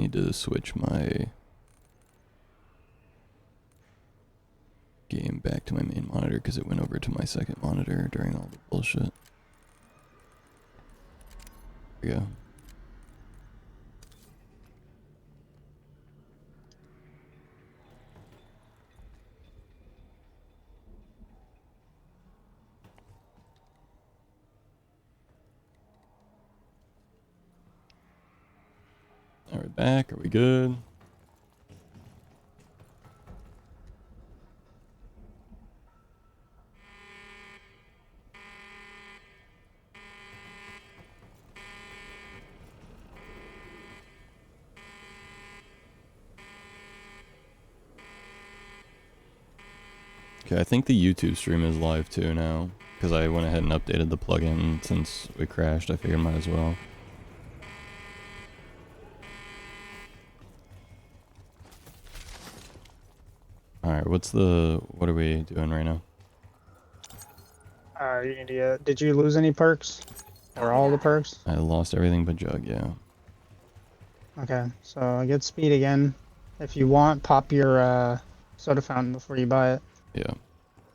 need to switch my game back to my main monitor because it went over to my second monitor during all the bullshit. There we go. Are we back? Are we good? Okay, I think the YouTube stream is live too now, because I went ahead and updated the plugin since we crashed. I figured might as well. Alright, what are we doing right now? You idiot. Did you lose any perks? Or all the perks? I lost everything but Jug, yeah. Okay, so get speed again. If you want, pop your soda fountain before you buy it. Yeah.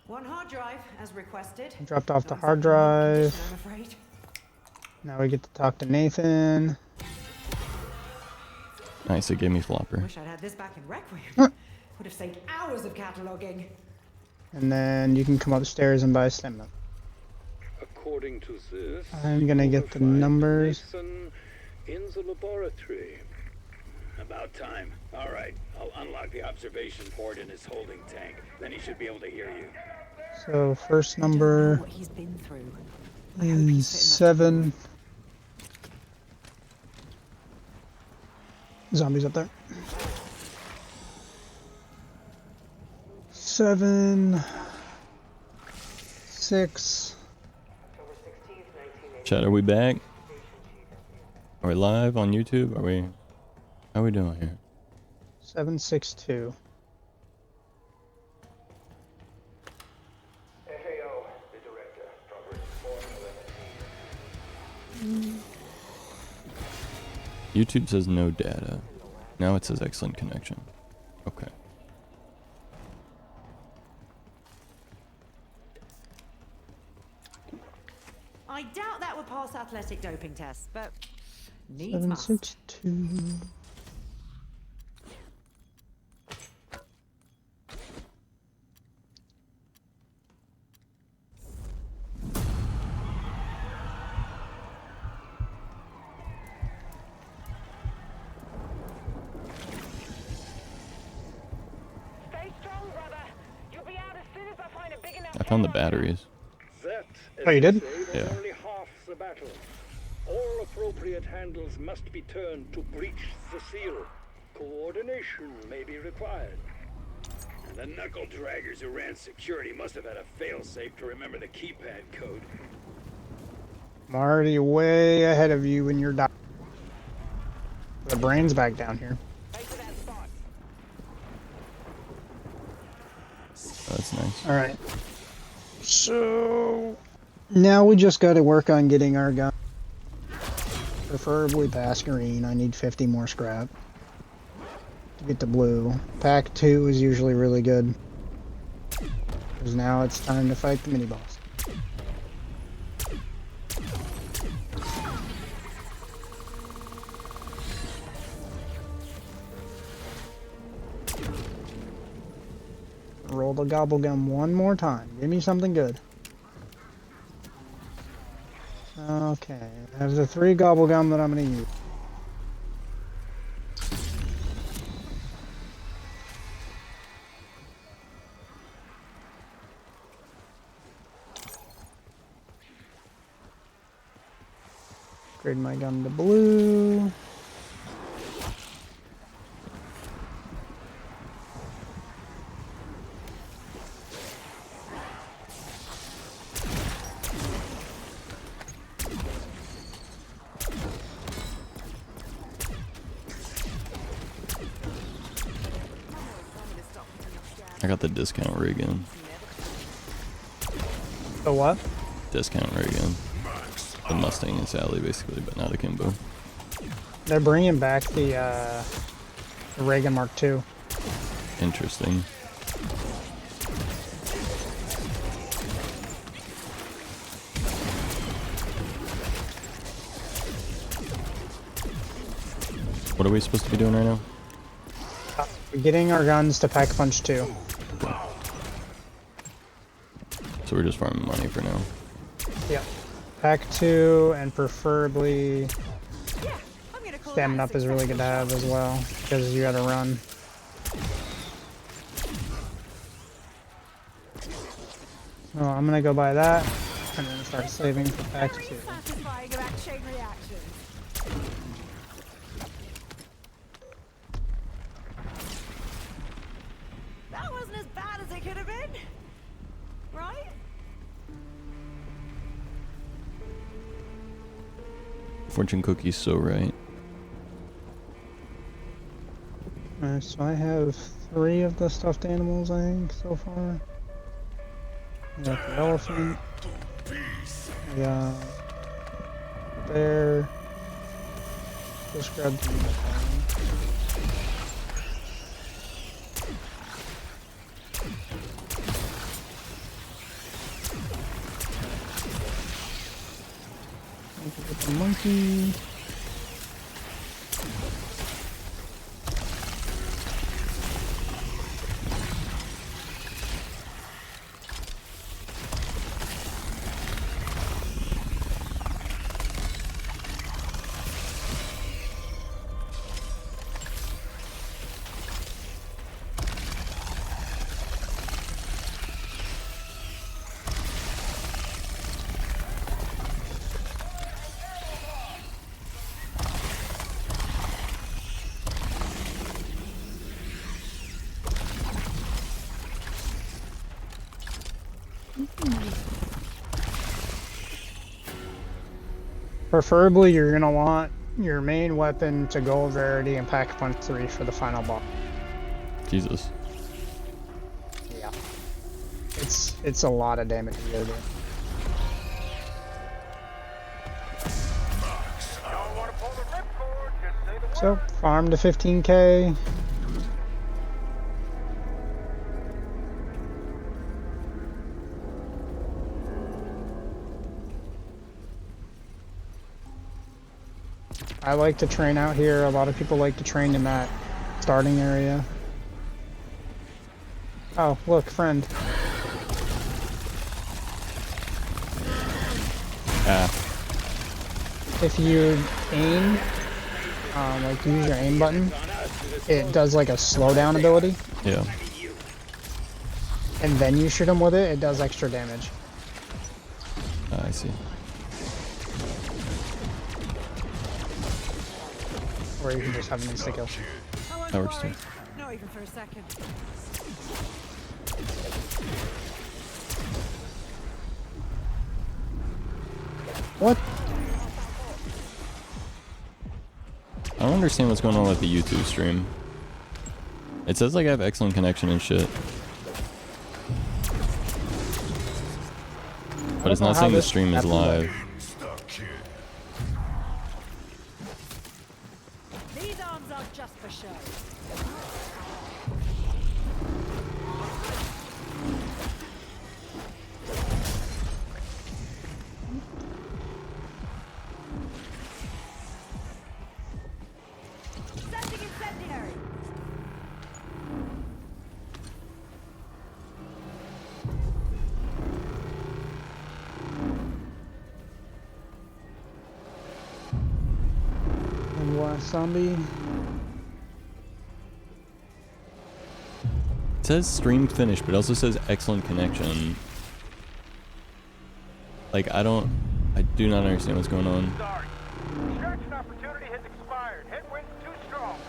One hard drive, as requested. Dropped off the hard drive. Now we get to talk to Nathan. Nice, it gave me Flopper. Wish I'd had this back in Requiem. Would have saved hours of cataloging. And then you can come upstairs and buy a stem. According to this, I'm gonna get the numbers. In the laboratory. About time. All right, I'll unlock the observation port in his holding tank. Then he should be able to hear you. So first number What he's been through. is 7. Zombies up there. 7, 6. Chat, are we back? Are we live on YouTube? How are we doing here? 762. FAO, the director, progress report. YouTube says no data. Now it says excellent connection. Okay. I doubt that would pass athletic doping tests, but needs must. 762. I found the batteries. Oh, you did? Yeah. Only half the battle. All appropriate handles must be turned to breach the seal. Coordination may be required. And the knuckle draggers who ran security must have had a failsafe to remember the keypad code. I'm already way ahead of you when you're dying. The brain's back down here. Oh, that's nice. Alright. So now we just got to work on getting our gun. Preferably past green. I need 50 more scrap to get to blue. Pack 2 is usually really good. Because now it's time to fight the mini boss. Roll the gobble gum one more time. Give me something good. Okay, there's the 3 gobble gum that I'm going to use. Upgrade my gun to blue. I got the discount rig in. The what? Discount rig in. The Mustang and Sally, basically, but not akimbo. They're bringing back the Reagan Mark II. Interesting. What are we supposed to be doing right now? Getting our guns to Pack Punch 2. So we're just farming money for now. Yep. Pack 2 and preferably Yeah, I'm gonna call stamina that up is really good to have as well because you gotta run. So I'm gonna go buy that and then start saving for Pack 2. very satisfying about chain reactions. That wasn't as bad as it could have been, right? Fortune cookie's so right. Alright, so I have 3 of the stuffed animals, I think, so far. I got the elephant. I got the bear. Just grabbed the unicorn. Get the monkey. Preferably, you're gonna want your main weapon to Gold Rarity and Pack Punch 3 for the final boss. Jesus. Yeah. It's a lot of damage to go do. So, farm to 15k. I like to train out here. A lot of people like to train in that starting area. Oh, look, friend. Ah. If you aim, like use your aim button, it does like a slowdown ability, Yeah. and then you shoot him with it, it does extra damage. I see. Or you can just have an insta kill. I won't That works worry. too. Not even for a second. What? I don't understand what's going on with the YouTube stream. It says like I have excellent connection and shit. But it's know not how saying the this stream is happened, live. These arms are just for show. Sending incendiary. And last zombie. It says stream finished, but it also says excellent connection. Like, I do not understand what's going on. Sorry. Extraction opportunity has expired. Headwind's too strong.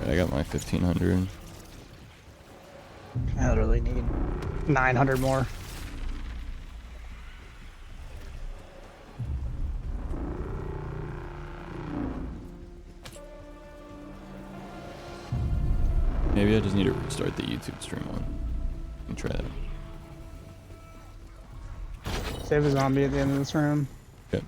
Alright, I got my 1500. I literally need 900 more. Maybe I just need to restart the YouTube stream one and try that. Save a zombie at the end of this room. Okay.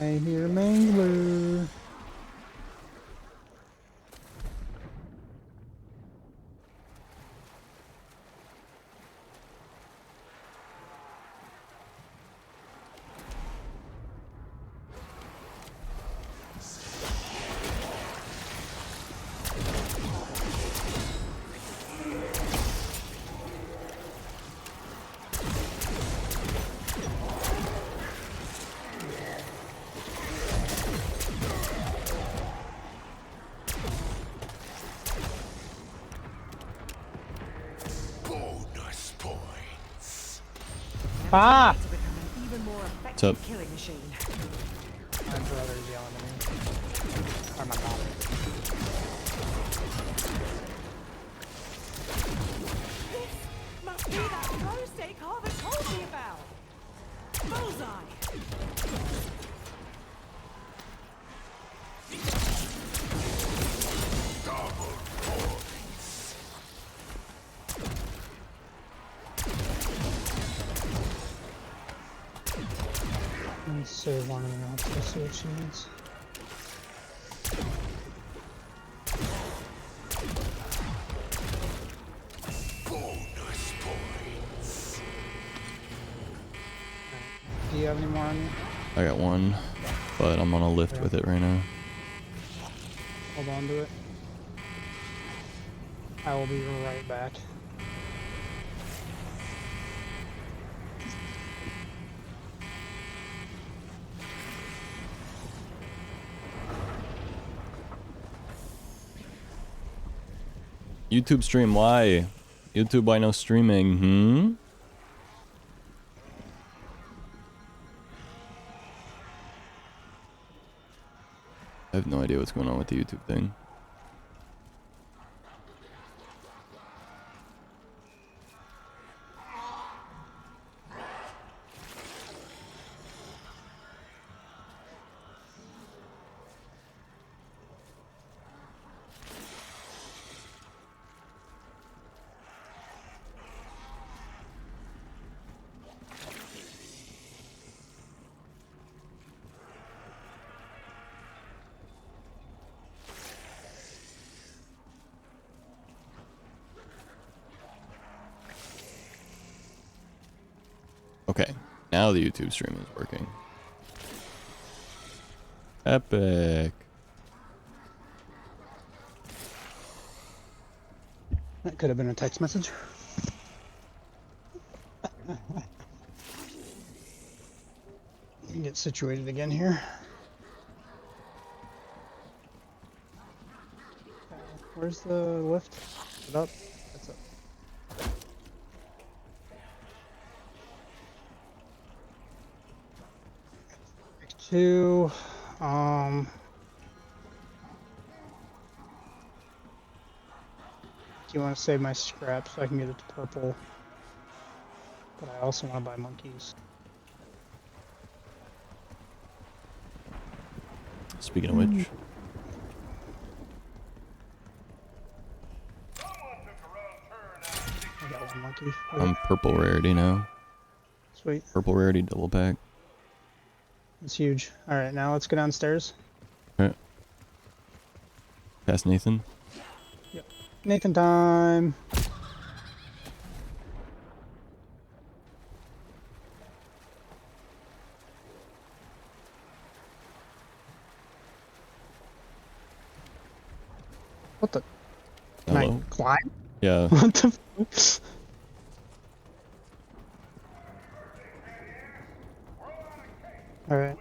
I hear Mangler. Ah! To become an even more What's up? effective killing machine. My brother's yelling at me. Or my mom. This must be that pro steak Harvard told me about. Bullseye. Let me save one of them. Let's see what she needs. Do you have any more on you? I got one, but I'm on a lift with it right now. Hold on to it. I will be right back. YouTube stream, why? YouTube, why no streaming? I have no idea what's going on with the YouTube thing. Okay, now the YouTube stream is working. Epic. That could have been a text message. Get situated again here. Where's the lift? Is it up? It's up. Two. Do you want to save my scraps so I can get it to purple? But I also want to buy monkeys. Speaking of which, I got one monkey. I'm purple rarity now. Sweet. Purple rarity double pack. It's huge. Alright, now let's go downstairs. Okay. Past Nathan. Nathan time! What the? Can I Hello? climb? Yeah. What the f- Alright.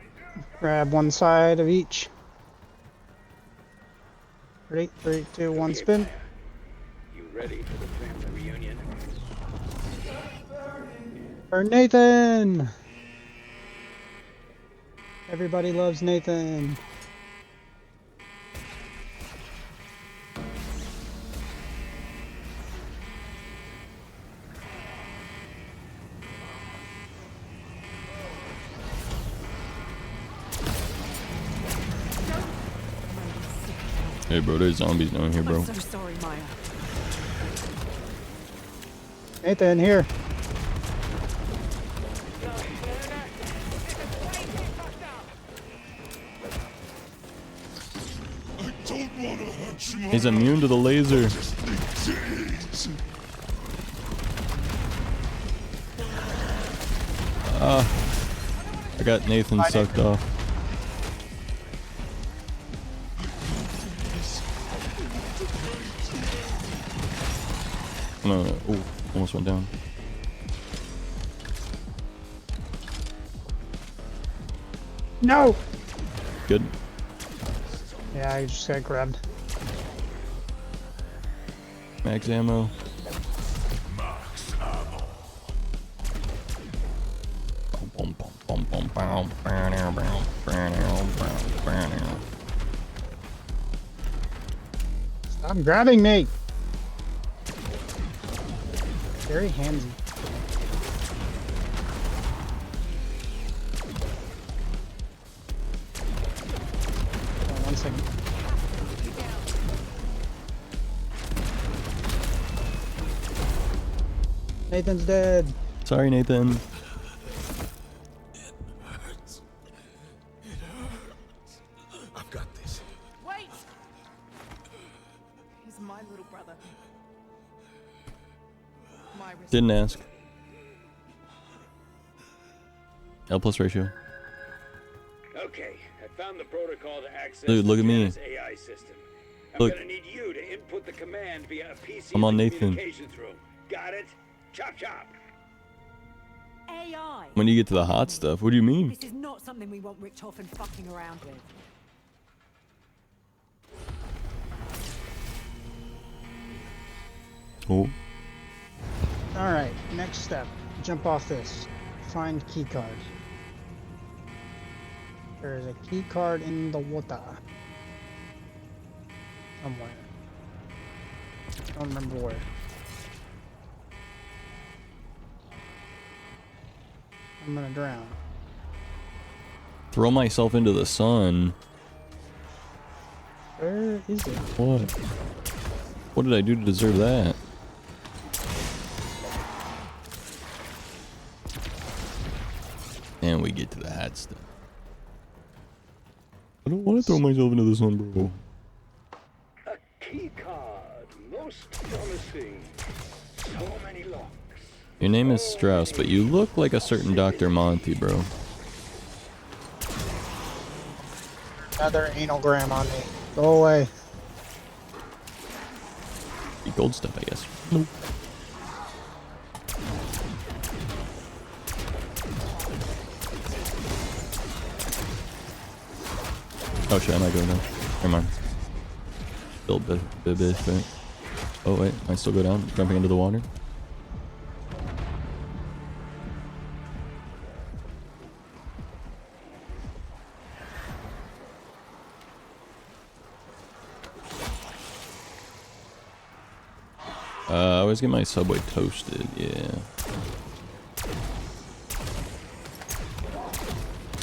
Grab one side of each. Ready? 3, 2, 1, spin. You ready for the family reunion? For Nathan! Everybody loves Nathan. Hey, bro, there's zombies down here, bro. I'm so sorry, Maya. Nathan, here. He's immune to the laser. I got Nathan sucked off. Oh, almost went down. No! Good. Yeah, I just got grabbed. Max ammo. Stop grabbing me! Very handsy. Hold on 1 second. Nathan's dead. Sorry, Nathan. I've got this. Wait! He's my little brother. My risk. Didn't ask. L plus ratio. Okay, I found the protocol to access Dude, look the at me. Janus AI system. I'm Look. gonna need you to input the command via a PC I'm on in the Nathan. communications room. Got it? Chop chop. AI. When you get to the hot stuff, what do you mean? This is not something we want Richtofen fucking around with. Oh, Alright, next step. Jump off this. Find key card. There is a key card in the water. Somewhere. Don't remember where. I'm gonna drown. throw myself into the sun. Where is it? What? What did I do to deserve that? And we get to the hot stuff. I don't want to throw myself into the sun, bro. A key card. Most promising. So many locks. Your name is Strauss, but you look like a certain Dr. Monty, bro. Another analgram on me. Go away. Be gold stuff, I guess. Nope. Oh shit, I might go down. Never mind. Build bit. Oh wait, I still go down, jumping into the water. I always get my Subway toasted, yeah.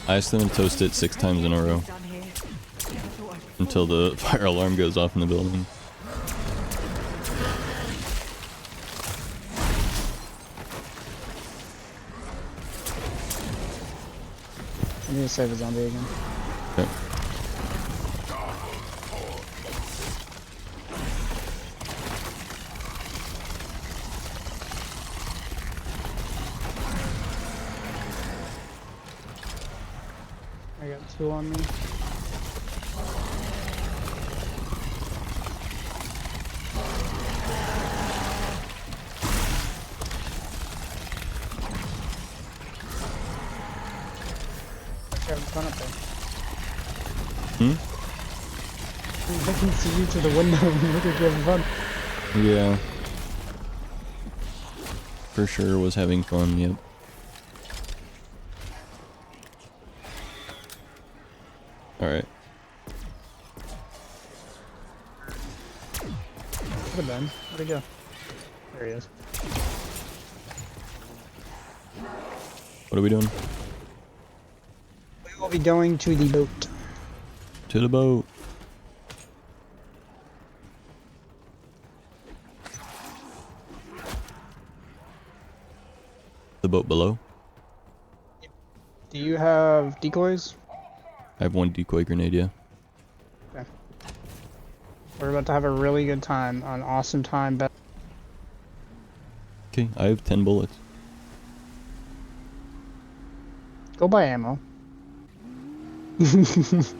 I asked them to toast it 6 times in a row. Done here. Never thought I'd Until the fire alarm goes off in the building. I need to save a zombie again. Okay. I got 2 on me. Having fun up there. I can see you to the window and look at you having fun. Yeah. For sure was having fun, yep. Alright. Could have been. Where'd he go? There he is. What are we doing? We will be going to the boat. To the boat. The boat below. Do you have decoys? I have 1 decoy grenade, yeah. Okay. We're about to have a really good time on awesome time. Okay, I have 10 bullets. Go buy ammo. Just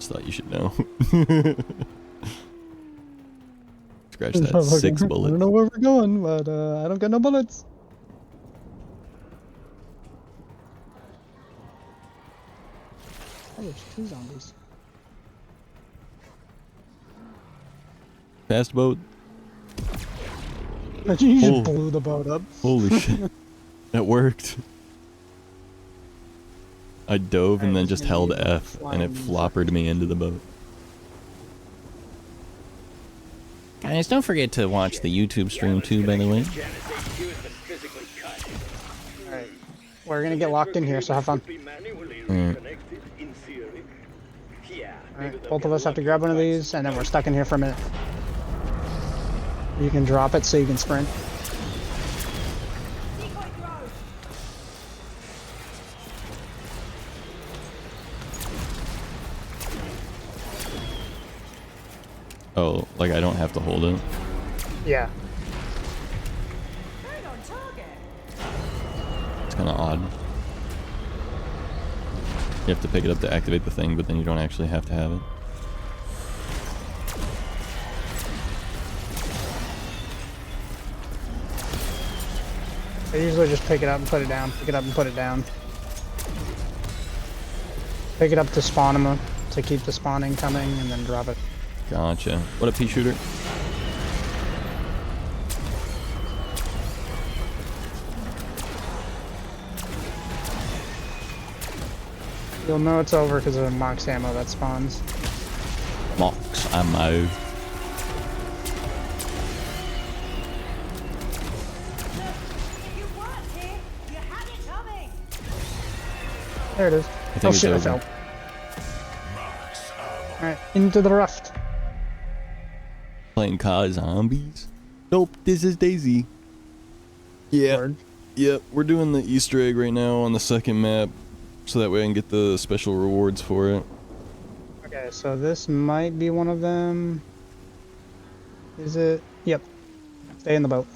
thought you should know. Scratch that, 6 I bullets. don't know where we're going, but I don't got no bullets. Oh, there's 2 zombies. Fast boat. Imagine you Oh. just blew the boat up. Holy shit. That worked. I dove and then just held F and it floppered me into the boat. Guys, don't forget to watch the YouTube stream too, by the way. Alright. We're gonna get locked in here, so have fun. Alright, both of us have to grab one of these, and then we're stuck in here for a minute. You can drop it so you can sprint. Oh, like I don't have to hold it? Yeah. Right on target. It's kind of odd. You have to pick it up to activate the thing, but then you don't actually have to have it. I usually just pick it up and put it down. Pick it up and put it down. Pick it up to spawn them, to keep the spawning coming, and then drop it. Gotcha. What a pea shooter. You'll know it's over because of the mox ammo that spawns. Mox ammo. You weren't here. You had it coming. There it is. I think Oh it's shit, I over. fell. Alright, into the raft. Playing COD Zombies? Nope, this is Daisy. Yeah. Word. Yep, we're doing the Easter egg right now on the second map, so that way I can get the special rewards for it. Okay, so this might be one of them. Is it? Yep. Stay in the boat.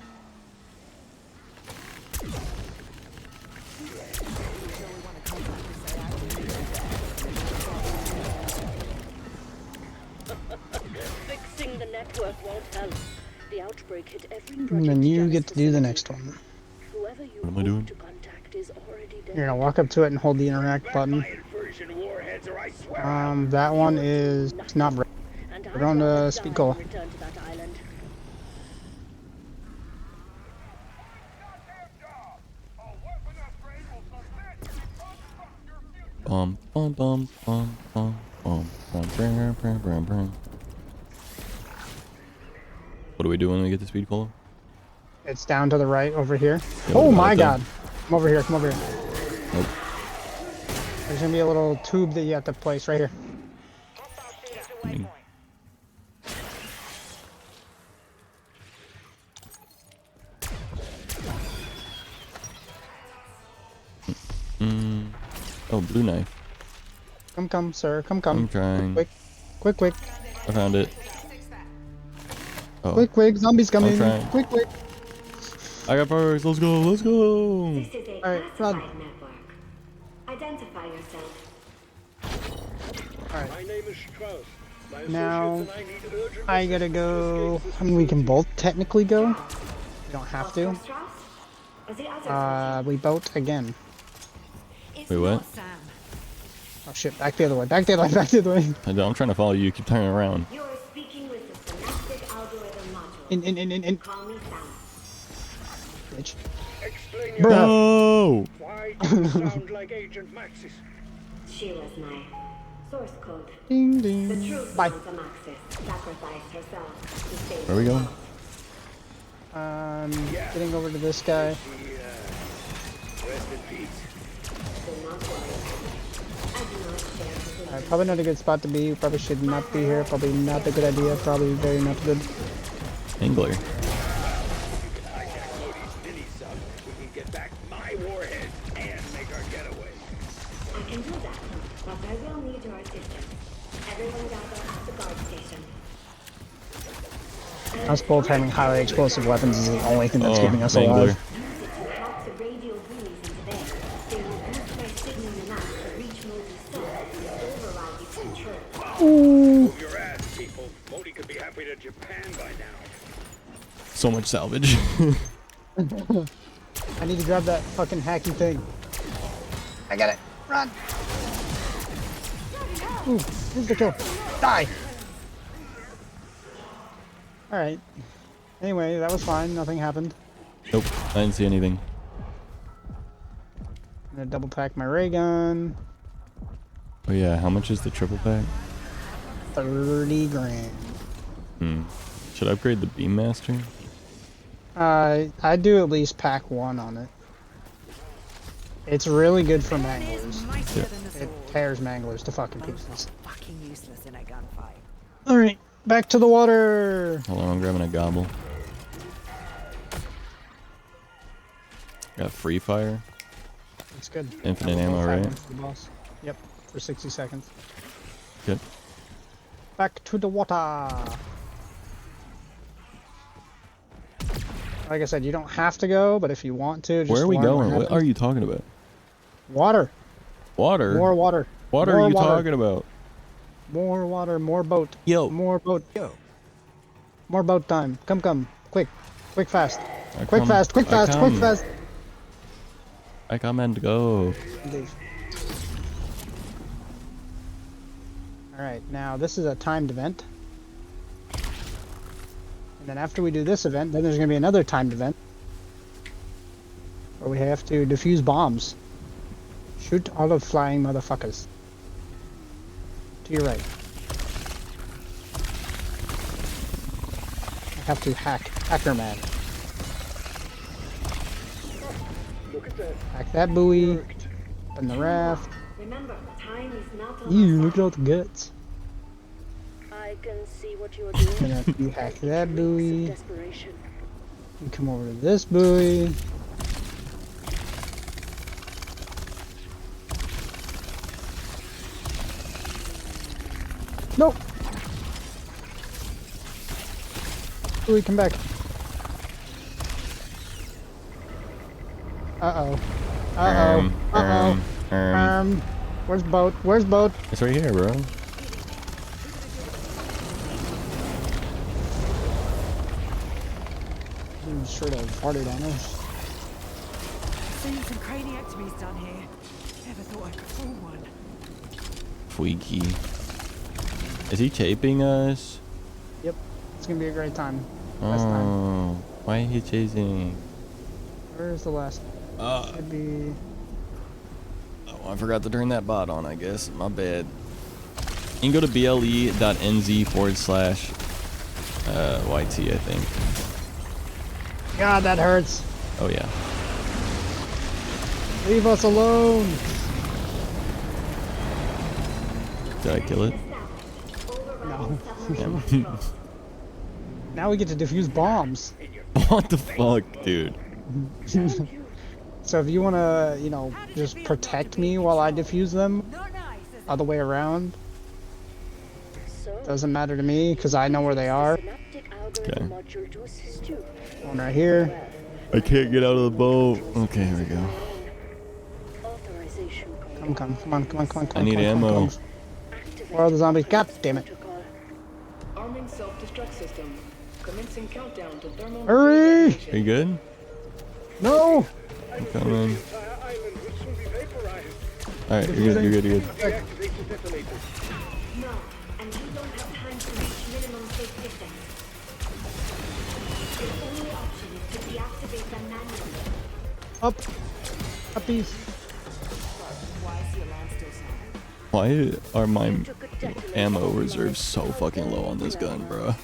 Fixing the network won't help. The outbreak hit every And project then you Janice get to do the facility. next one. Whoever you What am I hope doing? to contact is already dead. You're gonna walk up to it and hold the interact button. That one is not right. And We're going I'd rather to die Speed Cola. than return to that island. Bum bum bum bum bum bum bum bum bum bum bum. What do we do when we get to Speed Cola? It's down to the right over here. Yeah, Oh what my about god. Come over here, come over here. Nope. There's gonna be a little tube that you have to place right here. Mm. Mm. Oh, blue knife. Come, sir. Come. I'm trying. Quick. I found it. Oh, Quick. Zombies coming. trying. Quick. I got first. Let's go. Let's go. This is a Alright, classified run. network. Identify yourself. Alright. My name is Strauss. My Now, associates and I need urgent I gotta assistance go. to escape I mean, we can both technically go. We don't have to. Oscar Strauss? Or the other We boat again. It's Wait, what? not Sam. Oh shit, back the other way. Back the other way. I'm trying to follow you. You keep turning around. You are speaking with the synaptic algorithm module. In. Call me Sam. Bitch. Explain your Bruh. No. Why do you sound like Agent Maxis? She was my source code. Ding The ding. truth Bye. wants Amaxis sacrificed herself to save Where we the going? world. Getting over to this guy. Rest in peace. Do not worry. I do not share his Alright, probably not a good spot to be. Probably should not be here. Probably not a good idea. Probably very not good. Angler. Hijack Cody's mini sub. We can get back my warhead and make our getaway. I can do that, but I will need your assistance. Everyone gather at the guard station. Us both having highly explosive weapons is the only thing that's keeping us Mangler. alive. Lock the radio buoys into there. They will boost my signal enough to reach Modi's cell and override its control. Move your ass, people. Modi could be halfway to Japan by now. So much salvage. I need to grab that fucking hacky thing. I got it. Run! Ooh, here's the kill. Die! Alright. Anyway, that was fine. Nothing happened. Nope, I didn't see anything. I'm gonna double pack my ray gun. Oh yeah, how much is the triple pack? 30 grand. Should I upgrade the Beam Master? I'd do at least pack 1 on it. It's really good for That is manglers. mightier than the It sword. tears manglers to fucking Most pieces. fucking useless in a gunfight. Alright, back to the water! Hold on, I'm grabbing a gobble. Got free fire. It's good. Infinite I'll ammo, fight right? one for the boss. Yep, for 60 seconds. Good. Back to the water! Like I said, you don't have to go, but if you want to, just Where are we learn going? What happens. are you talking about? Water! Water? More water. What More are you water. talking about? More water, more boat. Yo. More boat. Yo. More boat time. Come, come. Quick. Quick, fast. I Quick, come- fast. Quick, I fast. Quick, come. fast. I come and go. Leave. Alright, now this is a timed event. And then after we do this event, then there's going to be another timed event. Where we have to defuse bombs. Shoot all the flying motherfuckers. To your right. I have to hacker man. Look at that. Hack that buoy. And the raft. Remember, time is not on Ew, our look side. at all the guts. I can see what you're And doing. after you hack that Some buoy, desperation. you come over to this buoy. Nope. Buoy, come back. Uh-oh. Uh-oh. Uh-oh. Where's boat? Where's boat? It's right here, bro. You sort of farted on us. Seen some craniectomies done here. Never thought I could pull one. Freaky. Is he taping us? Yep. It's gonna be a great time. Last time. Oh, why are you chasing? Where's the last? Should be. Oh, I forgot to turn that bot on, I guess. My bad. You can go to ble.nz/YT, I think. God, that hurts. Oh, yeah. Leave us alone. Did I kill it? No. Damn. Now we get to defuse bombs. What the fuck, dude? So if you want to, you know, just protect me while I defuse them, Not nice, is it? other way around, So, doesn't matter to me because I know where they are. synaptic algorithm module to assist you. One right here. I can't get out of the boat. Okay, here we go. Authorization code. Come on, come on, come on, come on, come I on. need come on, ammo. come on. Where are the zombies? God damn it. Protocol. Arming self-destruct system. Commencing countdown to thermal Hurry! Are you good? No! I'm coming. Entire island will soon be vaporized. Alright, you're good, you're good, you're good. Deactivate the detonators. No, and you don't have time to reach minimum safe distance. The only option is to deactivate them manually. Up! Uppies! Why is the alarm still sounding? Why are my You took a detonator ammo offline reserves so without fucking low warning on this gun, Lana. bro?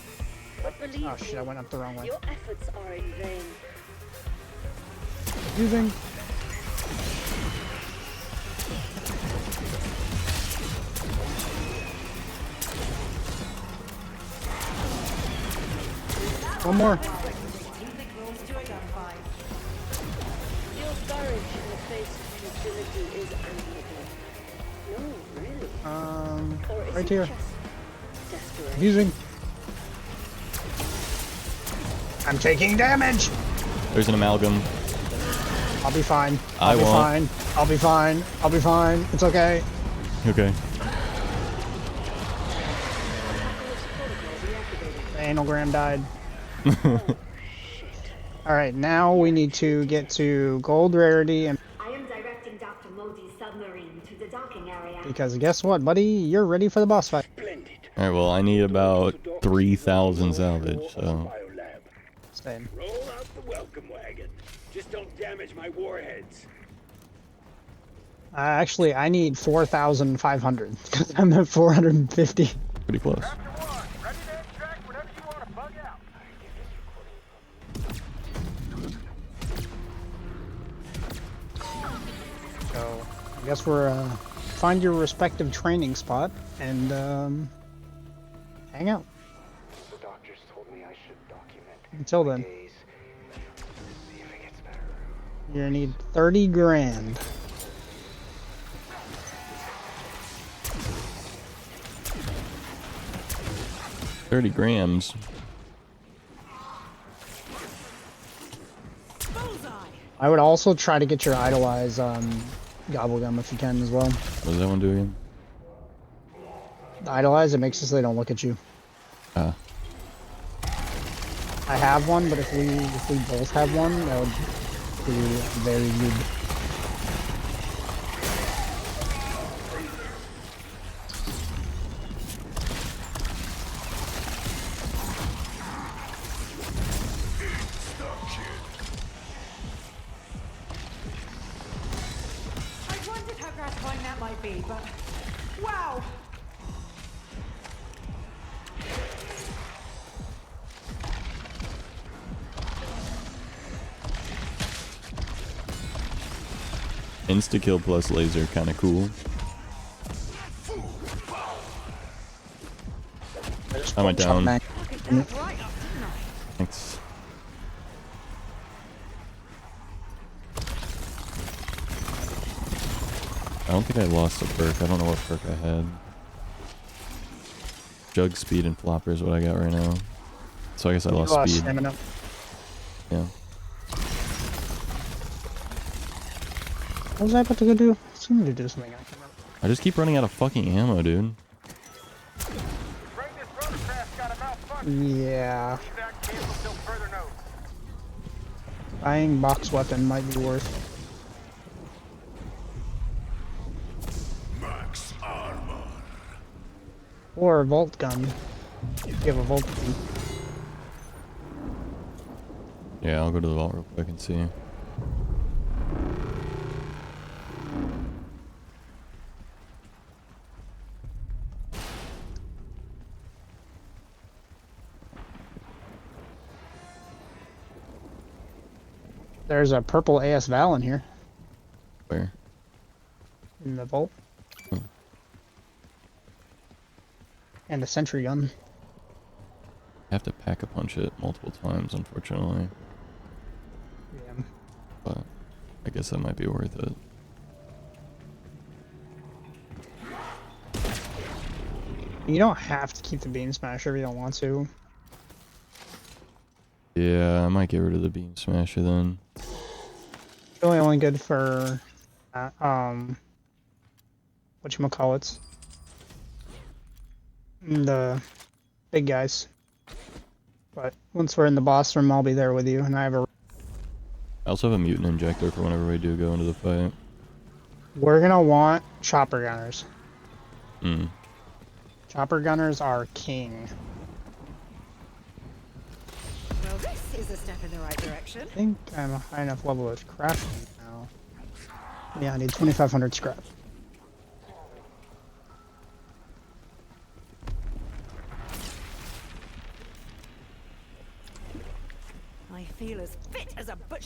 But believe Oh shit, I me, went up the wrong way. your efforts are in vain. Using. One more. Your courage in the face of futility is admirable. No, really. Or is Right it here. just desperation? Using. I'm taking damage. There's an amalgam. I'll be fine. I I'll be won't. fine. I'll be fine. I'll be fine. It's okay. Okay. The anagram died. Alright, now we need to get to gold rarity, and I am directing Dr. Modi's submarine to the docking area. because guess what, buddy? You're ready for the boss fight. Splendid. Alright, well, I need about 3,000 salvage, so... Biolab. Same. Roll out the welcome wagon. Just don't damage my warheads. Actually, I need 4,500 because I'm at 450. Pretty close. Chapter 1, ready to extract whenever you want to bug out. So, I guess we're find your respective training spot and hang out. The doctors told me I should document Until my then, days to see if it gets better. you're gonna need 30 grand. $30 grams. I would also try to get your idolize gobblegum if you can as well. What does that one do again? Idolize, it makes it so they don't look at you. Ah. I have one, but if we both have one, that would be very good. I wondered how gratifying that might be, but wow! Insta-kill plus laser, kinda cool. I went down. That right up, didn't I? Thanks. I don't think I lost a perk. I don't know what perk I had. Jug speed and flopper is what I got right now. So I guess I lost speed. Stamina. Yeah. What was I about to go do? I was going to do something. I can't remember. I just keep running out of fucking ammo, dude. Afraid this rotorcraft got a malfunction. Yeah, Evac canceled till further notice. buying box weapon might be worth. Max armor. Or a vault gun. If you have a vault gun. Yeah, I'll go to the vault real quick and see. There's a purple AS Val in here. Where? In the vault. Hmm. And a sentry gun. I have to pack a punch it multiple times, unfortunately. Yeah. But I guess that might be worth it. You don't have to keep the beam smasher if you don't want to. Yeah, I might get rid of the beam smasher then. It's really only good for whatchamacallits. The big guys. But once we're in the boss room, I'll be there with you, and I have a. I also have a mutant injector for whenever we do go into the fight. We're gonna want chopper gunners. Hmm. Chopper gunners are king. Well, this is a step in the right direction. I think I'm a high enough level with crafting now. Yeah, I need 2,500 scrap.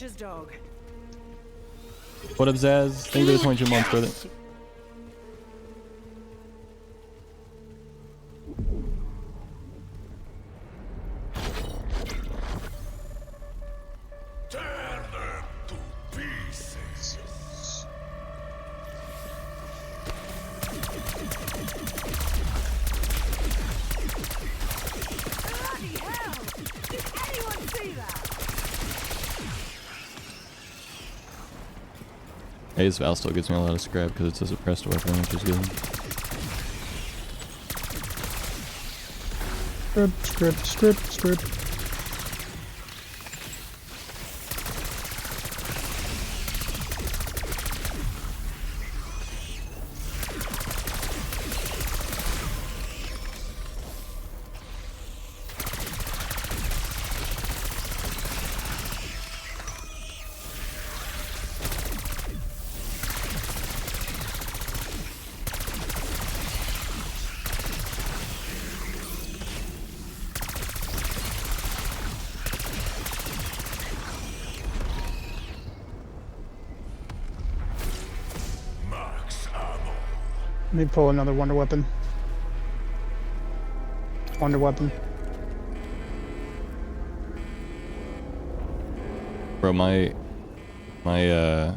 butcher's dog. What up, Zaz? Thank you for the 22 months, brother. Tear them to pieces. Bloody hell! Did anyone see that? Hey, this Val still gives me a lot of scrap because it's a suppressed weapon, which is good. Script. Let me pull another wonder weapon. Wonder weapon. Bro, I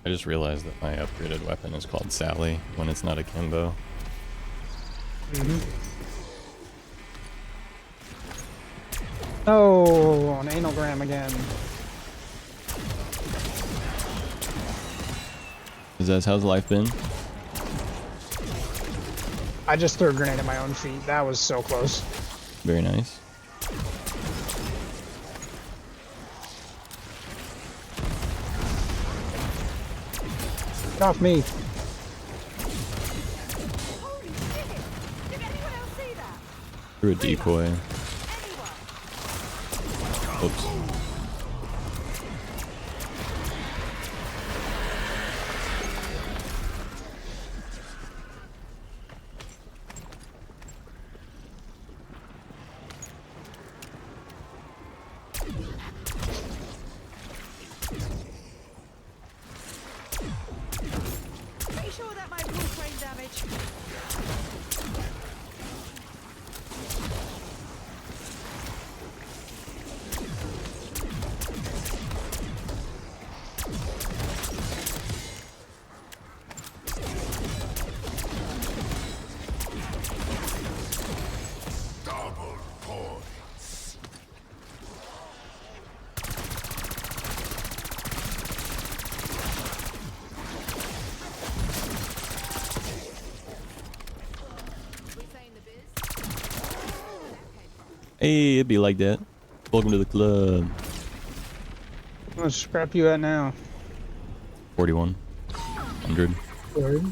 just realized that my upgraded weapon is called Sally when it's not a Kimbo. Oh, an analgram again. How's life been? I just threw a grenade at my own feet. That was so close. Very nice. Get off me. Holy shit! Did anyone else see that? Through a decoy. Anyone? Oops. Pretty sure that might cause brain damage. Double points. Hey, it'd be like that. Welcome to the club. How much scrap you at now? 4100. Word.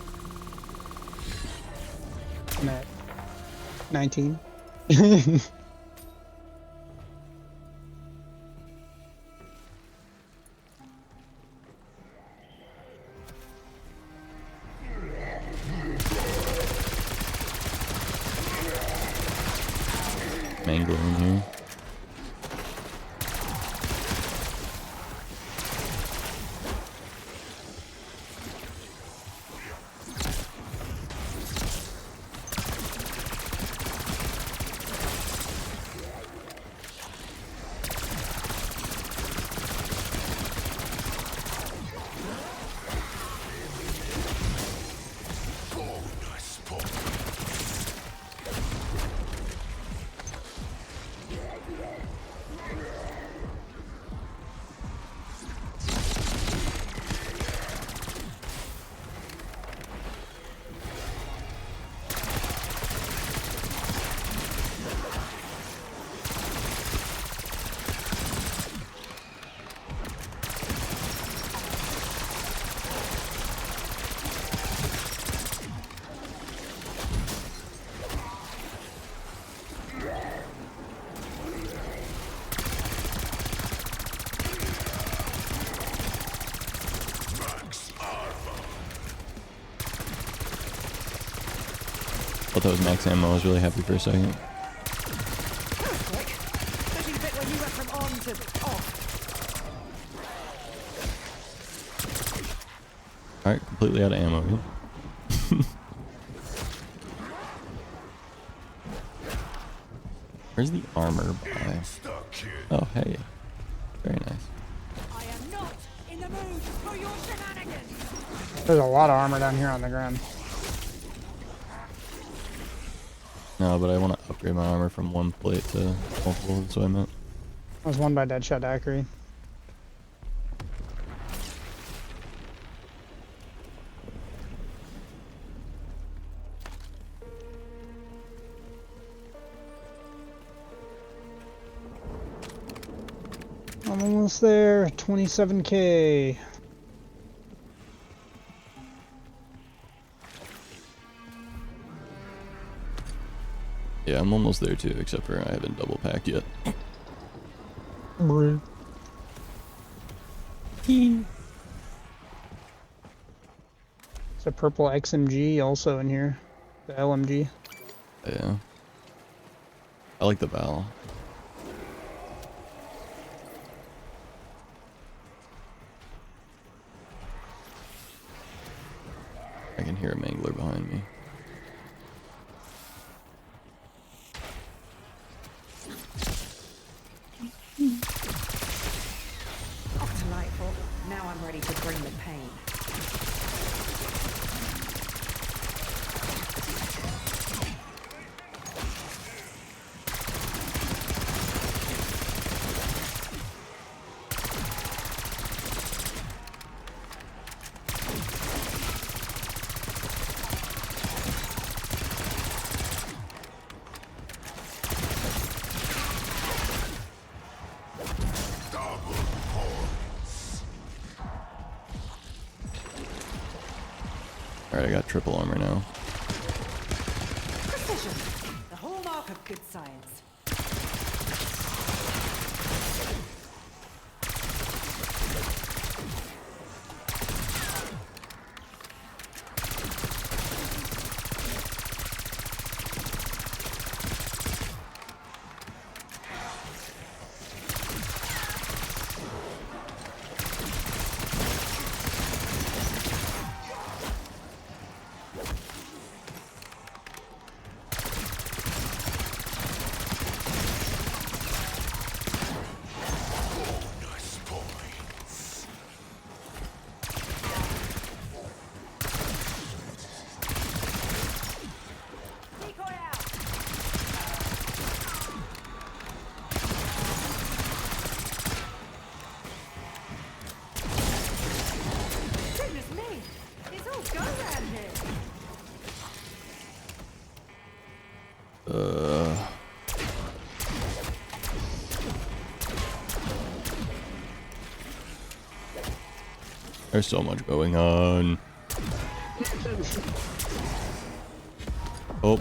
I'm at 19. Mango in here. Bonus points. Thought that was max ammo. I was really happy for a second. Quick. Especially the bit when you went from on to off. Alright, completely out of ammo. Yeah. Where's the armor by? Oh, hey. Very nice. I am not in the mood for your shenanigans. There's a lot of armor down here on the ground. No, but I want to upgrade my armor from one plate to multiple, that's what I meant. There's one by Deadshot Daiquiri. I'm almost there. 27K. Yeah, I'm almost there too, except for I haven't double packed yet. Bruh. There's a purple XMG also in here. The LMG. Yeah. I like the Val. I can hear a mangler behind me. Oh, delightful. Now I'm ready to bring the pain. Alright, I got triple armor now. Precision, the hallmark of good science. Goodness me, it's all go round here. There's so much going on. Oh.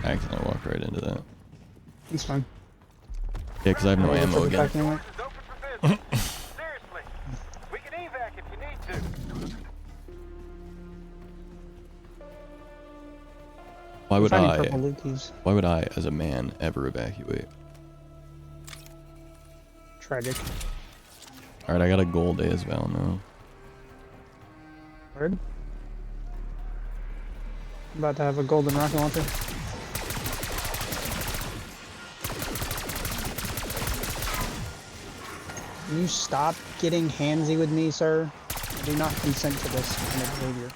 I accidentally walked right into that. It's fine. Yeah, because I have no ammo again. Open for business. Seriously, we can evac if you need to. Why would Finding I? purple lookies. Why would I, as a man, ever evacuate? Tragic. Alright, I got a gold as Val now. Word. About to have a golden rocket launcher. Can you stop getting handsy with me, sir? I do not consent to this kind of behavior.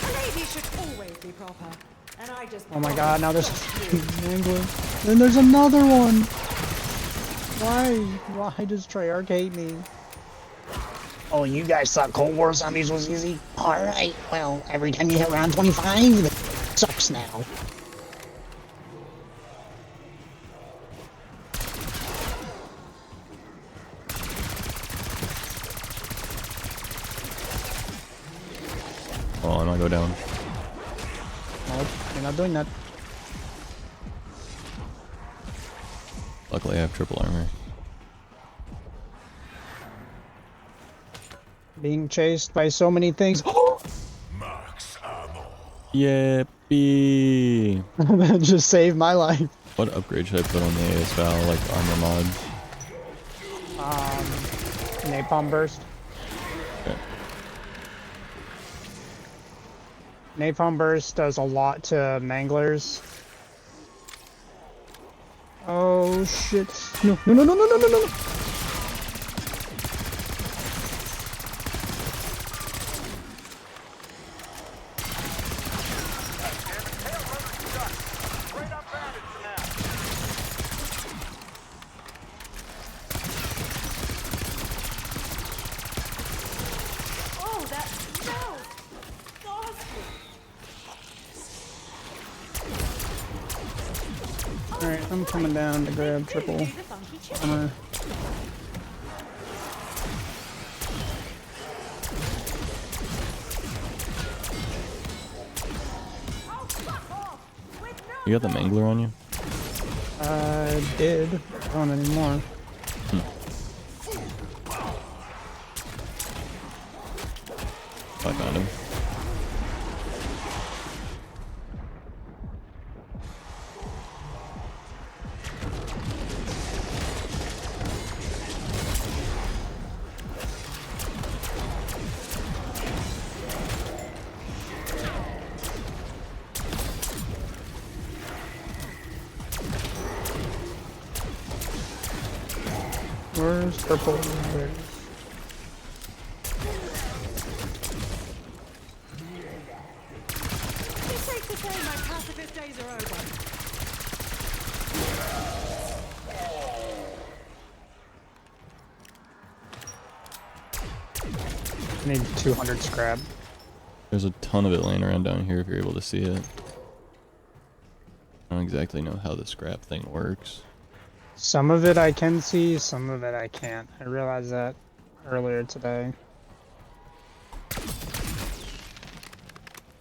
A lady should always be proper. And I just... Oh my god, now there's England. Then there's another one! Why? Why does Treyarch hate me? Oh, you guys thought Cold War Zombies was easy? Alright, well, every time you hit round 25, it sucks now. Oh, I'm gonna go down. Nope, you're not doing that. Luckily, I have triple armor. Being chased by so many things. Max ammo. Yippee! That just saved my life. What upgrade should I put on the AS Val, like armor mod? Napalm burst. Okay. Napalm burst does a lot to manglers. Oh shit! No! No! No! No! No! No! No! No! Oh, that smells ghastly. Alright, I'm coming down to grab triple Do the funky chick. armor. Oh, fuck off. With no You got the Mangler on you? I did. I don't anymore. I found him. Where's purple? There it is. It's safe to say my pacifist days are over. I need 200 scrap. There's a ton of it laying around down here if you're able to see it. I don't exactly know how the scrap thing works. Some of it I can see, some of it I can't. I realized that earlier today.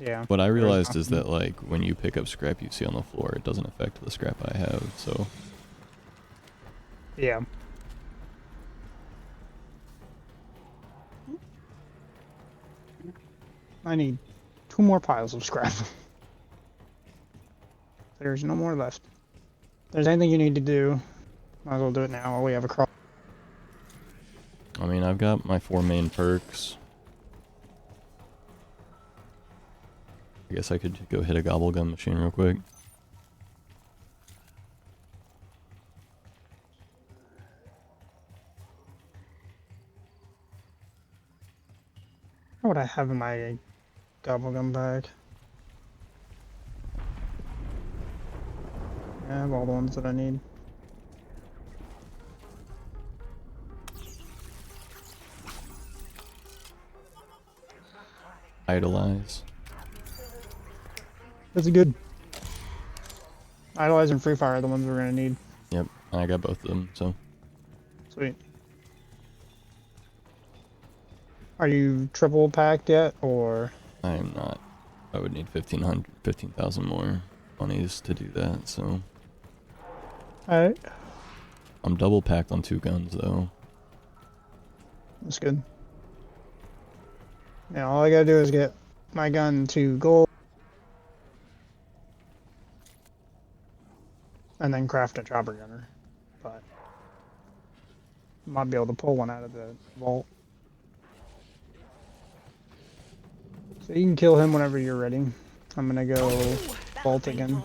Yeah. What I realized is that, like, when you pick up scrap you see on the floor, it doesn't affect the scrap I have, so... Yeah. I need 2 more piles of scrap. There's no more left. If there's anything you need to do, might as well do it now while we have a cross. I mean, I've got my 4 main perks. I guess I could go hit a gobble gun machine real quick. What would I have in my gobblegum bag? I have all the ones that I need. Idolize. That's good. Idolize and Free Fire are the ones we're gonna need. Yep, I got both of them, so... Sweet. Are you triple packed yet, or? I am not. I would need 15,000 more monies to do that, so... Alright. I'm double packed on 2 guns, though. That's good. Yeah, all I gotta do is get my gun to gold. And then craft a chopper gunner. But might be able to pull one out of the vault. So you can kill him whenever you're ready. I'm gonna go vault again.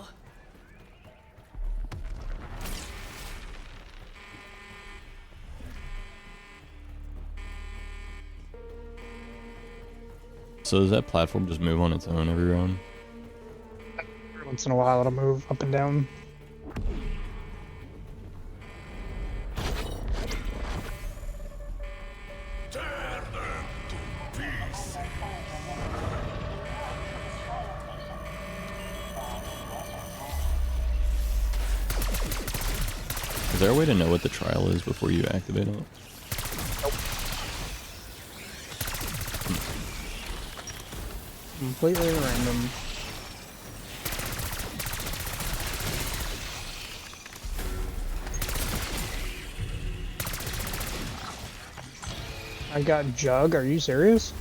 So does that platform just move on its own every round? Every once in a while it'll move up and down. Tear them to pieces. Is there a way to know what the trial is before you activate it? Completely random. I got Jug, are you serious?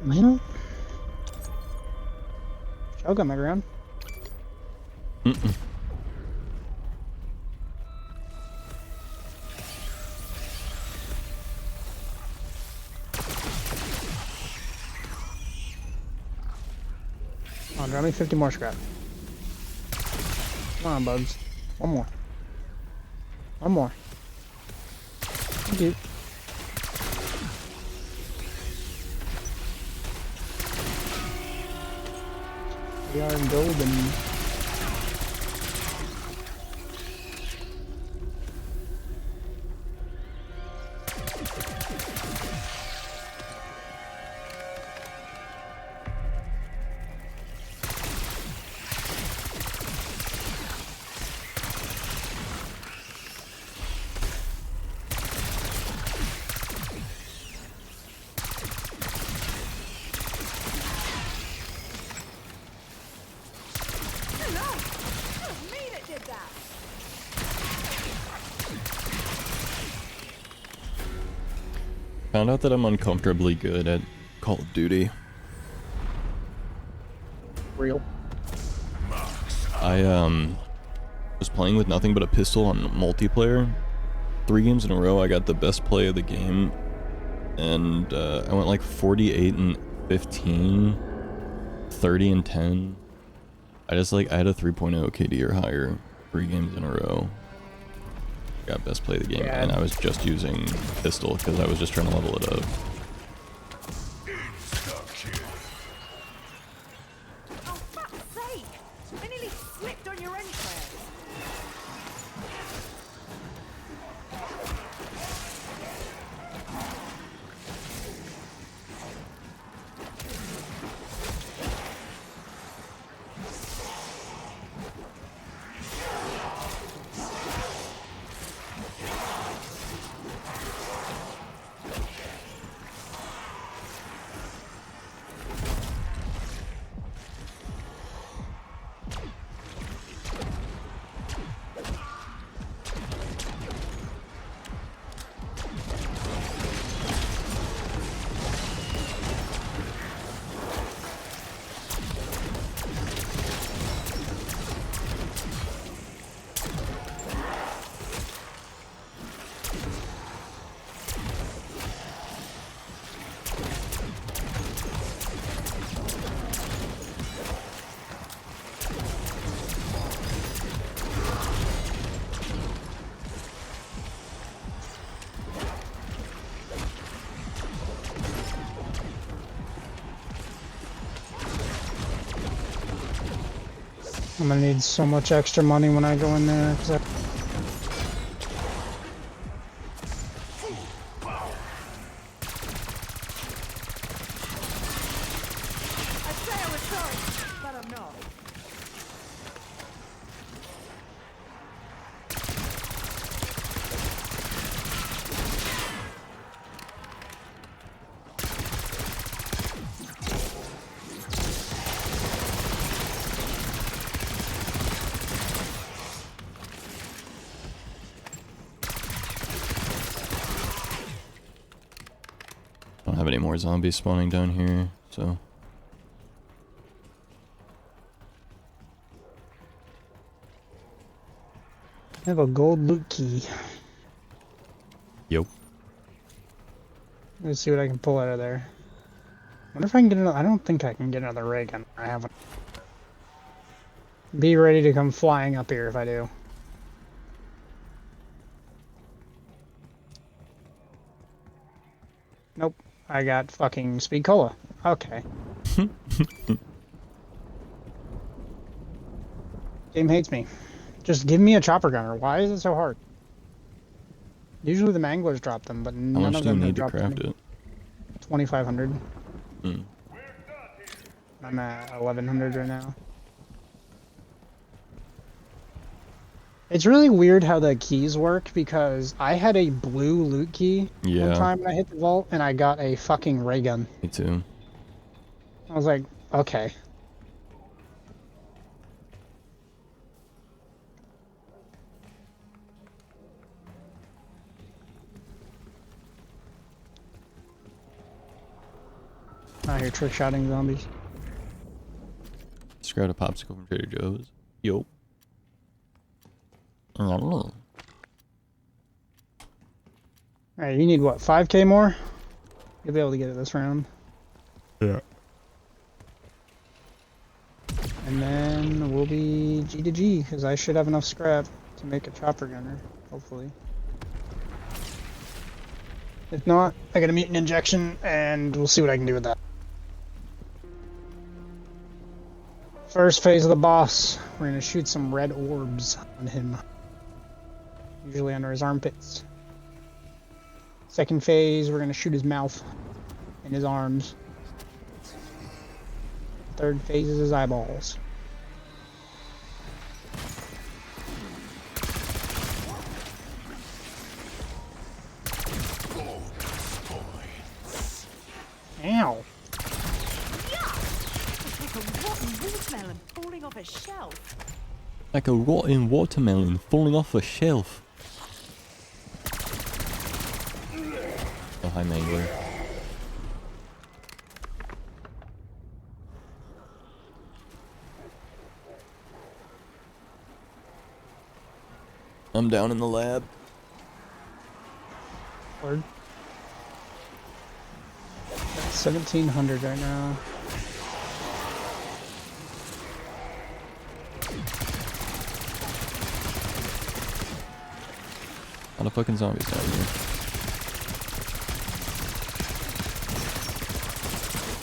Man. Oh, got my ground. Mm-mm. Come on, drop me 50 more scrap. Come on, bugs. One more. One more. Thank you. We are golden. Found out that I'm uncomfortably good at Call of Duty. Real. I was playing with nothing but a pistol on multiplayer. 3 games in a row, I got the best play of the game, and I went like 48 and 15, 30 and 10. I had a 3.0 KD or higher 3 games in a row. Got best play of the game, Yeah. and I was just using pistol because I was just trying to level it up. Oh, fuck's sake! I nearly slipped on your entrails. I'm gonna need so much extra money when I go in there. 'Cause I'd say I was sorry, but I'm not. I don't have any more zombies spawning down here, so... I have a gold loot key. Yo. Let's see what I can pull out of there. Wonder if I can get another. I don't think I can get another ray gun. I haven't. Be ready to come flying up here if I do. Nope. I got fucking speed cola. Okay. Game hates me. Just give me a chopper gunner. Why is it so hard? Usually the manglers drop them, but How none much of do you them have need to dropped craft any. it? 2,500. Hmm. I'm at 1,100 right now. It's really weird how the keys work because I had a blue loot key one time when I hit the vault and I got a fucking ray gun. Me too. I was like, okay. Out here trick shotting zombies. Just grabbed a popsicle from Trader Joe's. Yo. I don't know. Alright, you need what, 5k more? You'll be able to get it this round. Yeah. And then we'll be G to G, because I should have enough scrap to make a chopper gunner, hopefully. If not, I got a mutant injection, and we'll see what I can do with that. First phase of the boss, we're going to shoot some red orbs on him. Usually under his armpits. Second phase, we're going to shoot his mouth and his arms. Third phase is his eyeballs. Ow! Like a rotten watermelon falling off a shelf. Like a rotten watermelon falling off a shelf. Oh, hi, Mangler. I'm down in the lab. Word. 1700 right now. A lot of fucking zombies down here.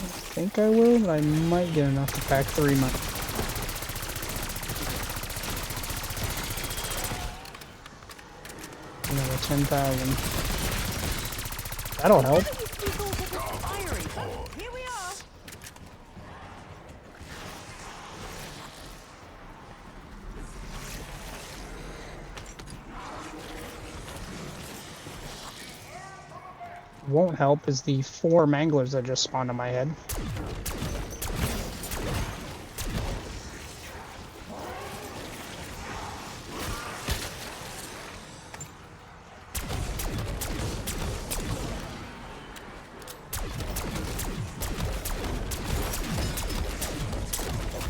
I think I will, but I might get enough to pack 3 months. Another 10,000. That'll help. Here we are. Won't help is the 4 manglers that just spawned on my head.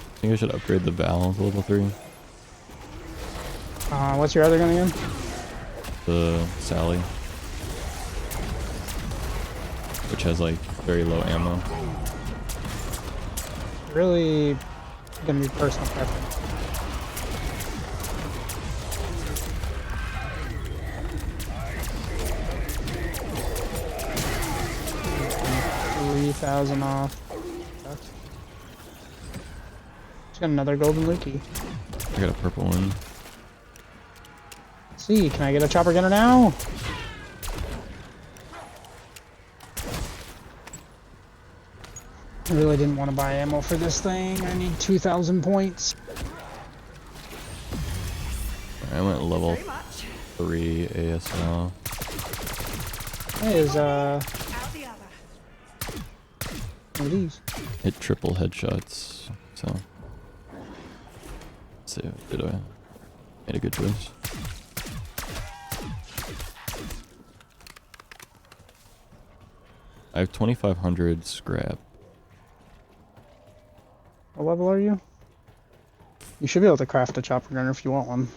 I think I should upgrade the valve to level 3. What's your other gun again? The Sally. Which has like very low ammo. Really gonna be personal preference. $3,000 off. Just got another golden lookie. I got a purple one. Let's see, can I get a chopper gunner now? I really didn't want to buy ammo for this thing. I need 2,000 points. I went level 3 ASL. That is, Out the other. one of these. Hit triple headshots, so. Let's see, did I made a good choice? I have 2,500 scrap. What level are you? You should be able to craft a chopper gunner if you want one.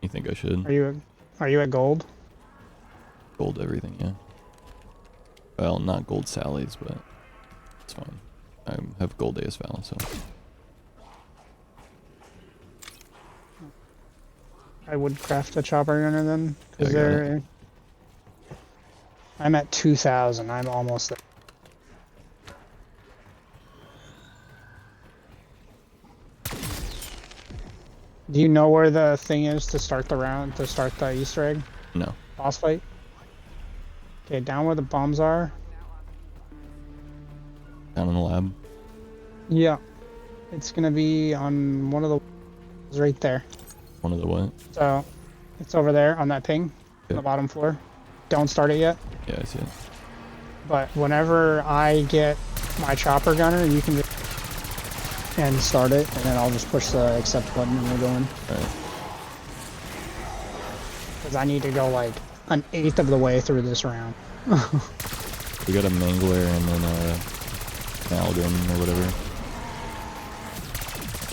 You think I should? Are you at gold? Gold everything, yeah. Well, not gold Sally's, but it's fine. I have gold ASVAL, so. I would craft a chopper gunner then. Yeah, I got it. I'm at 2,000. I'm almost there. Do you know where the thing is to start the round, to start the Easter egg? No. Boss fight? Okay, down where the bombs are. Down in the lab? Yeah. It's gonna be on one of the walls right there. One of the what? So, it's over there on that ping, on the bottom floor. Don't start it yet. Yeah, I see it. But whenever I get my chopper gunner, you can just and start it, and then I'll just push the accept button and we're going. Alright. Because I need to go like an 1/8 of the way through this round. We got a Mangler and then a Malgrim or whatever.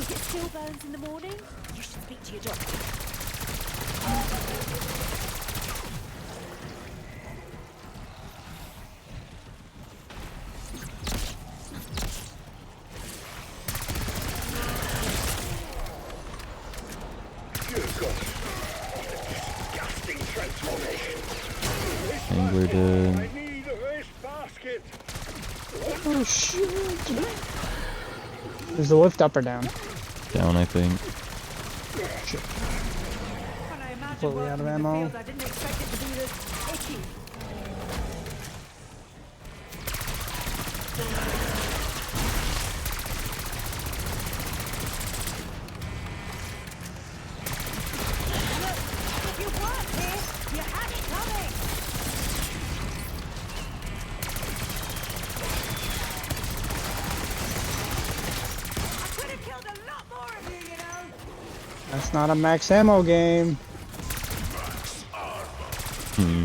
If it still burns in the morning, you should speak to your doctor. Disgusting transformation. Angler dead. I need a waste basket. Oh shit! Is the lift up or down? Down, I think. Shit. When I imagined Completely out of working in the ammo. field, I didn't expect it to be this itchy. Look, if you weren't here, you had it coming. I could have killed a lot more of you, you know. That's not a max ammo game. Hmm.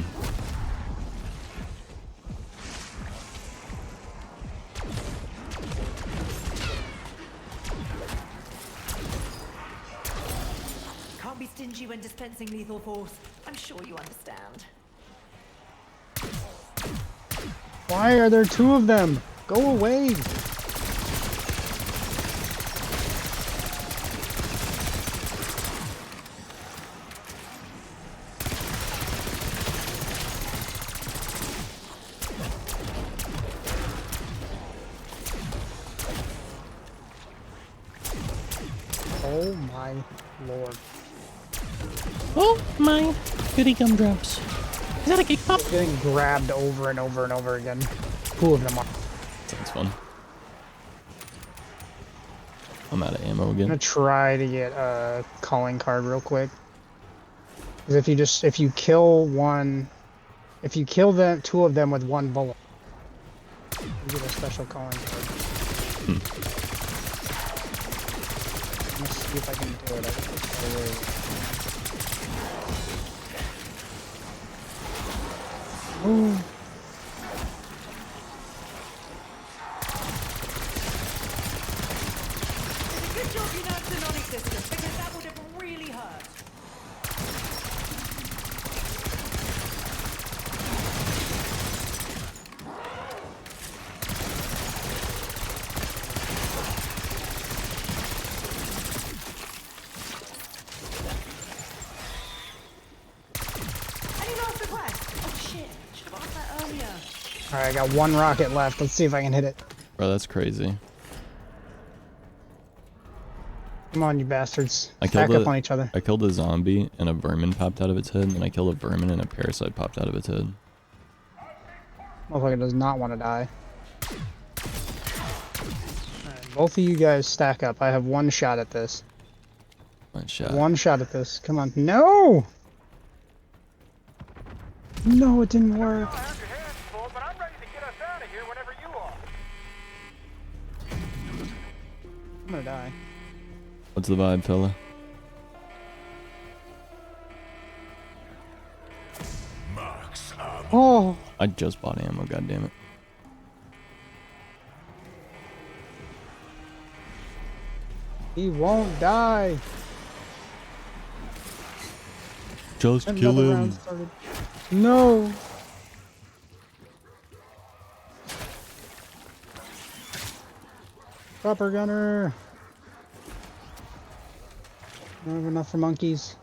Can't be stingy when dispensing lethal force. I'm sure you understand. Why are there two of them? Go away. Oh my lord. Oh my goody gumdrops. Is that a cake pop? Getting grabbed over and over and over again. Two of them are. Sounds fun. I'm out of ammo I'm again. gonna try to get a calling card real quick. Because if you kill them, two of them with one bullet, you get a special calling card. Let's see if I can do it. I think it's Ooh. Good job you know it's a non-existent, because that would have really hurt. Any last request? Oh shit, should have asked that earlier. Alright, I got one rocket left. Let's see if I can hit it. Bro, that's crazy. Come on, you bastards. I Stack killed up on each other. I killed a zombie and a vermin popped out of its head, and then I killed a vermin and a parasite popped out of its head. Motherfucker does not want to die. Alright, both of you guys stack up. I have one shot at this. One shot. One shot at this. Come on. No! No, it didn't work. I have your hands full, but I'm ready to get us out of here whenever you are. I'm gonna die. What's the vibe, fella? Max ammo. Oh! I just bought ammo, goddammit. He won't die. Just Another kill round him. started. No! Proper gunner. Don't have enough for monkeys.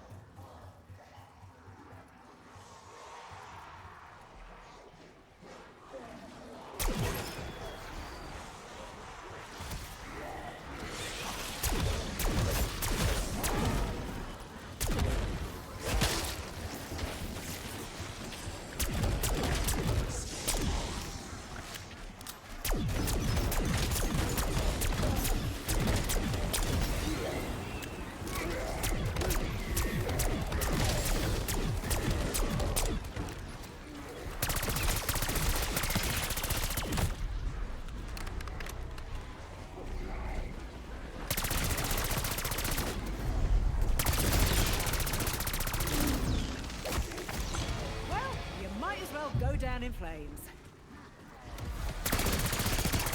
Go down in flames.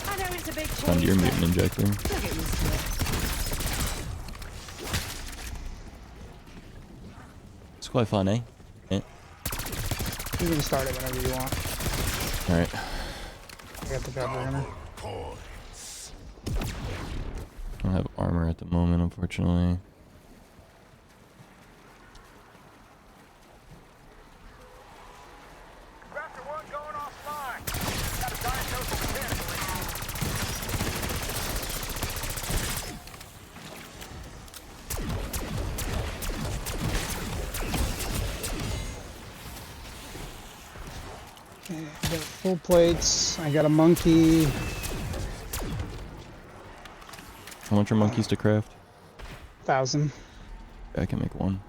I know it's a big change. Found your mutant but injector. you'll get used to it. It's quite fun, eh? Eh. You can start it whenever you want. Alright. I got the job runner. I don't have armor at the moment, unfortunately. Raptor 1 going offline. Got a diagnosis of panic. Okay, I got full plates. I got a monkey. How much are monkeys to craft? 1,000. I can make one.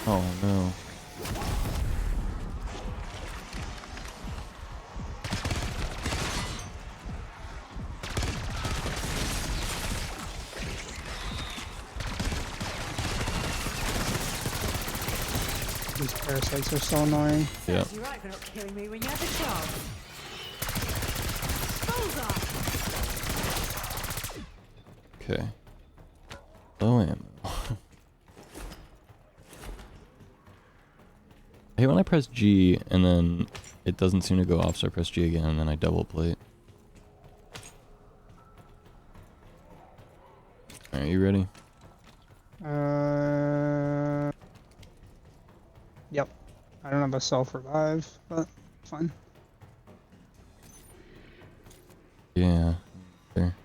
Oh no. These parasites are so annoying. Yeah. You're right for not killing me when you had the chance. Bullseye! Okay. Low ammo. I hate when I press G and then it doesn't seem to go off, so I press G again and then I double plate. Alright, you ready? Yep. I don't have a self-revive, but fine. Yeah. There.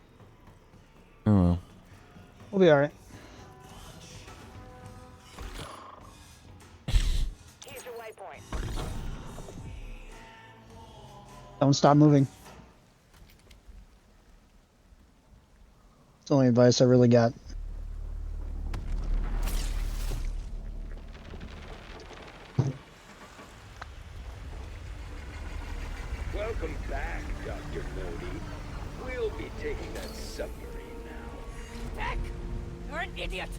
Oh well. We'll be alright. Here's your waypoint. Don't stop moving. It's the only advice I really got. Welcome back, Dr. Modi. We'll be taking that submarine now. Heck! You're an idiot!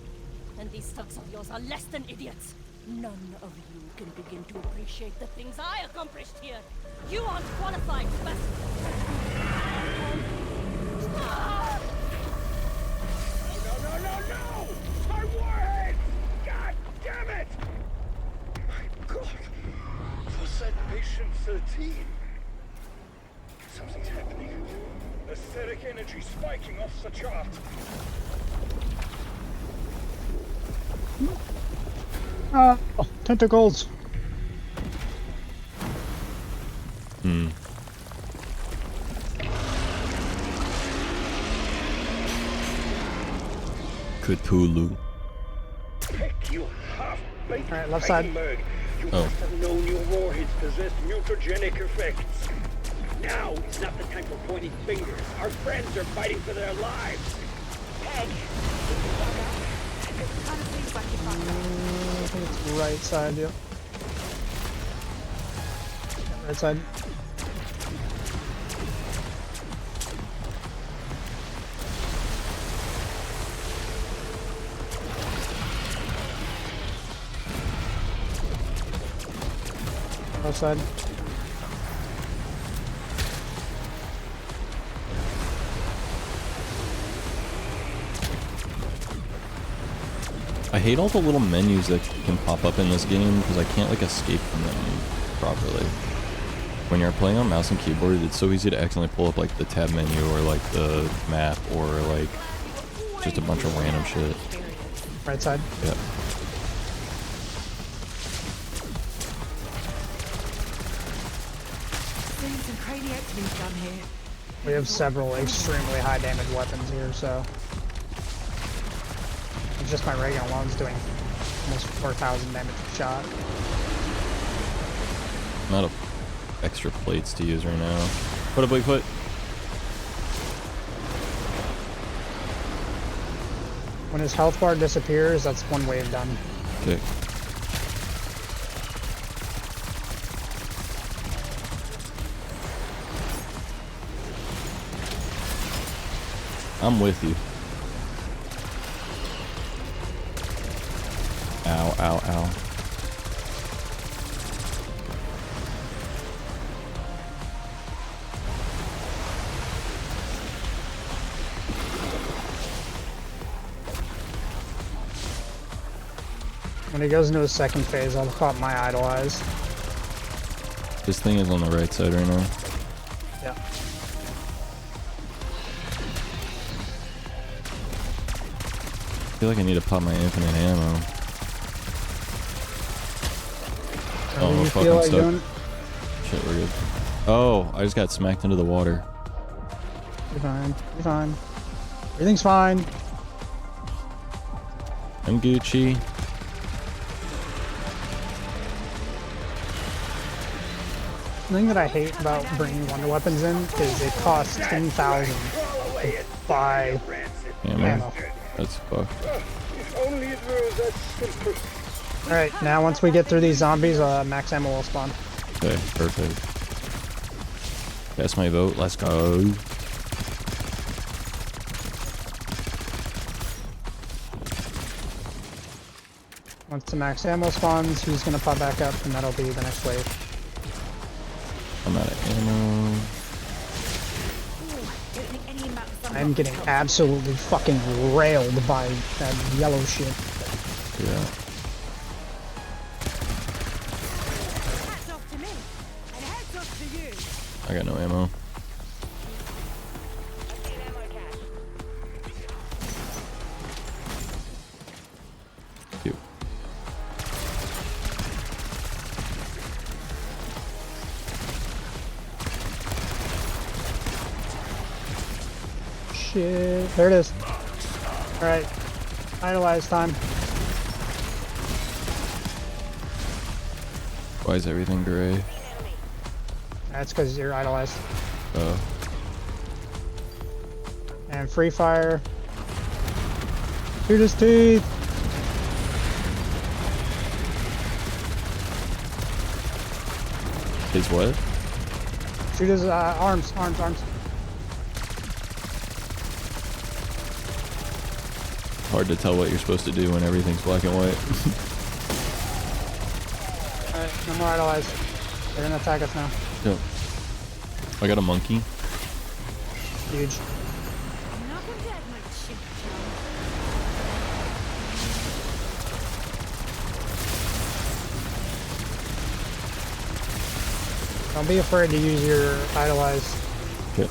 And these thugs of yours are less than idiots. None of you can begin to appreciate the things I accomplished here. You aren't qualified specimens. Ah! No! My warhead! God damn it! My God! Was that patient 13? Something's happening. Aesthetic energy spiking off the chart. Oh, tentacles! Cthulhu. Heck, you half-baked Alright, left side. Feinberg. You Oh. must have known your warheads possessed mutagenic effects. Now is not the time for pointing fingers. Our friends are fighting for their lives. Peg! It kind of seems like you're fucked up. I think it's right side, yep. Yeah, right side. Left side. I hate all the little menus that can pop up in this game because I can't like escape from them properly. When you're playing on mouse and keyboard, it's so easy to accidentally pull up like the tab menu or like the map or like just a bunch of random shit. Right side. Yep. Seen some craniectomies done here. We have several extremely high damage weapons here, so just my regular one's doing almost 4,000 damage per shot. I'm out of extra plates to use right now. Put a Bigfoot. When his health bar disappears, that's one wave done. Okay. I'm with you. Ow, ow, ow. When he goes into his second phase, I'll call it my idolize. This thing is on the right side right now. Yeah. I feel like I need to pop my infinite ammo. Oh, You we're feel like fucking doing? stuck. Shit, we're good. Oh, I just got smacked into the water. You're fine. You're fine. Everything's fine. I'm Gucci. The thing that I hate about bringing wonder weapons in is it costs 10,000 to buy ammo. That's fucked. If only it were that simple. Alright, now once we get through these zombies, max ammo will spawn. Okay, perfect. That's my vote. Let's go. Once the max ammo spawns, he's gonna pop back up, and that'll be the next wave. I'm out of ammo. I'm getting absolutely fucking railed by that yellow shit. Yeah. Hats off to me, and hats off to you. I got no ammo. Cute. Shit. There it is. Alright. Idolize time. Why is everything gray? That's because you're idolized. Oh. And free fire. Shoot his teeth. His what? Shoot his arms. Hard to tell what you're supposed to do when everything's black and white. Alright, no more idolize. They're gonna attack us now. Yep. I got a monkey. Huge. Knock him dead, my chip chum. Don't be afraid to use your idolize Okay.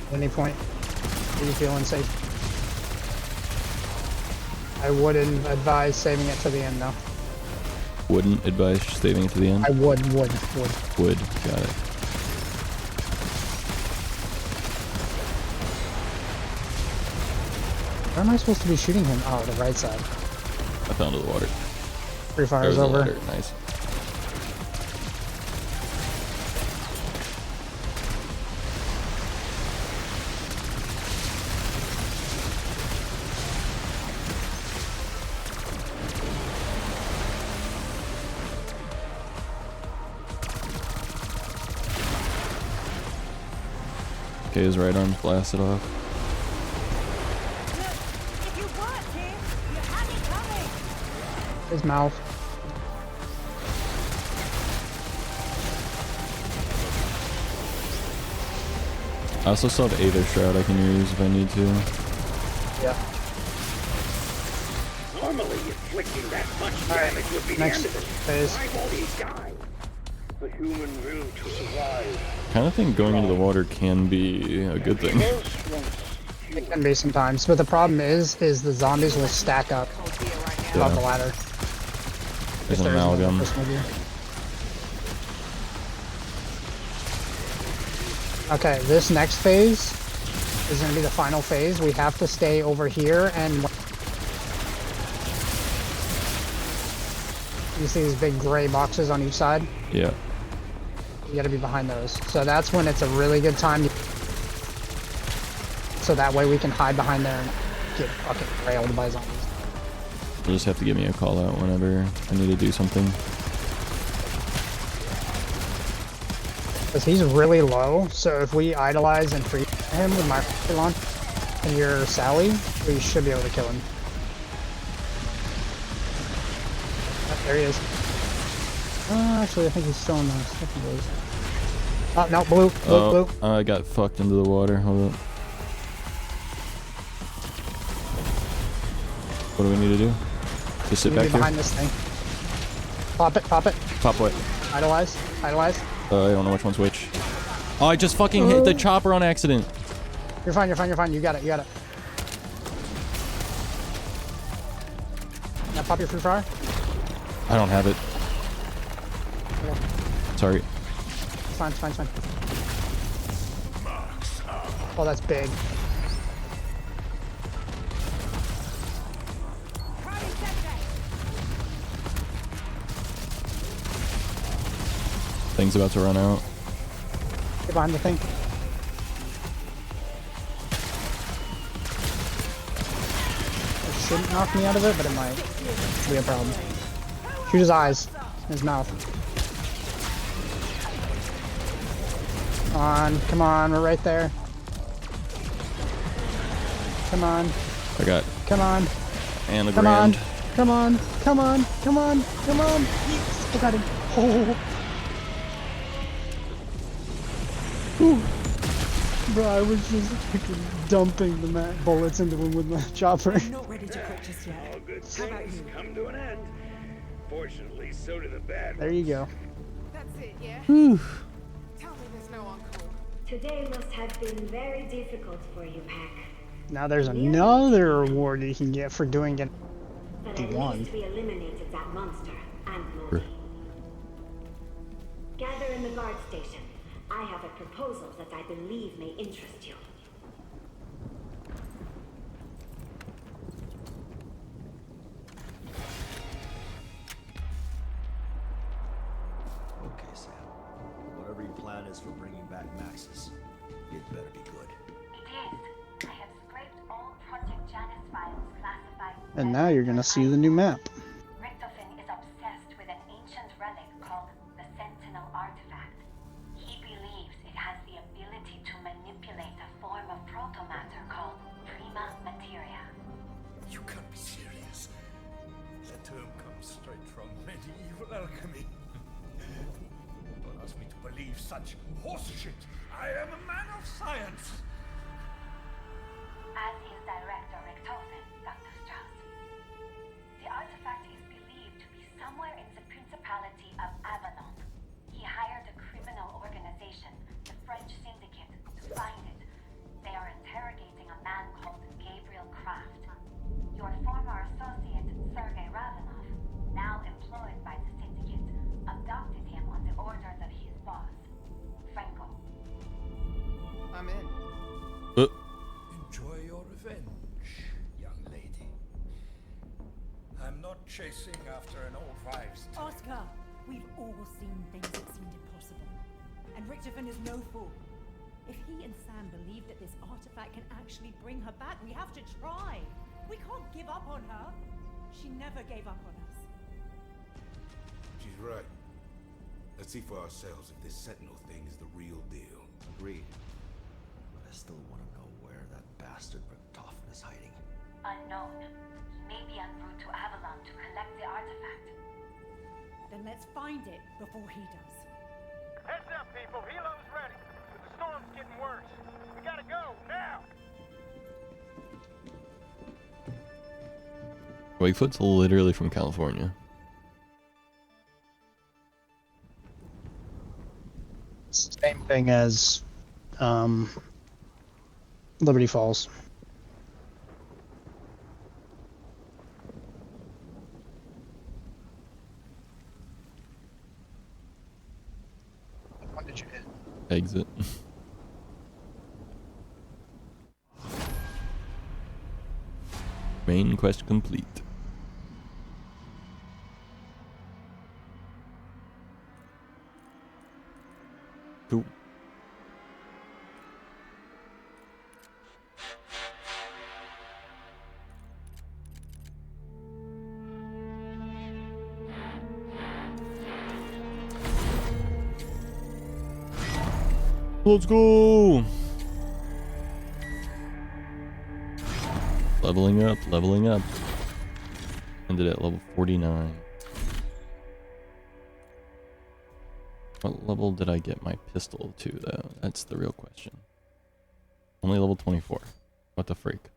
at any point that you feel unsafe. I wouldn't advise saving it to the end though. Wouldn't advise saving it to the end? I would. Would. Got it. Where am I supposed to be shooting him? Oh, the right side. I fell into the water. Free fire's There's the over. ladder. Nice. Okay, his right arm's blasted off. If you want him, you have it coming. His mouth. I also still have Aether Shroud I can use if I need to. Yeah. Normally, inflicting that much damage would be the Next end of it. phase. Why won't he die? The human will to survive. Kind of think going into the water can be a good thing. It can be sometimes, but the problem is the zombies will stack up above the ladder. There's If an there is no amalgam. personal gear. Okay, this next phase is going to be the final phase. We have to stay over here and... You see these big gray boxes on each side? Yeah. You gotta be behind those. So that's when it's a really good time. So that way we can hide behind there and get fucking railed by zombies. You'll just have to give me a call out whenever I need to do something. Because he's really low, so if we idolize and free him with my launch and your Sally, we should be able to kill him. Oh, there he is. Actually, I think he's still in the second phase. Oh, no, blue. I got fucked into the water. Hold up. What do we need to do? Just sit back here? Behind this thing. Pop it, pop it. Pop what? Idolize, idolize. I don't know which one's which. Oh, I just fucking hit the chopper on accident. You're fine, you're fine, you're fine. You got it, you got it. Now pop your free fire. I don't have it. Okay. Sorry. It's fine, it's fine, it's fine. Oh, that's big. Thing's about to run out. Get behind the thing. It shouldn't knock me out of it, but it might be a problem. Shoot his eyes. His mouth. Come on, we're right there. Come on. I got. Come on. And the Come grand. on. Come on. Come on. Come on. Come on. Yes, I got him. Oh. Ooh. Bro, I was just fucking dumping the bullets into him with my chopper. I'm not ready to quit just yet. All good How about things you? come to an end. Fortunately, so do the bad There you go. That's it, yeah? Whew. Tell me there's no encore. Today must have been very difficult for you, Pack. Now there's another reward you can get for doing it. But at least we eliminated that monster and Modi. Gather in the guard station. I have a proposal that I believe may interest you. Okay, Sam. Whatever your plan is for bringing back Maxis, it better be good. It is. I have scraped all Project Janus files classified. And now you're gonna see the new map. Richtofen is obsessed with an ancient relic called the Sentinel Artifact. He believes it has the ability to manipulate a form of protomatter called prima materia. You can't be serious. The term comes straight from medieval alchemy. Don't ask me to believe such horseshit. I am a man of science. As is Director Richtofen, Dr. Strauss. The artifact is believed to be somewhere in the Principality of Avalon. He hired a criminal organization, the French Syndicate, to find it. They are interrogating a man called Gabriel Kraft. Your former associate, Sergei Ravenov, now employed by the Syndicate, abducted him on the orders of his boss, Franco. I'm in. Enjoy your revenge, young lady. I'm not chasing after an old wives' tale. Oscar, we've all seen things that seemed impossible. And Richtofen is no fool. If he and Sam believe that this artifact can actually bring her back, we have to try. We can't give up on her. She never gave up on us. She's right. Let's see for ourselves if this Sentinel thing is the real deal. Agreed. But I still want to know where that bastard Richtofen is hiding. Unknown. He may be en route to Avalon to collect the artifact. Then let's find it before he does. Heads up, people. Helo's ready. But the storm's getting worse. We gotta go, now! Wakefoot's literally from California. Same thing as Liberty Falls. What did you hit? Exit. Main quest complete. Cool. Let's go! Leveling up, leveling up. Ended at level 49. What level did I get my pistol to, though? That's the real question. Only level 24. What the freak?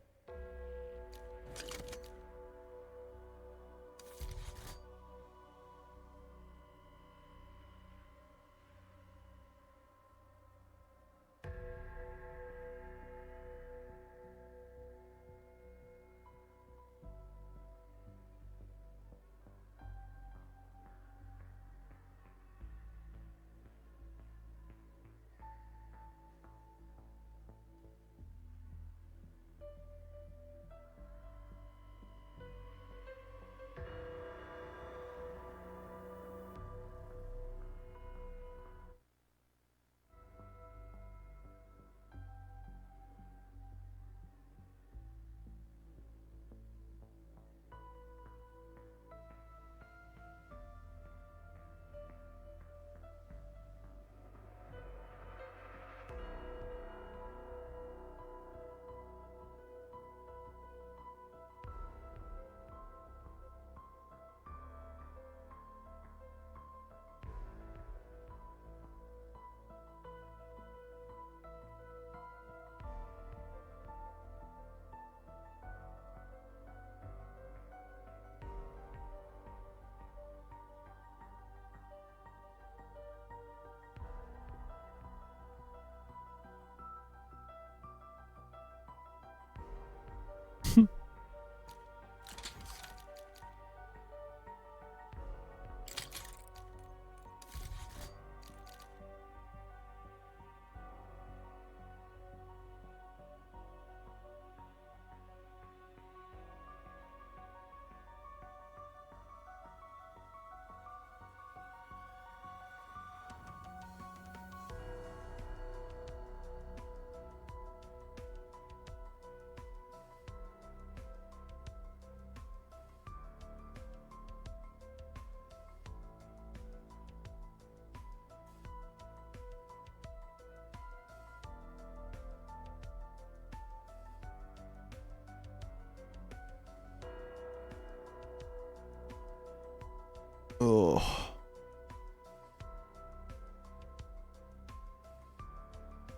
Oh.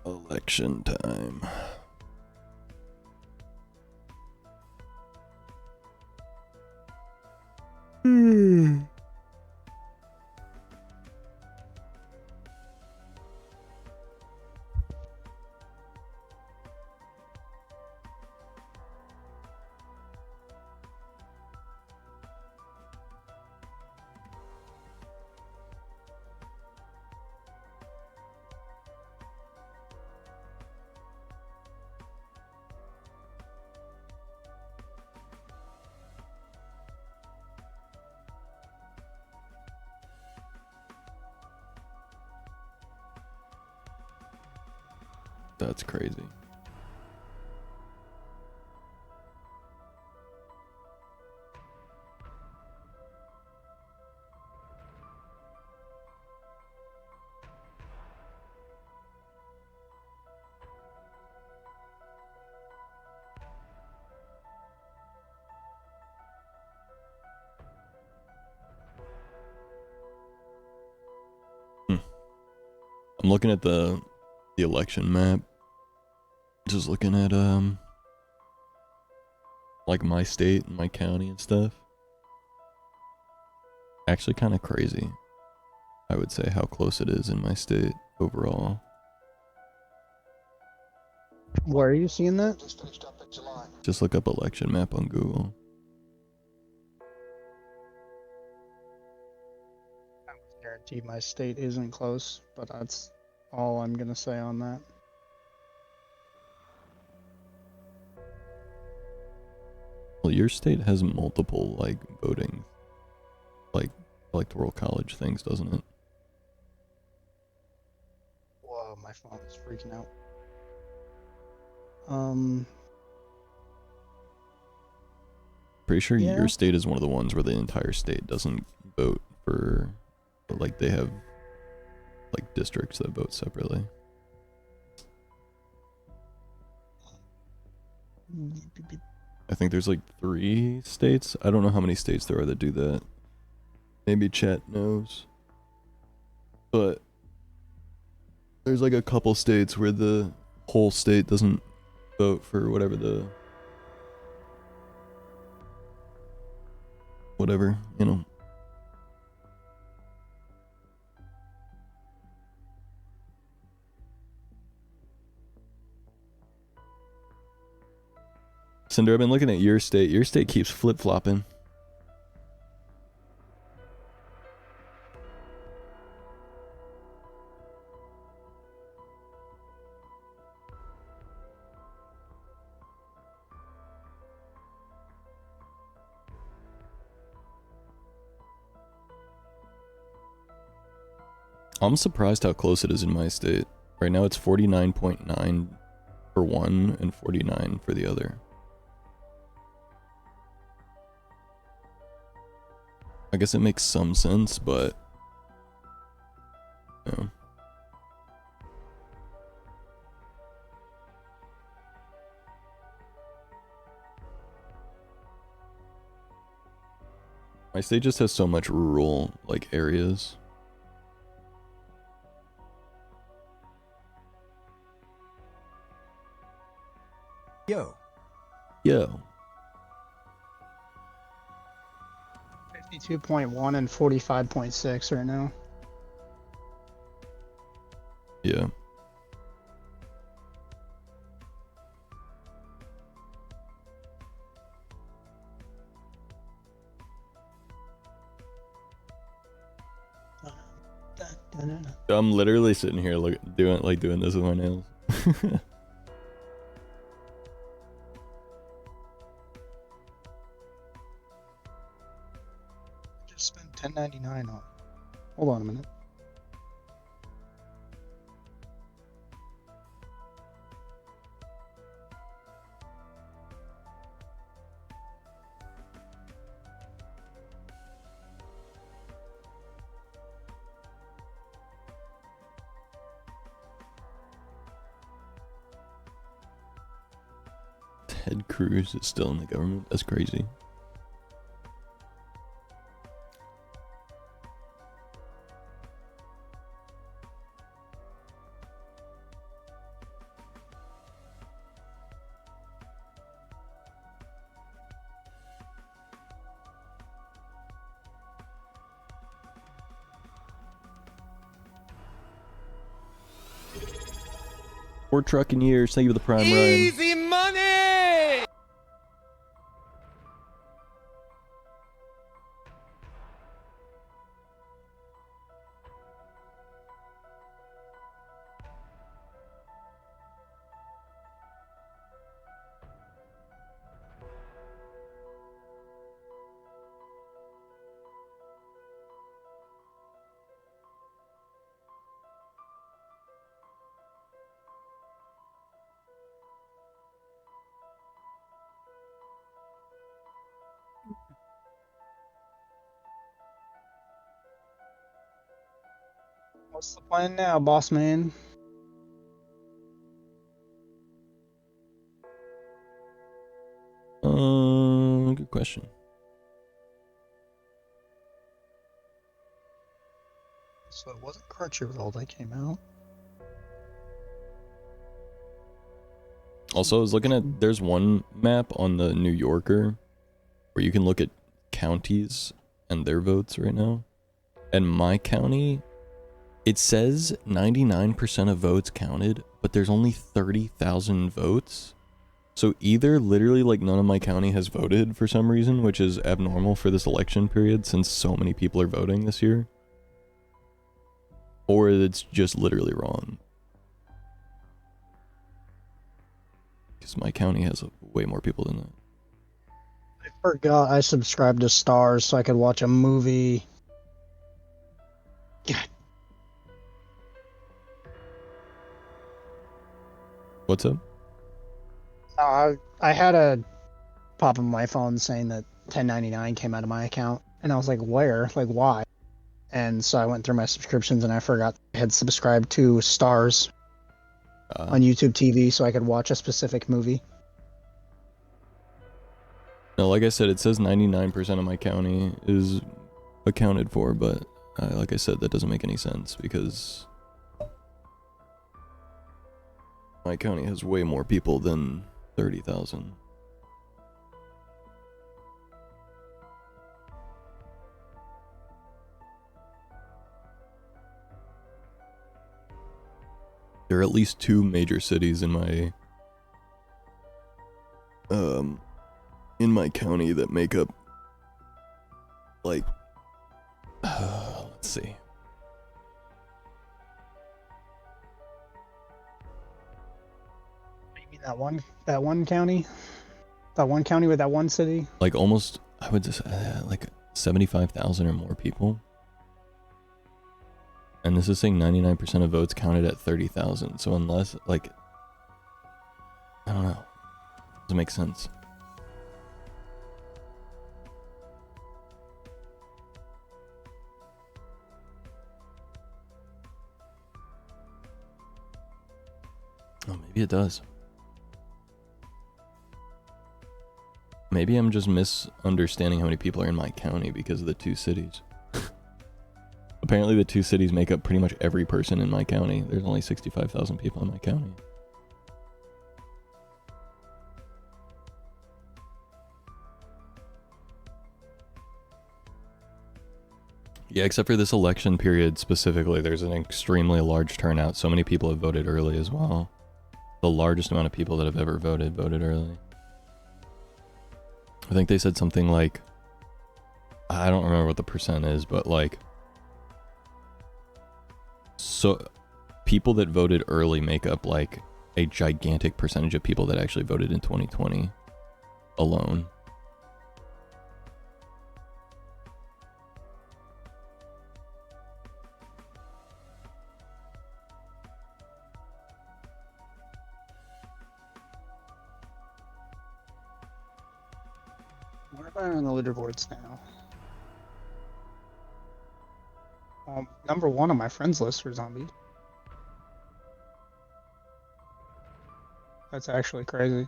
Election time. That's crazy. I'm looking at the election map. Just looking at like my state and my county and stuff. Actually kind of crazy, I would say, how close it is in my state overall. Where are you seeing that? Just look up election map on Google. I guarantee my state isn't close, but that's all I'm gonna say on that. Holy Well, your state has multiple, like, voting, like, electoral college things, doesn't it? Whoa, my phone is freaking out. Pretty sure Yeah. your state is one of the ones where the entire state doesn't vote for, but, like, they have, like, districts that vote separately. I think there's like 3 states. I don't know how many states there are that do that. Maybe chat knows. But there's like a couple states where the whole state doesn't vote for whatever, you know. Cinder, I've been looking at your state. Your state keeps flip-flopping. I'm surprised how close it is in my state. Right now it's 49.9 for one and 49 for the other. I guess it makes some sense, but yeah. My state just has so much rural, like, areas. Yo. 52.1 and 45.6 right now. Yeah. I'm literally sitting here doing this with my nails. Just spent $10.99 on. Hold on a minute. Ted Cruz is still in the government. That's crazy. Four trucking years. Thank you for the prime, Ryan. Easy money! What's the plan now, boss man? Good question. So it wasn't Crunchyroll that came out. Also, I was looking at, there's one map on the New Yorker where you can look at counties and their votes right now. And my county, it says 99% of votes counted, but there's only 30,000 votes. So either literally like none of my county has voted for some reason, which is abnormal for this election period since so many people are voting this year, or it's just literally wrong. Because my county has way more people than that. Forgot I subscribed to Stars so I could watch a movie. What's up? I had a pop up on my phone saying that 10.99 came out of my account, and I was like, where? Like, why? And so I went through my subscriptions, and I forgot I had subscribed to Stars on YouTube TV so I could watch a specific movie. No, like I said, it says 99% of my county is accounted for, but like I said, that doesn't make any sense because my county has way more people than 30,000. There are at least 2 major cities in my county that make up, like, let's see. You mean that one county? That one county with that one city? Like almost, I would just, like 75,000 or more people. And this is saying 99% of votes counted at 30,000. So unless, like, I don't know. Doesn't make sense. Oh, maybe it does. Maybe I'm just misunderstanding how many people are in my county because of the 2 cities. Apparently the 2 cities make up pretty much every person in my county. There's only 65,000 people in my county. Yeah, except for this election period specifically, there's an extremely large turnout. So many people have voted early as well. The largest amount of people that have ever voted early. I think they said something like, I don't remember what the percent is, but like, so people that voted early make up like a gigantic percentage of people that actually voted in 2020 alone. Where am I on the leaderboards now? Number 1 on my friends list for zombies. That's actually crazy.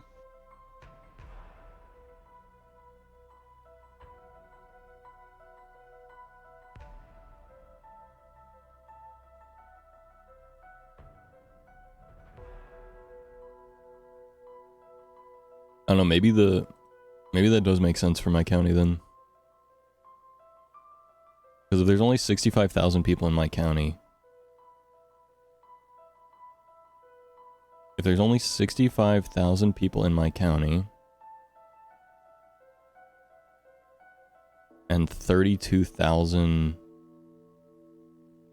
I don't know, maybe that does make sense for my county then. Because if there's only 65,000 people in my county, if there's only 65,000 people in my county, and 33,000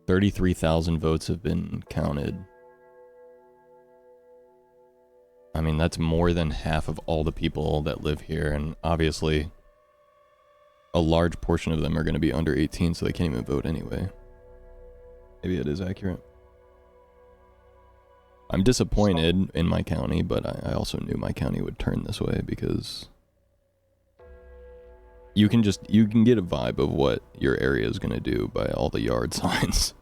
votes have been counted, I mean, that's more than half of all the people that live here, and obviously a large portion of them are going to be under 18, so they can't even vote anyway. Maybe it is accurate. I'm disappointed in my county, but I also knew my county would turn this way because you can get a vibe of what your area is going to do by all the yard signs.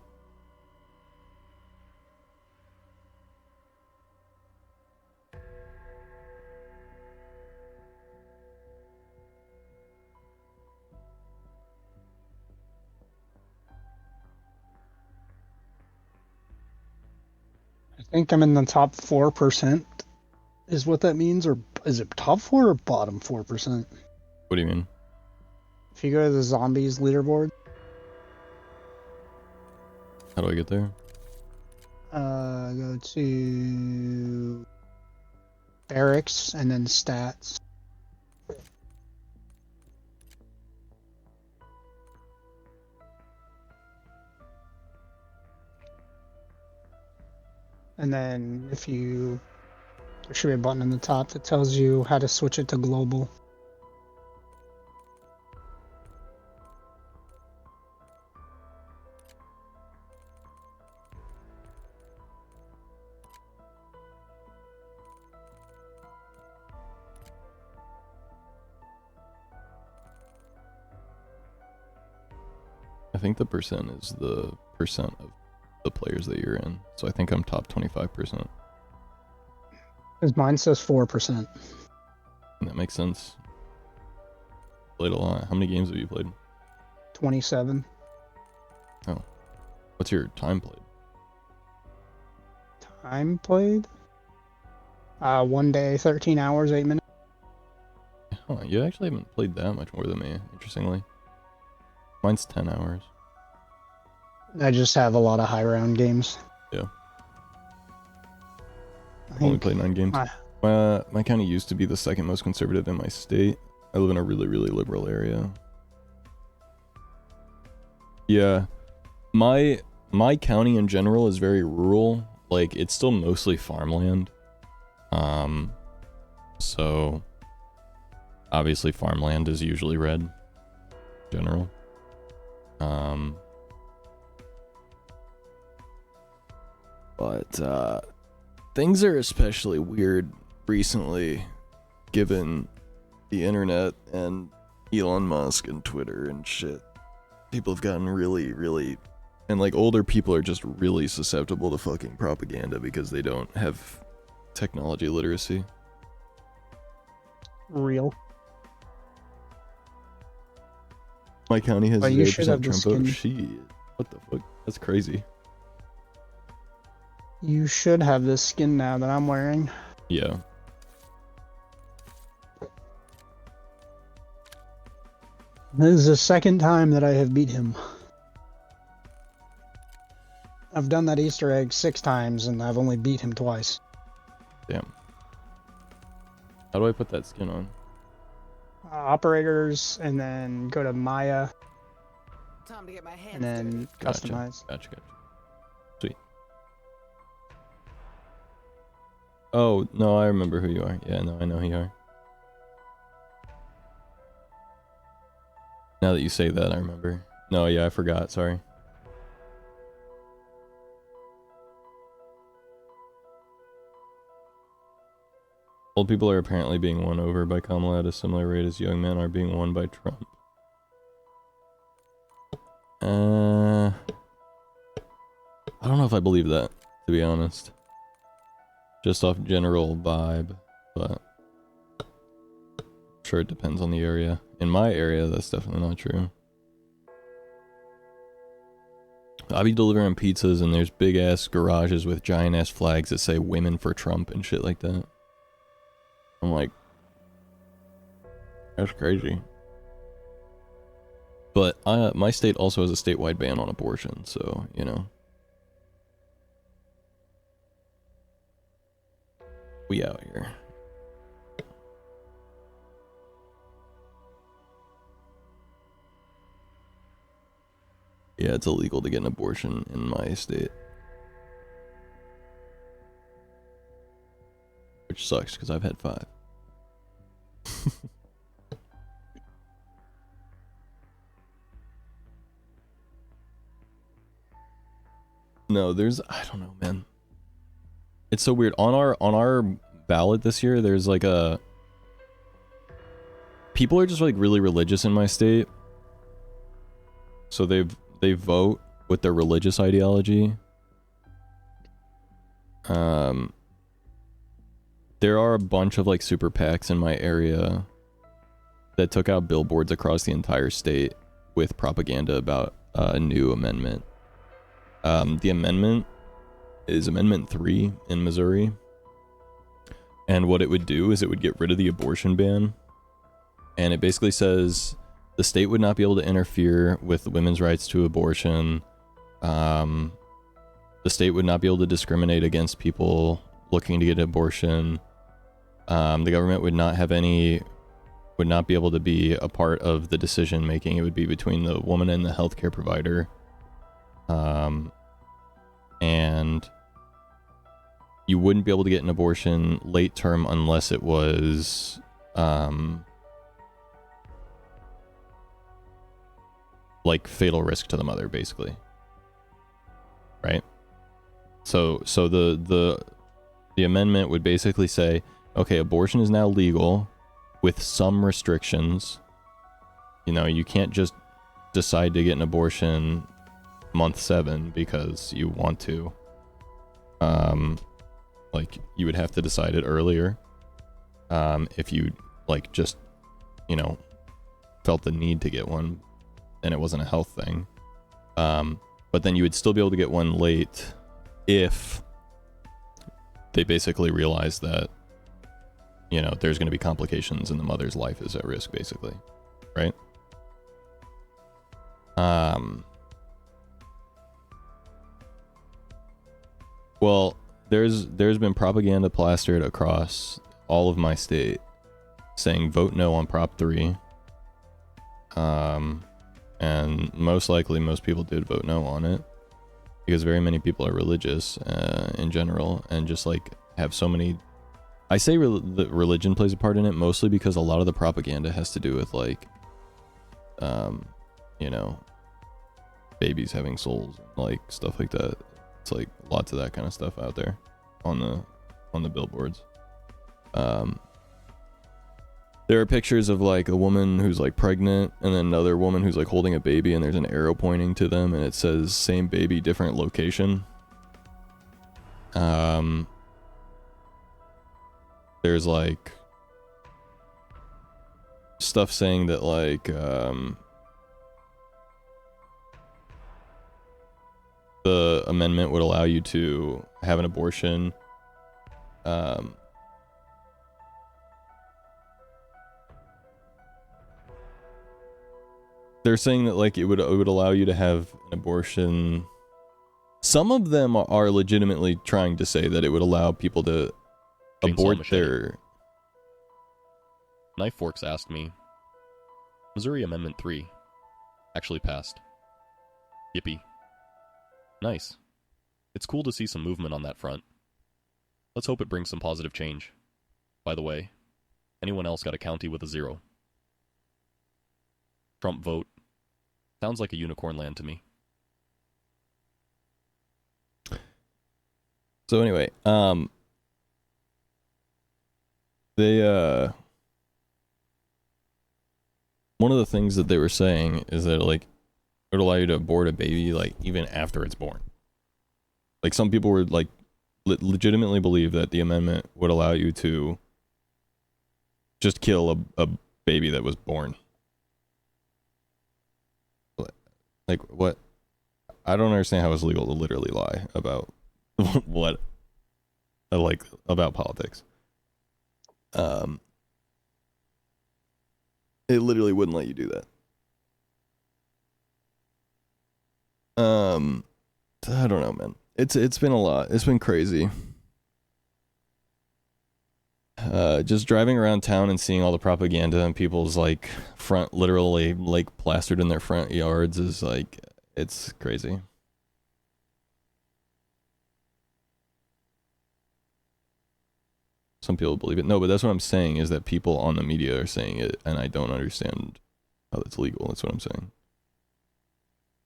I think I'm in the top 4%, is what that means, or is it top 4 or bottom 4%? What do you mean? If you go to the zombies leaderboard, how do I get there? Go to barracks and then stats. And then there should be a button in the top that tells you how to switch it to global. I think the percent is the percent of the players that you're in. So I think I'm top 25%. Because mine says 4%. That makes sense. Played a lot. How many games have you played? 27. Oh. What's your time played? Time played? 1 day, 13 hours, 8 minutes. Oh, you actually haven't played that much more than me, interestingly. Mine's 10 hours. I just have a lot of high round games. Yeah. I Only played 9 games. My county used to be the second most conservative in my state. I live in a really, really liberal area. Yeah. My county in general is very rural. Like, it's still mostly farmland. So obviously farmland is usually red in general. But things are especially weird recently, given the internet and Elon Musk and Twitter and shit. People have gotten really, really, and like older people are just really susceptible to fucking propaganda because they don't have technology literacy. Real. My county has But you should 0% have the Trump vote. skin. Shit. What the fuck? That's crazy. You should have this skin now that I'm wearing. Yeah. This is the second time that I have beat him. I've done that Easter egg 6 times and I've only beat him twice. Damn. How do I put that skin on? Operators, and then go to Maya, Time to get my hands and then Gotcha. customize. Gotcha. Sweet. Oh, no, I remember who you are. Yeah, no, I know who you are. Now that you say that, I remember. No, yeah, I forgot. Sorry. Old people are apparently being won over by Kamala at a similar rate as young men are being won by Trump. I don't know if I believe that, to be honest. Just off general vibe, but I'm sure it depends on the area. In my area, that's definitely not true. I be delivering pizzas and there's big ass garages with giant ass flags that say "Women for Trump" and shit like that. I'm like, that's crazy. But my state also has a statewide ban on abortion, so, you know. We out here. Yeah, it's illegal to get an abortion in my state. Which sucks, because I've had 5. No, there's, I don't know, man. It's so weird. On our ballot this year, there's like a... People are just like really religious in my state. So they vote with their religious ideology. There are a bunch of like super PACs in my area that took out billboards across the entire state with propaganda about a new amendment. The amendment is Amendment 3 in Missouri. And what it would do is it would get rid of the abortion ban. And it basically says the state would not be able to interfere with women's rights to abortion. The state would not be able to discriminate against people looking to get an abortion. The government would not be able to be a part of the decision making. It would be between the woman and the healthcare provider. And you wouldn't be able to get an abortion late term unless it was like fatal risk to the mother, basically. Right? So the amendment would basically say, okay, abortion is now legal with some restrictions. You know, you can't just decide to get an abortion month 7 because you want to. Like, you would have to decide it earlier. If you, like, just, you know, felt the need to get one and it wasn't a health thing. But then you would still be able to get one late if they basically realize that, you know, there's going to be complications and the mother's life is at risk, basically. Right? Well, there's been propaganda plastered across all of my state saying vote no on Prop 3. And most likely most people did vote no on it because very many people are religious in general and just like have so many. I say that religion plays a part in it mostly because a lot of the propaganda has to do with like, you know, babies having souls, like stuff like that. It's like lots of that kind of stuff out there on the billboards. There are pictures of like a woman who's like pregnant and then another woman who's like holding a baby and there's an arrow pointing to them and it says same baby, different location. There's like stuff saying that like the amendment would allow you to have an abortion they're saying that like it would allow you to have an abortion. Some of them are legitimately trying to say that it would allow people to abort their... Knife Forks asked me, Missouri Amendment 3 actually passed. Yippee. Nice. It's cool to see some movement on that front. Let's hope it brings some positive change. By the way, anyone else got a county with a 0? Trump vote. Sounds like a unicorn land to me. So anyway, they one of the things that they were saying is that like it would allow you to abort a baby like even after it's born. Like some people were like legitimately believe that the amendment would allow you to just kill a baby that was born. Like what? I don't understand how it's legal to literally lie about what, like about politics. It literally wouldn't let you do that. I don't know, man. It's been a lot. It's been crazy. Just driving around town and seeing all the propaganda and people's like front, literally like plastered in their front yards is like, it's crazy. Some people believe it. No, but that's what I'm saying is that people on the media are saying it and I don't understand how that's legal. That's what I'm saying.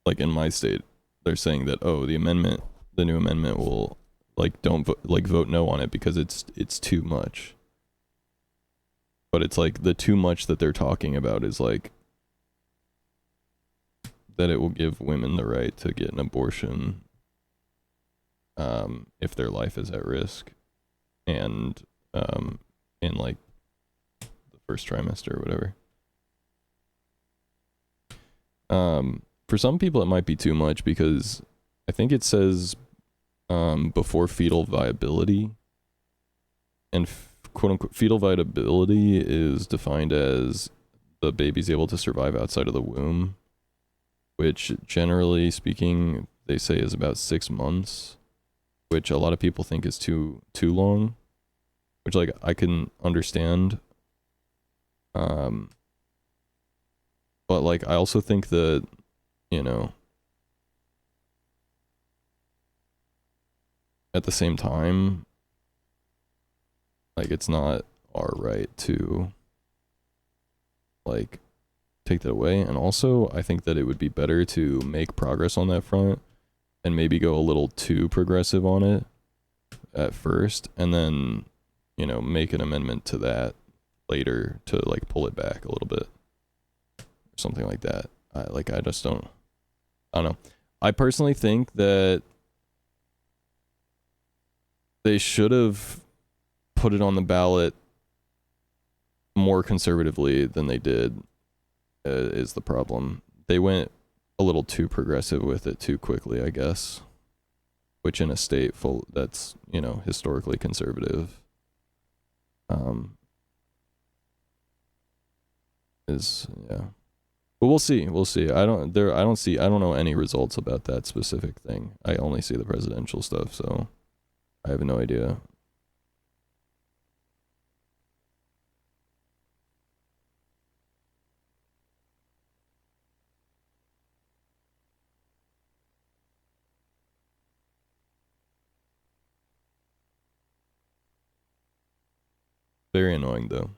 Like in my state, they're saying that, oh, the new amendment will like don't vote no on it because it's too much. But it's like the too much that they're talking about is like that it will give women the right to get an abortion if their life is at risk and in like the first trimester or whatever. For some people it might be too much because I think it says before fetal viability, and quote unquote fetal viability is defined as the baby's able to survive outside of the womb, which generally speaking they say is about 6 months, which a lot of people think is too long, which like I can understand. But like I also think that, you know, at the same time, like it's not our right to like take that away. And also I think that it would be better to make progress on that front and maybe go a little too progressive on it at first and then, you know, make an amendment to that later to like pull it back a little bit or something like that. I just don't. I don't know. I personally think that they should have put it on the ballot more conservatively than they did. Is the problem? They went a little too progressive with it too quickly, I guess. Which in a state full that's, you know, historically conservative, is, yeah. But we'll see. We'll see. I don't know any results about that specific thing. I only see the presidential stuff, so I have no idea. Very annoying though.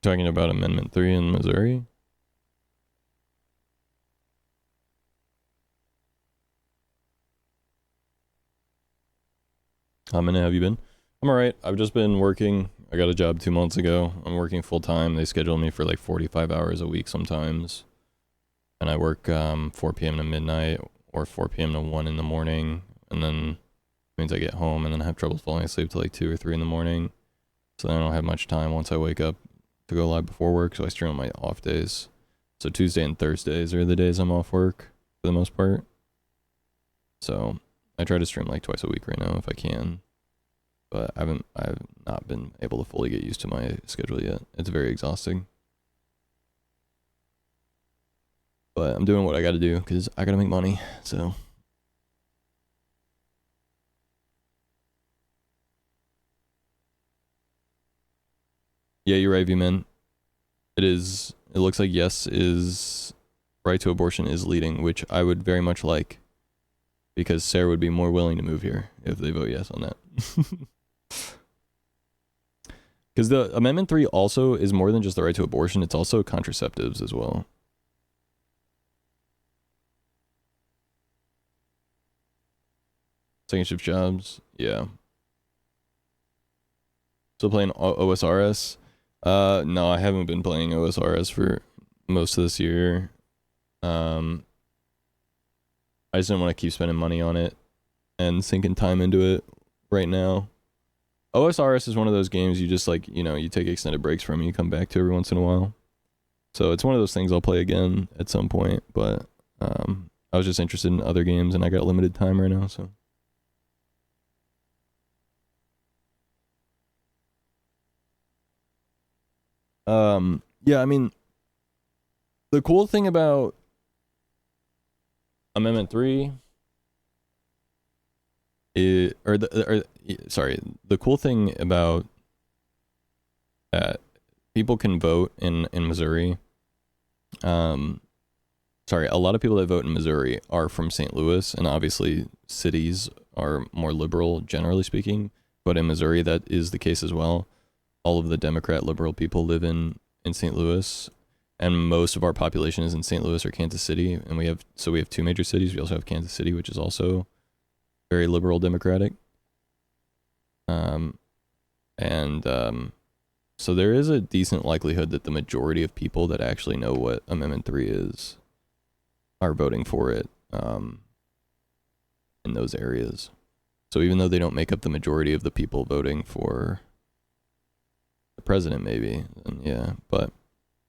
Talking about Amendment 3 in Missouri? How many have you been? I'm alright. I've just been working. I got a job 2 months ago. I'm working full time. They schedule me for like 45 hours a week sometimes. And I work 4 p.m. to midnight or 4 p.m. to 1 in the morning. And then means I get home and then I have trouble falling asleep till like 2 or 3 in the morning. So then I don't have much time once I wake up to go live before work. So I stream on my off days. So Tuesday and Thursdays are the days I'm off work for the most part. So I try to stream like twice a week right now if I can. But I've not been able to fully get used to my schedule yet. It's very exhausting. But I'm doing what I gotta do because I gotta make money, so. Yeah, you're right, V-Man. It looks like yes is, right to abortion is leading, which I would very much like. Because Sarah would be more willing to move here if they vote yes on that. Because the Amendment 3 also is more than just the right to abortion, it's also contraceptives as well. Second shift jobs, yeah. Still playing OSRS? No, I haven't been playing OSRS for most of this year. I just didn't want to keep spending money on it and sinking time into it right now. OSRS is one of those games you just like, you know, you take extended breaks from and you come back to every once in a while. So it's one of those things I'll play again at some point, but I was just interested in other games and I got limited time right now, so. Yeah, I mean, the cool thing about Amendment 3 is, the cool thing about that people can vote in Missouri. Sorry, a lot of people that vote in Missouri are from St. Louis, and obviously cities are more liberal, generally speaking, but in Missouri that is the case as well. All of the Democrat liberal people live in St. Louis, and most of our population is in St. Louis or Kansas City, and we have 2 major cities. We also have Kansas City, which is also very liberal Democratic. So there is a decent likelihood that the majority of people that actually know what Amendment 3 is are voting for it in those areas. So even though they don't make up the majority of the people voting for the president, maybe, then yeah, but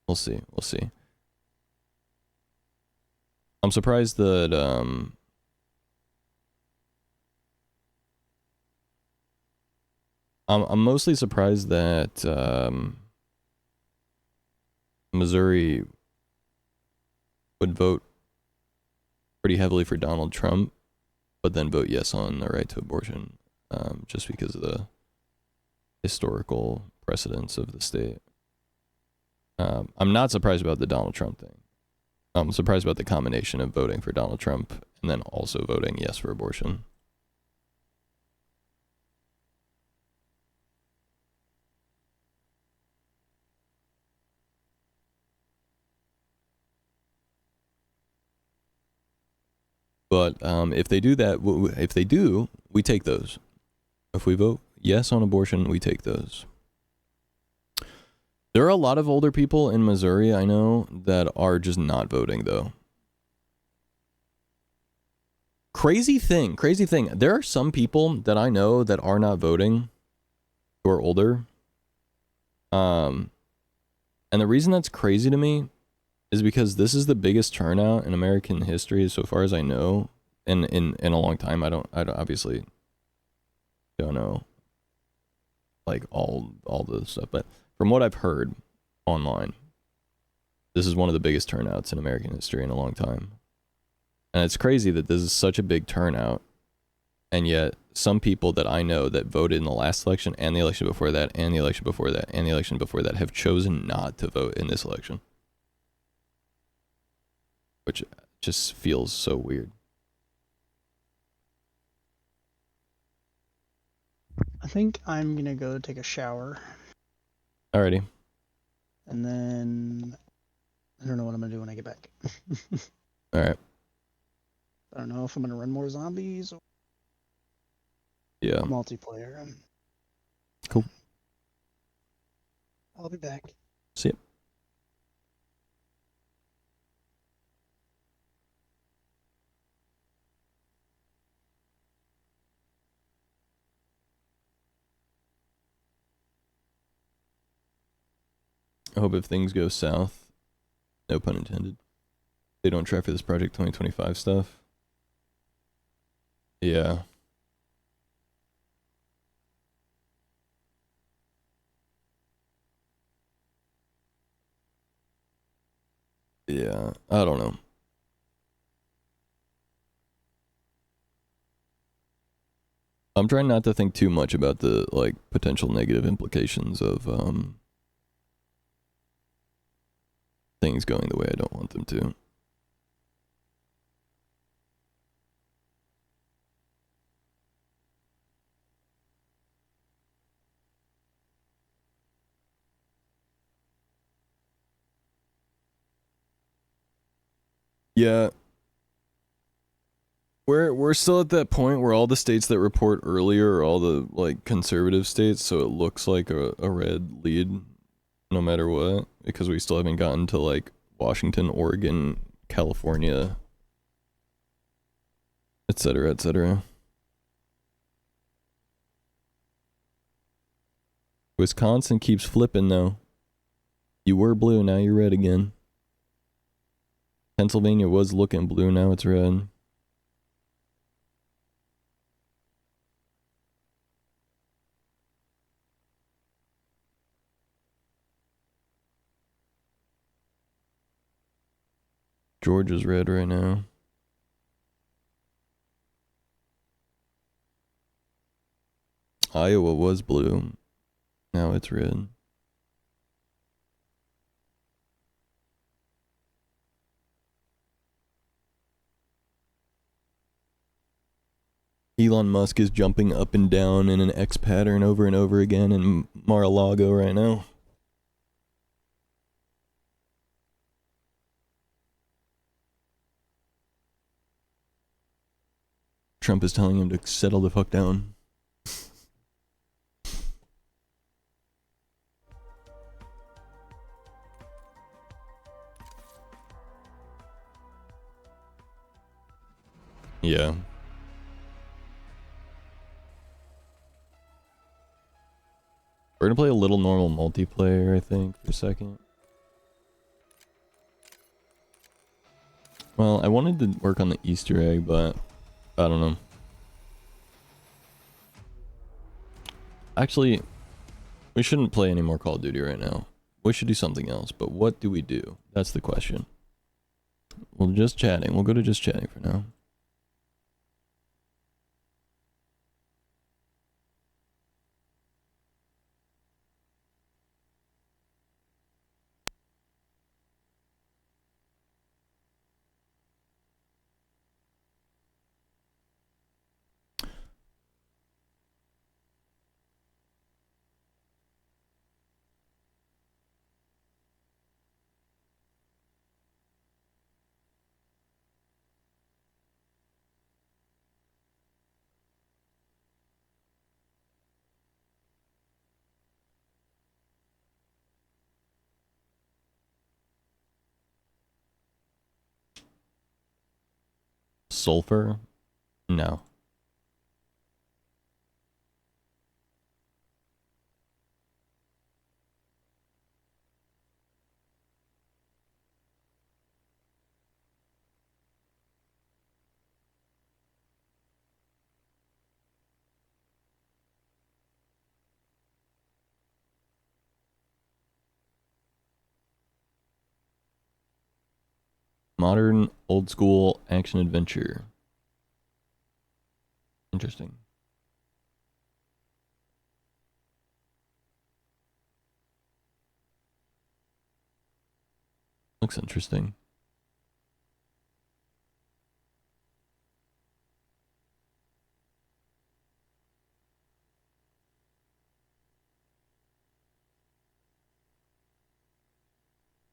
we'll see. I'm surprised that I'm mostly surprised that Missouri would vote pretty heavily for Donald Trump, but then vote yes on the right to abortion, just because of the historical precedence of the state. I'm not surprised about the Donald Trump thing. I'm surprised about the combination of voting for Donald Trump and then also voting yes for abortion. But if they do that, if they do, we take those. If we vote yes on abortion, we take those. There are a lot of older people in Missouri, I know, that are just not voting, though. Crazy thing. There are some people that I know that are not voting who are older. And the reason that's crazy to me is because this is the biggest turnout in American history, so far as I know, in a long time. I don't obviously don't know like all the stuff, but from what I've heard online, this is one of the biggest turnouts in American history in a long time. And it's crazy that this is such a big turnout, and yet some people that I know that voted in the last election and the election before that and the election before that and the election before that have chosen not to vote in this election. Which just feels so weird. I think I'm gonna go take a shower. Alrighty. And then I don't know what I'm gonna do when I get back. Alright. I don't know if I'm gonna run more zombies or yeah, multiplayer. Cool. I'll be back. See ya. I hope if things go south, no pun intended, they don't try for this Project 2025 stuff. Yeah. Yeah, I don't know. I'm trying not to think too much about the like potential negative implications of things going the way I don't want them to. Yeah. We're still at that point where all the states that report earlier are all the like conservative states, so it looks like a red lead no matter what, because we still haven't gotten to like Washington, Oregon, California, etc., etc. Wisconsin keeps flipping though. You were blue, now you're red again. Pennsylvania was looking blue, now it's red. Georgia's red right now. Iowa was blue. Now it's red. Elon Musk is jumping up and down in an X pattern over and over again in Mar-a-Lago right now. Trump is telling him to settle the fuck down. Yeah. We're gonna play a little normal multiplayer, I think, for a second. Well, I wanted to work on the Easter egg, but I don't know. Actually, we shouldn't play any more Call of Duty right now. We should do something else, but what do we do? That's the question. Well, just chatting. We'll go to just chatting for now. sulfur? No. Modern, old school, action adventure. Interesting. Looks interesting.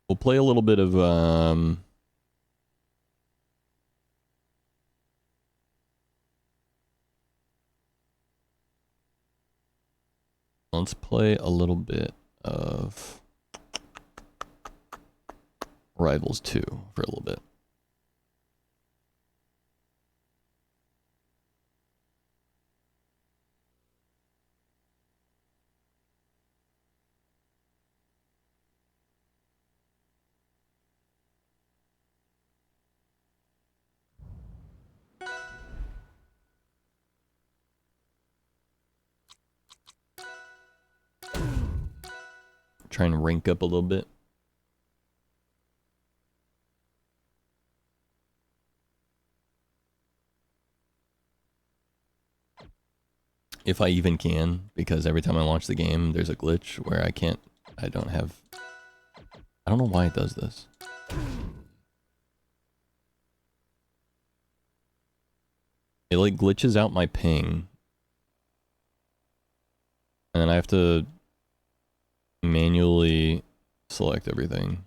We'll play a little bit of let's play a little bit of Rivals 2 for a little bit. Try and rank up a little bit. If I even can, because every time I launch the game, there's a glitch where I don't know why it does this. It like glitches out my ping. And then I have to manually select everything.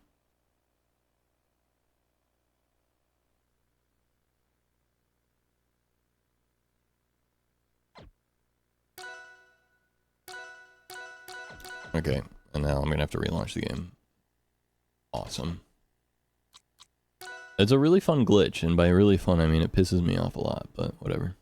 Okay, and now I'm gonna have to relaunch the game. Awesome. It's a really fun glitch, and by really fun I mean it pisses me off a lot, but whatever.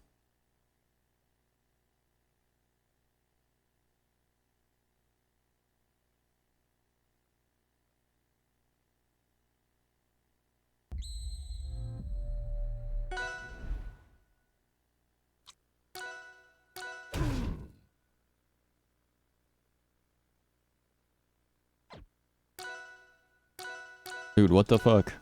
Dude, what the fuck?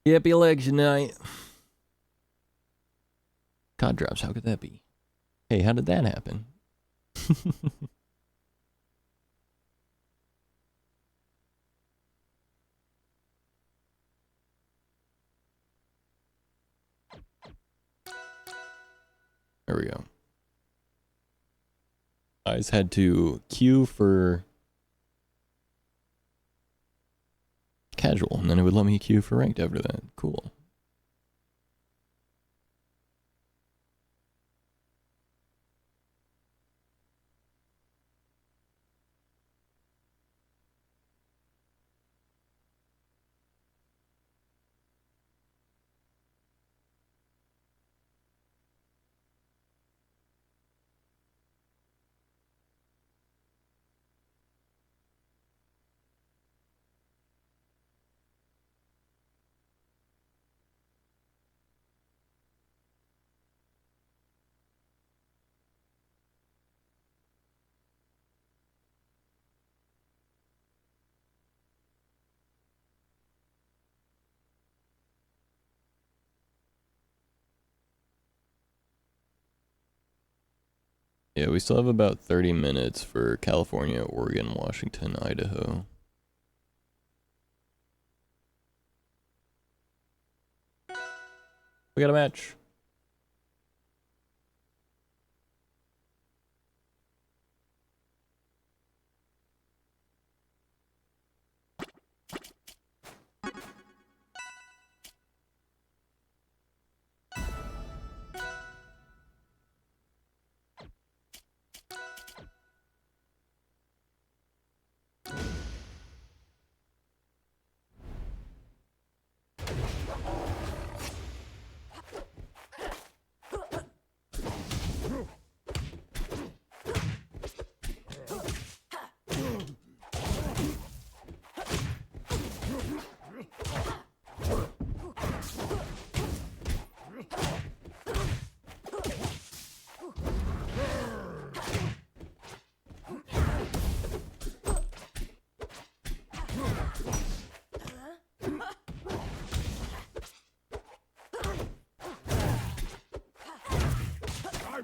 Happy election night. COD drops, how could that be? Hey, how did that happen? There we go. I just had to queue for casual, and then it would let me queue for ranked after that. Cool. Yeah, we still have about 30 minutes for California, Oregon, Washington, Idaho. We got a match.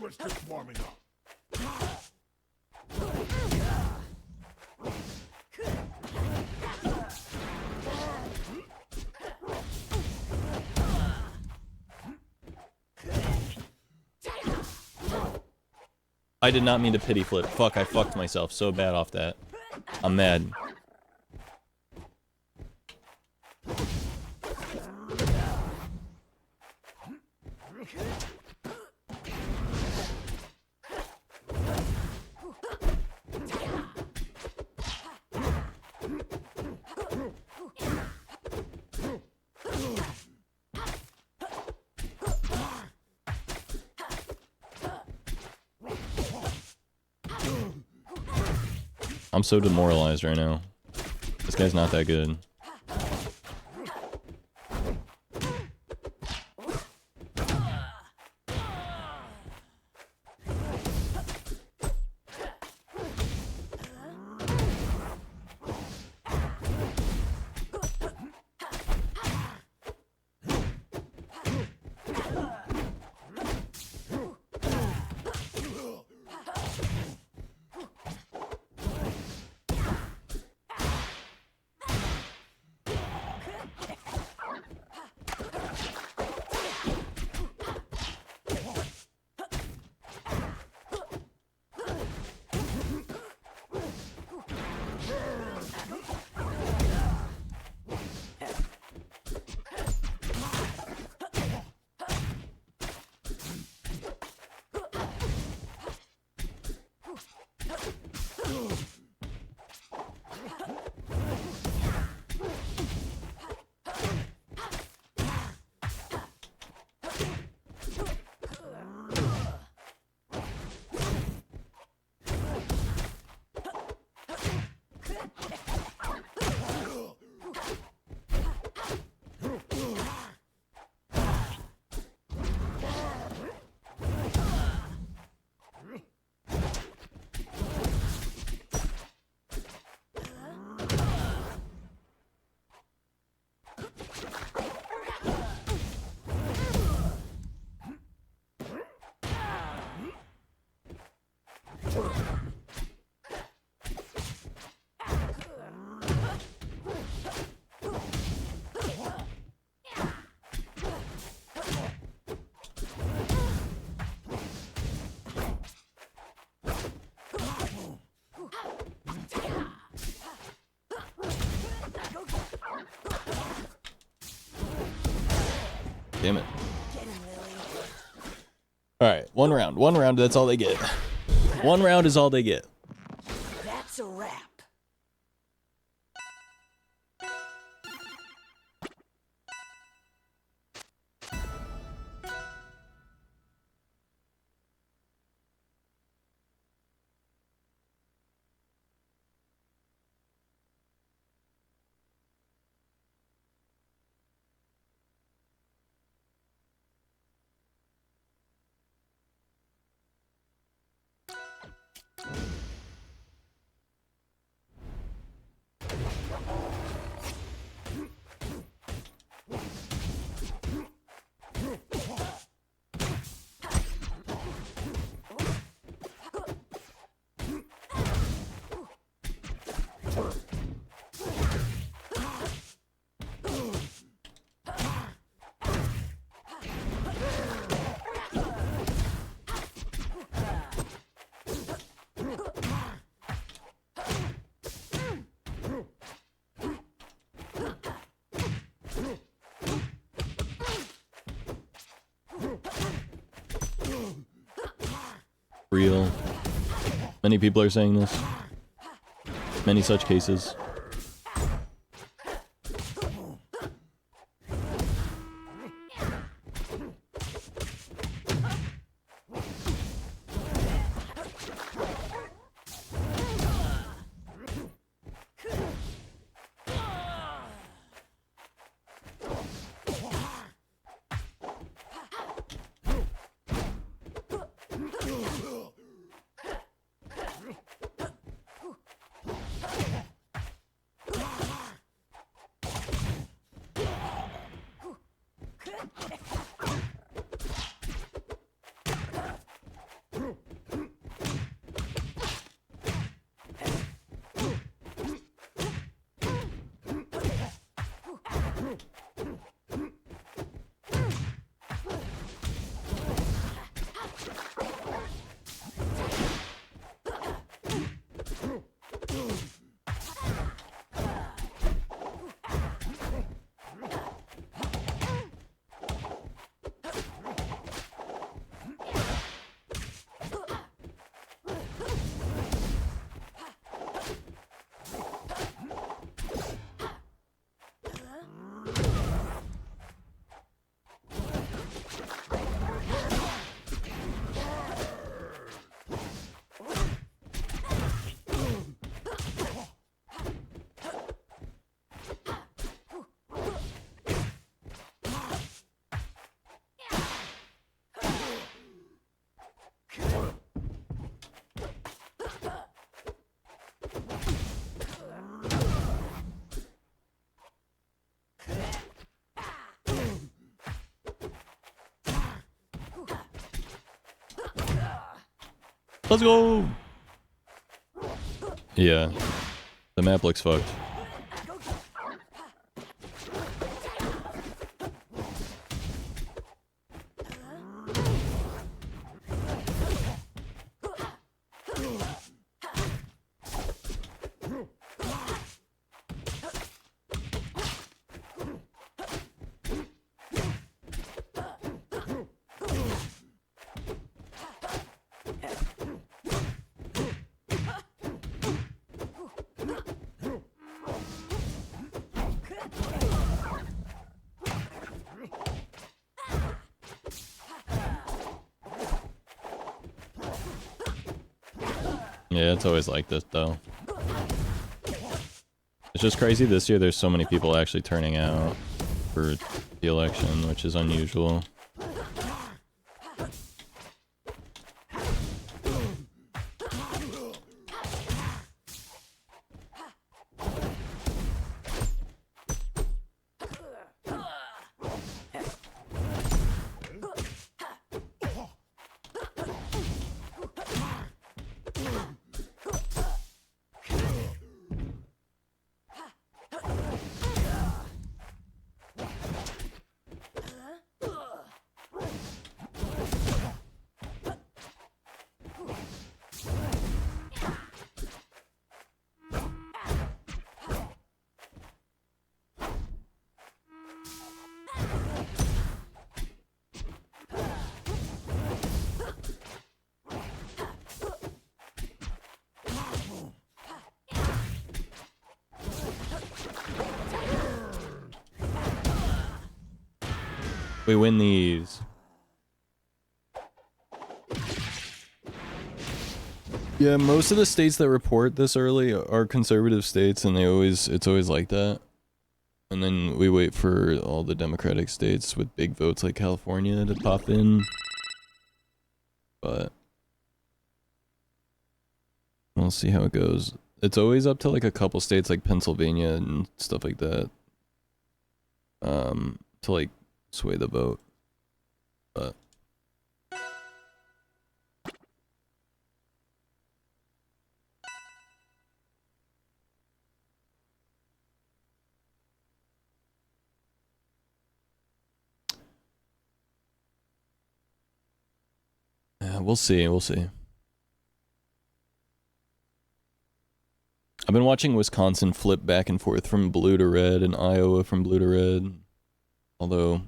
was just warming up. I did not mean to pity flip. Fuck, I fucked myself so bad off that. I'm mad. I'm so demoralized right now. This guy's not that good. Damn it. Alright, one round, that's all they get. One round is all they get. That's a wrap. Real. Many people are saying this. Many such cases. Let's go! Yeah. The map looks fucked. Yeah, it's always like this, though. It's just crazy this year there's so many people actually turning out for the election, which is unusual. We win these. Yeah, most of the states that report this early are conservative states, and it's always like that. And then we wait for all the Democratic states with big votes like California to pop in. But we'll see how it goes. It's always up to like a couple states like Pennsylvania and stuff like that. To like sway the vote. But yeah, we'll see, we'll see. I've been watching Wisconsin flip back and forth from blue to red and Iowa from blue to red. Although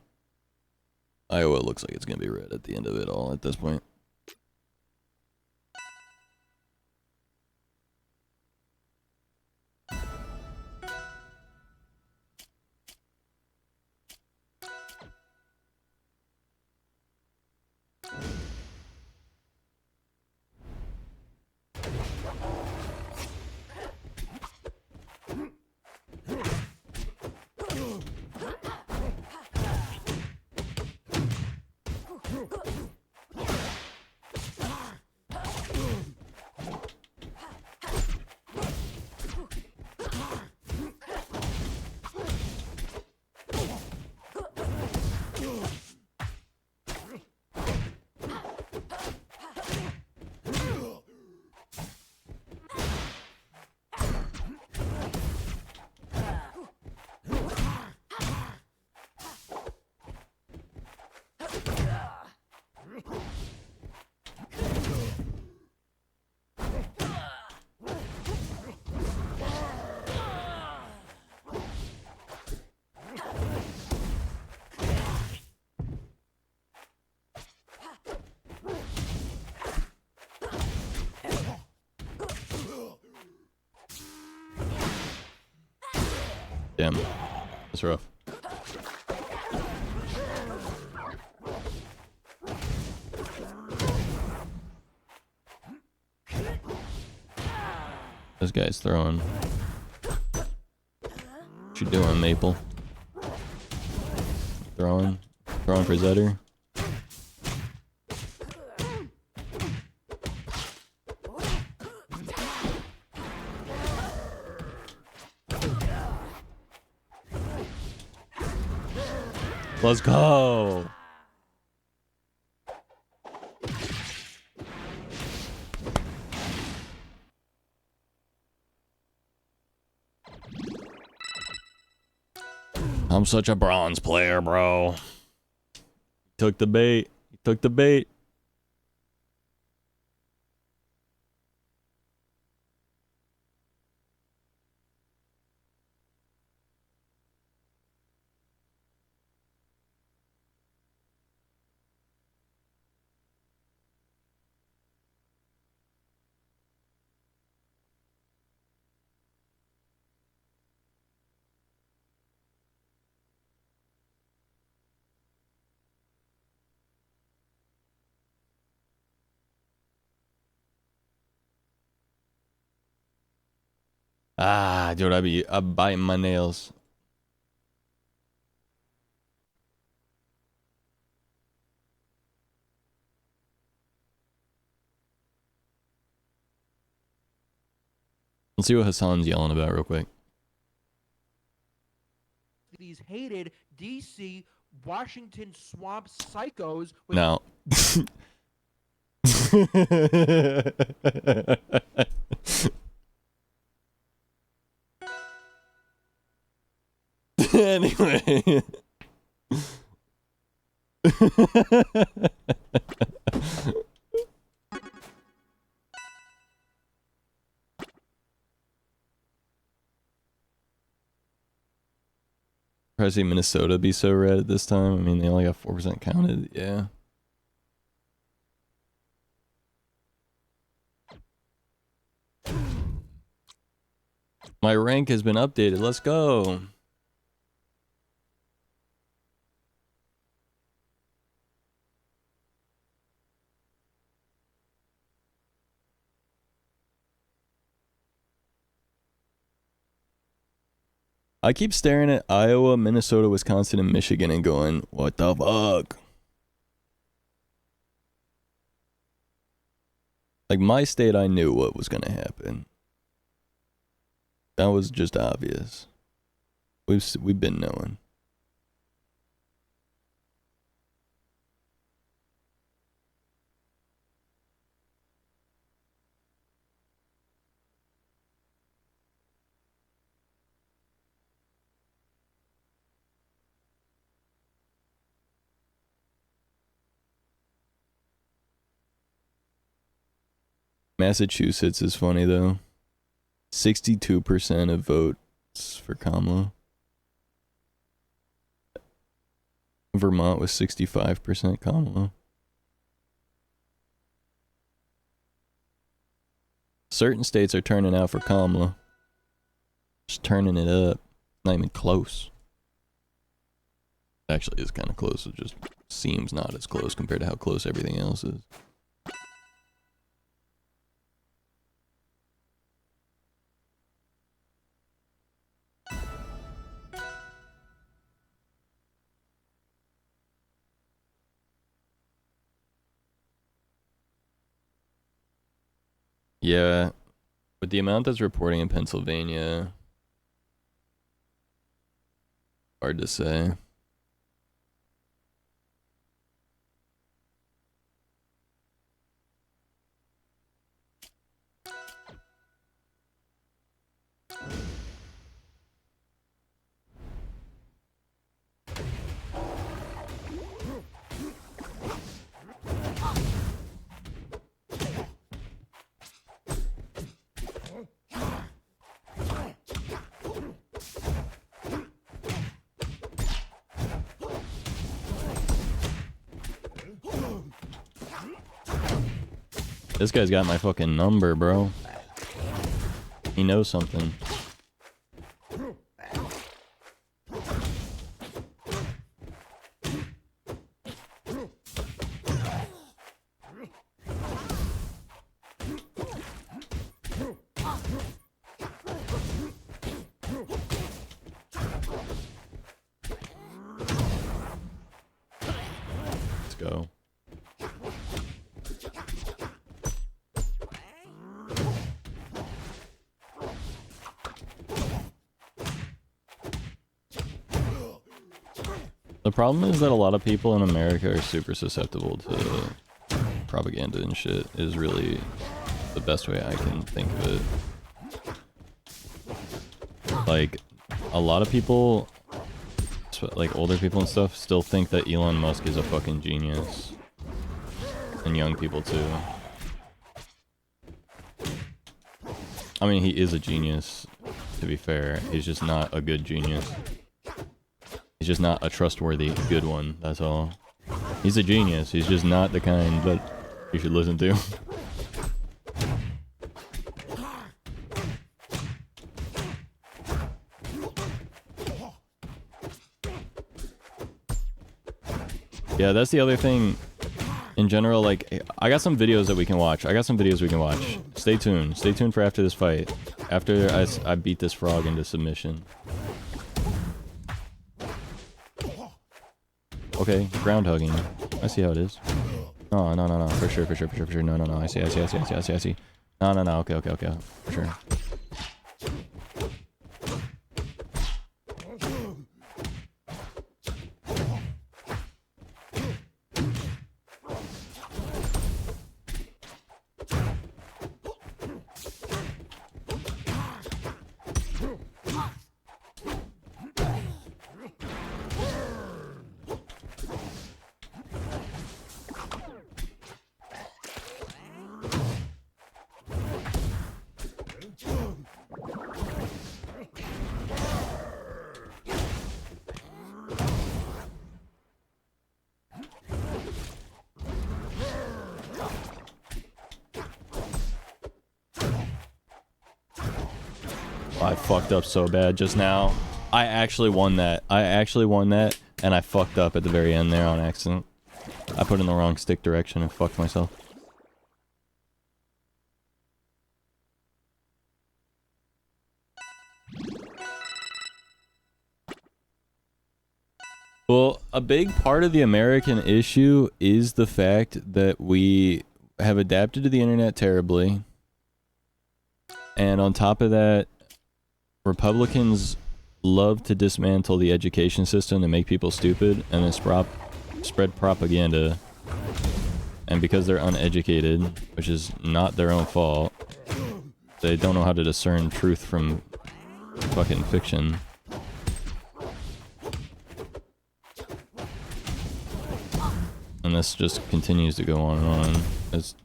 Iowa looks like it's going to be red at the end of it all at this point. Damn, that's rough. This guy's throwing. What you doing, Maple? Throwing for Zetter. Let's go. I'm such a bronze player, bro. Took the bait. He took the bait. Ah, dude, I'm biting my nails. Let's see what Hassan's yelling about real quick. These hated DC Washington swamp psychos with Now. Anyway. Try to see Minnesota be so red at this time. I mean, they only got 4% counted. Yeah. My rank has been updated. Let's go. I keep staring at Iowa, Minnesota, Wisconsin, and Michigan and going, what the fuck? Like, my state, I knew what was going to happen. That was just obvious. We've been knowing. Massachusetts is funny though. 62% of votes for Kamala. Vermont was 65% Kamala. Certain states are turning out for Kamala. Just turning it up. Not even close. Actually, it's kind of close. It just seems not as close compared to how close everything else is. Yeah, with the amount that's reporting in Pennsylvania, hard to say. This guy's got my fucking number, bro. He knows something. Let's go. The problem is that a lot of people in America are super susceptible to propaganda and shit, is really the best way I can think of it. Like, a lot of people, like older people and stuff, still think that Elon Musk is a fucking genius. And young people too. I mean, he is a genius, to be fair. He's just not a good genius. He's just not a trustworthy good one, that's all. He's a genius, he's just not the kind that you should listen to. Yeah, that's the other thing. In general, like, I got some videos that we can watch. Stay tuned. Stay tuned for after this fight. After I beat this frog into submission. Okay, ground hugging. I see how it is. Oh, no. For sure. No. I see. No. Okay. For sure. I fucked up so bad just now. I actually won that, and I fucked up at the very end there on accident. I put in the wrong stick direction and fucked myself. Well, a big part of the American issue is the fact that we have adapted to the internet terribly. And on top of that, Republicans love to dismantle the education system and make people stupid and then spread propaganda. And because they're uneducated, which is not their own fault, they don't know how to discern truth from fucking fiction. And this just continues to go on and on. It's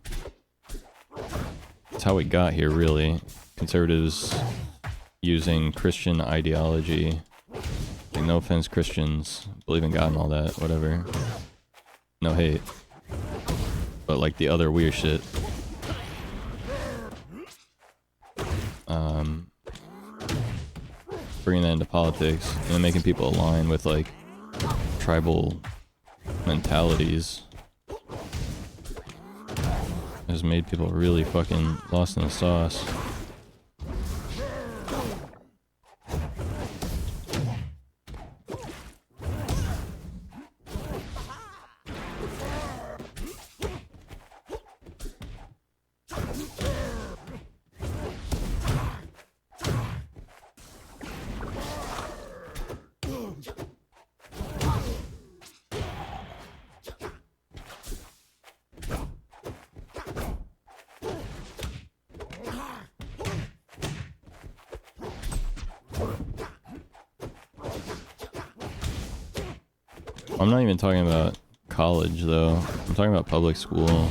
how we got here, really. Conservatives using Christian ideology. Like, no offense, Christians. Believe in God and all that, whatever. No hate. But like the other weird shit. Bringing that into politics and then making people align with like tribal mentalities has made people really fucking lost in the sauce. I'm not even talking about college, though. I'm talking about public school.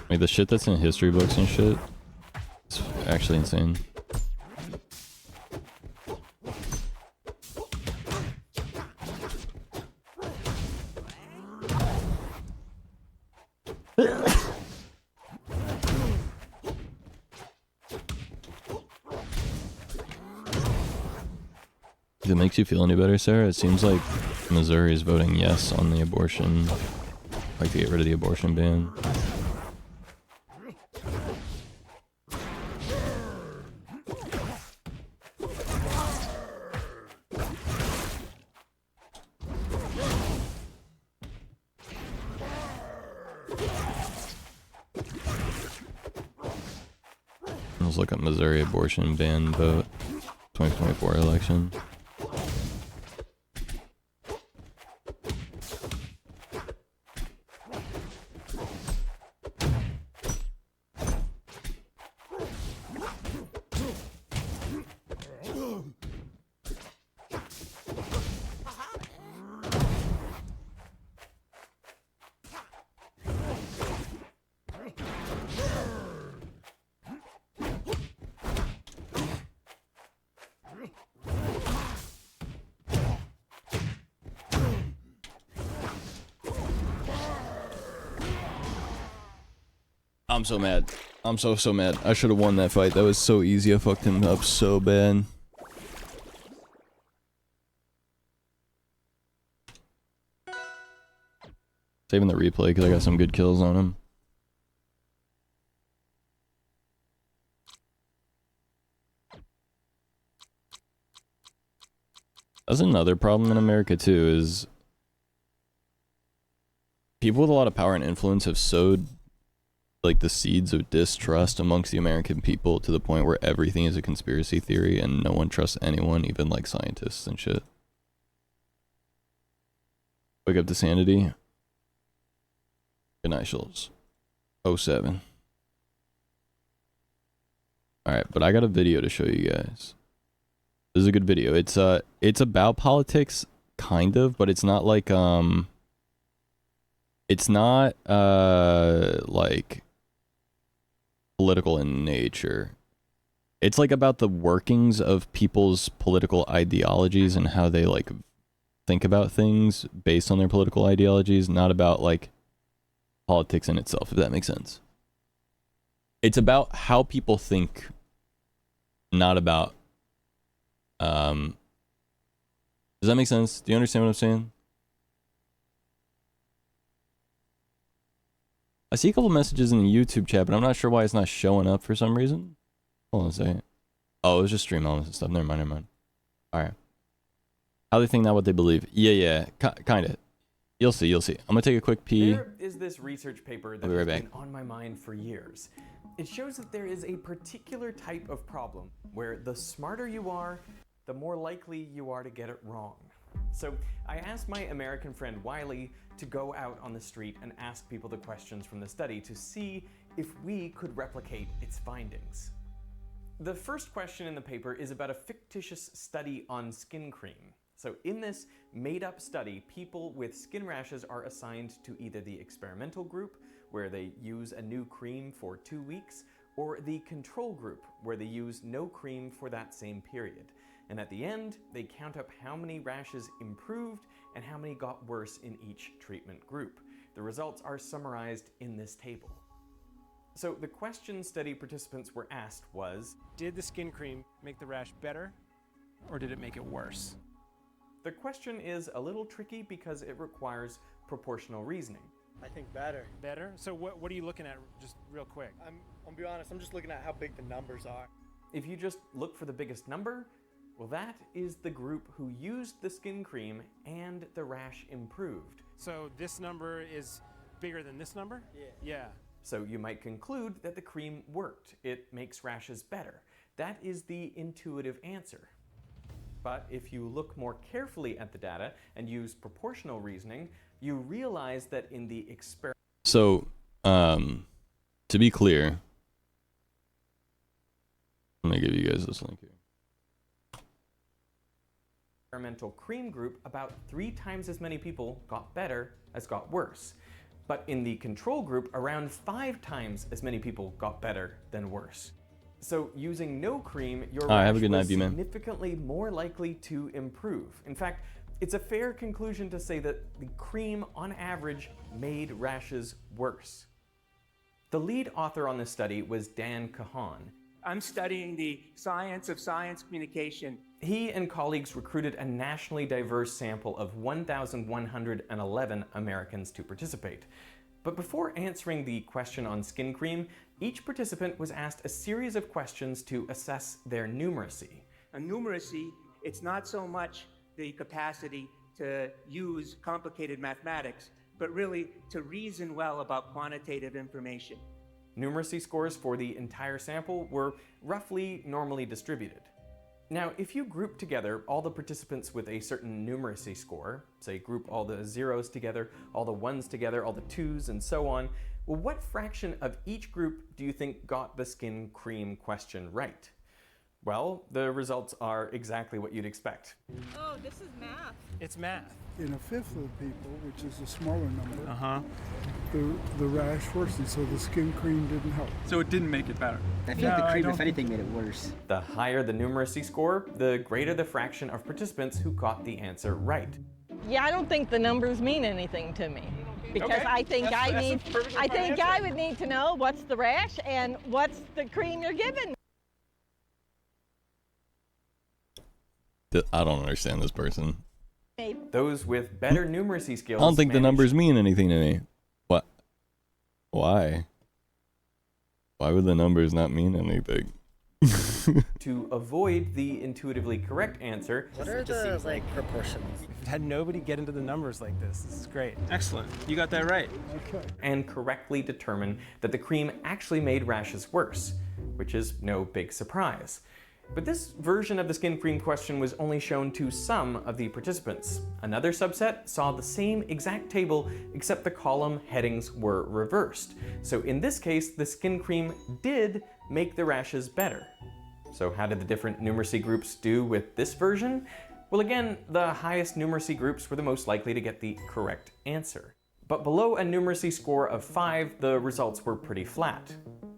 Like, the shit that's in history books and shit, it's actually insane. If it makes you feel any better, Sarah, it seems like Missouri is voting yes on the abortion, like to get rid of the abortion ban. Let's look up Missouri abortion ban vote, 2024 election. I'm so mad. I'm so mad. I should have won that fight. That was so easy. I fucked him up so bad. Saving the replay because I got some good kills on him. That's another problem in America too, is people with a lot of power and influence have sowed like the seeds of distrust amongst the American people to the point where everything is a conspiracy theory and no one trusts anyone, even like scientists and shit. Wake up to sanity. Good night, Schultz. 07. Alright, but I got a video to show you guys. This is a good video. It's about politics, kind of, but it's not like, it's not, like, political in nature. It's, like, about the workings of people's political ideologies and how they, like, think about things based on their political ideologies, not about, like, politics in itself, if that makes sense. It's about how people think, not about, does that make sense? Do you understand what I'm saying? I see a couple messages in the YouTube chat, but I'm not sure why it's not showing up for some reason. Hold on a second. Oh, it was just stream elements and stuff. Never mind. Alright. How they think, not what they believe. Yeah. Kinda. You'll see. I'm gonna take a quick pee. There is this research paper that has been on my mind for years. It shows that there is a particular type of problem where the smarter you are, the more likely you are to get it wrong. So I asked my American friend Wiley to go out on the street and ask people the questions from the study to see if we could replicate its findings. The first question in the paper is about a fictitious study on skin cream. So in this made-up study, people with skin rashes are assigned to either the experimental group, where they use a new cream for 2 weeks, or the control group, where they use no cream for that same period. And at the end, they count up how many rashes improved and how many got worse in each treatment group. The results are summarized in this table. So the question study participants were asked was, did the skin cream make the rash better, or did it make it worse? The question is a little tricky because it requires proportional reasoning. I think better. Better? So what are you looking at, just real quick? I'll be honest, I'm just looking at how big the numbers are. If you just look for the biggest number, well, that is the group who used the skin cream and the rash improved. So this number is bigger than this number? Yeah. So you might conclude that the cream worked. It makes rashes better. That is the intuitive answer. But if you look more carefully at the data and use proportional reasoning, you realize that in the experiment... So, to be clear, I'm gonna give you guys this link here. Experimental cream group, about 3 times as many people got better as got worse. But in the control group, around 5 times as many people got better than worse. So using no cream, your rash was significantly more likely to improve. In fact, it's a fair conclusion to say that the cream, on average, made rashes worse. The lead author on this study was Dan Kahan. I'm studying the science of science communication. He and colleagues recruited a nationally diverse sample of 1,111 Americans to participate. But before answering the question on skin cream, each participant was asked a series of questions to assess their numeracy. A numeracy, it's not so much the capacity to use complicated mathematics, but really to reason well about quantitative information. Numeracy scores for the entire sample were roughly normally distributed. Now, if you group together all the participants with a certain numeracy score, say group all the zeros together, all the ones together, all the twos, and so on, well, what fraction of each group do you think got the skin cream question right? Well, the results are exactly what you'd expect. Oh, this is math. It's math. In a fifth of the people, which is a smaller number, the rash worsened, so the skin cream didn't help. So it didn't make it better? I feel like the cream, if anything, made it worse. The higher the numeracy score, the greater the fraction of participants who got the answer right. Yeah, I don't think the numbers mean anything to me. because Okay. I think That's a perfectly I fine think answer. I would need to know what's the rash and what's the cream you're giving. I don't understand this person. Those with better numeracy skills I don't think the managed numbers mean anything to me. What? Why? Why would the numbers not mean anything? to avoid the intuitively correct answer. What are the proportions? We've had nobody get into the numbers like this. This is great. Excellent. You got that right. Okay. And correctly determine that the cream actually made rashes worse, which is no big surprise. But this version of the skin cream question was only shown to some of the participants. Another subset saw the same exact table, except the column headings were reversed. So in this case, the skin cream did make the rashes better. So how did the different numeracy groups do with this version? Well, again, the highest numeracy groups were the most likely to get the correct answer. But below a numeracy score of 5, the results were pretty flat.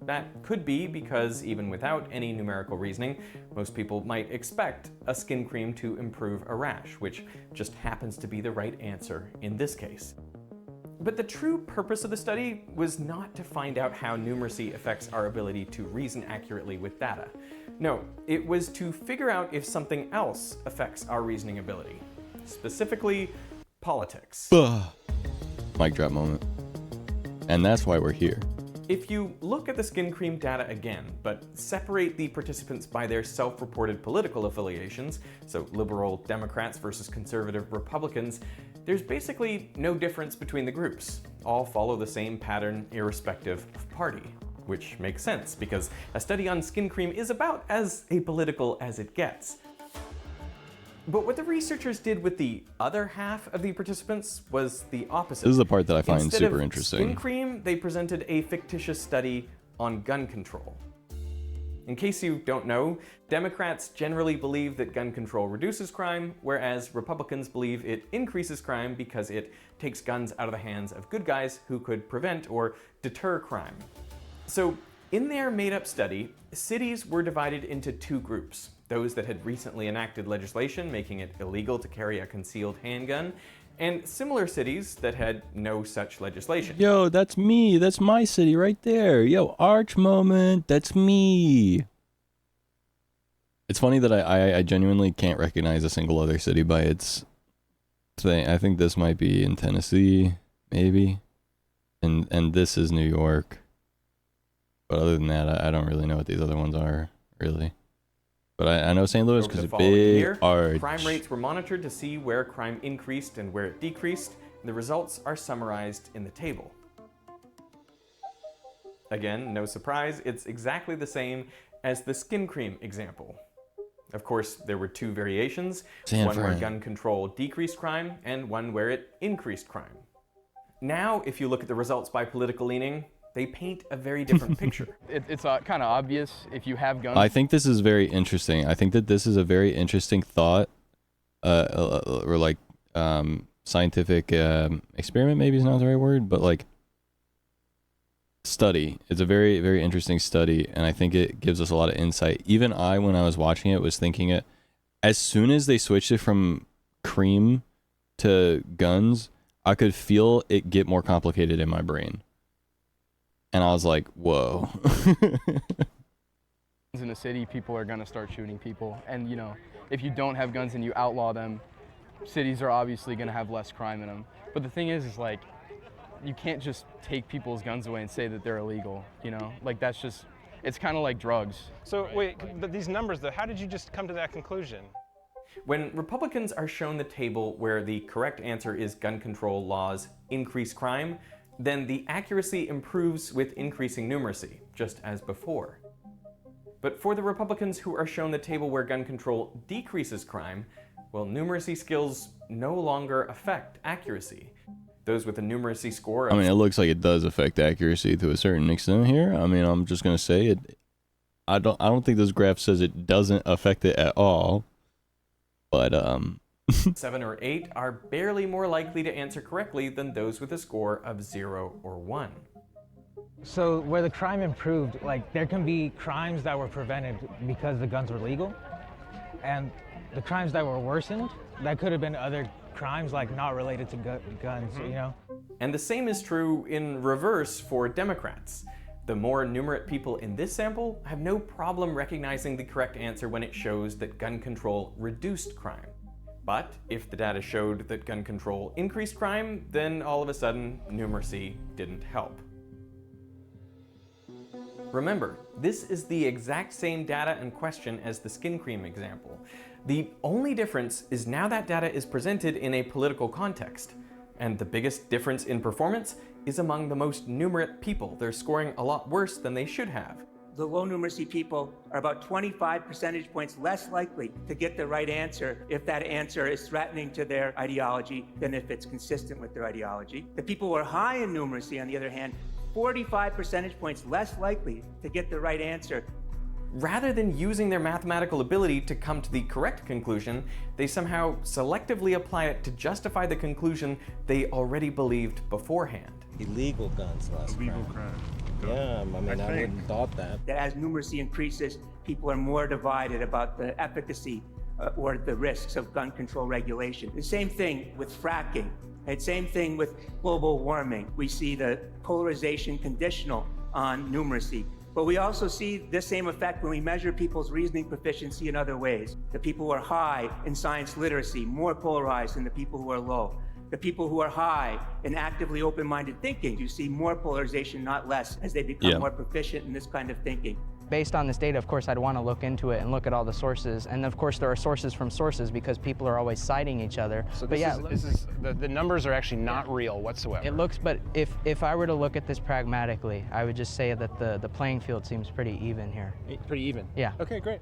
That could be because even without any numerical reasoning, most people might expect a skin cream to improve a rash, which just happens to be the right answer in this case. But the true purpose of the study was not to find out how numeracy affects our ability to reason accurately with data. No, it was to figure out if something else affects our reasoning ability. Specifically, politics. Mic drop moment. And that's why we're here. If you look at the skin cream data again, but separate the participants by their self-reported political affiliations, so liberal Democrats versus conservative Republicans, there's basically no difference between the groups. All follow the same pattern irrespective of party. Which makes sense, because a study on skin cream is about as apolitical as it gets. But what the researchers did with the other half of the participants was the opposite. This is the part that I find Instead super of interesting. Skin cream, they presented a fictitious study on gun control. In case you don't know, Democrats generally believe that gun control reduces crime, whereas Republicans believe it increases crime because it takes guns out of the hands of good guys who could prevent or deter crime. So, in their made-up study, cities were divided into two groups. Those that had recently enacted legislation making it illegal to carry a concealed handgun, and similar cities that had no such legislation. Yo, that's me. That's my city right there. Yo, Arch moment. That's me. It's funny that I genuinely can't recognize a single other city by its thing. I think this might be in Tennessee, maybe. And this is New York. But other than that, I don't really know what these other ones are, really. But I know St. Louis because it's big Arch. Crime rates were monitored to see where crime increased and where it decreased. The results are summarized in the table. Again, no surprise, it's exactly the same as the skin cream example. Of course, there were two variations, one where gun control decreased crime and one where it increased crime. Now, if you look at the results by political leaning, they paint a very different picture. It's kind of obvious if you have guns. I think this is very interesting. I think that this is a very interesting thought, or like scientific experiment. Maybe is not the right word, but like study. It's a very, very interesting study, and I think it gives us a lot of insight. Even I, when I was watching it, was thinking it. As soon as they switched it from cream to guns, I could feel it get more complicated in my brain. And I was like, whoa. In the city, people are going to start shooting people. And, you know, if you don't have guns and you outlaw them, cities are obviously going to have less crime in them. But the thing is like, you can't just take people's guns away and say that they're illegal, you know? Like, that's just, it's kind of like drugs. So, wait, but these numbers, though, how did you just come to that conclusion? When Republicans are shown the table where the correct answer is gun control laws increase crime, then the accuracy improves with increasing numeracy, just as before. But for the Republicans who are shown the table where gun control decreases crime, well, numeracy skills no longer affect accuracy. Those with a numeracy score of... I mean, it looks like it does affect accuracy to a certain extent here. I mean, I'm just gonna say it. I don't think this graph says it doesn't affect it at all. But 7 or 8 are barely more likely to answer correctly than those with a score of 0 or 1. So where the crime improved, like there can be crimes that were prevented because the guns were legal, and the crimes that were worsened, that could have been other crimes like not related to guns, you know? And the same is true in reverse for Democrats. The more numerate people in this sample have no problem recognizing the correct answer when it shows that gun control reduced crime. But if the data showed that gun control increased crime, then all of a sudden, numeracy didn't help. Remember, this is the exact same data and question as the skin cream example. The only difference is now that data is presented in a political context. And the biggest difference in performance is among the most numerate people. They're scoring a lot worse than they should have. The low numeracy people are about 25 percentage points less likely to get the right answer if that answer is threatening to their ideology than if it's consistent with their ideology. The people who are high in numeracy, on the other hand, 45 percentage points less likely to get the right answer. Rather than using their mathematical ability to come to the correct conclusion, they somehow selectively apply it to justify the conclusion they already believed beforehand. Illegal guns less Illegal crime. Yeah, I mean, I wouldn't have thought that. As numeracy increases, people are more divided about the efficacy or the risks of gun control regulation. The same thing with fracking. And same thing with global warming. We see the polarization conditional on numeracy. But we also see this same effect when we measure people's reasoning proficiency in other ways. The people who are high in science literacy, more polarized than the people who are low. The people who are high in actively open-minded thinking, you see more polarization, not less, as they become more proficient in this kind of thinking. Based on this data, of course, I'd want to look into it and look at all the sources. And of course, there are sources from sources because people are always citing each other. So but this is the numbers are actually not real whatsoever. It looks, but if I were to look at this pragmatically, I would just say that the playing field seems pretty even here. Pretty even? Yeah. Okay, great.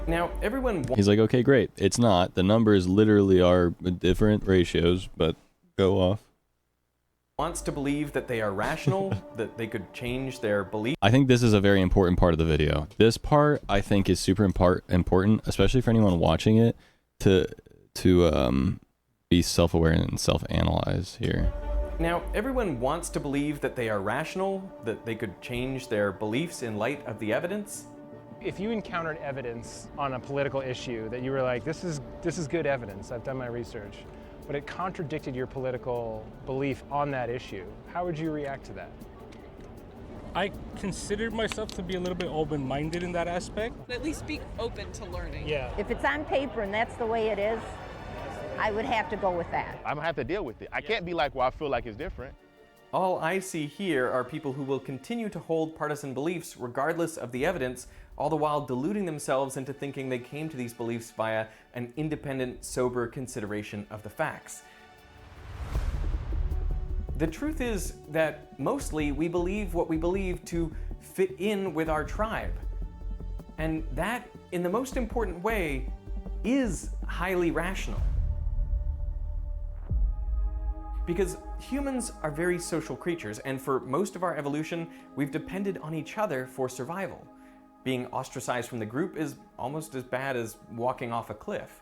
Now, everyone... He's like, okay, great. It's not. The numbers literally are different ratios, but go off. Wants to believe that they are rational, that they could change their belief. I think this is a very important part of the video. This part, I think, is super important, especially for anyone watching it, to be self-aware and self-analyze here. Now, everyone wants to believe that they are rational, that they could change their beliefs in light of the evidence. If you encountered evidence on a political issue that you were like, this is good evidence, I've done my research, but it contradicted your political belief on that issue, how would you react to that? I considered myself to be a little bit open-minded in that aspect. At least be open to learning. Yeah. If it's on paper and that's the way it is, I would have to go with that. I'm gonna have to deal with it. I can't be like, well, I feel like it's different. All I see here are people who will continue to hold partisan beliefs regardless of the evidence, all the while deluding themselves into thinking they came to these beliefs via an independent, sober consideration of the facts. The truth is that mostly we believe what we believe to fit in with our tribe. And that, in the most important way, is highly rational. Because humans are very social creatures, and for most of our evolution, we've depended on each other for survival. Being ostracized from the group is almost as bad as walking off a cliff.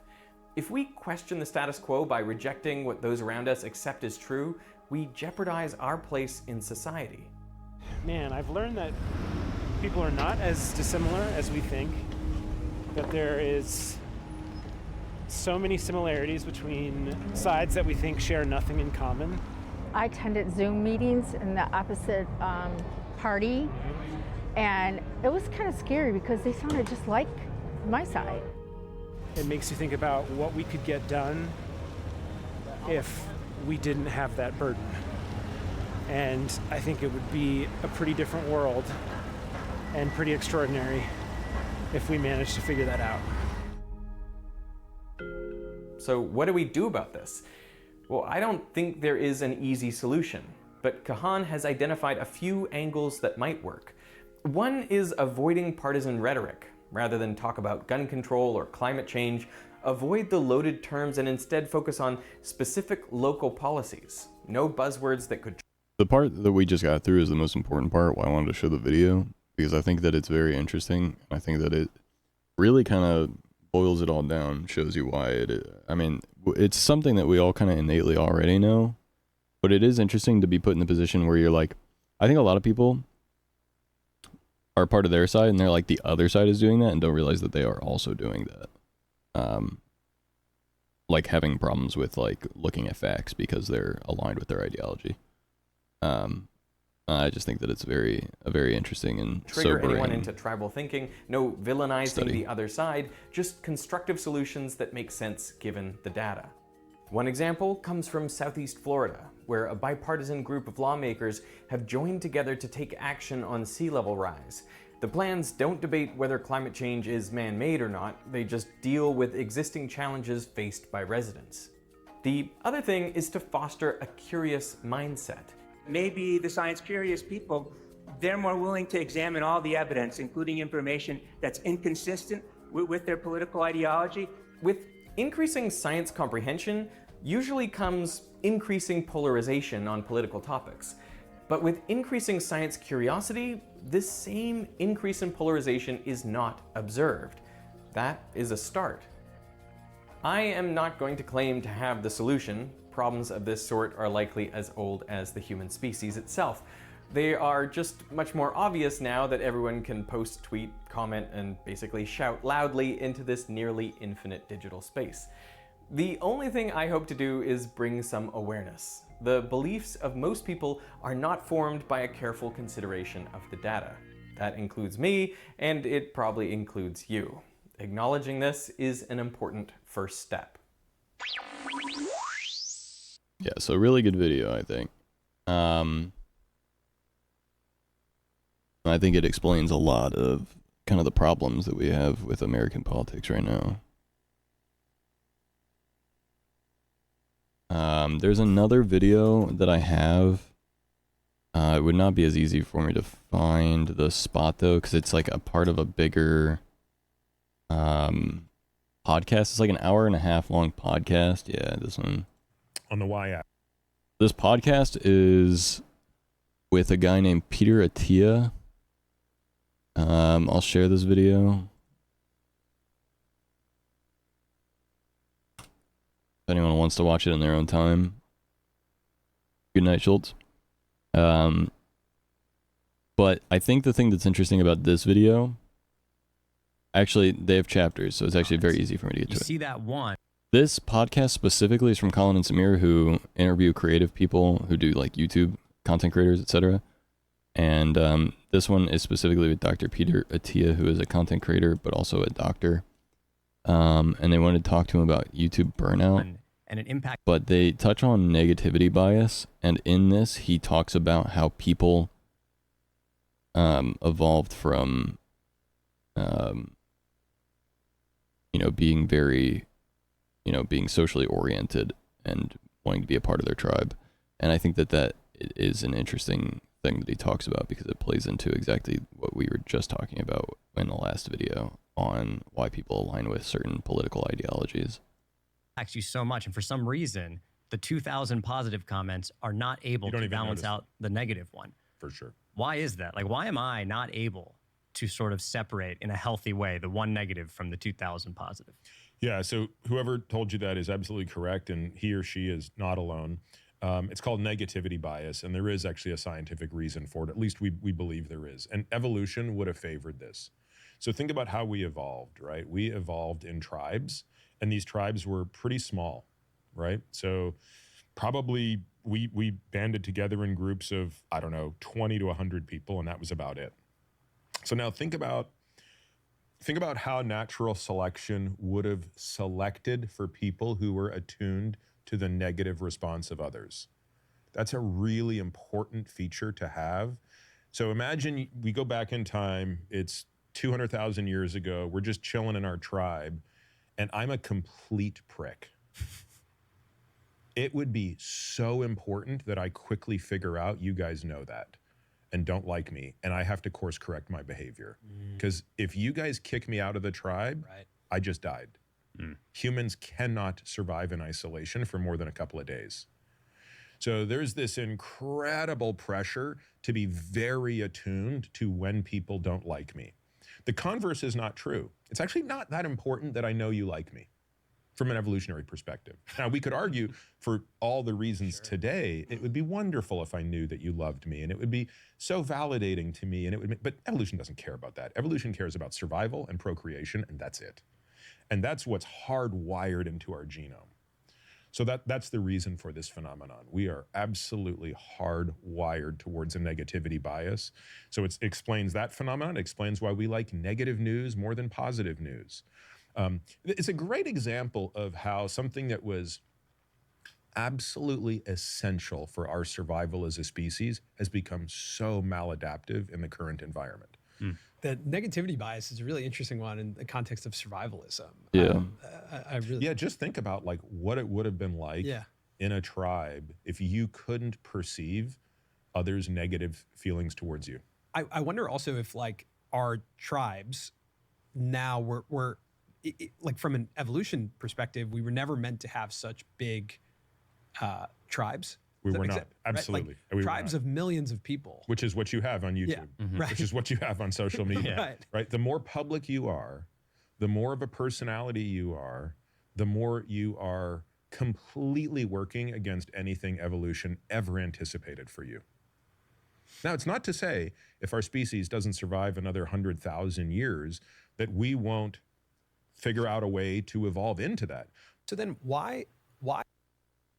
If we question the status quo by rejecting what those around us accept as true, we jeopardize our place in society. Man, I've learned that people are not as dissimilar as we think, that there is so many similarities between sides that we think share nothing in common. I attended Zoom meetings in the opposite party, and it was kind of scary because they sounded just like my side. It makes you think about what we could get done if we didn't have that burden. And I think it would be a pretty different world and pretty extraordinary if we managed to figure that out. So what do we do about this? Well, I don't think there is an easy solution, but Kahan has identified a few angles that might work. One is avoiding partisan rhetoric. Rather than talk about gun control or climate change, avoid the loaded terms and instead focus on specific local policies. No buzzwords that could... The part that we just got through is the most important part, why I wanted to show the video, because I think that it's very interesting. I think that it really kind of boils it all down, shows you why it is. I mean, it's something that we all kind of innately already know, but it is interesting to be put in the position where you're like, I think a lot of people are part of their side and they're like, the other side is doing that and don't realize that they are also doing that. like having problems with like looking at facts because they're aligned with their ideology. I just think that it's a very interesting and Trigger sobering anyone into tribal thinking, no villainizing study. the other side, just constructive solutions that make sense given the data. One example comes from Southeast Florida, where a bipartisan group of lawmakers have joined together to take action on sea level rise. The plans don't debate whether climate change is man-made or not, they just deal with existing challenges faced by residents. The other thing is to foster a curious mindset. Maybe the science-curious people, they're more willing to examine all the evidence, including information that's inconsistent with their political ideology. With increasing science comprehension usually comes increasing polarization on political topics. But with increasing science curiosity, this same increase in polarization is not observed. That is a start. I am not going to claim to have the solution. Problems of this sort are likely as old as the human species itself. They are just much more obvious now that everyone can post, tweet, comment, and basically shout loudly into this nearly infinite digital space. The only thing I hope to do is bring some awareness. The beliefs of most people are not formed by a careful consideration of the data. That includes me, and it probably includes you. Acknowledging this is an important first step. Yeah, so really good video, I think. I think it explains a lot of kind of the problems that we have with American politics right now. There's another video that I have. It would not be as easy for me to find the spot though, because it's like a part of a bigger podcast. It's like an 1.5 hour long podcast. Yeah, this one. On the Y app. This podcast is with a guy named Peter Attia. I'll share this video. If anyone wants to watch it in their own time. Good night, Schultz. But I think the thing that's interesting about this video, actually, they have chapters, so it's actually very easy for me to get to it. You see that one. This podcast specifically is from Colin and Samir, who interview creative people who do like YouTube content creators, etc. And this one is specifically with Dr. Peter Attia, who is a content creator, but also a doctor. And they wanted to talk to him about YouTube burnout. And an impact. But they touch on negativity bias. And in this, he talks about how people evolved from, being very, being socially oriented and wanting to be a part of their tribe. And I think that is an interesting thing that he talks about because it plays into exactly what we were just talking about in the last video on why people align with certain political ideologies. Impacts you so much, and for some reason, the 2,000 positive comments are not able to balance out the negative one. For sure. Why is that? Like, why am I not able to sort of separate in a healthy way the one negative from the 2,000 positive? Yeah, so whoever told you that is absolutely correct, and he or she is not alone. It's called negativity bias, and there is actually a scientific reason for it. At least we believe there is. And evolution would have favored this. So think about how we evolved, right? We evolved in tribes, and these tribes were pretty small, right? So probably we banded together in groups of, 20 to 100 people, and that was about it. So now think about how natural selection would have selected for people who were attuned to the negative response of others. That's a really important feature to have. So imagine we go back in time, it's 200,000 years ago, we're just chilling in our tribe, and I'm a complete prick. It would be so important that I quickly figure out you guys know that and don't like me, and I have to course correct my behavior. Because if you guys kick me out of the tribe, I just died. Humans cannot survive in isolation for more than a couple of days. So there's this incredible pressure to be very attuned to when people don't like me. The converse is not true. It's actually not that important that I know you like me from an evolutionary perspective. Now, we could argue for all the reasons today, it would be wonderful if I knew that you loved me, and it would be so validating to me, and it would. But evolution doesn't care about that. Evolution cares about survival and procreation, and that's it. And that's what's hardwired into our genome. So that's the reason for this phenomenon. We are absolutely hardwired towards a negativity bias. So it explains that phenomenon. It explains why we like negative news more than positive news. It's a great example of how something that was absolutely essential for our survival as a species has become so maladaptive in the current environment. The negativity bias is a really interesting one in the context of survivalism. Yeah. I really. Yeah, just think about like what it would have been like in a tribe if you couldn't perceive others' negative feelings towards you. I wonder also if like our tribes now were like from an evolution perspective, we were never meant to have such big tribes. We were not. Absolutely. Right? Like, tribes of millions of people. Which is what you have on YouTube. Right. Which is what you have on social media. Right. The more public you are, the more of a personality you are, the more you are completely working against anything evolution ever anticipated for you. Now, it's not to say if our species doesn't survive another 100,000 years that we won't figure out a way to evolve into that. So then why?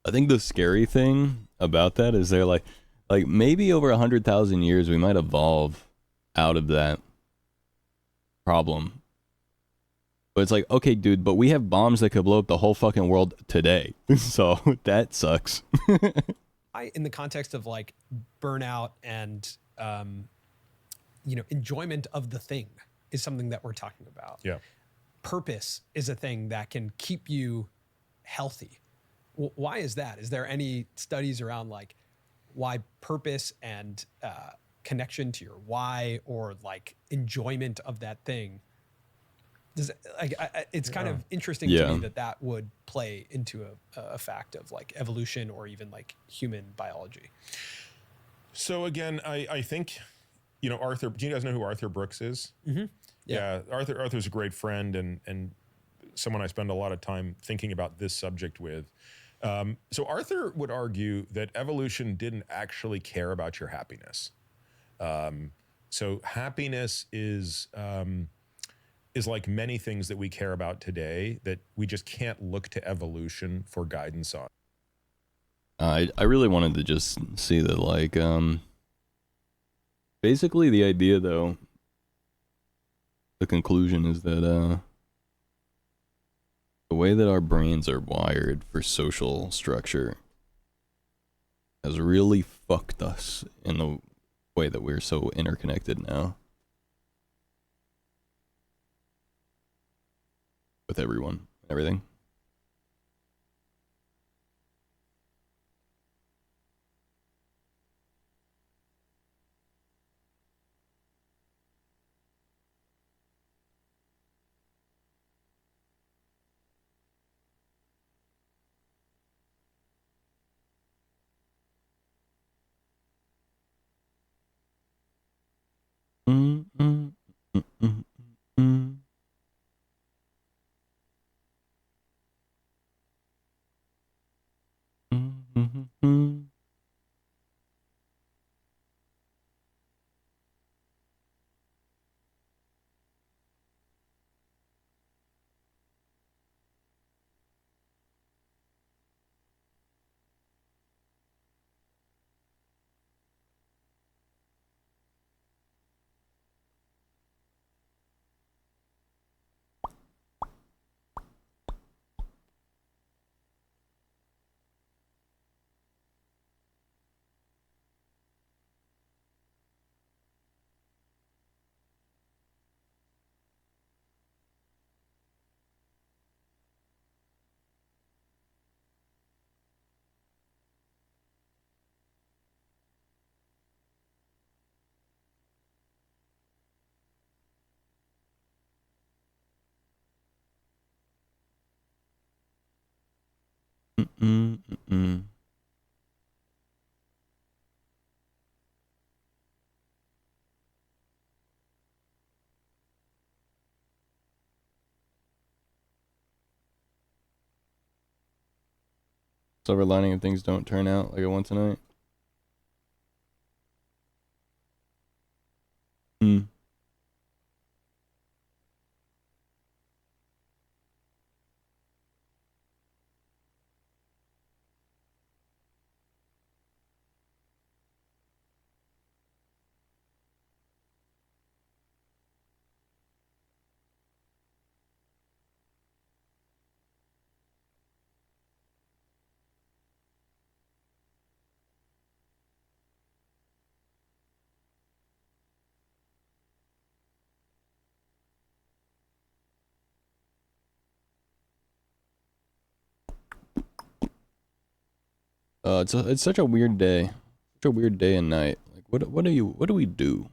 I think the scary thing about that is they're like maybe over 100,000 years we might evolve out of that problem. But it's like, okay, dude, but we have bombs that could blow up the whole fucking world today. So that sucks. In the context of like burnout and enjoyment of the thing is something that we're talking about. Yeah. Purpose is a thing that can keep you healthy. Why is that? Is there any studies around like why purpose and connection to your why or like enjoyment of that thing? It's kind of interesting to me that would play into a fact of like evolution or even like human biology. So again, I think, Arthur, do you guys know who Arthur Brooks is? Mm-hmm. Yeah. Arthur's a great friend and someone I spend a lot of time thinking about this subject with. So Arthur would argue that evolution didn't actually care about your happiness. So happiness is like many things that we care about today that we just can't look to evolution for guidance on. I really wanted to just see that, like, basically the idea, though, the conclusion is that the way that our brains are wired for social structure has really fucked us in the way that we're so interconnected now with everyone, everything. Silver lining if things don't turn out like I want tonight. It's such a weird day. Such a weird day and night. Like what do we do?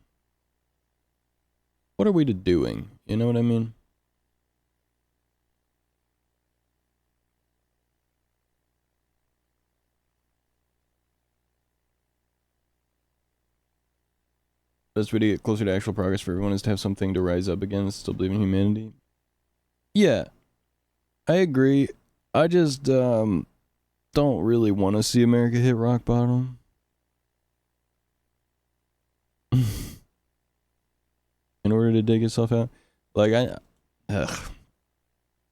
What are we doing? You know what I mean? Best way to get closer to actual progress for everyone is to have something to rise up against, still believe in humanity. Yeah, I agree. I just don't really want to see America hit rock bottom. In order to dig itself out. Like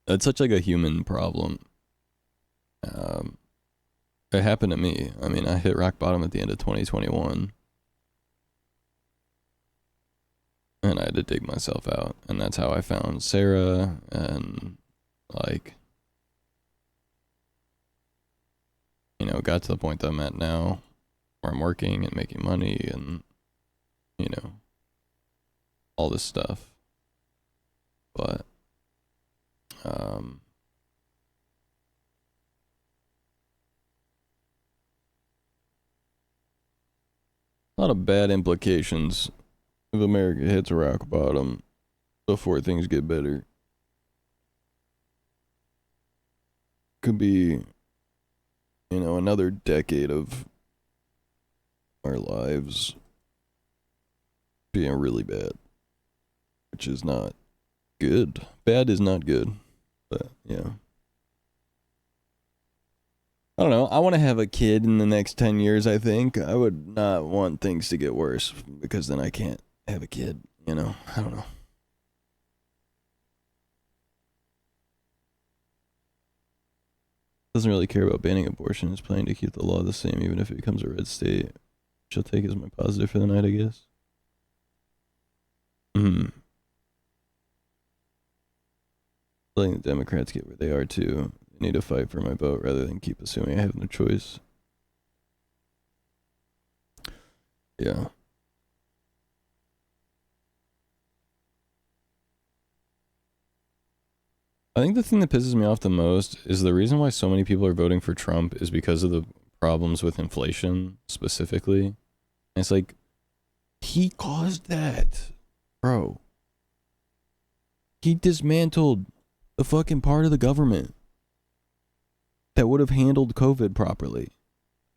it's such like a human problem. It happened to me. I mean, I hit rock bottom at the end of 2021. And I had to dig myself out. And that's how I found Sarah and like, you know, got to the point that I'm at now where I'm working and making money and, you know, all this stuff. But, a lot of bad implications if America hits rock bottom before things get better. Could be, you know, another decade of our lives being really bad, which is not good. Bad is not good, but yeah. I don't know. I want to have a kid in the next 10 years, I think. I would not want things to get worse because then I can't have a kid, you know? I don't know. Doesn't really care about banning abortion. Is planning to keep the law the same even if it becomes a red state. Which I'll take as my positive for the night, I guess. Letting the Democrats get where they are too. They need to fight for my vote rather than keep assuming I have no choice. Yeah. I think the thing that pisses me off the most is the reason why so many people are voting for Trump is because of the problems with inflation specifically. And it's like, he caused that, bro. He dismantled the fucking part of the government that would have handled COVID properly.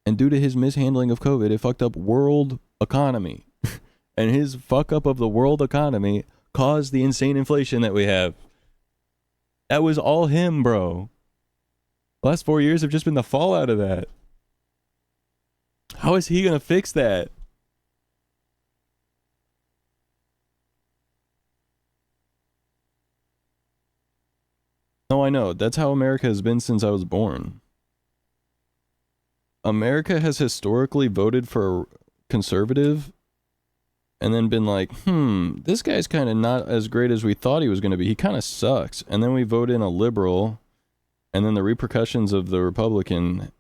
And due to his mishandling of COVID, it fucked up world economy. And his fuck up of the world economy caused the insane inflation that we have. That was all him, bro. The last 4 years have just been the fallout of that. How is he gonna fix that? No, I know. That's how America has been since I was born. America has historically voted for conservative and then been like, this guy's kind of not as great as we thought he was going to be. He kind of sucks. And then we vote in a liberal, and then the repercussions of the Republican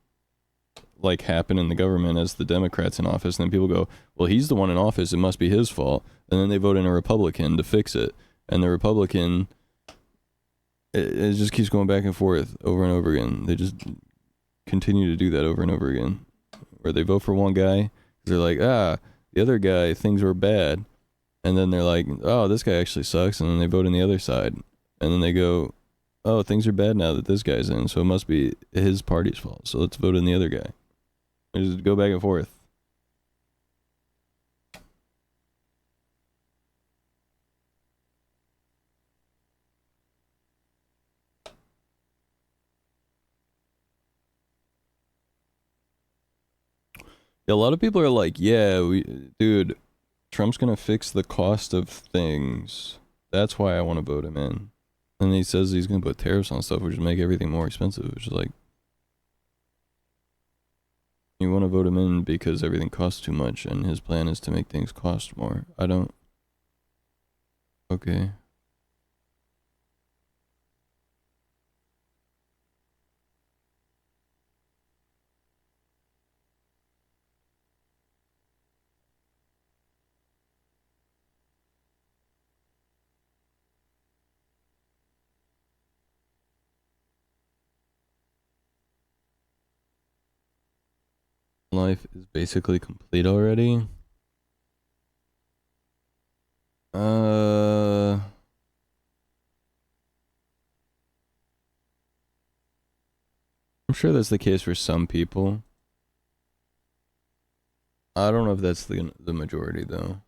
like happen in the government as the Democrats in office. And then people go, well, he's the one in office. It must be his fault. And then they vote in a Republican to fix it. And the Republican, it just keeps going back and forth over and over again. They just continue to do that over and over again. Where they vote for one guy, they're like, the other guy, things were bad. And then they're like, oh, this guy actually sucks. And then they vote on the other side. And then they go, oh, things are bad now that this guy's in. So it must be his party's fault. So let's vote in the other guy. They just go back and forth. Yeah, a lot of people are like, yeah, dude, Trump's gonna fix the cost of things. That's why I want to vote him in. And he says he's gonna put tariffs on stuff, which would make everything more expensive. Which is like, you want to vote him in because everything costs too much, and his plan is to make things cost more. I don't. Okay. life is basically complete already. I'm sure that's the case for some people. I don't know if that's the majority though.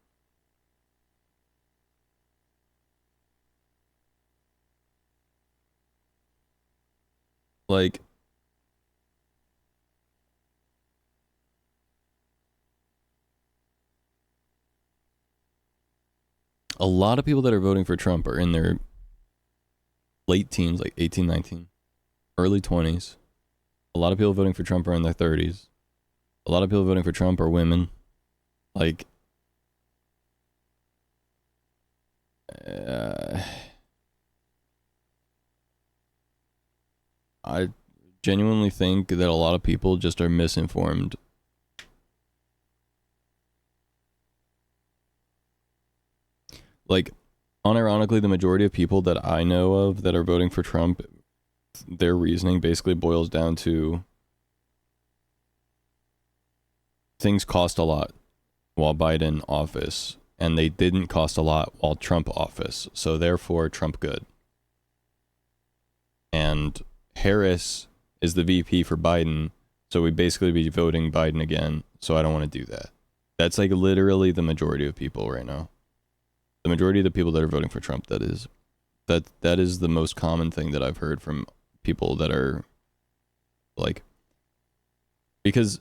Like, a lot of people that are voting for Trump are in their late teens, like 18, 19, early 20s. A lot of people voting for Trump are in their 30s. A lot of people voting for Trump are women. Like, I genuinely think that a lot of people just are misinformed. Like, unironically, the majority of people that I know of that are voting for Trump, their reasoning basically boils down to things cost a lot while Biden office, and they didn't cost a lot while Trump office, so therefore Trump good. And Harris is the VP for Biden, so we'd basically be voting Biden again, so I don't want to do that. That's like literally the majority of people right now. The majority of the people that are voting for Trump, that is the most common thing that I've heard from people that are like, because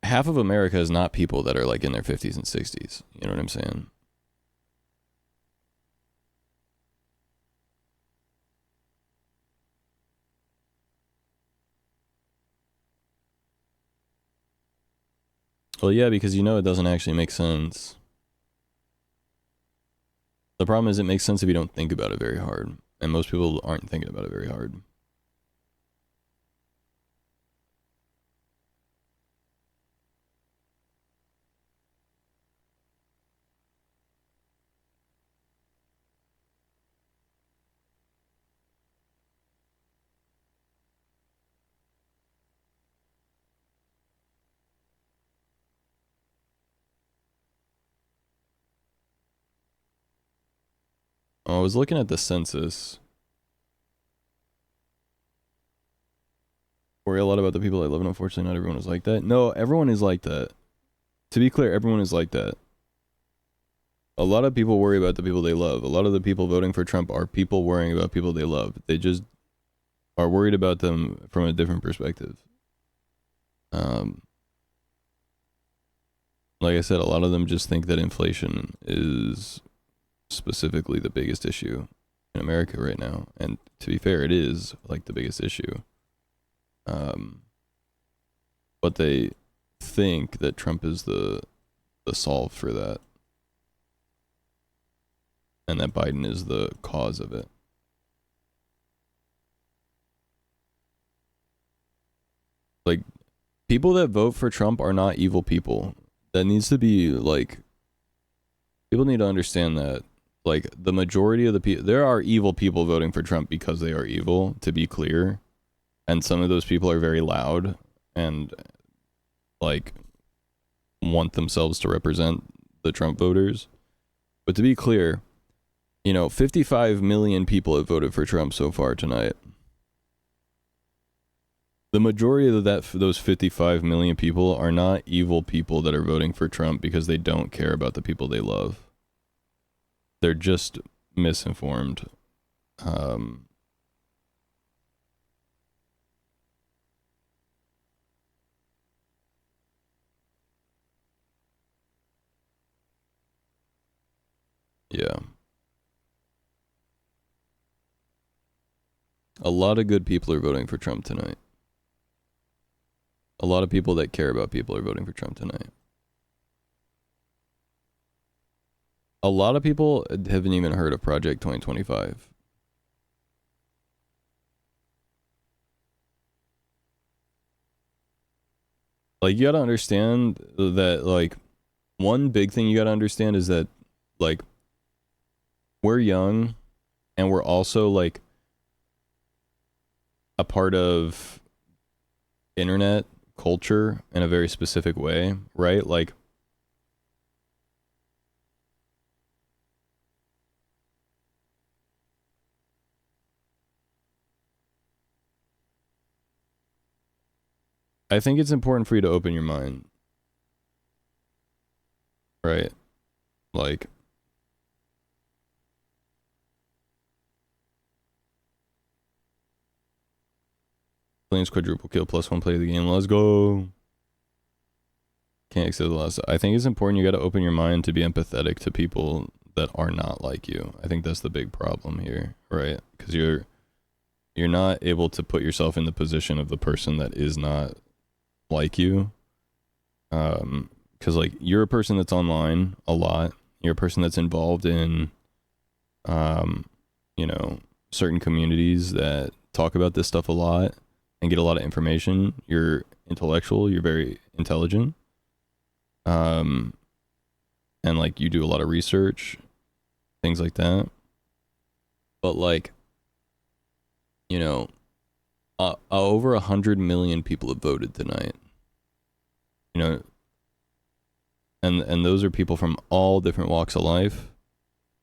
half of America is not people that are like in their 50s and 60s. You know what I'm saying? Well, yeah, because it doesn't actually make sense. The problem is it makes sense if you don't think about it very hard. And most people aren't thinking about it very hard. I was looking at the census. Worry a lot about the people I love, and unfortunately not everyone is like that. No, everyone is like that. To be clear, everyone is like that. A lot of people worry about the people they love. A lot of the people voting for Trump are people worrying about people they love. They just are worried about them from a different perspective. Like I said, a lot of them just think that inflation is specifically the biggest issue in America right now. And to be fair, it is like the biggest issue. But they think that Trump is the solve for that. And that Biden is the cause of it. Like, people that vote for Trump are not evil people. That needs to be, like, people need to understand that. Like, the majority of the people, there are evil people voting for Trump because they are evil, to be clear. And some of those people are very loud and, like, want themselves to represent the Trump voters. But to be clear, 55 million people have voted for Trump so far tonight. The majority of those 55 million people are not evil people that are voting for Trump because they don't care about the people they love. They're just misinformed. Yeah. A lot of good people are voting for Trump tonight. A lot of people that care about people are voting for Trump tonight. A lot of people haven't even heard of Project 2025. Like, you gotta understand that, like, one big thing you gotta understand is that, like, we're young and we're also, like, a part of internet culture in a very specific way, right? Like, I think it's important for you to open your mind, right? Like, Flames quadruple kill +1 play of the game. Let's go. Can't accept the loss. I think it's important. You got to open your mind to be empathetic to people that are not like you. I think that's the big problem here, right? Because you're not able to put yourself in the position of the person that is not like you. Because like you're a person that's online a lot. You're a person that's involved in, you know, certain communities that talk about this stuff a lot and get a lot of information. You're intellectual. You're very intelligent. And like you do a lot of research, things like that. But like, you know, over 100 million people have voted tonight. You know, and those are people from all different walks of life.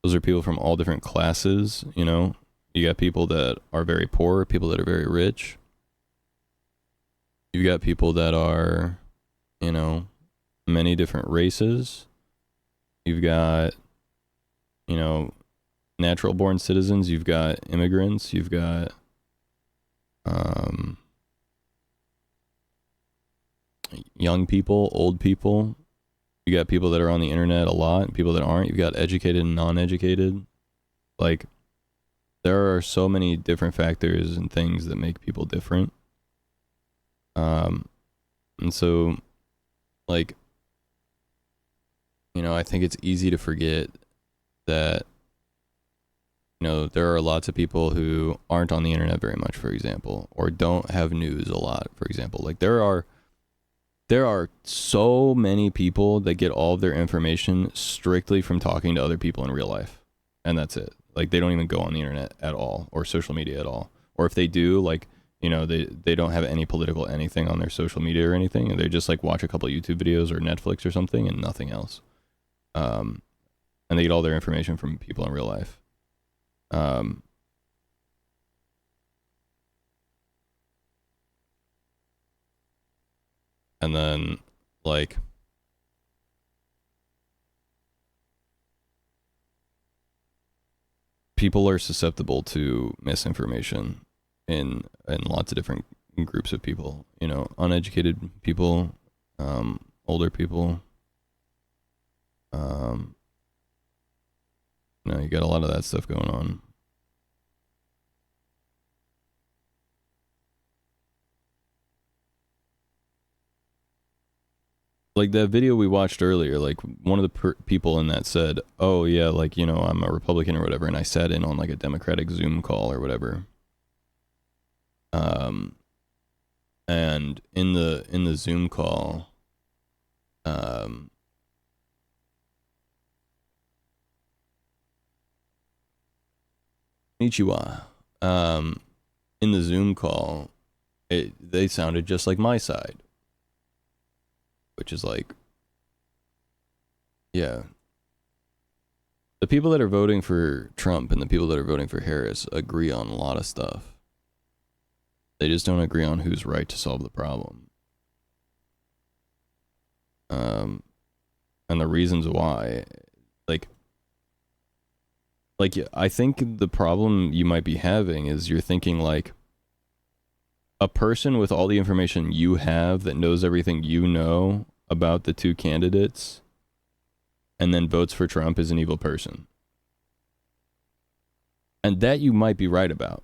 Those are people from all different classes. You know, you got people that are very poor, people that are very rich. You've got people that are, you know, many different races. You've got, you know, natural born citizens. You've got immigrants. You've got, young people, old people. You got people that are on the internet a lot, and people that aren't. You've got educated and non-educated. Like, there are so many different factors and things that make people different. And so, like, you know, I think it's easy to forget that, you know, there are lots of people who aren't on the internet very much, for example, or don't have news a lot, for example. Like, there are so many people that get all of their information strictly from talking to other people in real life. And that's it. Like, they don't even go on the internet at all or social media at all. Or if they do, like, you know, they don't have any political anything on their social media or anything. And they just like watch a couple of YouTube videos or Netflix or something and nothing else. And they get all their information from people in real life. And then, like, people are susceptible to misinformation in lots of different groups of people. You know, uneducated people, older people. You know, you got a lot of that stuff going on. Like that video we watched earlier, like one of the people in that said, oh yeah, like, you know, I'm a Republican or whatever, and I sat in on like a Democratic Zoom call or whatever. And in the Zoom call, Konnichiwa. In the Zoom call, they sounded just like my side. Which is like, yeah. The people that are voting for Trump and the people that are voting for Harris agree on a lot of stuff. They just don't agree on who's right to solve the problem. And the reasons why, like I think the problem you might be having is you're thinking like a person with all the information you have that knows everything you know about the two candidates and then votes for Trump is an evil person. And that you might be right about.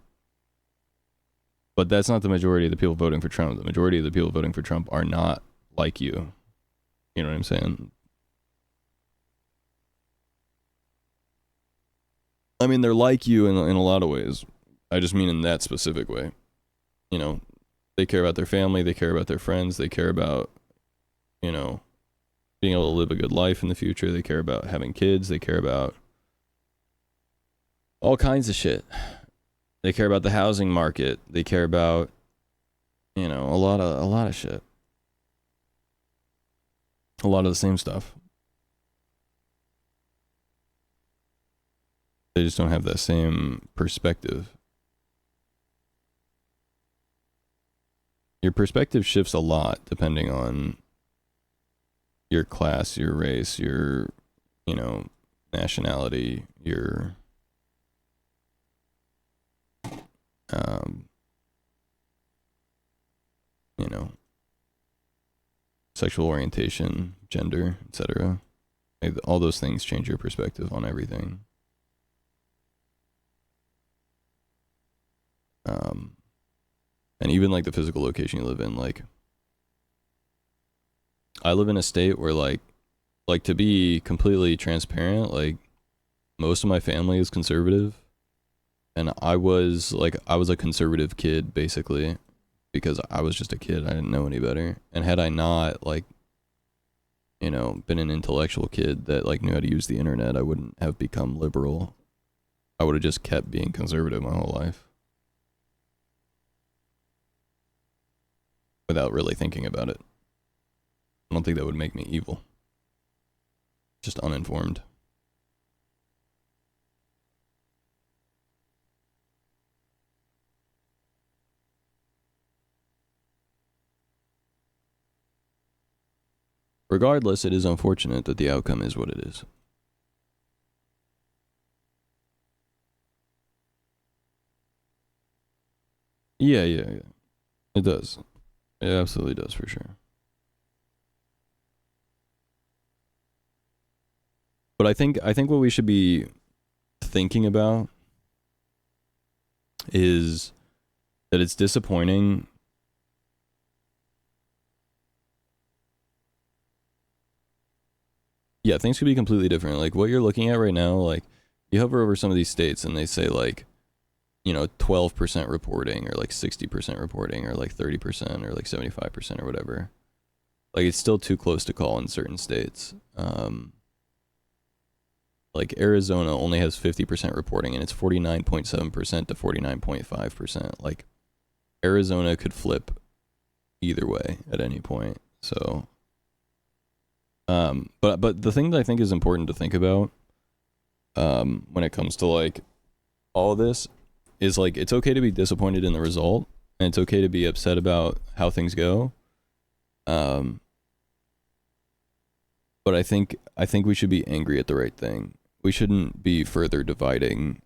But that's not the majority of the people voting for Trump. The majority of the people voting for Trump are not like you. You know what I'm saying? I mean, they're like you in a lot of ways. I just mean in that specific way. You know, they care about their family, they care about their friends, they care about, you know, being able to live a good life in the future, they care about having kids, they care about all kinds of shit. They care about the housing market, they care about, you know, a lot of shit. a lot of the same stuff. They just don't have that same perspective. Your perspective shifts a lot depending on your class, your race, your, you know, nationality, your you know, sexual orientation, gender, etc. All those things change your perspective on everything. And even like the physical location you live in, like I live in a state where like to be completely transparent, like most of my family is conservative, and I was a conservative kid basically because I was just a kid. I didn't know any better. And had I not, like, you know, been an intellectual kid that like knew how to use the internet, I wouldn't have become liberal. I would have just kept being conservative my whole life without really thinking about it. I don't think that would make me evil. Just uninformed. Regardless, it is unfortunate that the outcome is what it is. Yeah. It does. It absolutely does, for sure. But I think what we should be thinking about is that it's disappointing. Yeah, things could be completely different. Like what you're looking at right now, like you hover over some of these states and they say like, you know, 12% reporting or like 60% reporting or like 30% or like 75% or whatever. Like it's still too close to call in certain states. Like Arizona only has 50% reporting and it's 49.7% to 49.5%. Like Arizona could flip either way at any point. So, but the thing that I think is important to think about, when it comes to like all of this is like, it's okay to be disappointed in the result and it's okay to be upset about how things go. But I think we should be angry at the right thing. We shouldn't be further dividing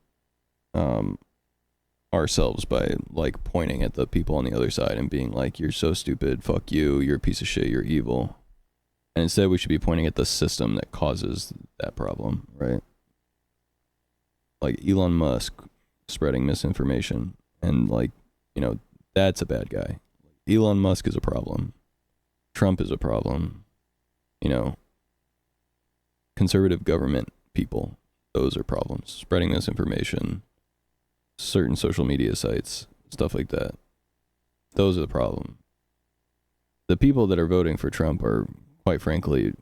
ourselves by like pointing at the people on the other side and being like, you're so stupid, fuck you, you're a piece of shit, you're evil. And instead we should be pointing at the system that causes that problem, right? Like Elon Musk spreading misinformation and like, you know, that's a bad guy. Elon Musk is a problem. Trump is a problem. You know, conservative government people, those are problems. Spreading misinformation, certain social media sites, stuff like that, those are the problem. The people that are voting for Trump are, quite frankly,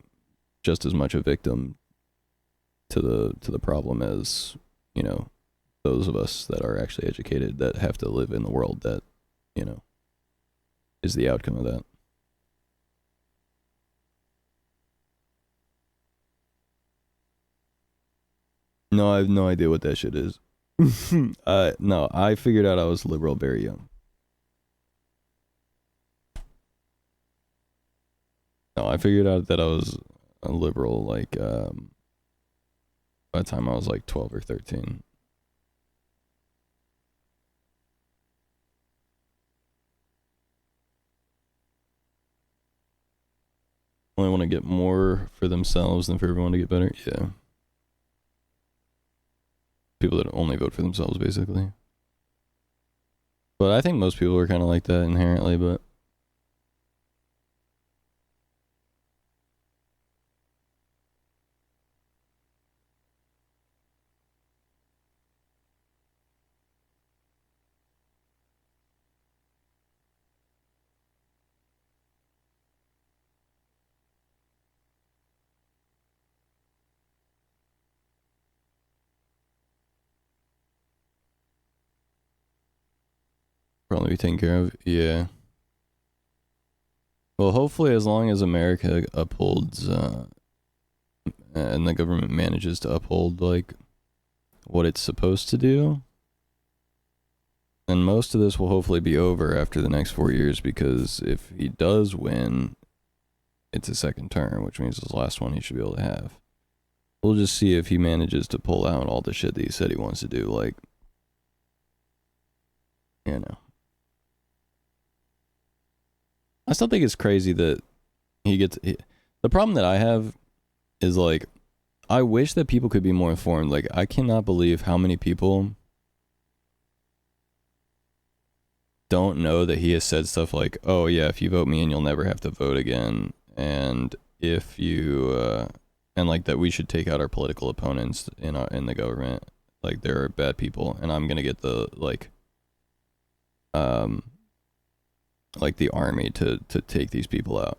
just as much a victim to the problem as, you know, those of us that are actually educated that have to live in the world that, you know, is the outcome of that. No, I have no idea what that shit is. No, I figured out I was liberal very young. No, I figured out that I was a liberal like by the time I was like 12 or 13. Only want to get more for themselves than for everyone to get better. Yeah. People that only vote for themselves, basically. But I think most people are kind of like that inherently, but probably be taken care of. Yeah. Well, hopefully, as long as America upholds, and the government manages to uphold, like, what it's supposed to do, then most of this will hopefully be over after the next 4 years, because if he does win, it's a second term, which means his last one he should be able to have. We'll just see if he manages to pull out all the shit that he said he wants to do, like, you know. I still think it's crazy that the problem that I have is, like, I wish that people could be more informed. Like, I cannot believe how many people don't know that he has said stuff like, oh yeah, if you vote me in, you'll never have to vote again. And if you, and like that we should take out our political opponents in the government. Like, there are bad people, and I'm gonna get the, like the army to take these people out.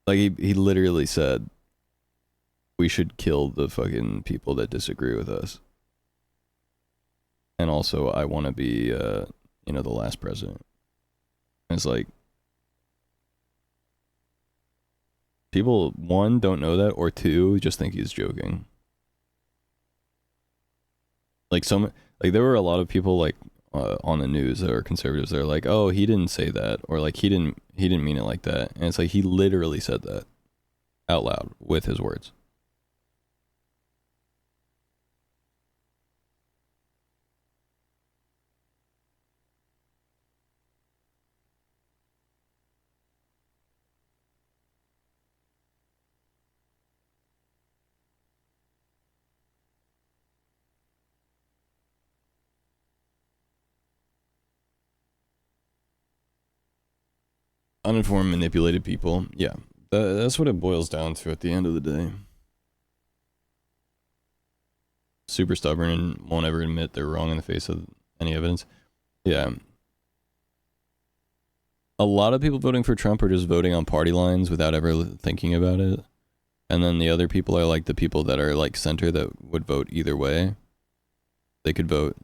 Like, he literally said we should kill the fucking people that disagree with us. And also, I want to be, the last president. And it's like, people, one, don't know that, or two, just think he's joking. Like, there were a lot of people, like, on the news that are conservatives. They're like, oh, he didn't say that, or like he didn't mean it like that. And it's like, he literally said that out loud with his words. Uninformed, manipulated people. Yeah, that's what it boils down to at the end of the day. Super stubborn and won't ever admit they're wrong in the face of any evidence. Yeah. A lot of people voting for Trump are just voting on party lines without ever thinking about it. And then the other people are like the people that are like center that would vote either way. They could vote,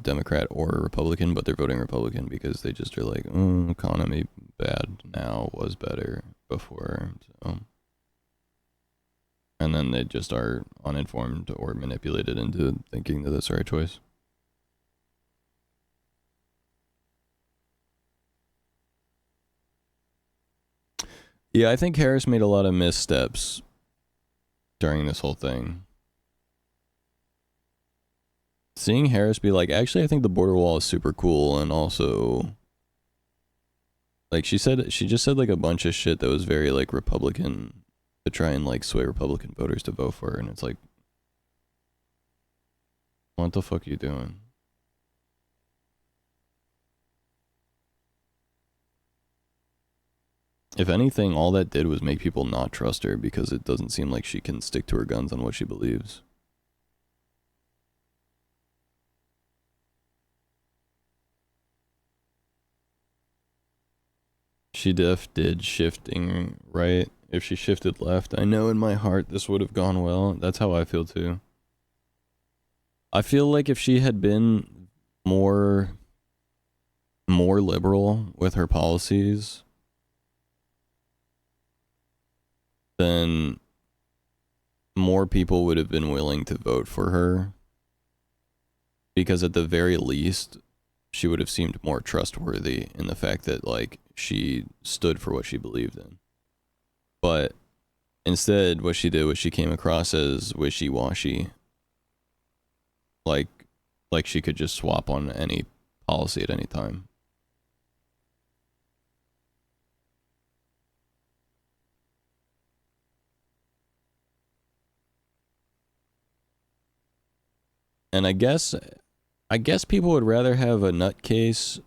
Democrat or Republican, but they're voting Republican because they just are like, economy bad now, was better before. So. And then they just are uninformed or manipulated into thinking that that's the right choice. Yeah, I think Harris made a lot of missteps during this whole thing. Seeing Harris be like, actually, I think the border wall is super cool, and also, like, she just said like a bunch of shit that was very like Republican to try and like sway Republican voters to vote for her, and it's like, what the fuck are you doing? If anything, all that did was make people not trust her because it doesn't seem like she can stick to her guns on what she believes. She did shifting right. If she shifted left, I know in my heart this would have gone well. That's how I feel too. I feel like if she had been more liberal with her policies, then more people would have been willing to vote for her. Because at the very least, she would have seemed more trustworthy in the fact that, like, she stood for what she believed in. But instead, what she did was she came across as wishy-washy. Like she could just swap on any policy at any time. And I guess people would rather have a nutcase,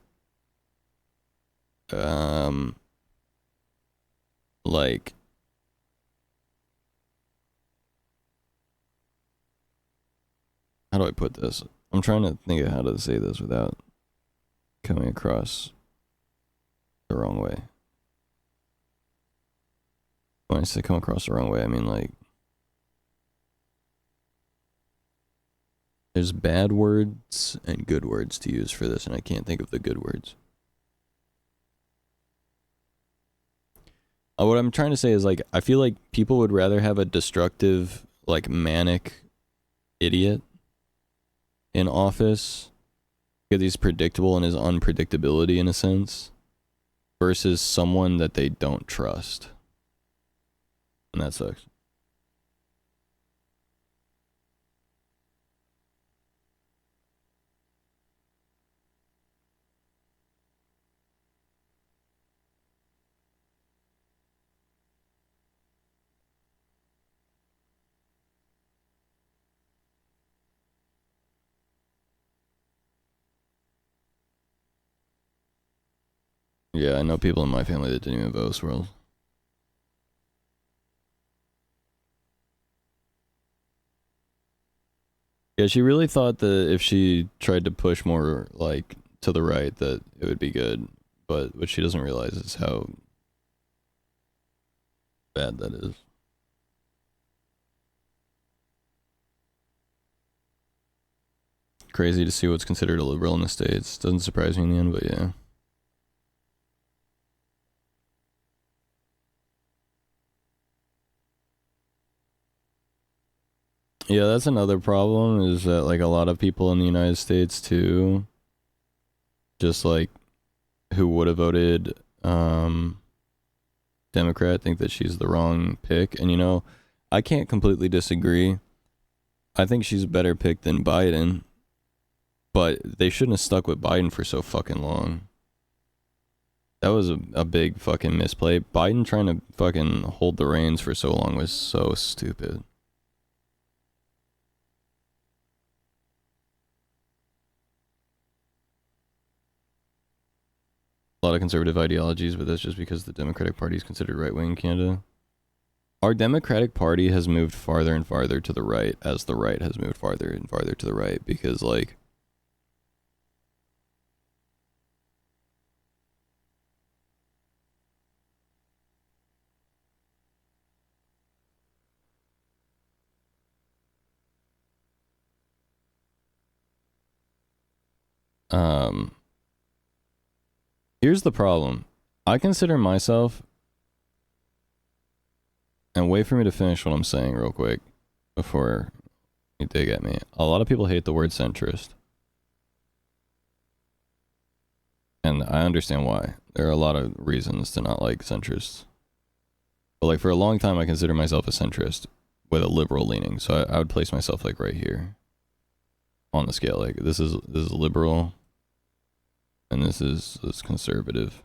like, how do I put this? I'm trying to think of how to say this without coming across the wrong way. When I say come across the wrong way, I mean, like, there's bad words and good words to use for this, and I can't think of the good words. What I'm trying to say is, like, I feel like people would rather have a destructive, like, manic idiot in office because he's predictable in his unpredictability in a sense versus someone that they don't trust. And that sucks. Yeah, I know people in my family that didn't even vote Swirl. Yeah, she really thought that if she tried to push more, like, to the right, that it would be good. But what she doesn't realize is how bad that is. Crazy to see what's considered a liberal in the States. Doesn't surprise me in the end, but yeah. Yeah, that's another problem, is that, like, a lot of people in the United States, too, just, like, who would have voted Democrat, think that she's the wrong pick. And, you know, I can't completely disagree. I think she's a better pick than Biden, but they shouldn't have stuck with Biden for so fucking long. That was a big fucking misplay. Biden trying to fucking hold the reins for so long was so stupid. A lot of conservative ideologies, but that's just because the Democratic Party is considered right-wing in Canada. Our Democratic Party has moved farther and farther to the right as the right has moved farther and farther to the right because, like, here's the problem. I consider myself, and wait for me to finish what I'm saying real quick before you dig at me. A lot of people hate the word centrist. And I understand why. There are a lot of reasons to not like centrists. But, like, for a long time, I consider myself a centrist with a liberal leaning. So I would place myself, like, right here on the scale. Like, this is liberal. And this is conservative.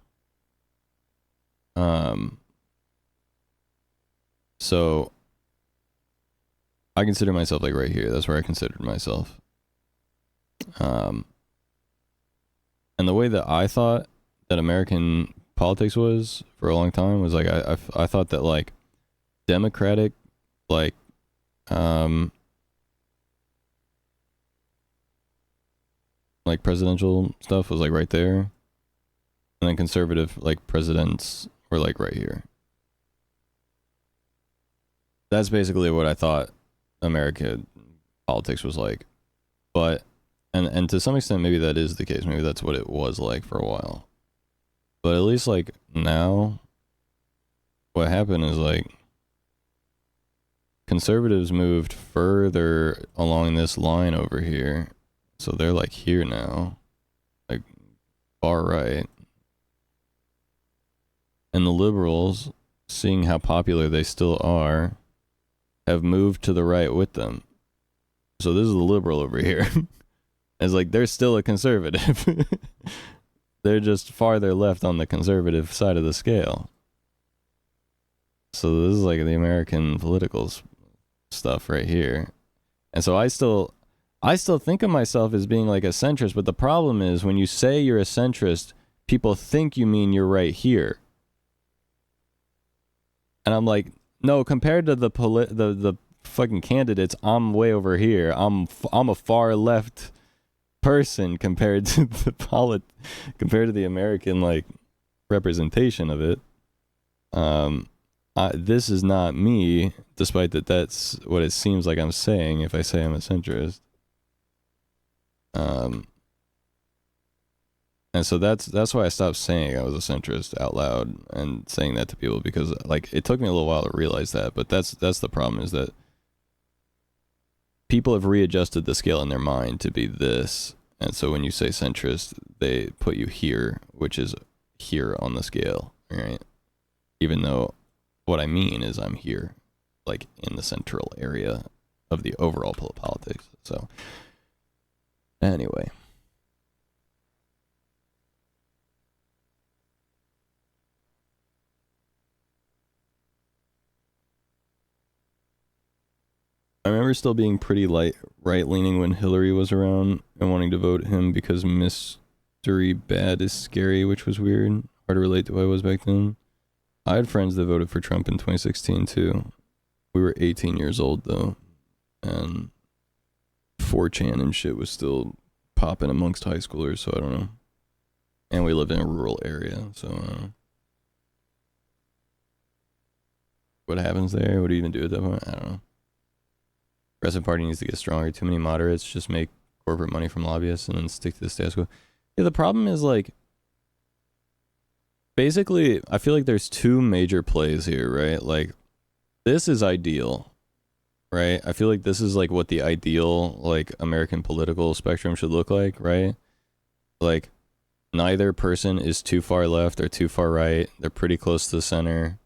So I consider myself, like, right here. That's where I considered myself. And the way that I thought that American politics was for a long time was, like, I thought that, like, Democratic, like, presidential stuff was, like, right there. And then conservative, like, presidents were, like, right here. That's basically what I thought American politics was like. But, and to some extent, maybe that is the case. Maybe that's what it was like for a while. But at least, like, now, what happened is, like, conservatives moved further along this line over here. So they're, like, here now. Like, far right. And the liberals, seeing how popular they still are, have moved to the right with them. So this is the liberal over here. It's like they're still a conservative. They're just farther left on the conservative side of the scale. So this is like the American political stuff right here. And so I still think of myself as being like a centrist, but the problem is when you say you're a centrist, people think you mean you're right here. And I'm like, no, compared to the fucking candidates, I'm way over here. I'm a far left person compared to compared to the American, like, representation of it. This is not me, despite that's what it seems like I'm saying if I say I'm a centrist. And so that's why I stopped saying I was a centrist out loud and saying that to people, because like it took me a little while to realize that. But that's the problem, is that people have readjusted the scale in their mind to be this, and so when you say centrist, they put you here, which is here on the scale, right? Even though what I mean is I'm here, like in the central area of the overall politics. So anyway. I remember still being pretty right-leaning when Hillary was around and wanting to vote him because mystery bad is scary, which was weird. Hard to relate to who I was back then. I had friends that voted for Trump in 2016 too. We were 18 years old though, and 4chan and shit was still popping amongst high schoolers, so I don't know. And we lived in a rural area, so what happens there? What do you even do at that point? I don't know. Progressive Party needs to get stronger. Too many moderates just make corporate money from lobbyists and then stick to the status quo. Yeah, the problem is like, basically, I feel like there's two major plays here, right? Like, this is ideal, right? I feel like this is like what the ideal like American political spectrum should look like, right? Like, neither person is too far left or too far right. They're pretty close to the center.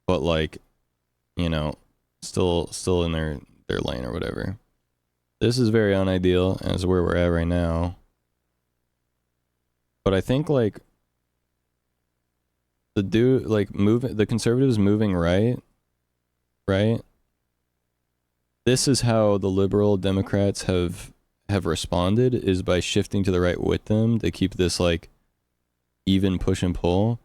But like, you know, still in their lane or whatever. This is very unideal, and is where we're at right now. But I think like the conservatives moving right. This is how the liberal Democrats have responded, is by shifting to the right with them. They keep this like even push and pull.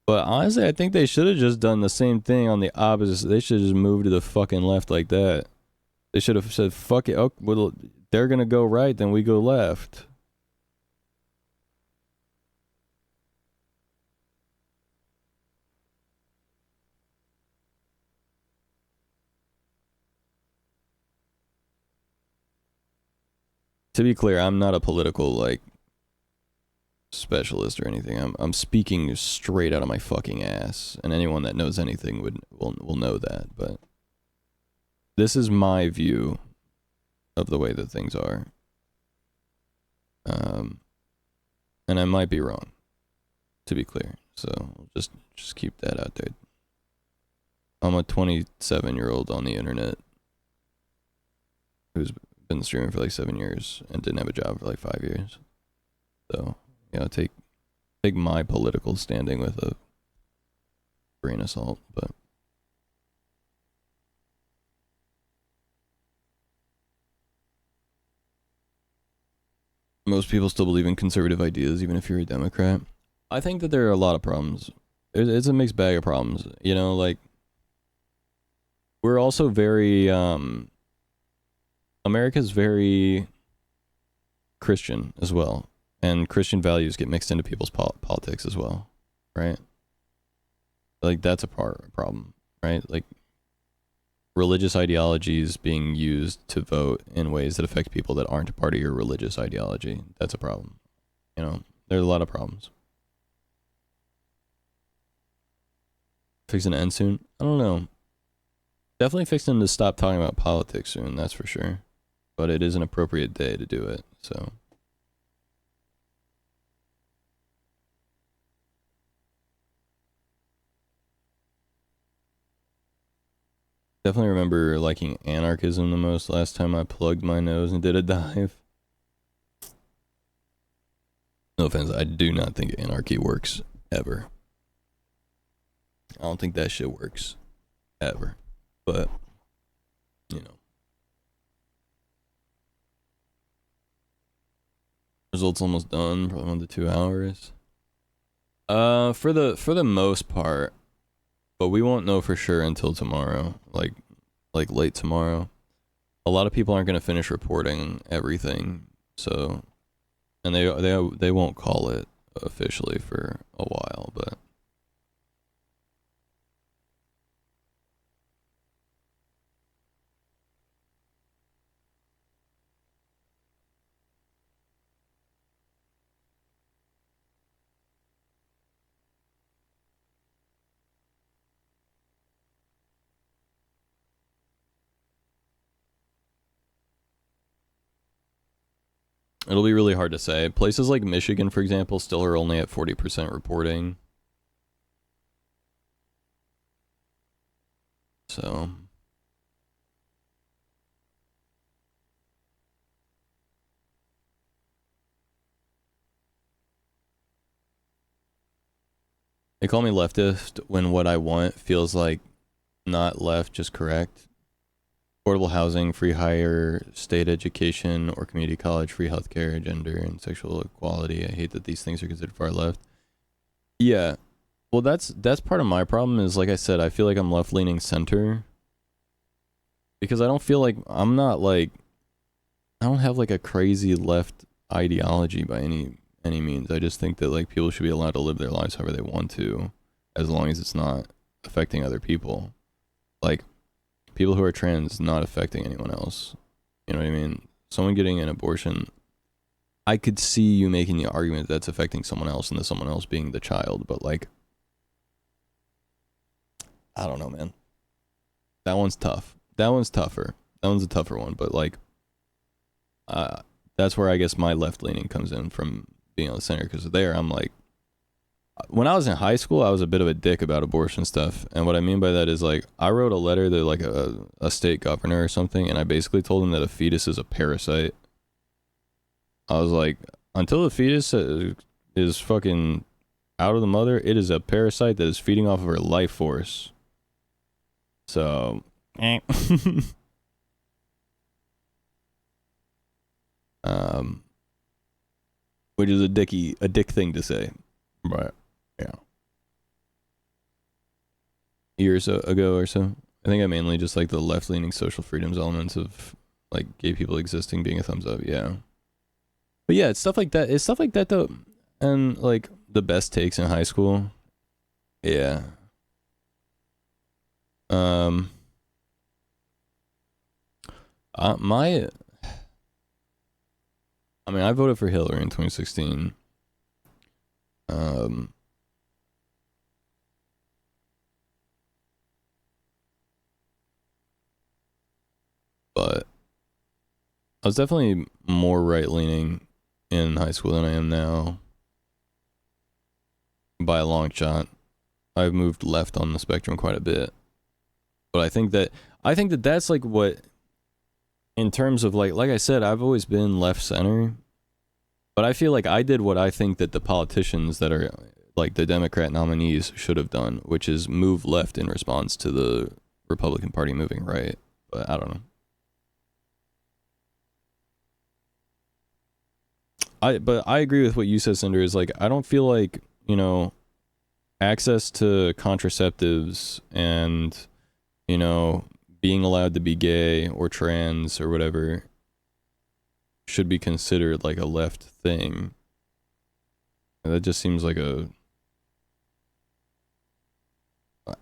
But honestly, I think they should have just done the same thing on the opposite. They should have just moved to the fucking left like that. They should have said, fuck it. Oh, well, they're going to go right, then we go left. To be clear, I'm not a political, like, specialist or anything. I'm speaking straight out of my fucking ass, and anyone that knows anything will know that. But this is my view of the way that things are, and I might be wrong, to be clear. So just keep that out there. I'm a 27-year-old on the internet who's been streaming for like 7 years and didn't have a job for like 5 years. So, you know, take my political standing with a grain of salt, but most people still believe in conservative ideas, even if you're a Democrat. I think that there are a lot of problems. It's a mixed bag of problems, you know, like, we're also very, America's very Christian as well. And Christian values get mixed into people's politics as well, right? Like, that's a problem, right? Like, religious ideologies being used to vote in ways that affect people that aren't a part of your religious ideology. That's a problem. You know, there's a lot of problems. Fixing to end soon? I don't know. Definitely fixing to stop talking about politics soon, that's for sure. But it is an appropriate day to do it, so. Definitely remember liking anarchism the most last time I plugged my nose and did a dive. No offense, I do not think anarchy works ever. I don't think that shit works ever. But, you know. Results almost done, probably 1 to 2 hours. For the most part. But we won't know for sure until tomorrow, like late tomorrow. A lot of people aren't going to finish reporting everything, so, and they won't call it officially for a while, but It'll be really hard to say. Places like Michigan, for example, still are only at 40% reporting. So. They call me leftist when what I want feels like not left, just correct. Affordable housing, free higher state education or community college, free healthcare, gender and sexual equality. I hate that these things are considered far left. Yeah. Well, that's part of my problem is, like I said, I feel like I'm left-leaning center. Because I don't feel like I don't have like a crazy left ideology by any means. I just think that like people should be allowed to live their lives however they want to, as long as it's not affecting other people. Like, people who are trans not affecting anyone else. You know what I mean? Someone getting an abortion, I could see you making the argument that's affecting someone else and that someone else being the child, but like, I don't know, man. That one's tough. That one's tougher. That one's a tougher one, but like, that's where I guess my left leaning comes in from being on the center, because there I'm like, when I was in high school, I was a bit of a dick about abortion stuff. And what I mean by that is like, I wrote a letter to like a state governor or something, and I basically told him that a fetus is a parasite. I was like, until the fetus is fucking out of the mother, it is a parasite that is feeding off of her life force. So, which is a dick thing to say, but yeah. Years ago or so, I think I mainly just like the left-leaning social freedoms elements of like gay people existing being a thumbs up, yeah. But yeah, it's stuff like that. It's stuff like that though, and like the best takes in high school, yeah. I voted for Hillary in 2016. But I was definitely more right-leaning in high school than I am now. By a long shot. I've moved left on the spectrum quite a bit. But I think that that's like what, in terms of like I said, I've always been left center. But I feel like I did what I think that the politicians that are like the Democrat nominees should have done, which is move left in response to the Republican Party moving right. But I don't know. But I agree with what you said, Cinder, is like, I don't feel like, you know, access to contraceptives and, you know, being allowed to be gay or trans or whatever should be considered like a left thing. That just seems like I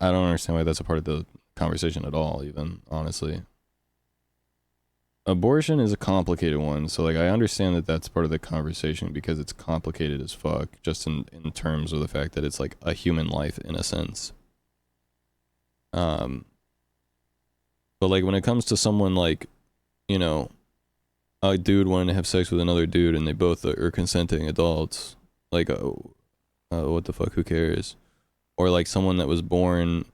don't understand why that's a part of the conversation at all, even, honestly. Abortion is a complicated one, so like I understand that that's part of the conversation because it's complicated as fuck, just in terms of the fact that it's like a human life in a sense. But like when it comes to someone like, you know, a dude wanting to have sex with another dude and they both are consenting adults, like what the fuck, who cares? Or like someone that was born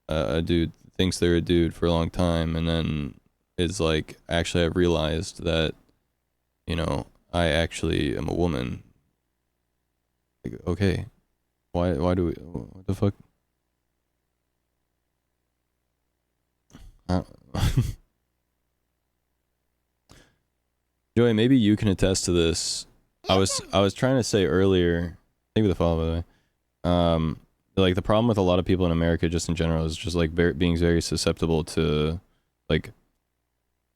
a dude, thinks they're a dude for a long time, and then is like, actually I've realized that, you know, I actually am a woman. Like, okay, why do we, what the fuck? Joey, maybe you can attest to this. I was trying to say earlier, thank you for the follow, by the way. Like the problem with a lot of people in America just in general is just like being very susceptible to like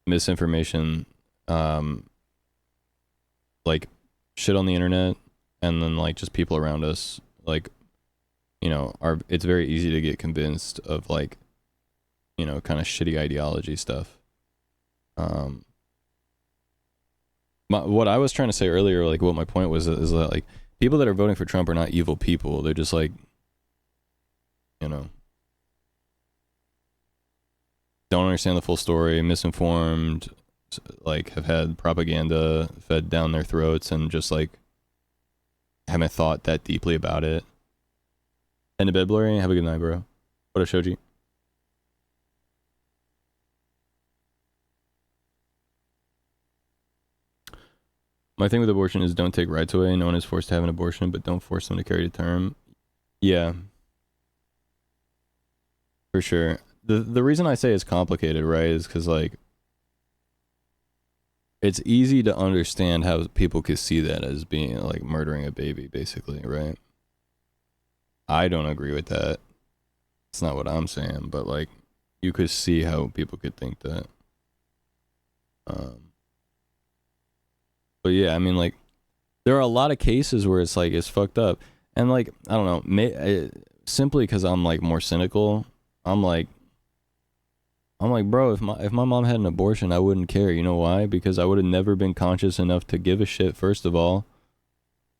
misinformation, like shit on the internet, and then like just people around us, like, you know, it's very easy to get convinced of like, you know, kind of shitty ideology stuff. What I was trying to say earlier, like what my point was, is that like people that are voting for Trump are not evil people. They're just like, you know, don't understand the full story, misinformed, like have had propaganda fed down their throats and just like haven't thought that deeply about it. And to bed, Blurry. Have a good night, bro. What a Shoji. My thing with abortion is don't take rights away. No one is forced to have an abortion, but don't force them to carry to term. Yeah. For sure. The reason I say it's complicated, right, is because, like, it's easy to understand how people could see that as being, like, murdering a baby, basically, right? I don't agree with that. It's not what I'm saying, but, like, you could see how people could think that. But yeah, I mean, like, there are a lot of cases where it's like, it's fucked up. And, like, I don't know, simply because I'm, like, more cynical, I'm like, bro, if my mom had an abortion, I wouldn't care. You know why? Because I would have never been conscious enough to give a shit, first of all.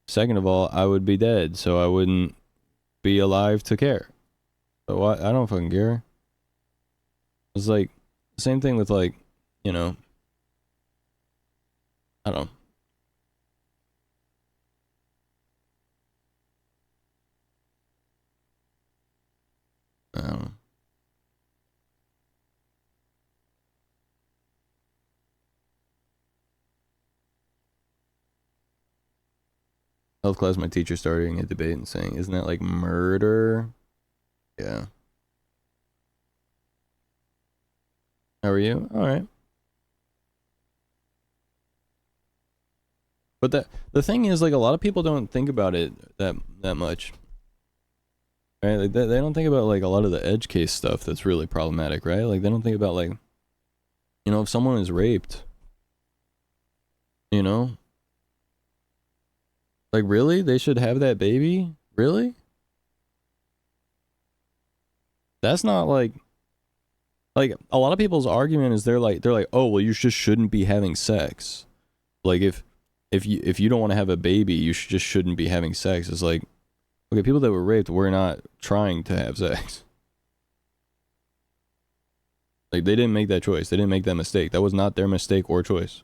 Second of all, I would be dead, so I wouldn't be alive to care. So I don't fucking care. It's like, same thing with, like, you know, I don't know. I don't know. Health class, my teacher starting a debate and saying, isn't that like murder? Yeah. How are you? All right. But the thing is, like, a lot of people don't think about it that much. Right? Like, they don't think about, like, a lot of the edge case stuff that's really problematic, right? Like, they don't think about, like, you know, if someone is raped, you know, like, really? They should have that baby? Really? That's not, like, a lot of people's argument is they're like, oh, well, you just shouldn't be having sex. Like, if you don't want to have a baby, you just shouldn't be having sex. It's like, okay, people that were raped were not trying to have sex. Like, they didn't make that choice. They didn't make that mistake. That was not their mistake or choice.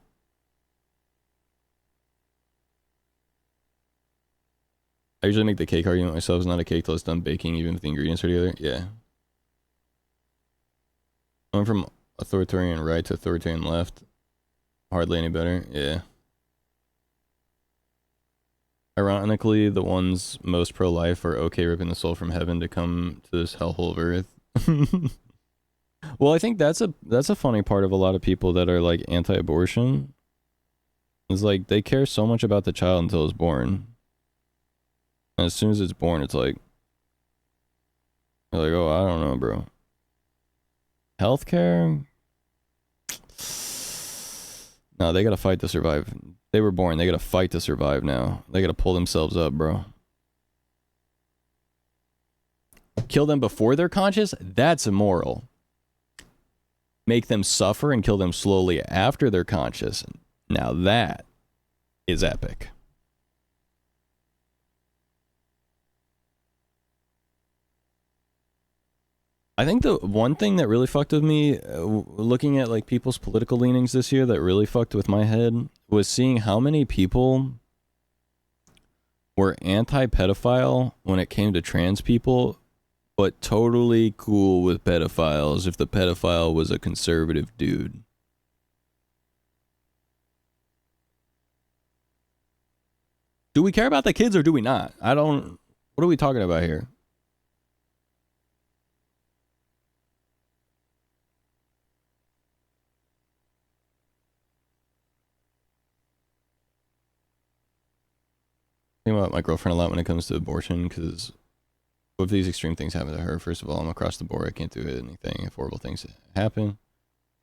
I usually make the cake argument myself. It's not a cake till it's done baking, even if the ingredients are together. Yeah. I went from authoritarian right to authoritarian left. Hardly any better. Yeah. Ironically, the ones most pro-life are okay ripping the soul from heaven to come to this hellhole of earth. Well, I think that's a funny part of a lot of people that are like anti-abortion. It's like they care so much about the child until it's born. And as soon as it's born, it's like, they're like, oh, I don't know, bro. Healthcare? No, they gotta fight to survive. They were born. They gotta fight to survive now. They gotta pull themselves up, bro. Kill them before they're conscious? That's immoral. Make them suffer and kill them slowly after they're conscious. Now that is epic. I think the one thing that really fucked with me, looking at like people's political leanings this year, that really fucked with my head was seeing how many people were anti-pedophile when it came to trans people, but totally cool with pedophiles if the pedophile was a conservative dude. Do we care about the kids or do we not? I don't... What are we talking about here? I think about my girlfriend a lot when it comes to abortion, because if these extreme things happen to her, first of all, I'm across the board. I can't do anything if horrible things happen.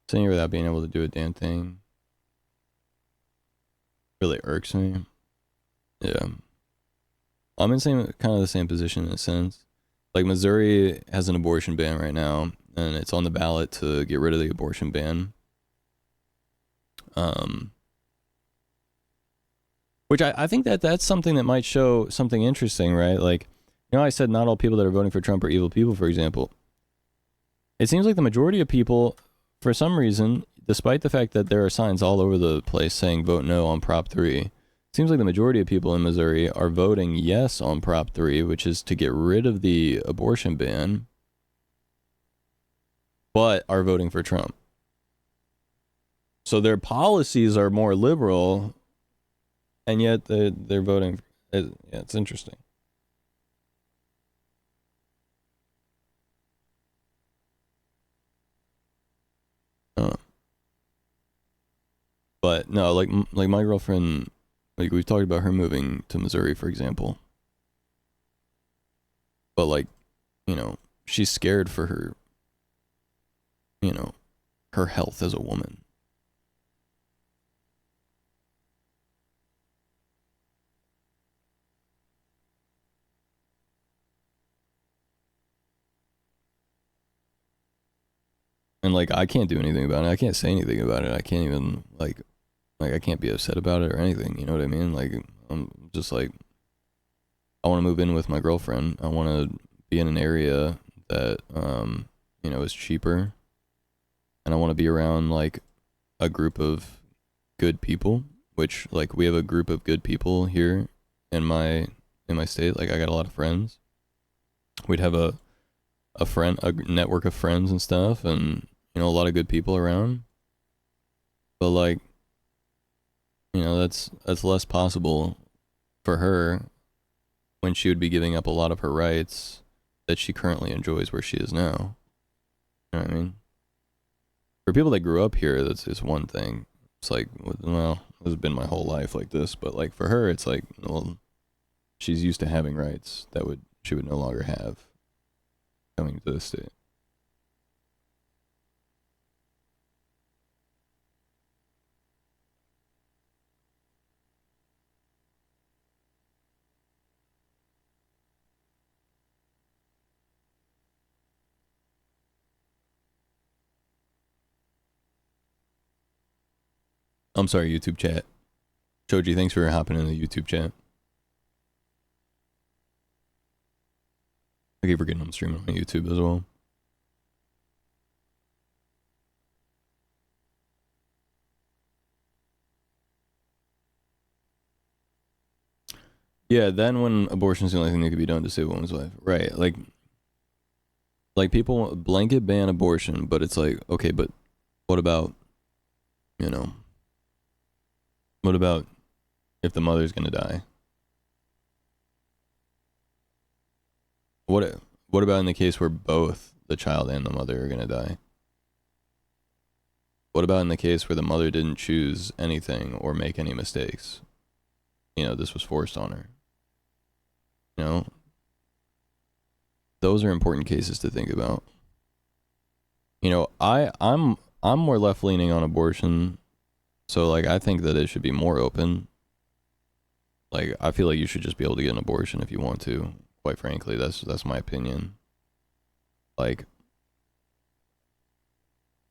Sitting here without being able to do a damn thing really irks me. Yeah. I'm in kind of the same position in a sense. Like, Missouri has an abortion ban right now, and it's on the ballot to get rid of the abortion ban. Which I think that's something that might show something interesting, right? Like, you know, I said not all people that are voting for Trump are evil people, for example. It seems like the majority of people, for some reason, despite the fact that there are signs all over the place saying vote no on Prop 3, it seems like the majority of people in Missouri are voting yes on Prop 3, which is to get rid of the abortion ban, but are voting for Trump. So their policies are more liberal, and yet they're voting. Yeah, it's interesting. But no, like my girlfriend, like we've talked about her moving to Missouri, for example. But like, you know, she's scared for her, you know, her health as a woman. And like, I can't do anything about it. I can't say anything about it. I can't even like I can't be upset about it or anything. You know what I mean? Like, I'm just like, I want to move in with my girlfriend. I want to be in an area that, you know, is cheaper. And I want to be around like a group of good people, which like we have a group of good people here in my state. Like I got a lot of friends. We'd have a network of friends and stuff, and you know, a lot of good people around. But like, you know, that's less possible for her when she would be giving up a lot of her rights that she currently enjoys where she is now. You know what I mean? For people that grew up here, that's just one thing. It's like, well, this has been my whole life like this, but like for her, it's like, well, she's used to having rights that she would no longer have coming to the state. I'm sorry, YouTube chat. Choji, thanks for hopping in the YouTube chat. I keep forgetting I'm streaming on YouTube as well. Yeah, then when abortion is the only thing that could be done to save a woman's life. Right, like people blanket ban abortion, but it's like, okay, but what about, you know, what about if the mother's gonna die? What about in the case where both the child and the mother are gonna die? What about in the case where the mother didn't choose anything or make any mistakes? You know, this was forced on her. You know, those are important cases to think about. You know, I'm more left leaning on abortion, so like I think that it should be more open. Like I feel like you should just be able to get an abortion if you want to. Quite frankly, that's my opinion. Like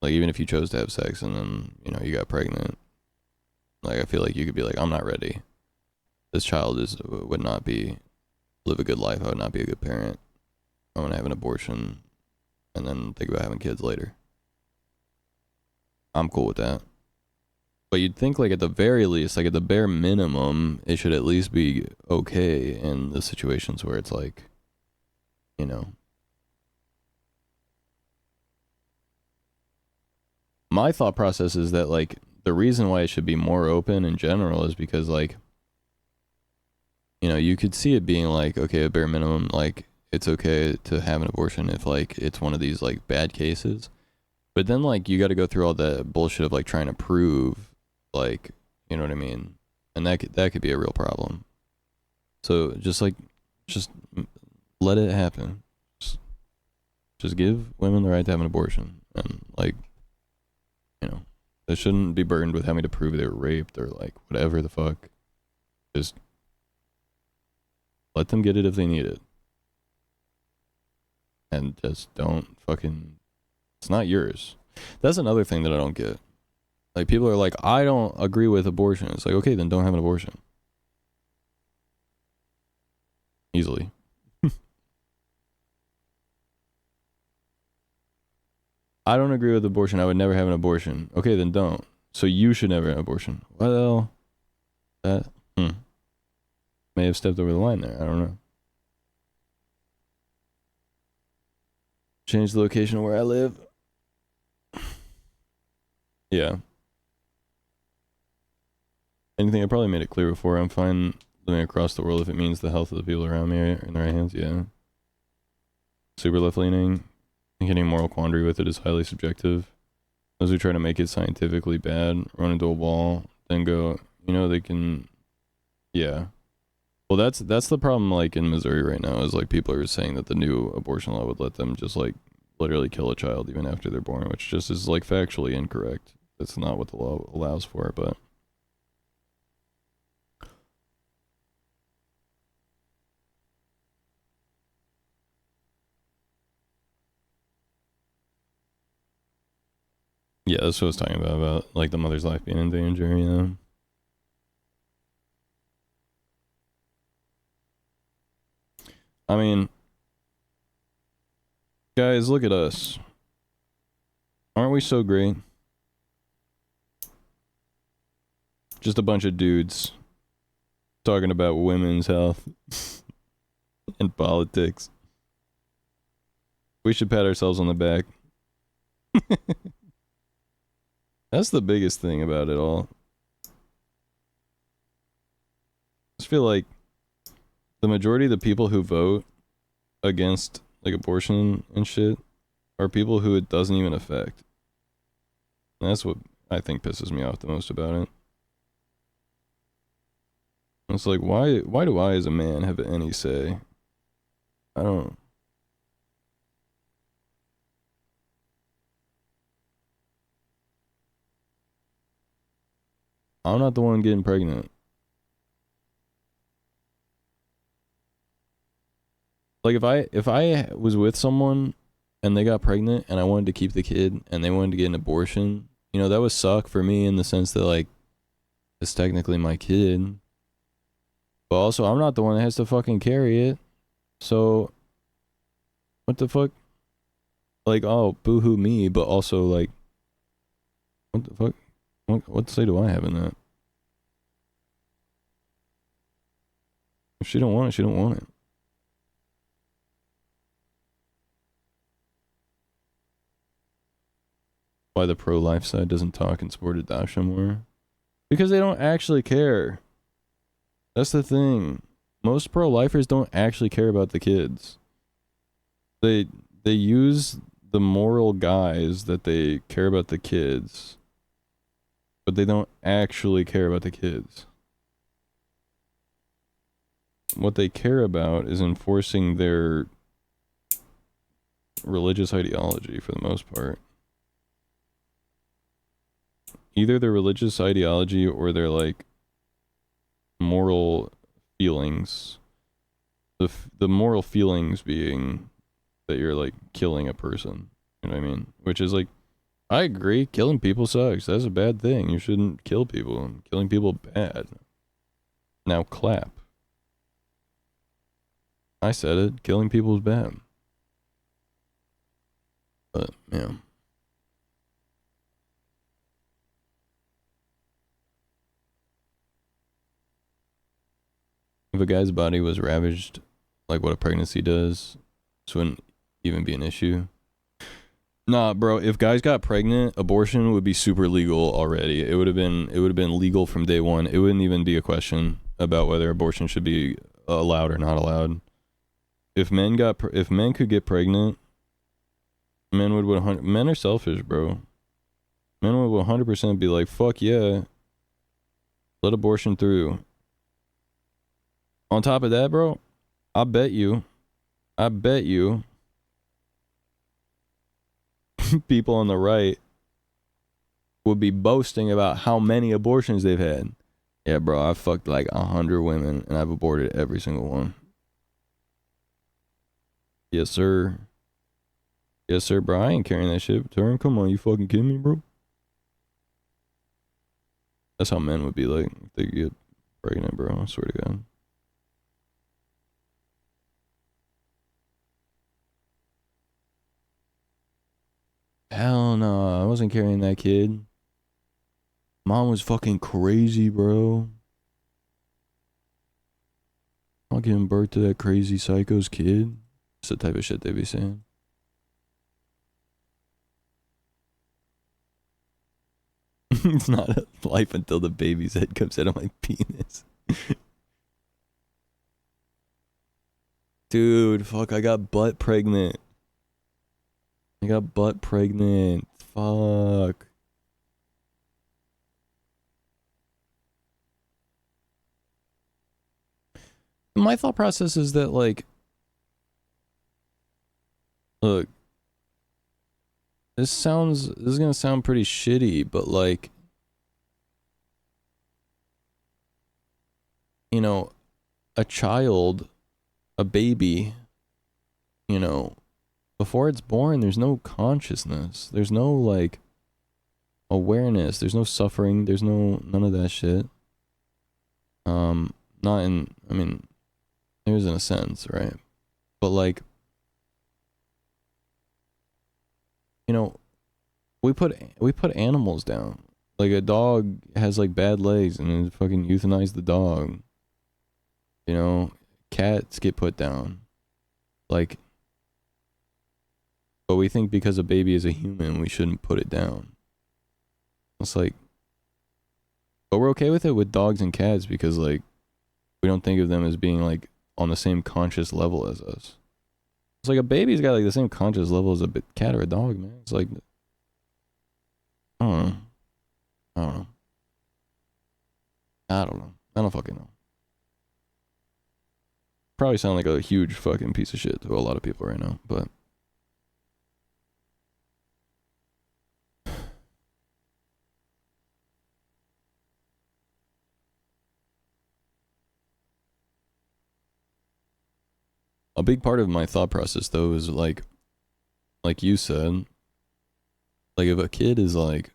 even if you chose to have sex and then, you know, you got pregnant, like I feel like you could be like, I'm not ready. This child would not live a good life. I would not be a good parent. I'm gonna have an abortion and then think about having kids later. I'm cool with that. But you'd think like at the very least, like at the bare minimum, it should at least be okay in the situations where it's like, you know. My thought process is that like the reason why it should be more open in general is because like, you know, you could see it being like, okay, a bare minimum, like it's okay to have an abortion if like it's one of these like bad cases. But then like you got to go through all the bullshit of like trying to prove, like, you know what I mean? And that could be a real problem. So just let it happen. Just give women the right to have an abortion, and like, you know, they shouldn't be burdened with having to prove they were raped or like whatever the fuck. Just let them get it if they need it. And just don't fucking, it's not yours. That's another thing that I don't get. Like people are like, I don't agree with abortion. It's like, okay, then don't have an abortion. Easily. I don't agree with abortion. I would never have an abortion. Okay, then don't. So you should never have an abortion. Well, that may have stepped over the line there. I don't know. Change the location of where I live. Yeah. Anything, I probably made it clear before. I'm fine living across the world if it means the health of the people around me are in the right hands. Yeah. Super left leaning. I think any moral quandary with it is highly subjective. Those who try to make it scientifically bad run into a wall, then go, you know, they can, yeah. Well, that's the problem, like, in Missouri right now, is, like, people are saying that the new abortion law would let them just, like, literally kill a child even after they're born, which just is, like, factually incorrect. That's not what the law allows for, but... Yeah, that's what I was talking about, like, the mother's life being in danger, yeah. I mean, guys, look at us. Aren't we so great? Just a bunch of dudes talking about women's health and politics. We should pat ourselves on the back. That's the biggest thing about it all. I just feel like the majority of the people who vote against, like, abortion and shit are people who it doesn't even affect. And that's what I think pisses me off the most about it. It's like, why do I as a man have any say? I don't... I'm not the one getting pregnant. Like, if I was with someone and they got pregnant and I wanted to keep the kid and they wanted to get an abortion, you know, that would suck for me in the sense that, like, it's technically my kid. But also, I'm not the one that has to fucking carry it. So, what the fuck? Like, oh, boo-hoo me, but also, like, what the fuck? What say do I have in that? If she don't want it, she don't want it. Why the pro-life side doesn't talk and support adoption more? Because they don't actually care. That's the thing. Most pro-lifers don't actually care about the kids. They use the moral guise that they care about the kids, but they don't actually care about the kids. What they care about is enforcing their religious ideology for the most part. Either their religious ideology or their, like, moral feelings. The moral feelings being that you're, like, killing a person. You know what I mean? Which is, like, I agree, killing people sucks. That's a bad thing. You shouldn't kill people. Killing people bad. Now clap. I said it. Killing people is bad. But, yeah. If a guy's body was ravaged, like what a pregnancy does, this wouldn't even be an issue. Nah, bro, if guys got pregnant, abortion would be super legal already. It would have been legal from day one. It wouldn't even be a question about whether abortion should be allowed or not allowed. If men could get pregnant, men are selfish, bro. Men would 100% be like, fuck yeah, let abortion through. On top of that, bro, I bet you people on the right would be boasting about how many abortions they've had. Yeah, bro, I've fucked like 100 women and I've aborted every single one. Yes, sir. Yes, sir, bro. I ain't carrying that shit. Turn, come on, you fucking kidding me, bro? That's how men would be like if they get pregnant, bro. I swear to God. Hell no, I wasn't carrying that kid. Mom was fucking crazy, bro. I'm giving birth to that crazy psycho's kid. It's the type of shit they be saying. It's not a life until the baby's head comes out of my penis. Dude, fuck, I got butt pregnant. I got butt pregnant. Fuck. My thought process is that, like, look, this is gonna sound pretty shitty, but like, you know, a child, a baby, you know, before it's born, there's no consciousness. There's no, like, awareness. There's no suffering. There's none of that shit. Not in, I mean, there's in a sense, right? But like, you know, we put animals down. Like, a dog has like bad legs and then fucking euthanize the dog. You know, cats get put down. Like, but we think because a baby is a human, we shouldn't put it down. It's like, but we're okay with it with dogs and cats because, like, we don't think of them as being like on the same conscious level as us. It's like a baby's got like the same conscious level as a cat or a dog, man. It's like, I don't know. I don't know. I don't know. I don't fucking know. Probably sound like a huge fucking piece of shit to a lot of people right now, but a big part of my thought process, though, is like you said, like, if a kid is like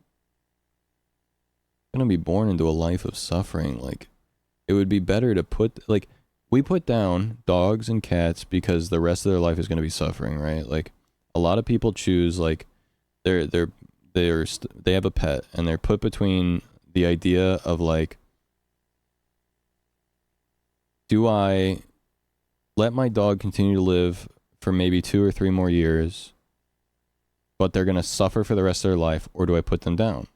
gonna be born into a life of suffering, like, it would be better to put, like, we put down dogs and cats because the rest of their life is gonna be suffering, right? Like, a lot of people choose, like, they have a pet and they're put between the idea of like, do I let my dog continue to live for maybe 2 or 3 more years, but they're going to suffer for the rest of their life, or do I put them down?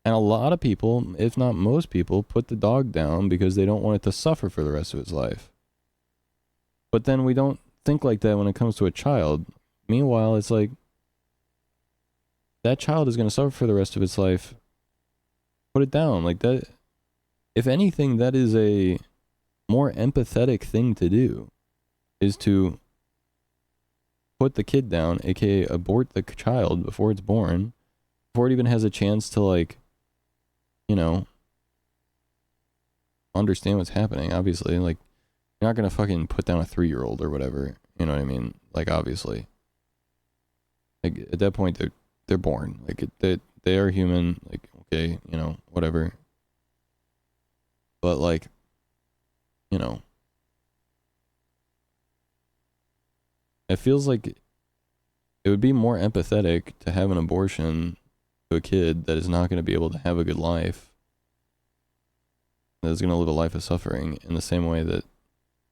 And a lot of people, if not most people, put the dog down because they don't want it to suffer for the rest of its life. But then we don't think like that when it comes to a child. Meanwhile, it's like, that child is going to suffer for the rest of its life. Put it down. Like, that, if anything, that is a more empathetic thing to do, is to put the kid down, aka abort the child before it's born, before it even has a chance to, like, you know, understand what's happening. Obviously, like, you're not gonna fucking put down a 3-year-old or whatever, you know what I mean? Like, obviously, like, at that point they're born, like, they are human, like, okay, you know, whatever. But like, you know, it feels like it would be more empathetic to have an abortion to a kid that is not going to be able to have a good life, that is going to live a life of suffering, in the same way that,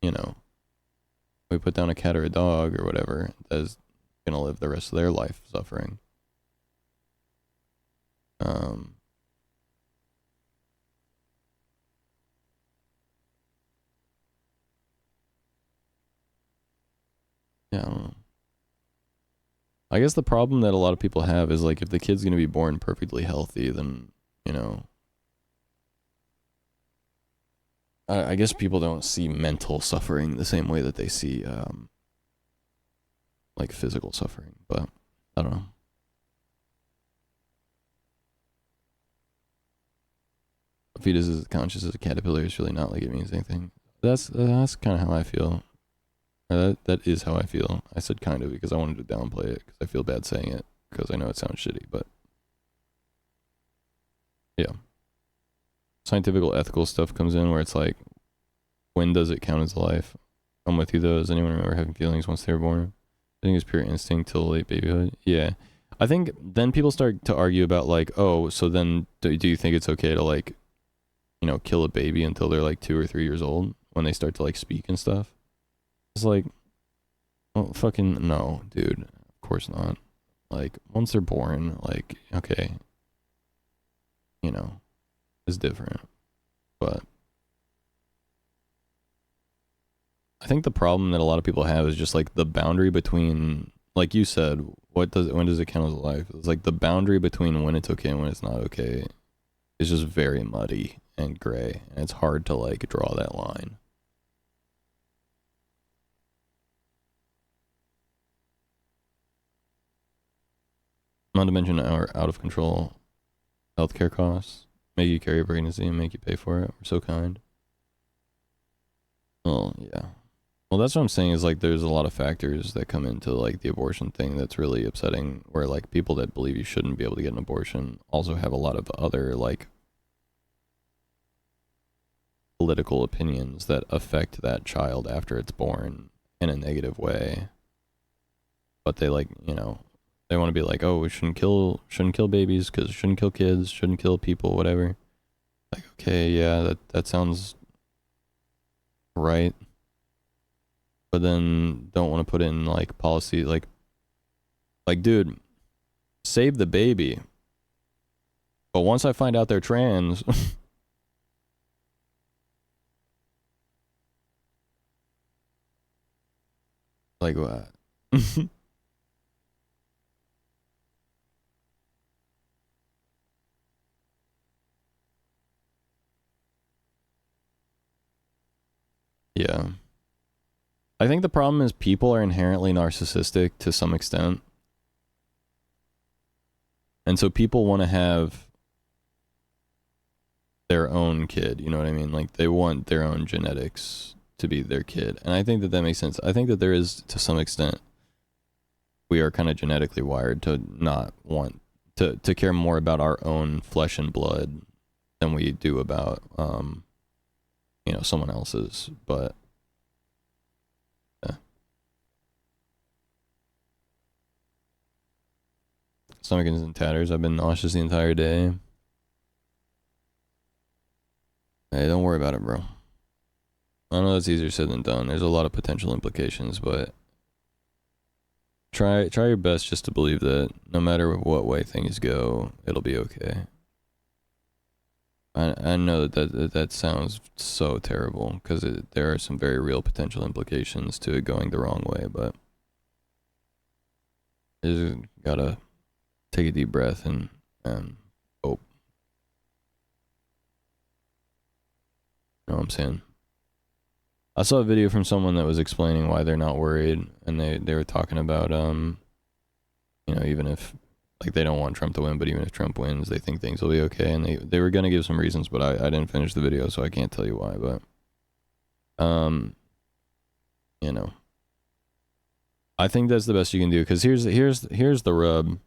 you know, we put down a cat or a dog or whatever that is going to live the rest of their life suffering. Yeah, I don't know. I guess the problem that a lot of people have is, like, if the kid's going to be born perfectly healthy, then, you know, I guess people don't see mental suffering the same way that they see, like, physical suffering, but I don't know. A fetus is as conscious as a caterpillar is really not like it means anything. That's kind of how I feel. That is how I feel. I said kind of because I wanted to downplay it because I feel bad saying it because I know it sounds shitty, but yeah. Scientific ethical stuff comes in where it's like, when does it count as life? I'm with you though. Does anyone remember having feelings once they were born? I think it's pure instinct till late babyhood. Yeah. I think then people start to argue about like, oh, so then do you think it's okay to like, you know, kill a baby until they're like 2 or 3 years old when they start to like speak and stuff? It's like, well, fucking no, dude. Of course not. Like once they're born, like, okay, you know, it's different. But I think the problem that a lot of people have is just like the boundary between, like you said, when does it count as a life? It's like the boundary between when it's okay and when it's not okay is just very muddy and gray, and it's hard to like draw that line. Not to mention our out of control healthcare costs make you carry a pregnancy and make you pay for it. We're so kind. Well, yeah. Well, that's what I'm saying is like there's a lot of factors that come into like the abortion thing that's really upsetting, where like people that believe you shouldn't be able to get an abortion also have a lot of other like political opinions that affect that child after it's born in a negative way. But they like, you know, they want to be like, oh, we shouldn't kill babies because shouldn't kill kids, shouldn't kill people, whatever. Like, okay, yeah, that sounds right. But then don't want to put in like policy like dude, save the baby. But once I find out they're trans, like what? Yeah. I think the problem is people are inherently narcissistic to some extent. And so people want to have their own kid, you know what I mean? Like they want their own genetics to be their kid. And I think that makes sense. I think that there is, to some extent, we are kind of genetically wired to not want to care more about our own flesh and blood than we do about, you know, someone else's. But stomach is in tatters. I've been nauseous the entire day. Hey, don't worry about it, bro. I know that's easier said than done. There's a lot of potential implications, but try your best just to believe that no matter what way things go, it'll be okay. I know that sounds so terrible because there are some very real potential implications to it going the wrong way, but you just gotta take a deep breath and hope. You know what I'm saying? I saw a video from someone that was explaining why they're not worried, and they were talking about you know, even if like they don't want Trump to win, but even if Trump wins, they think things will be okay, and they were gonna give some reasons, but I didn't finish the video, so I can't tell you why, but you know, I think that's the best you can do, because here's the rub.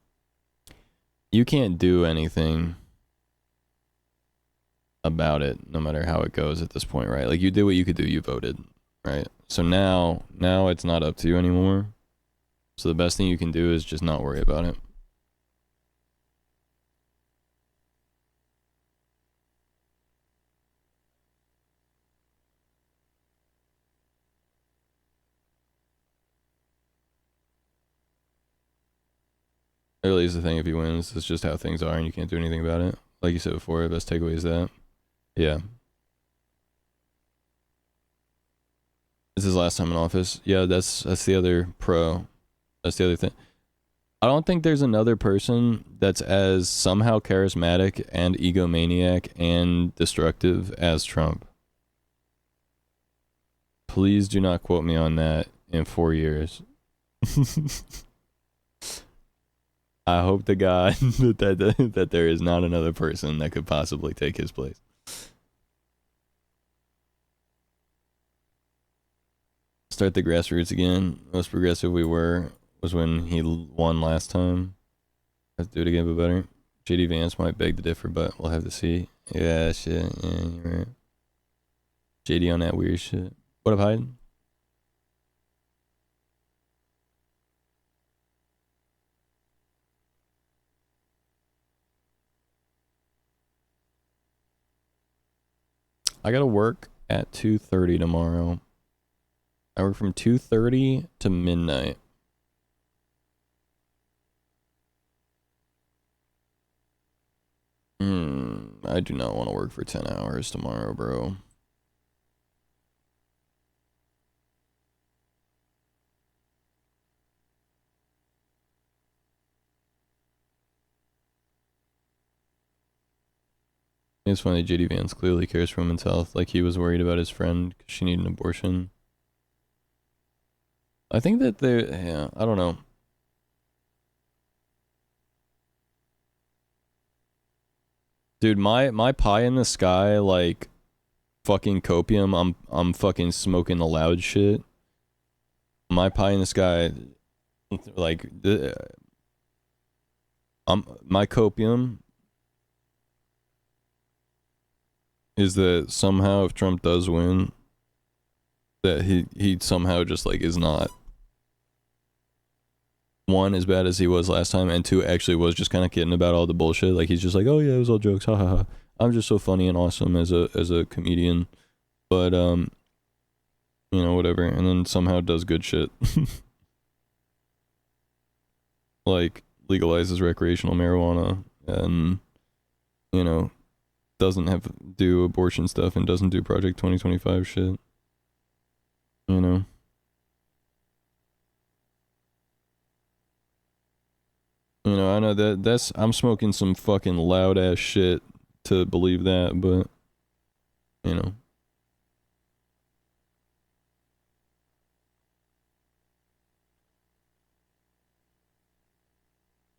You can't do anything about it, no matter how it goes at this point, right? Like you did what you could do, you voted, right? So now it's not up to you anymore. So the best thing you can do is just not worry about it. It really is the thing. If he wins, it's just how things are and you can't do anything about it. Like you said before, the best takeaway is that. Yeah. This is his last time in office. Yeah, that's the other pro. That's the other thing. I don't think there's another person that's as somehow charismatic and egomaniac and destructive as Trump. Please do not quote me on that in 4 years. I hope to God that there is not another person that could possibly take his place. Start the grassroots again. Most progressive we were was when he won last time. Let's do it again, but better. JD Vance might beg to differ, but we'll have to see. Yeah, shit. Yeah, you're right. JD on that weird shit. What up, Hyde? I gotta work at 2:30 tomorrow. I work from 2:30 to midnight. I do not want to work for 10 hours tomorrow, bro. It's funny, JD Vance clearly cares for women's health, like he was worried about his friend because she needed an abortion. I think that yeah, I don't know. Dude, my pie in the sky, like, fucking copium, I'm fucking smoking the loud shit. My pie in the sky, like, my copium is that somehow if Trump does win, that he somehow just, like, is not, one, as bad as he was last time, and two, actually was just kind of kidding about all the bullshit. Like, he's just like, oh yeah, it was all jokes, ha ha ha. I'm just so funny and awesome as a comedian, but you know, whatever. And then somehow does good shit, like legalizes recreational marijuana, and you know, doesn't do abortion stuff, and doesn't do Project 2025 shit. You know. You know, I know that's I'm smoking some fucking loud ass shit to believe that, but you know.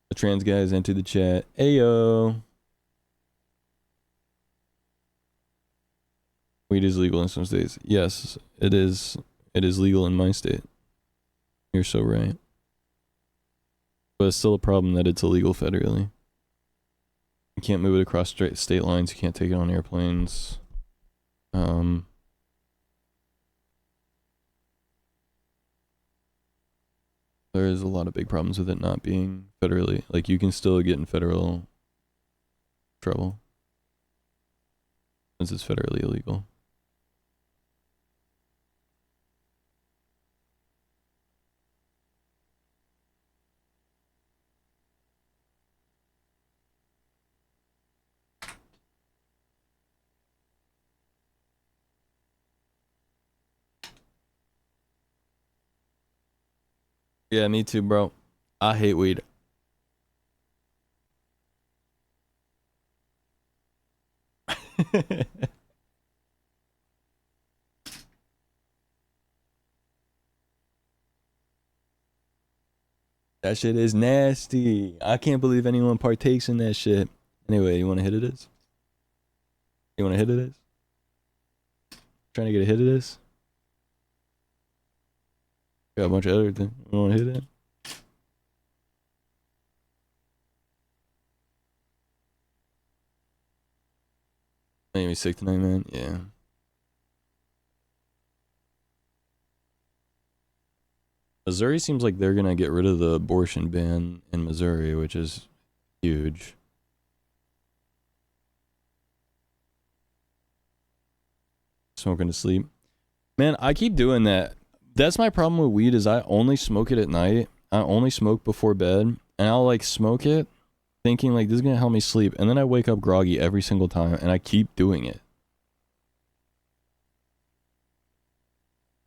The trans guys entered the chat. Ayo. Weed is legal in some states. Yes, it is. It is legal in my state. You're so right. But it's still a problem that it's illegal federally. You can't move it across state lines. You can't take it on airplanes. There is a lot of big problems with it not being federally. Like, you can still get in federal trouble since it's federally illegal. Yeah, me too, bro. I hate weed. That shit is nasty. I can't believe anyone partakes in that shit. Anyway, you want to hit of this? You want to hit of this? Trying to get a hit of this? Got a bunch of other things. You want to hit it? Maybe 6 tonight, man. Yeah. Missouri seems like they're gonna get rid of the abortion ban in Missouri, which is huge. Smoking to sleep. Man, I keep doing that. That's my problem with weed, is I only smoke it at night. I only smoke before bed, and I'll like smoke it thinking like this is gonna help me sleep, and then I wake up groggy every single time, and I keep doing it.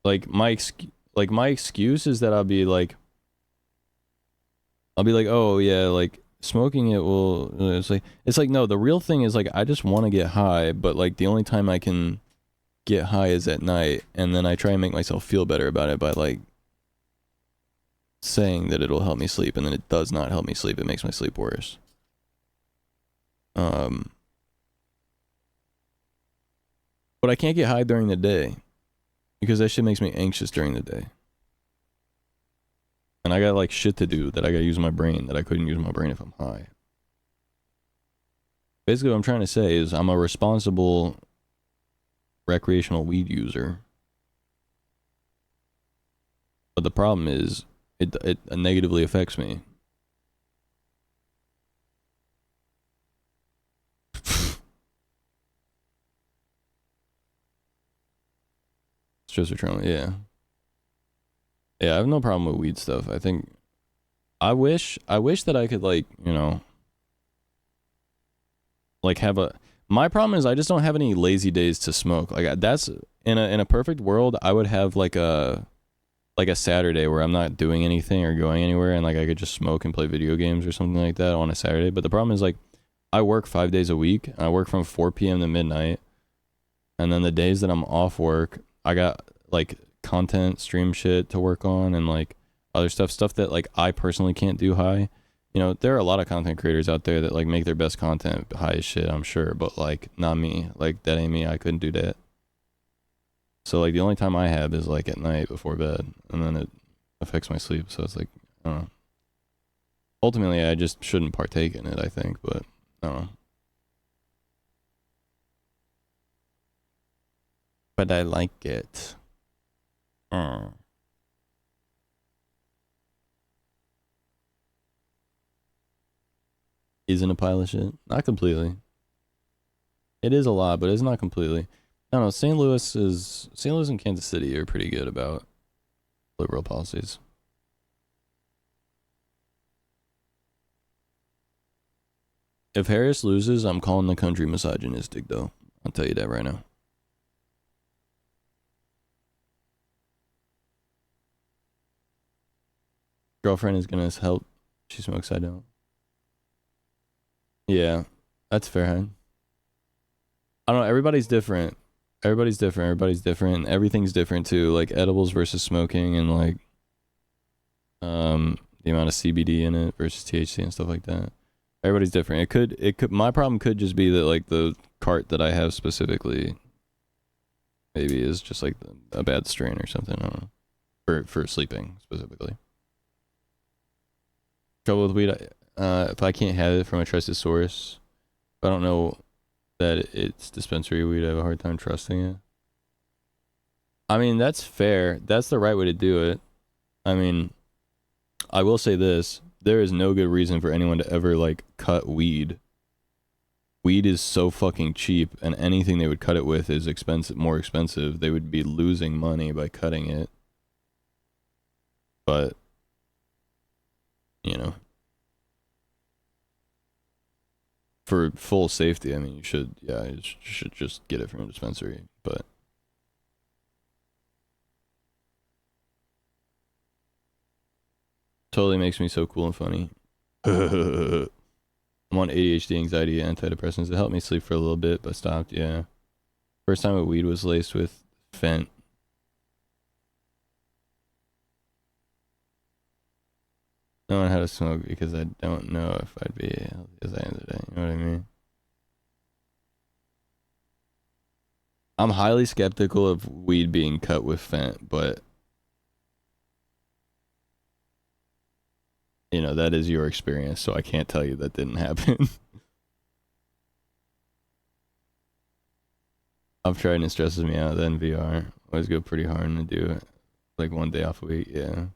Like my excuse is that I'll be like, oh yeah, like smoking it will, it's like no, the real thing is like I just want to get high, but like the only time I can get high is at night, and then I try and make myself feel better about it by like saying that it'll help me sleep, and then it does not help me sleep. It makes my sleep worse. But I can't get high during the day because that shit makes me anxious during the day. And I got like shit to do that I gotta use my brain that I couldn't use my brain if I'm high. Basically what I'm trying to say is I'm a responsible recreational weed user. But the problem is it negatively affects me. Stress or trauma, yeah. Yeah, I have no problem with weed stuff. I think I wish that I could, like, you know, like have a, my problem is I just don't have any lazy days to smoke. Like that's in a perfect world, I would have like a Saturday where I'm not doing anything or going anywhere, and like I could just smoke and play video games or something like that on a Saturday. But the problem is, like, I work 5 days a week. I work from 4 p.m. to midnight. And then the days that I'm off work, I got like content stream shit to work on and like other stuff that like I personally can't do high. You know, there are a lot of content creators out there that like make their best content high as shit, I'm sure, but like not me. Like that ain't me. I couldn't do that. So like the only time I have is like at night before bed, and then it affects my sleep. So it's like, I don't know. Ultimately, I just shouldn't partake in it, I think, but I don't know. But I like it. Isn't a pile of shit? Not completely. It is a lot, but it's not completely. I don't know. St. Louis and Kansas City are pretty good about liberal policies. If Harris loses, I'm calling the country misogynistic, though. I'll tell you that right now. Girlfriend is gonna help. She smokes, I don't. Yeah, that's fair. Huh? I don't know. Everybody's different. Everybody's different. Everything's different too. Like edibles versus smoking, and like the amount of CBD in it versus THC and stuff like that. Everybody's different. It could. My problem could just be that like the cart that I have specifically, maybe is just like a bad strain or something. I don't know. For sleeping specifically. Trouble with weed, if I can't have it from a trusted source, if I don't know that it's dispensary weed, I have a hard time trusting it. I mean, that's fair. That's the right way to do it. I mean, I will say this. There is no good reason for anyone to ever, like, cut weed. Weed is so fucking cheap, and anything they would cut it with is more expensive. They would be losing money by cutting it. But you know, for full safety, I mean, you should just get it from a dispensary, but totally makes me so cool and funny. I'm on ADHD, anxiety, antidepressants. It helped me sleep for a little bit, but stopped, yeah. First time with weed was laced with fent. Knowing how to smoke because I don't know if I'd be healthy as I am today. You know what I mean? I'm highly skeptical of weed being cut with fent, but you know, that is your experience, so I can't tell you that didn't happen. I've tried and it stresses me out. Then VR always go pretty hard to do it. Like 1 day off a week, yeah.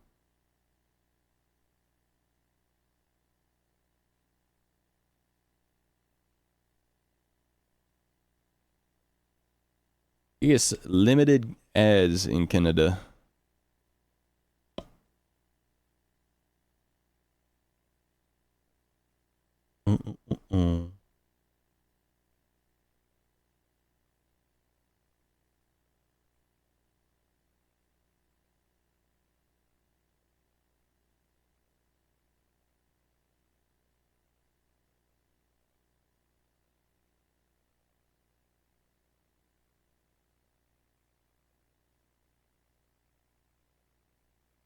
Yes, limited ads in Canada.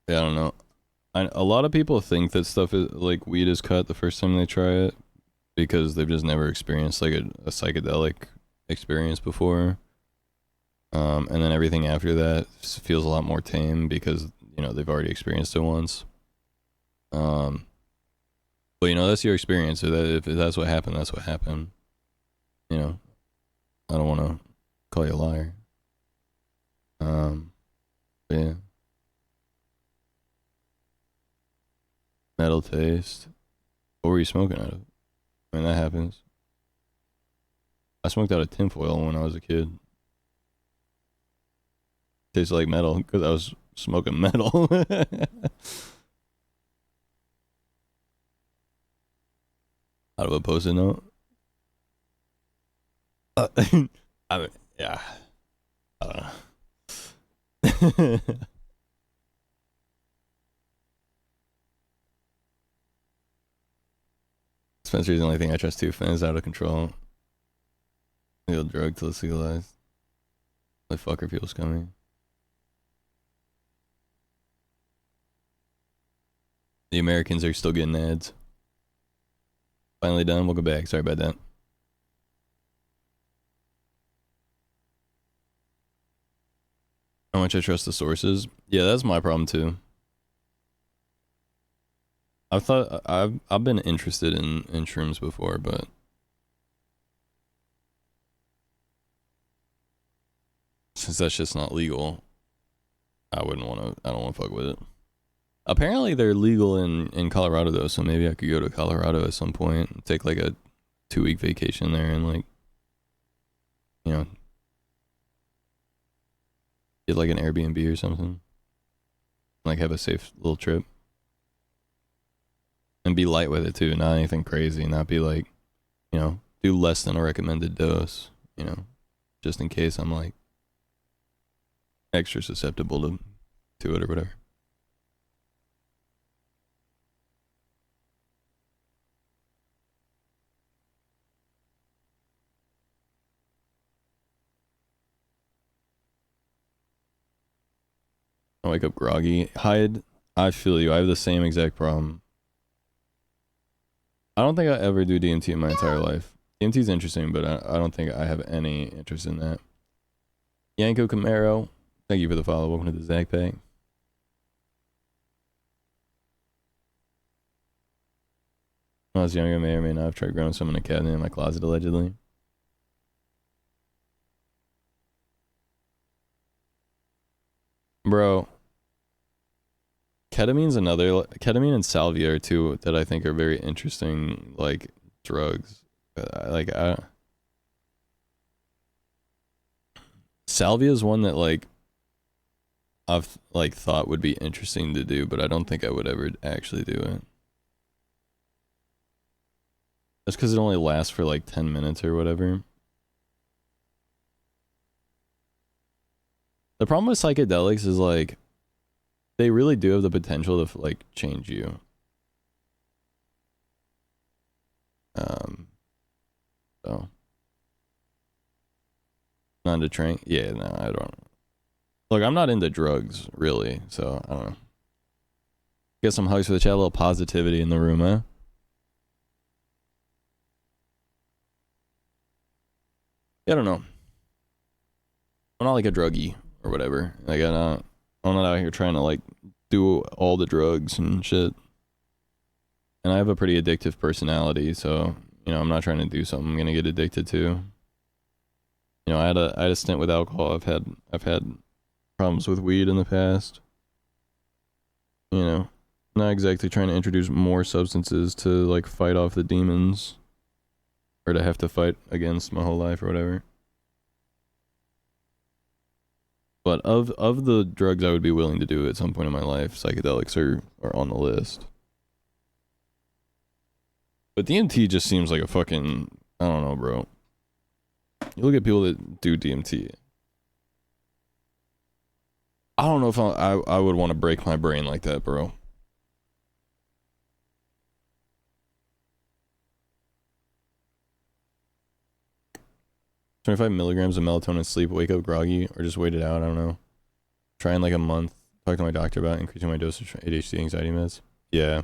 Yeah, I don't know. A lot of people think that stuff is like weed is cut the first time they try it because they've just never experienced like a psychedelic experience before. And then everything after that feels a lot more tame because, you know, they've already experienced it once. But you know, that's your experience. So that if that's what happened, that's what happened. You know, I don't want to call you a liar. But yeah. Metal taste. What were you smoking out of? I mean, that happens. I smoked out of tinfoil when I was a kid. Tasted like metal because I was smoking metal. Out of a post-it note. I mean, yeah. I don't know. Spencer's the only thing I trust too. Fans out of control. Legal drug till it's legalized. Like fucker people's coming. The Americans are still getting ads. Finally done. We'll go back. Sorry about that. How much I trust the sources? Yeah, that's my problem too. I've been interested in shrooms before, but since that's just not legal, I don't want to fuck with it. Apparently they're legal in Colorado though, so maybe I could go to Colorado at some point and take like a 2-week vacation there and like, you know, get like an Airbnb or something. Like have a safe little trip. And be light with it too, not anything crazy, not be like, you know, do less than a recommended dose, you know, just in case I'm like extra susceptible to it or whatever. I wake up groggy. Hyde, I feel you. I have the same exact problem. I don't think I ever do DMT in my entire life. DMT is interesting, but I don't think I have any interest in that. Yanko Camaro, thank you for the follow. Welcome to the Zach Pack. When I was younger, I may or may not have tried growing some in a cabinet in my closet, allegedly. Bro, ketamine and salvia are two that I think are very interesting, like, drugs. Salvia is one that, like, I've, like, thought would be interesting to do, but I don't think I would ever actually do it. That's because it only lasts for, like, 10 minutes or whatever. The problem with psychedelics is, like, they really do have the potential to, like, change you. So. Not into drink? Yeah, no, I don't. Look, I'm not into drugs, really, so, I don't know. Get some hugs for the chat, a little positivity in the room, huh? Yeah, I don't know. I'm not like a druggie or whatever. Like, I'm not out here trying to, like, do all the drugs and shit. And I have a pretty addictive personality, so, you know, I'm not trying to do something I'm gonna get addicted to. You know, I had a stint with alcohol. I've had problems with weed in the past. You know, not exactly trying to introduce more substances to, like, fight off the demons, or to have to fight against my whole life or whatever. But of the drugs I would be willing to do at some point in my life, psychedelics are on the list. But DMT just seems like a fucking, I don't know, bro. You look at people that do DMT. I don't know if I would want to break my brain like that, bro. $25 milligrams of melatonin, sleep, wake up groggy, or just wait it out. I don't know. Try in like a month. Talk to my doctor about increasing my dosage for ADHD anxiety meds. Yeah.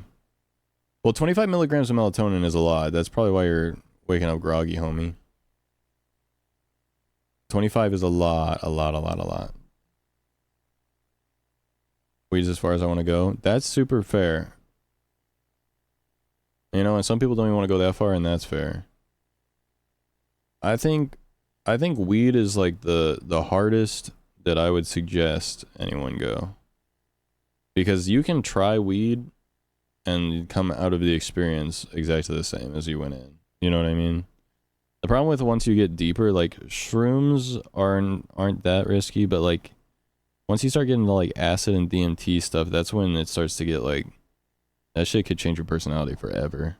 Well, 25 milligrams of melatonin is a lot. That's probably why you're waking up groggy, homie. 25 is a lot. Weed's as far as I want to go. That's super fair. You know, and some people don't even want to go that far, and that's fair. I think weed is like the hardest that I would suggest anyone go. Because you can try weed and come out of the experience exactly the same as you went in. You know what I mean? The problem with once you get deeper, like, shrooms aren't that risky, but, like, once you start getting to like acid and DMT stuff, that's when it starts to get like, that shit could change your personality forever.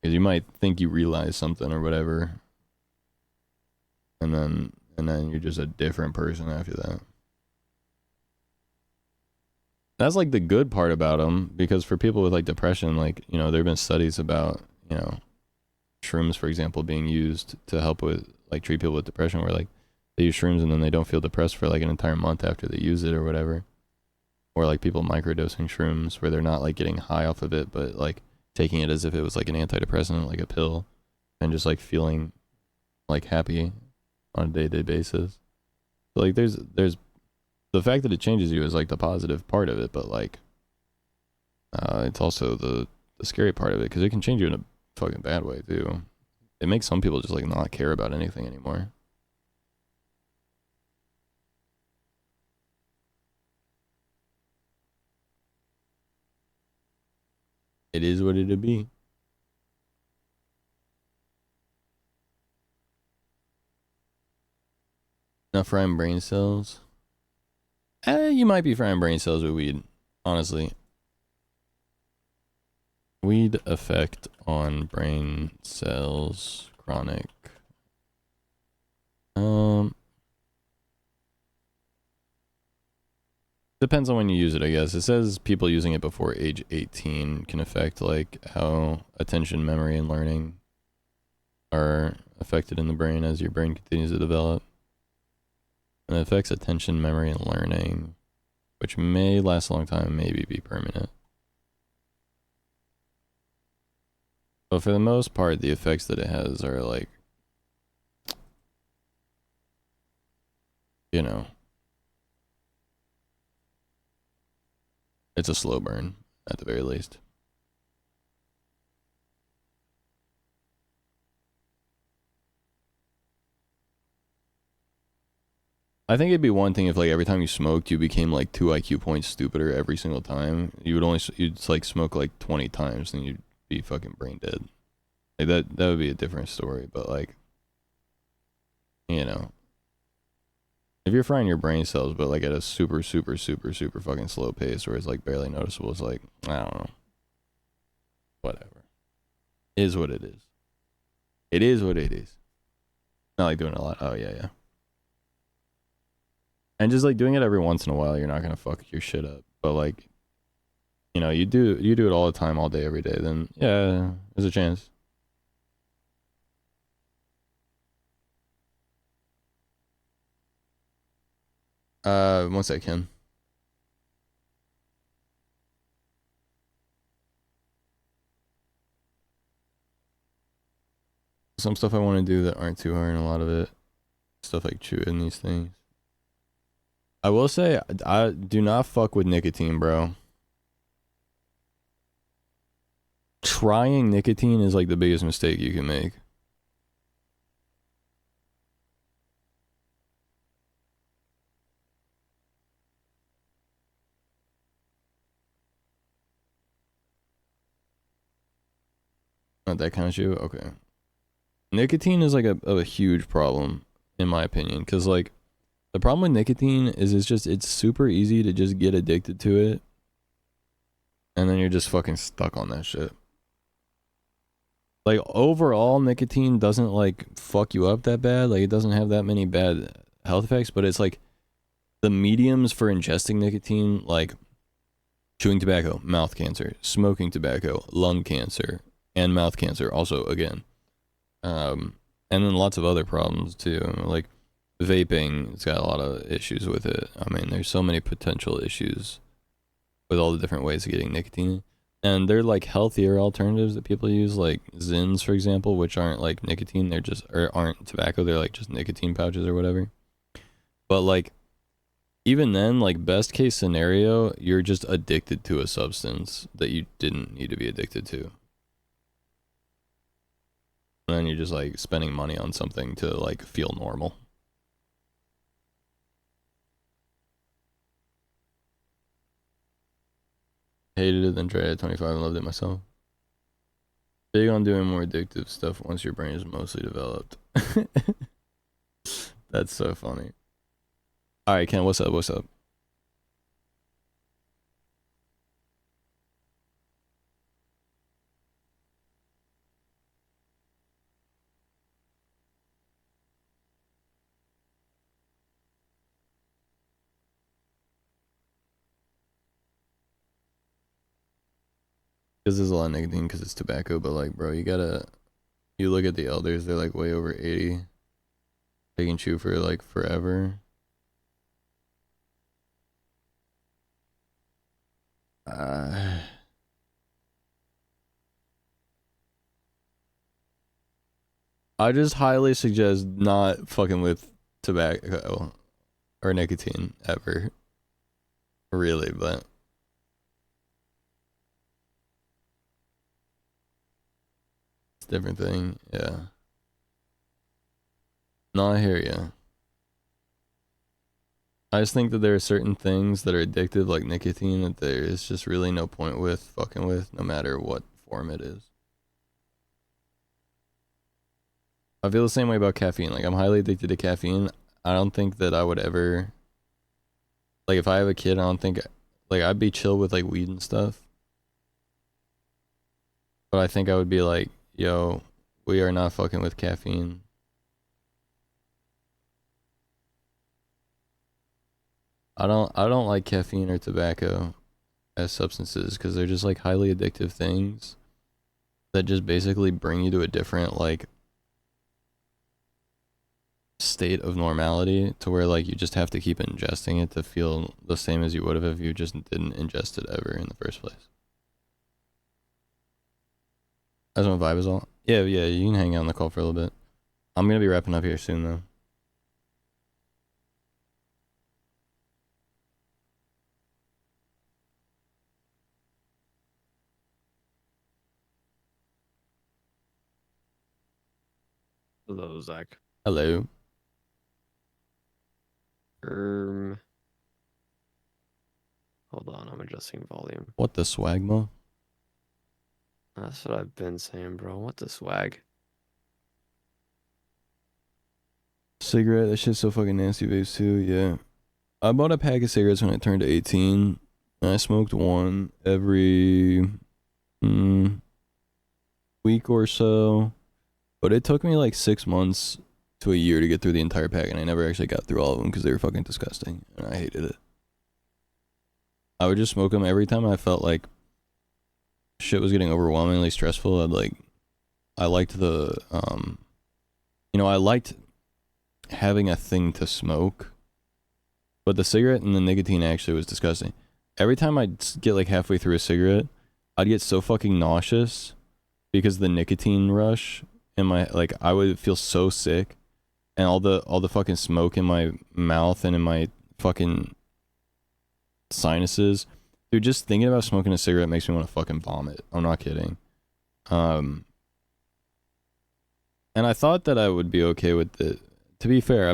Because you might think you realize something or whatever, and then you're just a different person after that. That's like the good part about them, because for people with like depression, like, you know, there have been studies about, you know, shrooms, for example, being used to help with, like, treat people with depression, where like they use shrooms and then they don't feel depressed for like an entire month after they use it or whatever. Or like people microdosing shrooms where they're not like getting high off of it, but like taking it as if it was like an antidepressant, like a pill, and just like feeling like happy on a day-to-day basis. So like there's the fact that it changes you is like the positive part of it, but like it's also the scary part of it, because it can change you in a fucking bad way too. It makes some people just like not care about anything anymore. It is what it'd be. Not frying brain cells. You might be frying brain cells with weed, honestly. Weed effect on brain cells, chronic. Depends on when you use it, I guess. It says people using it before age 18 can affect like how attention, memory, and learning are affected in the brain as your brain continues to develop. And it affects attention, memory, and learning, which may last a long time, maybe be permanent. But for the most part, the effects that it has are like, you know, it's a slow burn, at the very least. I think it'd be one thing if like every time you smoked, you became like 2 IQ points stupider every single time. You'd like smoke like 20 times and you'd be fucking brain dead. Like that would be a different story, but like, you know, if you're frying your brain cells, but like at a super fucking slow pace where it's like barely noticeable, it's like, I don't know. Whatever. It is what it is. It is what it is. Not like doing a lot. Oh, yeah. And just like doing it every once in a while, you're not going to fuck your shit up. But like, you know, you do it all the time, all day, every day, then yeah, there's a chance. Once I can. Some stuff I want to do that aren't too hard, and a lot of it, stuff like chewing these things. I will say, I do not fuck with nicotine, bro. Trying nicotine is like the biggest mistake you can make. Not that kind of shit? Okay. Nicotine is like a huge problem, in my opinion, because like, the problem with nicotine is it's super easy to just get addicted to it, and then you're just fucking stuck on that shit. Like, overall, nicotine doesn't like fuck you up that bad. Like, it doesn't have that many bad health effects, but it's like the mediums for ingesting nicotine, like chewing tobacco, mouth cancer, smoking tobacco, lung cancer, and mouth cancer also again. And then lots of other problems too, like vaping. It's got a lot of issues with it. I mean, there's so many potential issues with all the different ways of getting nicotine. And they're like healthier alternatives that people use, like Zins, for example, which aren't like nicotine. They're just, or aren't tobacco. They're like just nicotine pouches or whatever. But like, even then, like best case scenario, you're just addicted to a substance that you didn't need to be addicted to. And then you're just like spending money on something to like feel normal. Hated it, then tried it at 25 and loved it myself. Big on doing more addictive stuff once your brain is mostly developed. That's so funny. Alright, Ken, what's up? What's up? Because there's a lot of nicotine because it's tobacco, but like, bro, you look at the elders, they're like way over 80. They can chew for like forever. I just highly suggest not fucking with tobacco or nicotine ever. Really, but it's a different thing. Yeah. No, I hear ya. I just think that there are certain things that are addictive, like nicotine, that there is just really no point with fucking with, no matter what form it is. I feel the same way about caffeine. Like, I'm highly addicted to caffeine. I don't think that I would ever, like, if I have a kid, I don't think, like, I'd be chill with, like, weed and stuff. But I think I would be like, yo, we are not fucking with caffeine. I don't like caffeine or tobacco as substances because they're just like highly addictive things that just basically bring you to a different like state of normality to where like you just have to keep ingesting it to feel the same as you would have if you just didn't ingest it ever in the first place. That's what my vibe is all. Yeah, you can hang out on the call for a little bit. I'm gonna be wrapping up here soon though. Hello, Zach. Hello. Hold on, I'm adjusting volume. What the swagma? That's what I've been saying, bro. What the swag? Cigarette, that shit's so fucking nasty, vapes too, yeah. I bought a pack of cigarettes when I turned 18. And I smoked one every week or so. But it took me like 6 months to a year to get through the entire pack, and I never actually got through all of them because they were fucking disgusting, and I hated it. I would just smoke them every time I felt like shit was getting overwhelmingly stressful. I liked the, I liked having a thing to smoke, but the cigarette and the nicotine actually was disgusting. Every time I'd get like halfway through a cigarette, I'd get so fucking nauseous because the nicotine rush in my, like, I would feel so sick, and all the fucking smoke in my mouth and in my fucking sinuses. Dude, just thinking about smoking a cigarette makes me want to fucking vomit. I'm not kidding. And I thought that I would be okay with it. To be fair,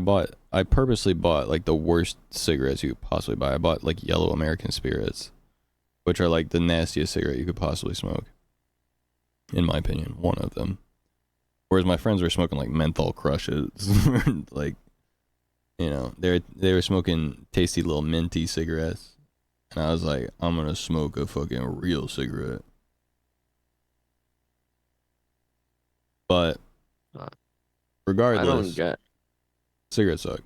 I purposely bought like the worst cigarettes you could possibly buy. I bought like yellow American Spirits, which are like the nastiest cigarette you could possibly smoke. In my opinion, one of them. Whereas my friends were smoking like menthol crushes. Like, you know, they were smoking tasty little minty cigarettes. And I was like, I'm gonna smoke a fucking real cigarette. But regardless, cigarettes suck.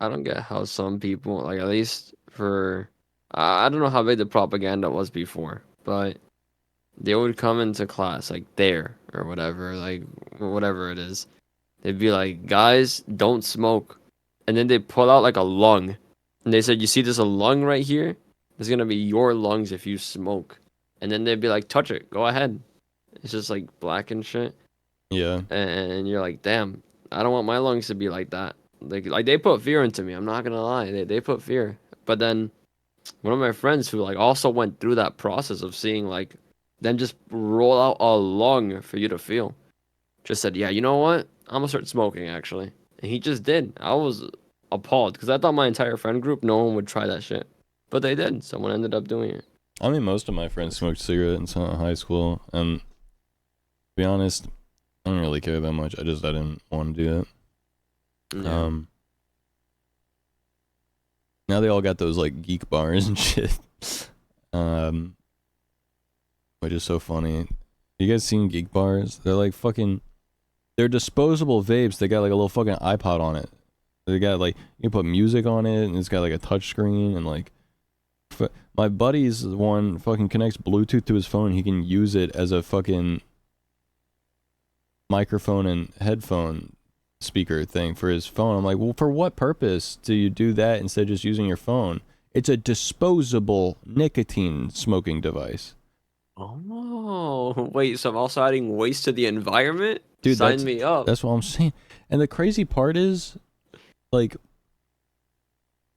I don't get how some people, like, at least for, I don't know how big the propaganda was before, but they would come into class, like, there, or whatever, like, whatever it is. They'd be like, guys, don't smoke. And then they pull out, like, a lung. And they said, you see this a lung right here? It's gonna be your lungs if you smoke. And then they'd be like, touch it, go ahead. It's just, like, black and shit. Yeah. And you're like, damn, I don't want my lungs to be like that. Like they put fear into me. I'm not gonna lie, they put fear. But then one of my friends who like also went through that process of seeing like them just roll out a lung for you to feel, just said, yeah, you know what? I'm gonna start smoking actually. And he just did. I was appalled because I thought my entire friend group, no one would try that shit, but they did. Someone ended up doing it. I mean, most of my friends smoked cigarettes in high school, and to be honest, I don't really care that much. I didn't want to do that. Yeah. Now they all got those like geek bars and shit. Which is so funny. You guys seen geek bars? They're like fucking, they're disposable vapes. They got like a little fucking iPod on it. They got like, you can put music on it, and it's got like a touch screen and like my buddy's one fucking connects Bluetooth to his phone. He can use it as a fucking microphone and headphone speaker thing for his phone. I'm like, well, for what purpose do you do that instead of just using your phone? It's a disposable nicotine smoking device. Oh, wait, so I'm also adding waste to the environment? Dude, sign me up. That's what I'm saying. And the crazy part is, like,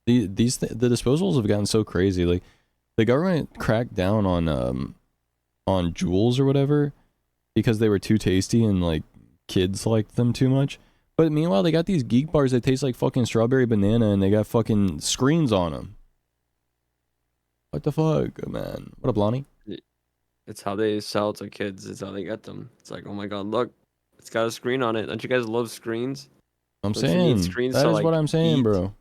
the disposables have gotten so crazy. Like, the government cracked down on Juuls or whatever because they were too tasty and like kids liked them too much. But meanwhile, they got these geek bars that taste like fucking strawberry banana and they got fucking screens on them. What the fuck, man? What up, Lonnie? It's how they sell to kids. It's how they get them. It's like, oh my god, look, it's got a screen on it. Don't you guys love screens? I'm Don't you saying need screens that to, is like, what I'm saying, eat? bro.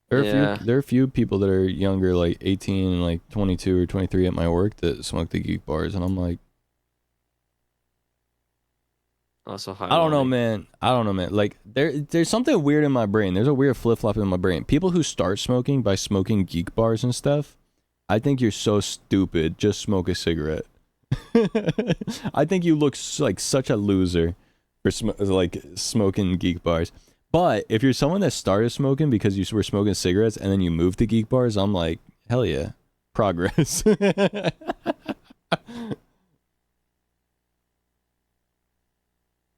There Yeah. are a few people that are younger, like 18 and like 22 or 23 at my work that smoke the geek bars, and I'm like, Also, I don't know, man. Like, there's something weird in my brain. There's a weird flip-flop in my brain. People who start smoking by smoking geek bars and stuff, I think you're so stupid. Just smoke a cigarette. I think you look like such a loser for smoking geek bars. But if you're someone that started smoking because you were smoking cigarettes and then you moved to geek bars, I'm like, hell yeah, progress.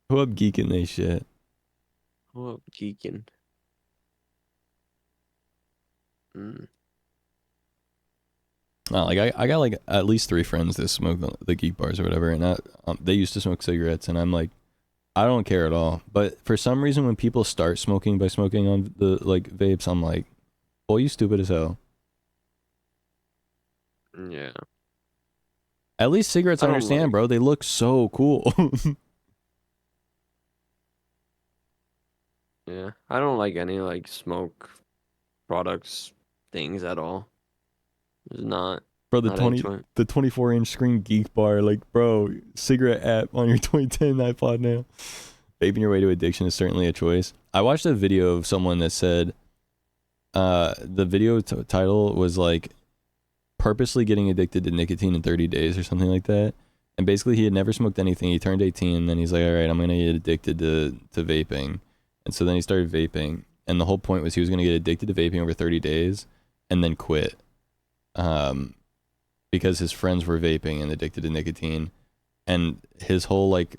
Who up geeking they shit? Who up geeking? Mm. No, like I got like at least 3 friends that smoke the geek bars or whatever, and they used to smoke cigarettes, and I'm like, I don't care at all. But for some reason, when people start smoking by smoking on the like vapes, I'm like, boy, you stupid as hell. Yeah. At least cigarettes, I I don't understand, bro. They look so cool. Yeah. I don't like any like smoke products things at all. It's not. Bro, the not into it. 24-inch screen geek bar, like, bro, cigarette app on your 2010 iPod now. Vaping your way to addiction is certainly a choice. I watched a video of someone that said, the video title was like, purposely getting addicted to nicotine in 30 days or something like that. And basically he had never smoked anything. He turned 18 and then he's like, all right, I'm going to get addicted to vaping. And so then he started vaping. And the whole point was he was going to get addicted to vaping over 30 days and then quit. Because his friends were vaping and addicted to nicotine. And his whole like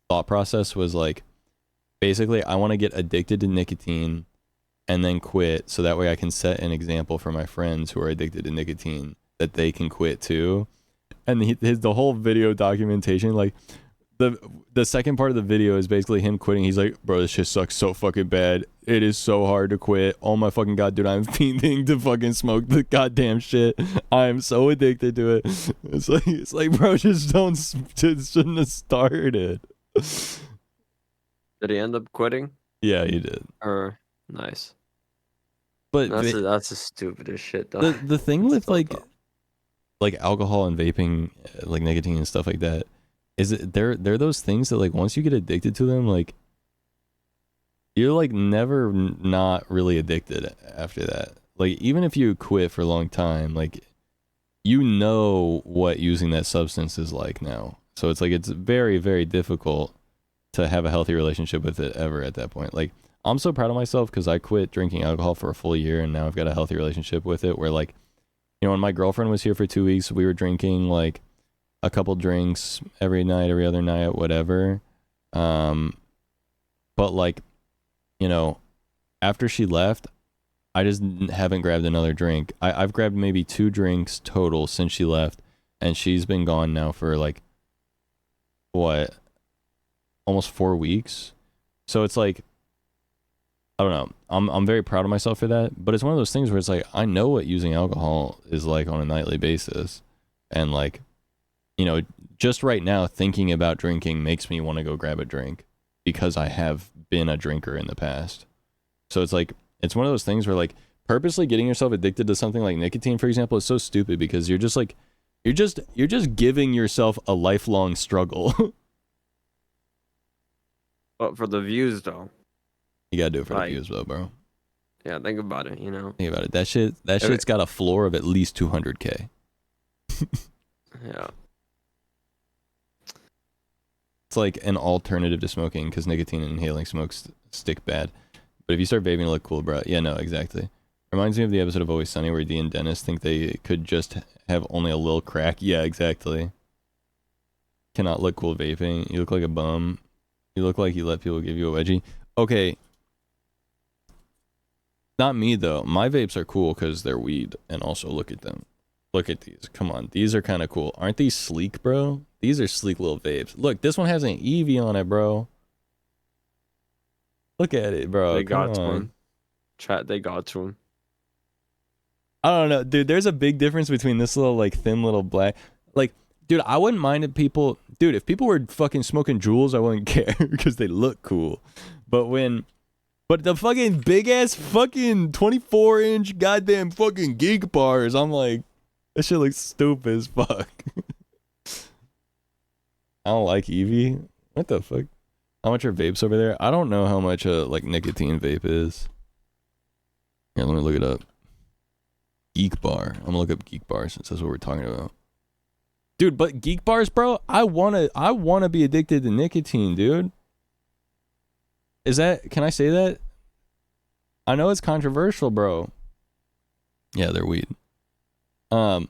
thought process was like, basically, I want to get addicted to nicotine and then quit so that way I can set an example for my friends who are addicted to nicotine that they can quit too. And the whole video documentation, like the second part of the video is basically him quitting. He's like, bro, this shit sucks so fucking bad. It is so hard to quit. Oh my fucking god, dude, I'm fiending to fucking smoke the goddamn shit. I'm so addicted to it. It's like, bro, just shouldn't have started. Did he end up quitting? Yeah, he did. Or nice. But that's the stupidest shit though. The thing with like alcohol and vaping, like nicotine and stuff like that, is they're those things that like once you get addicted to them, like you're like never not really addicted after that. Like even if you quit for a long time, like you know what using that substance is like now. So it's like it's very, very difficult to have a healthy relationship with it ever at that point. Like I'm so proud of myself because I quit drinking alcohol for a full year and now I've got a healthy relationship with it where like, you know, when my girlfriend was here for 2 weeks, we were drinking like a couple drinks every night, every other night, whatever. But like, you know, after she left, I just haven't grabbed another drink. I've grabbed maybe 2 drinks total since she left, and she's been gone now for like, what, almost 4 weeks. So it's like, I don't know. I'm very proud of myself for that, but it's one of those things where it's like I know what using alcohol is like on a nightly basis, and like, you know, just right now thinking about drinking makes me want to go grab a drink because I have been a drinker in the past. So it's like it's one of those things where like purposely getting yourself addicted to something like nicotine, for example, is so stupid because you're just like you're just giving yourself a lifelong struggle. But for the views though. You gotta do it for Like, the views though, bro. Yeah, think about it, you know. Think about it. That shit's got a floor of at least 200K. Yeah. It's like an alternative to smoking because nicotine and inhaling smokes stick bad. But if you start vaping, it'll look cool, bro. Yeah, no, exactly. Reminds me of the episode of Always Sunny where Dee and Dennis think they could just have only a little crack. Yeah, exactly. Cannot look cool vaping. You look like a bum. You look like you let people give you a wedgie. Okay. Not me, though. My vapes are cool because they're weed. And also, look at them. Look at these. Come on. These are kind of cool. Aren't these sleek, bro? These are sleek little vapes. Look, this one has an Eevee on it, bro. Look at it, bro. They Come got to on. him. Chat, they got to him. I don't know, dude. There's a big difference between this little, like, thin little black. Like, dude, I wouldn't mind if people. Dude, if people were fucking smoking Juuls, I wouldn't care because they look cool. But the fucking big ass fucking 24-inch goddamn fucking geek bars, I'm like, that shit looks stupid as fuck. I don't like Eevee. What the fuck? How much are vapes over there? I don't know how much like nicotine vape is. Here, let me look it up. Geek bar. I'm gonna look up geek bar since that's what we're talking about. Dude, but geek bars, bro, I wanna be addicted to nicotine, dude. Can I say that? I know it's controversial, bro. Yeah, they're weed. No,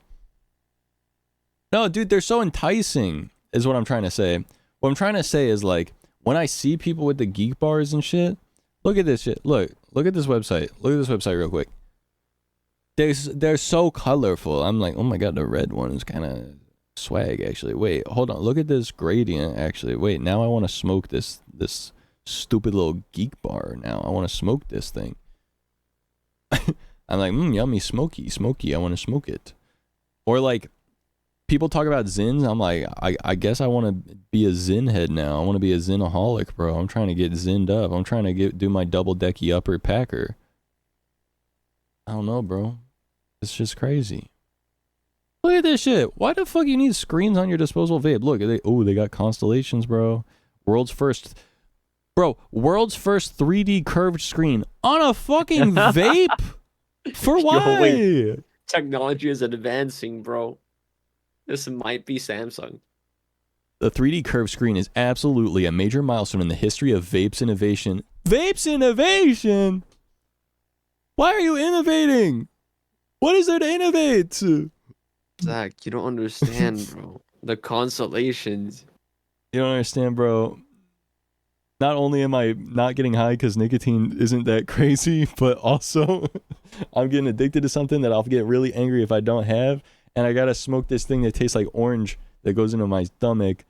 dude, they're so enticing, is what I'm trying to say. What I'm trying to say is, like, when I see people with the geek bars and shit, look at this shit. Look at this website. Look at this website real quick. They're so colorful. I'm like, oh my god, the red one is kind of swag, actually. Wait, hold on. Look at this gradient, actually. Wait, now I want to smoke this stupid little geek bar now. I want to smoke this thing. I'm like, yummy, smoky. I want to smoke it. Or like, people talk about Zins. I'm like, I guess I want to be a Zin head now. I want to be a Zinaholic, bro. I'm trying to get Zinned up. I'm trying to do my double decky upper packer. I don't know, bro. It's just crazy. Look at this shit. Why the fuck you need screens on your disposable vape? Look, they got constellations, bro. World's first 3D curved screen on a fucking vape? For why? Yo, wait. Technology is advancing, bro. This might be Samsung. The 3D curved screen is absolutely a major milestone in the history of vapes innovation. Vapes innovation? Why are you innovating? What is there to innovate? Zach, you don't understand, bro. The constellations. You don't understand, bro. Not only am I not getting high because nicotine isn't that crazy, but also I'm getting addicted to something that I'll get really angry if I don't have. And I gotta smoke this thing that tastes like orange that goes into my stomach.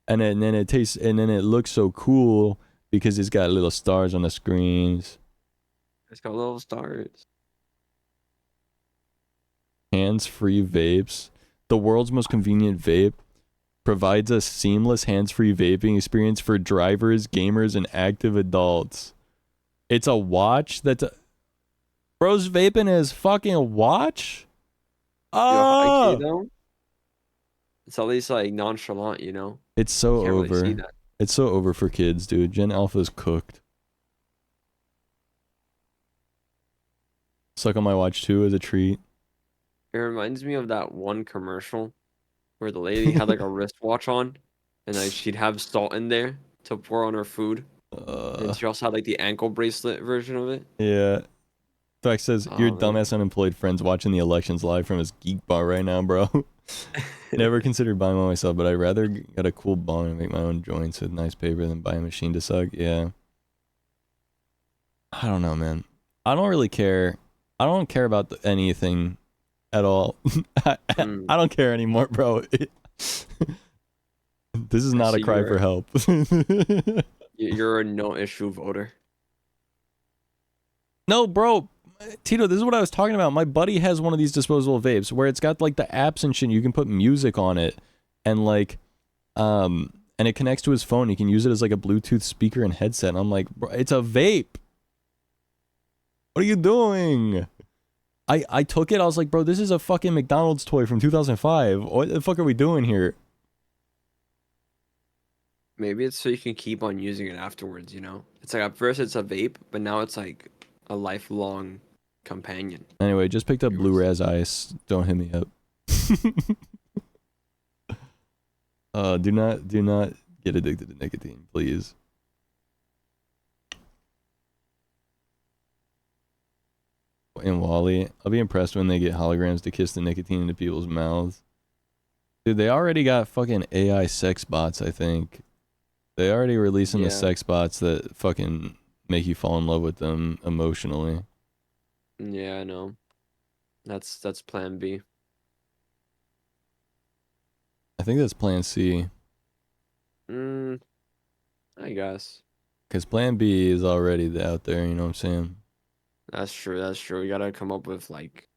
And then it looks so cool because it's got little stars on the screens. It's got little stars. Hands-free vapes. The world's most convenient vape. Provides a seamless hands-free vaping experience for drivers, gamers, and active adults. It's a watch that's bro's vaping his fucking watch? Oh! Though, it's at least like nonchalant, you know? It's so Can't really over. see that. It's so over for kids, dude. Gen Alpha's cooked. Suck on my watch too as a treat. It reminds me of that one commercial where the lady had like a wristwatch on, and like she'd have salt in there to pour on her food. And she also had like the ankle bracelet version of it. Yeah. Fact says, your man. dumbass unemployed friend's watching the elections live from his geek bar right now, bro. Never considered buying one myself, but I'd rather get a cool bong and make my own joints with nice paper than buy a machine to suck. Yeah. I don't know, man. I don't really care. I don't care about anything at all. I don't care anymore, bro. This is not a cry for help. You're a no issue voter. No, bro. Tito, this is what I was talking about. My buddy has one of these disposable vapes where it's got like the apps and shit. You can put music on it and like, and it connects to his phone. He can use it as like a Bluetooth speaker and headset. And I'm like, bro, it's a vape. What are you doing? I took it. I was like, bro, this is a fucking McDonald's toy from 2005. What the fuck are we doing here? Maybe it's so you can keep on using it afterwards, you know? It's like at first it's a vape, but now it's like a lifelong companion. Anyway, just picked up Blue Raz Ice. Don't hit me up. Do not get addicted to nicotine, please. And Wally, I'll be impressed when they get holograms to kiss the nicotine into people's mouths. Dude, they already got fucking AI sex bots, I think. They already releasing the sex bots that fucking make you fall in love with them emotionally. Yeah, I know. That's plan B. I think that's plan C. I guess. Because plan B is already out there, you know what I'm saying? That's true. That's true. We gotta come up with like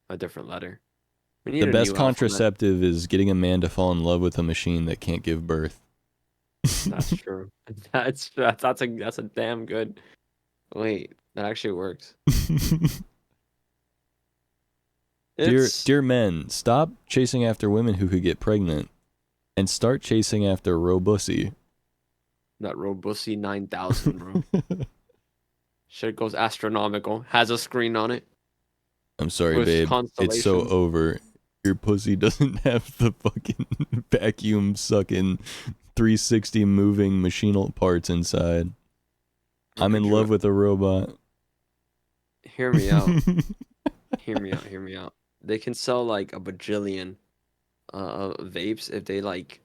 a different letter. We need The a best new contraceptive is getting a man to fall in love with a machine that can't give birth. That's true. That's a damn good. Wait, that actually works. Dear men, stop chasing after women who could get pregnant and start chasing after Robussy. That Robussy 9000, bro. Shit goes astronomical. Has a screen on it. I'm sorry, With babe. It's so constellations. over. Your pussy doesn't have the fucking vacuum sucking 360 moving machinal parts inside. I'm in love with a robot. Hear me out. Hear me out. Hear me out. They can sell like a bajillion vapes if they like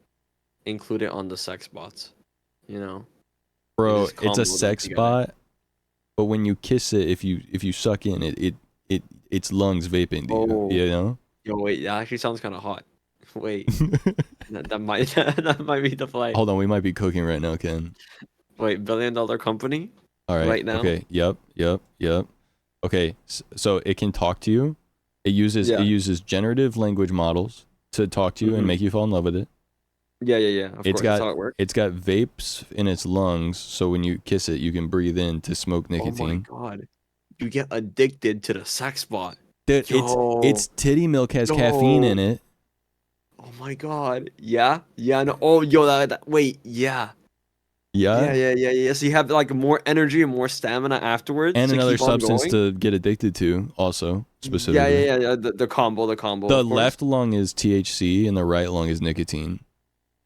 include it on the sex bots. You know, Bro, just it's combo a them sex together. bot, but when you kiss it, if you suck in its lungs vape into you, you know? Yo, wait, that actually sounds kind of hot. Wait, that might that might be the play. Hold on, we might be cooking right now, Ken. Wait, $1 billion company? All right. Right now? Okay. Yep. Okay. So it can talk to you. It uses generative language models to talk to you and make you fall in love with it. Yeah. Of course, that's how it works. It's got vapes in its lungs, so when you kiss it, you can breathe in to smoke nicotine. Oh my god, you get addicted to the sex bot. Dude, it's titty milk has caffeine in it. Oh my god. Yeah. No. Oh, yo, wait. Yeah. Yeah. So you have like more energy and more stamina afterwards. And to another keep on substance going? to get addicted to, also specifically. Yeah. The combo. The of course. left lung is THC and the right lung is nicotine.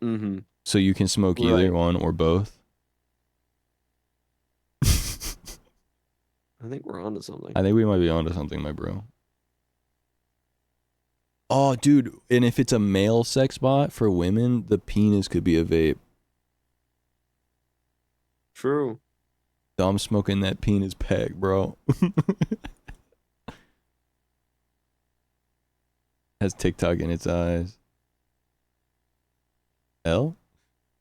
Mm-hmm. So you can smoke either one or both. I think we're onto something. I think we might be onto something, my bro. Oh, dude, and if it's a male sex bot for women, the penis could be a vape. True. So I'm smoking that penis pack, bro. Has TikTok in its eyes. Hell?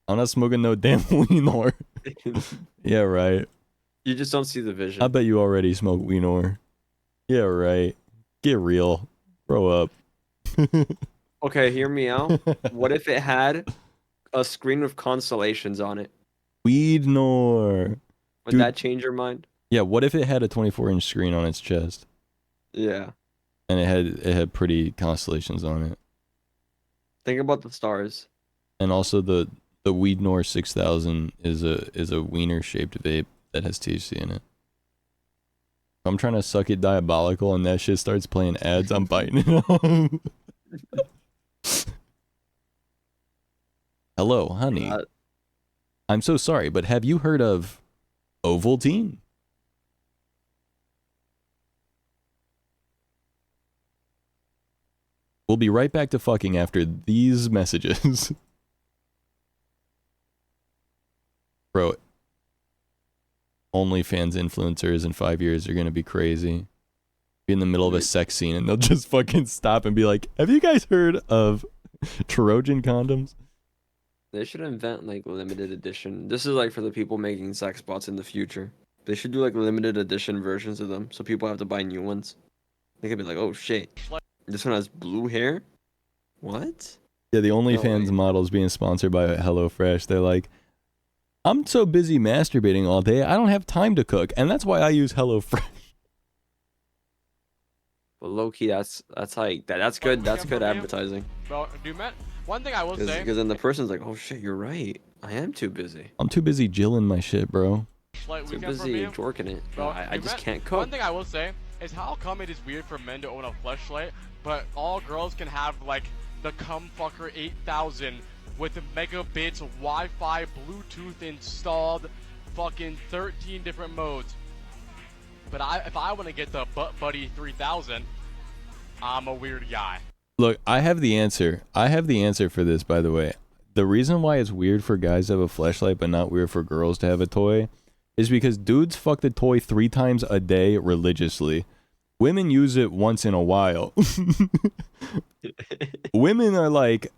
I'm not smoking no damn Weenor. Yeah, right. You just don't see the vision. I bet you already smoke Weenor. Yeah, right. Get real. Grow up. Okay, hear me out. What if it had a screen with constellations on it? Weednor. Would that change your mind? Yeah, what if it had a 24-inch screen on its chest? Yeah. And it had pretty constellations on it. Think about the stars. And also the Weednor 6000 is a wiener shaped vape that has THC in it. I'm trying to suck it diabolical and that shit starts playing ads, I'm biting it off. Hello, honey. I'm so sorry, but have you heard of Ovaltine? We'll be right back to fucking after these messages. Bro, OnlyFans influencers in 5 years are gonna be crazy. Be in the middle of a sex scene and they'll just fucking stop and be like, have you guys heard of Trojan condoms? They should invent like limited edition. This is like for the people making sex bots in the future. They should do like limited edition versions of them so people have to buy new ones. They could be like, oh shit, this one has blue hair? What? Yeah, the OnlyFans models being sponsored by HelloFresh. They're like, I'm so busy masturbating all day, I don't have time to cook, and that's why I use HelloFresh. But low key, that's like that's good. That's good advertising. Well, one thing I will say, Because then the person's like, oh shit, you're right. I am too busy. I'm too busy jilling my shit, bro. flashlight Too weekend for busy me. jorking it. Bro, I just men- can't cook. One thing I will say is how come it is weird for men to own a flashlight, but all girls can have like the Cumfucker 8000 with megabits, Wi-Fi, Bluetooth installed, fucking 13 different modes. But if I want to get the Butt Buddy 3000, I'm a weird guy. Look, I have the answer. I have the answer for this, by the way. The reason why it's weird for guys to have a flashlight but not weird for girls to have a toy is because dudes fuck the toy 3 times a day religiously. Women use it once in a while. Women are like,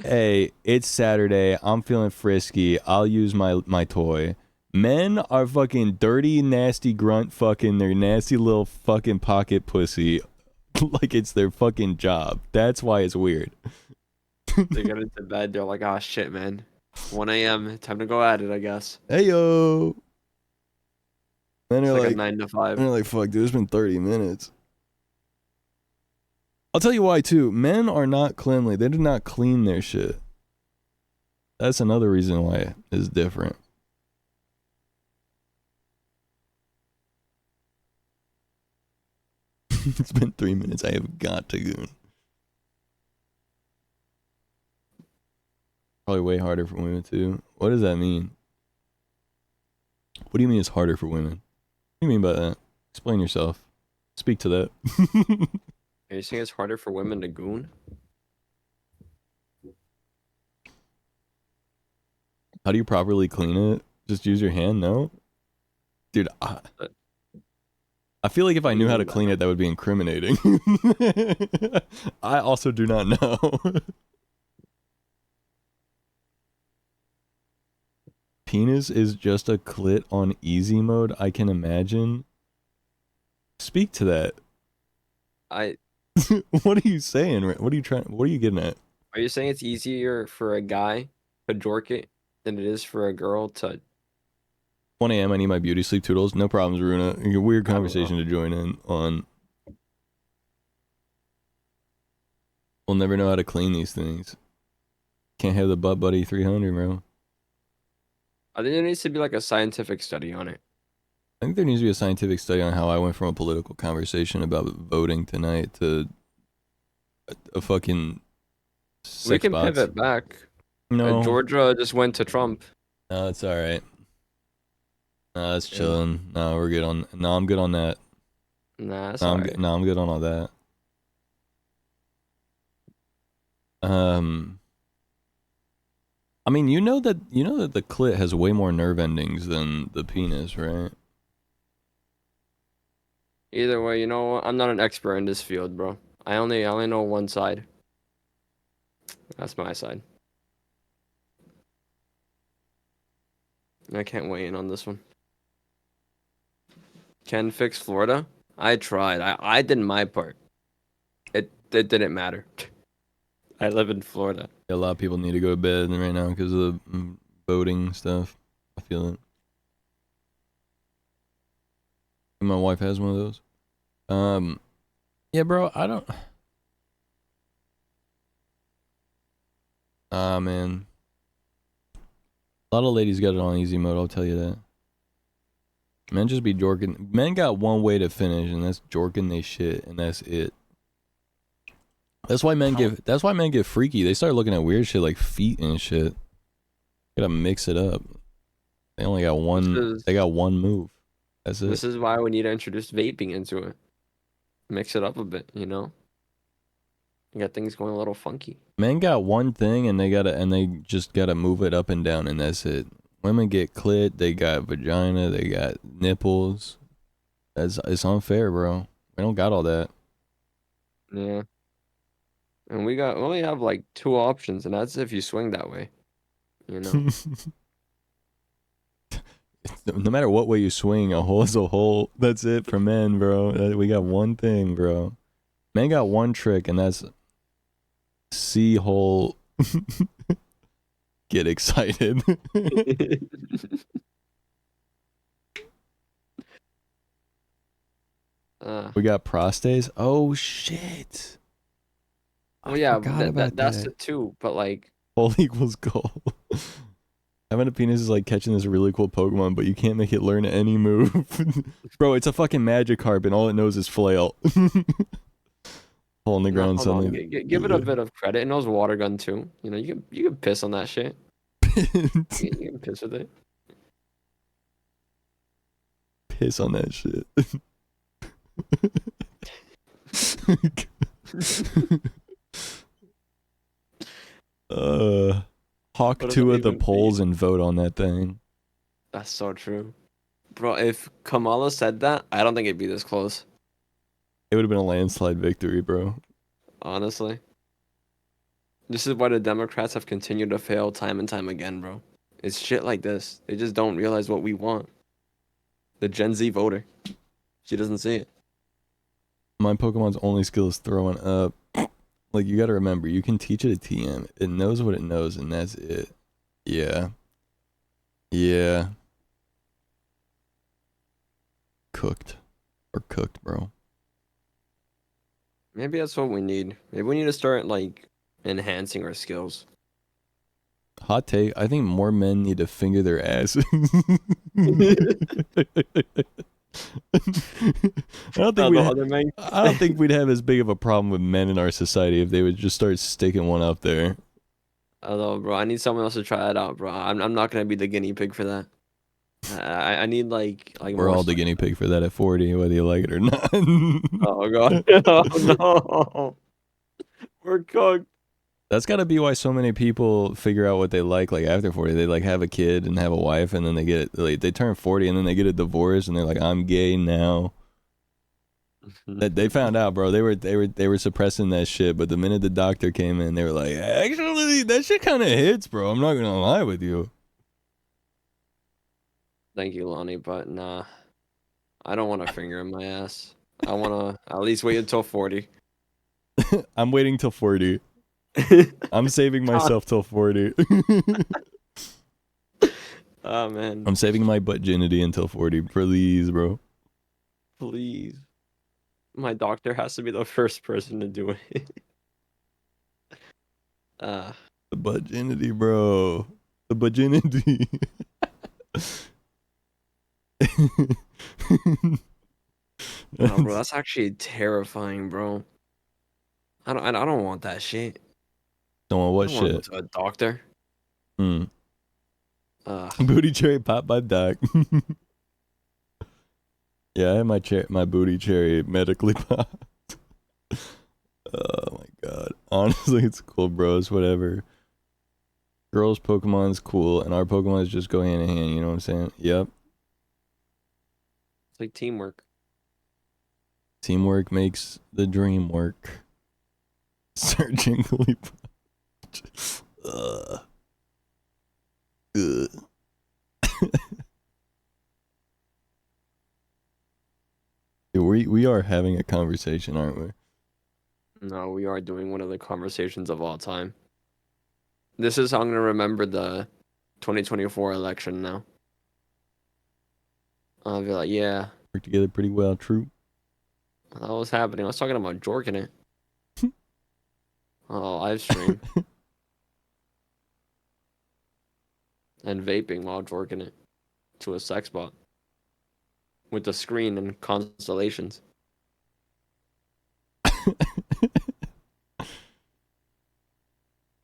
hey, it's Saturday, I'm feeling frisky, I'll use my toy. Men are fucking dirty, nasty grunt fucking their nasty little fucking pocket pussy like it's their fucking job. That's why it's weird. They get into bed, they're like, oh shit, man. 1 a.m. Time to go at it, I guess. Hey yo. Men It's are like a 9 to 5. They're like, fuck, dude, it's been 30 minutes. I'll tell you why too. Men are not cleanly. They do not clean their shit. That's another reason why it's different. It's been 3 minutes. I have got to goon. Probably way harder for women too. What does that mean? What do you mean it's harder for women? What do you mean by that? Explain yourself. Speak to that. Are you saying it's harder for women to goon? How do you properly clean it? Just use your hand? No? Dude, I feel like if I knew how to clean it, that would be incriminating. I also do not know. Penis is just a clit on easy mode, I can imagine. Speak to that. What are you saying? What are you getting at? Are you saying it's easier for a guy to jork it than it is for a girl to... 1 a.m. I need my beauty sleep toodles. No problems, Runa. A weird conversation to join in on. We'll never know how to clean these things. Can't have the Butt Buddy 300, bro. I think there needs to be like a scientific study on it. I think there needs to be a scientific study on how I went from a political conversation about voting tonight to a fucking sex We can bots. pivot back. No. Georgia just went to Trump. No, it's all right. No, that's chilling. No, we're good on. No, I'm good on that. Nah, that's no, alright. No, I'm good on all that. I mean, you know that the clit has way more nerve endings than the penis, right? Either way, you know what? I'm not an expert in this field, bro. I only know one side. That's my side. I can't weigh in on this one. Can fix Florida? I tried. I did my part. It didn't matter. I live in Florida. A lot of people need to go to bed right now because of the voting stuff. I feel it. My wife has one of those. Yeah, bro, I don't. Man. A lot of ladies got it on easy mode, I'll tell you that. Men just be jorking. Men got one way to finish, and that's jorking they shit, and that's it. That's why men get freaky. They start looking at weird shit like feet and shit. Gotta mix it up. They only got one. They got one move. That's it. This is why we need to introduce vaping into it. Mix it up a bit, you know. You got things going a little funky. Men got one thing, and they just gotta move it up and down, and that's it. Women get clit. They got vagina. They got nipples. It's unfair, bro. We don't got all that. Yeah. And we only have like 2 options, and that's if you swing that way. You know. No matter what way you swing, a hole is a hole. That's it for men, bro. We got one thing, bro. Men got one trick, and that's see hole. Get excited. We got prostates. Oh shit. Oh yeah, that's the 2, but like hole equals goal. Having a penis is like catching this really cool Pokemon, but you can't make it learn any move. Bro, it's a fucking Magikarp and all it knows is flail. Hole in the ground Hold on. suddenly. Give it a bit of credit. It knows water gun too. You know, you can piss on that shit. You can piss with it. Piss on that shit. Hawk What does two it of the even polls and vote on that thing. That's so true. Bro, if Kamala said that, I don't think it'd be this close. It would have been a landslide victory, bro. Honestly. This is why the Democrats have continued to fail time and time again, bro. It's shit like this. They just don't realize what we want. The Gen Z voter. She doesn't see it. My Pokemon's only skill is throwing up. Like, you gotta remember, you can teach it a TM. It knows what it knows, and that's it. Yeah. Yeah. Cooked. Or cooked, bro. Maybe that's what we need. Maybe we need to start, like, enhancing our skills. Hot take, I think more men need to finger their asses. I don't think we'd have as big of a problem with men in our society if they would just start sticking one up there. Although, bro, I need someone else to try that out, bro. I'm not gonna be the guinea pig for that. I need like We're all the guinea pig for that at 40, whether you like it or not. Oh god. Oh no. We're cooked. That's gotta be why so many people figure out what they like after 40. They like have a kid and have a wife, and then they get they turn 40 and then they get a divorce and they're like, I'm gay now. That they found out, bro. They were suppressing that shit, but the minute the doctor came in, they were like, actually, that shit kind of hits, bro. I'm not gonna lie with you. Thank you, Lonnie, but nah. I don't want a finger in my ass. I wanna at least wait until 40. I'm waiting till 40. I'm saving myself till 40. Oh man. I'm saving my butt-ginity until 40. Please, bro. Please. My doctor has to be the first person to do it. The butt-ginity, bro. The butt-ginity. No, bro, that's actually terrifying, bro. I don't want that shit. Don't want what I don't wanna shit? go to a doctor. Booty cherry pop by doc. Yeah, I had my booty cherry medically popped. Oh my god. Honestly, it's cool, bros. Whatever. Girls' Pokemon's cool, and our Pokemon's just go hand in hand. You know what I'm saying? Yep. It's like teamwork. Teamwork makes the dream work. Searching Ugh. Ugh. We are having a conversation, aren't we? No, we are doing one of the conversations of all time. This is how I'm gonna remember the 2024 election now. I'll be like, yeah. Work together pretty well, true. That was happening. I was talking about jorking it. Oh, live stream. And vaping while jorking it to a sex bot. With the screen and constellations.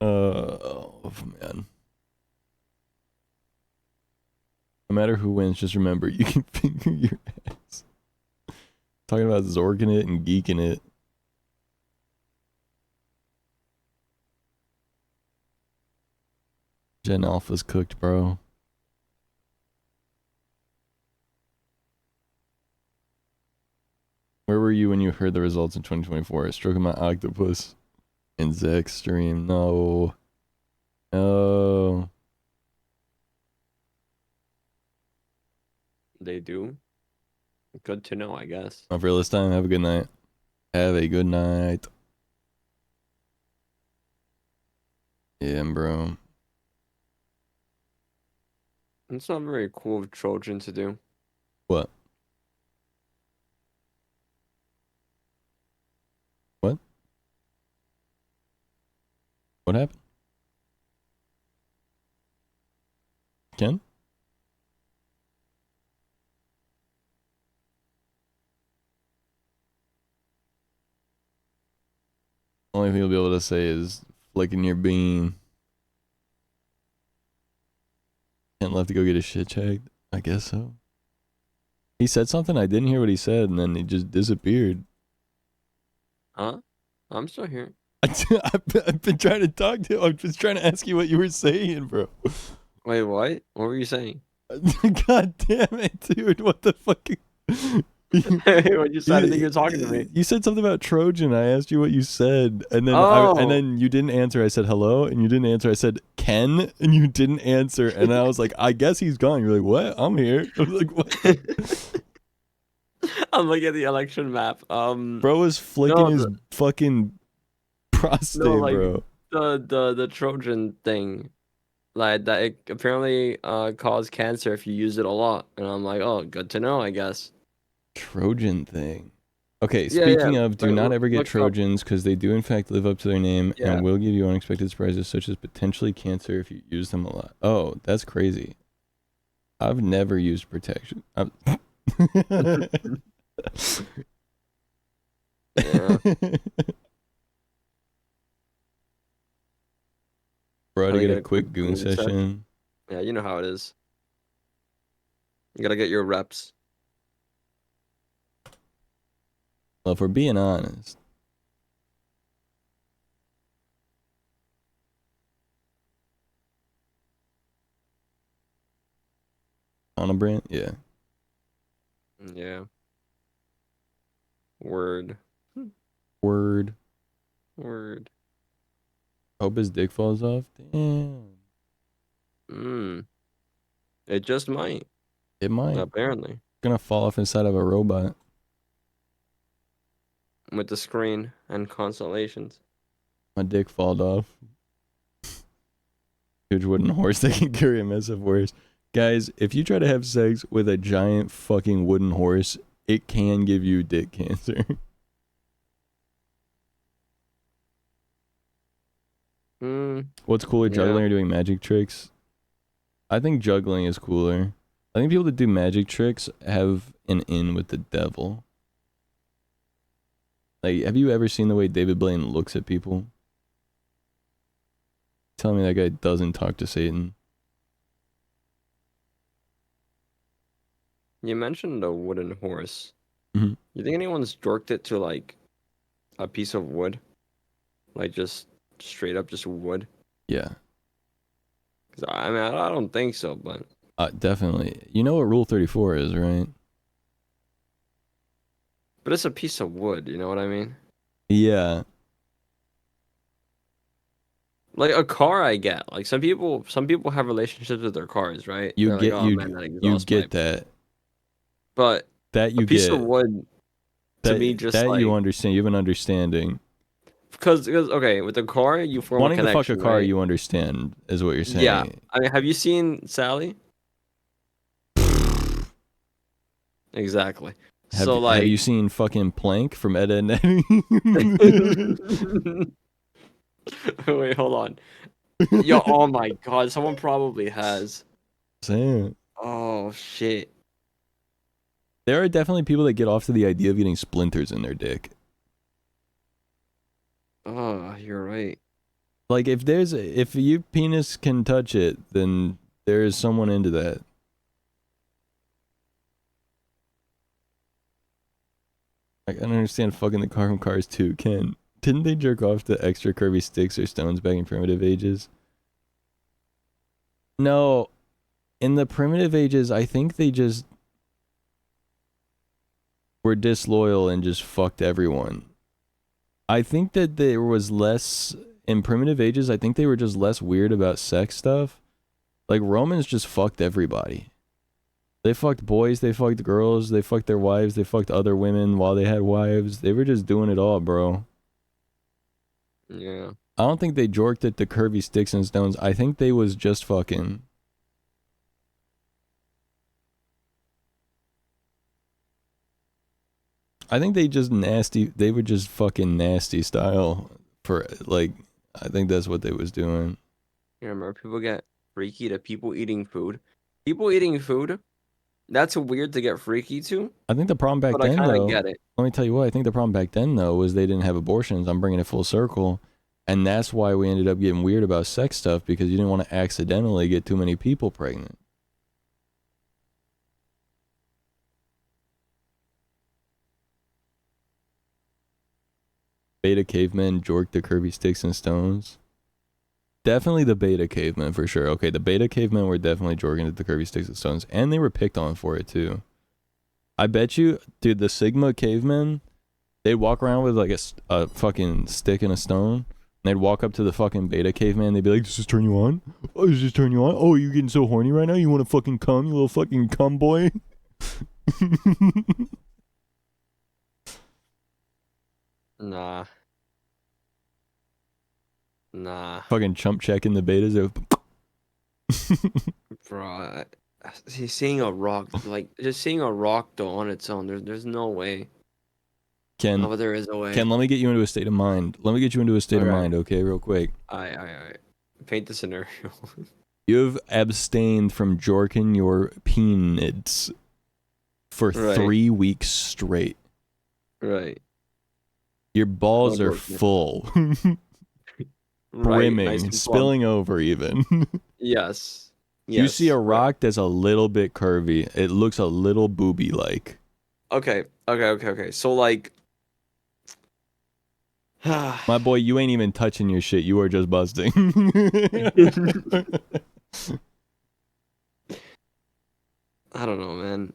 Oh, man. No matter who wins, just remember, you can finger your ass. Talking about zorking it and geeking it. Gen Alpha's cooked, bro. Where were you when you heard the results in 2024? Stroking my octopus in Zach's stream. No. No. They do. Good to know, I guess. For this time, have a good night. Have a good night. Yeah, bro. It's not very cool of Trojan to do. What? What? What happened? Only thing you'll be able to say is flicking your bean. Can't left to go get his shit checked. I guess so. He said something. I didn't hear what he said, and then he just disappeared. Huh? I'm still here. I've been trying to talk to you. I'm just trying to ask you what you were saying, bro. Wait, what? What were you saying? God damn it, dude. What the fuck? When you said, I think you're talking to me. You said something about Trojan. I asked you what you said, and then Oh. then you didn't answer. I said hello, and you didn't answer. I said Ken, and you didn't answer. And I was like, I guess he's gone. You're like, what? I'm here. I was like, what? I'm looking at the election map. Bro was flicking his fucking prostate, bro. The Trojan thing, like that it apparently cause cancer if you use it a lot, and I'm like, oh, good to know, I guess. Trojan thing. Okay, Yeah, speaking yeah, of, do like, not ever get look up. Trojans because they do in fact live up to their name Yeah. and will give you unexpected surprises such as potentially cancer if you use them a lot. Oh, that's crazy. I've never used protection. Yeah. Bro, to Gotta get a quick goon session. Yeah, you know how it is. You gotta get your reps. Well, if we're being honest, on a brand, yeah. Yeah. Word. Word. Word. Hope his dick falls off. Damn. It just might. It might. Apparently. Gonna fall off inside of a robot. With the screen and constellations. My dick falled off. Huge wooden horse that can carry a mess of worse. Guys, if you try to have sex with a giant fucking wooden horse, it can give you dick cancer. What's cooler, juggling or doing magic tricks? I think juggling is cooler. I think people that do magic tricks have an in with the devil. Like, have you ever seen the way David Blaine looks at people? Tell me that guy doesn't talk to Satan. You mentioned a wooden horse. Mhm. You think anyone's dorked it to like a piece of wood? Like just straight up just wood? Yeah. 'Cause I mean, I don't think so, but Definitely. You know what Rule 34 is, right? it's a piece of wood, you know what I mean? Yeah. Like a car, I get. Like some people have relationships with their cars, right? You They're get like, oh, man, that you exhaust get pipe. that. But That you a piece get. of wood to That, me just that like you understand. You have an understanding. because okay, with the car you form Wanting a to fuck connection, a car, right? you understand, is what you're saying. Yeah. I mean, have you seen Sally? Exactly. So like, have you seen fucking Plank from Ed, Edd n Eddy? wait, hold on. Yo, oh my god, someone probably has. Saying. Oh shit. There are definitely people that get off to the idea of getting splinters in their dick. Oh, you're right. Like if your penis can touch it, then there is someone into that. I can understand fucking the car from Cars 2, Ken. Didn't they jerk off to extra curvy sticks or stones back in primitive ages? No. In the primitive ages, I think they just were disloyal and just fucked everyone. I think that there was less in primitive ages. I think they were just less weird about sex stuff. Like Romans just fucked everybody. They fucked boys, they fucked girls, they fucked their wives, they fucked other women while they had wives. They were just doing it all, bro. Yeah. I don't think they jorked at the curvy sticks and stones. I think they was just fucking. I think they just nasty. They were just fucking nasty style for like. I think that's what they was doing. You remember people get freaky to people eating food. People eating food That's weird to get freaky to. I think the problem back But then, I kind though, of get it. let me tell you what, I think the problem back then, though, was they didn't have abortions. I'm bringing it full circle. And that's why we ended up getting weird about sex stuff, because you didn't want to accidentally get too many people pregnant. Beta cavemen jorked the curvy sticks and stones. Definitely the beta cavemen for sure. Okay, the beta cavemen were definitely jorking at the curvy sticks and stones, and they were picked on for it too. I bet you, dude, the Sigma cavemen, they'd walk around with like a fucking stick and a stone, and they'd walk up to the fucking beta caveman, they'd be like, does this turn you on? Oh, does this turn you on? Oh, you're getting so horny right now? You want to fucking cum, you little fucking cum boy? Nah. Nah. Fucking chump checking the betas. Bro, he's seeing a rock, like, just seeing a rock though on its own, there's no way. Ken, No, but there is a way. Ken, let me get you into a state of mind. Let me get you into a state of Alright. mind, okay, real quick. Alright. Paint the scenario. You've abstained from jorking your peanuts for Right. 3 weeks straight. Right. Your balls Don't are jork me. full. Right, Brimming, nice and plump. spilling over even. Yes. You see a right. rock that's a little bit curvy. It looks a little booby-like. Okay. So like My boy, you ain't even touching your shit. You are just busting. I don't know, man.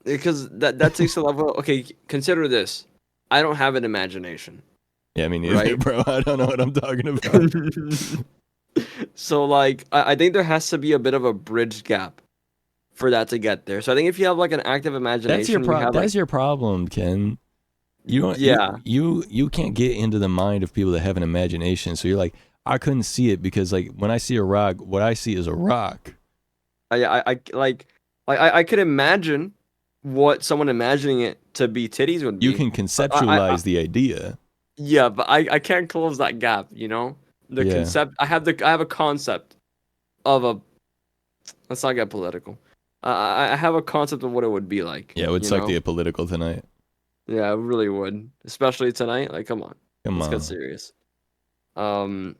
Because that takes a level. Okay, consider this. I don't have an imagination. Yeah, me neither, Right? bro. I don't know what I'm talking about. So like I think there has to be a bit of a bridge gap for that to get there. So I think if you have like an active imagination, That's your you problem. have, That's like, your problem, Ken. You don't. Yeah. You can't get into the mind of people that have an imagination. So you're like, I couldn't see it because like when I see a rock, what I see is a rock. I could imagine what someone imagining it to be titties would be. You can but conceptualize the idea. Yeah, but I can't close that gap, you know? The Yeah. concept I have a concept of a let's not get political. I have a concept of what it would be like. Yeah, it would you suck know? to get political tonight. Yeah, it really would. Especially tonight. Like, come on. Come Let's on. get serious. But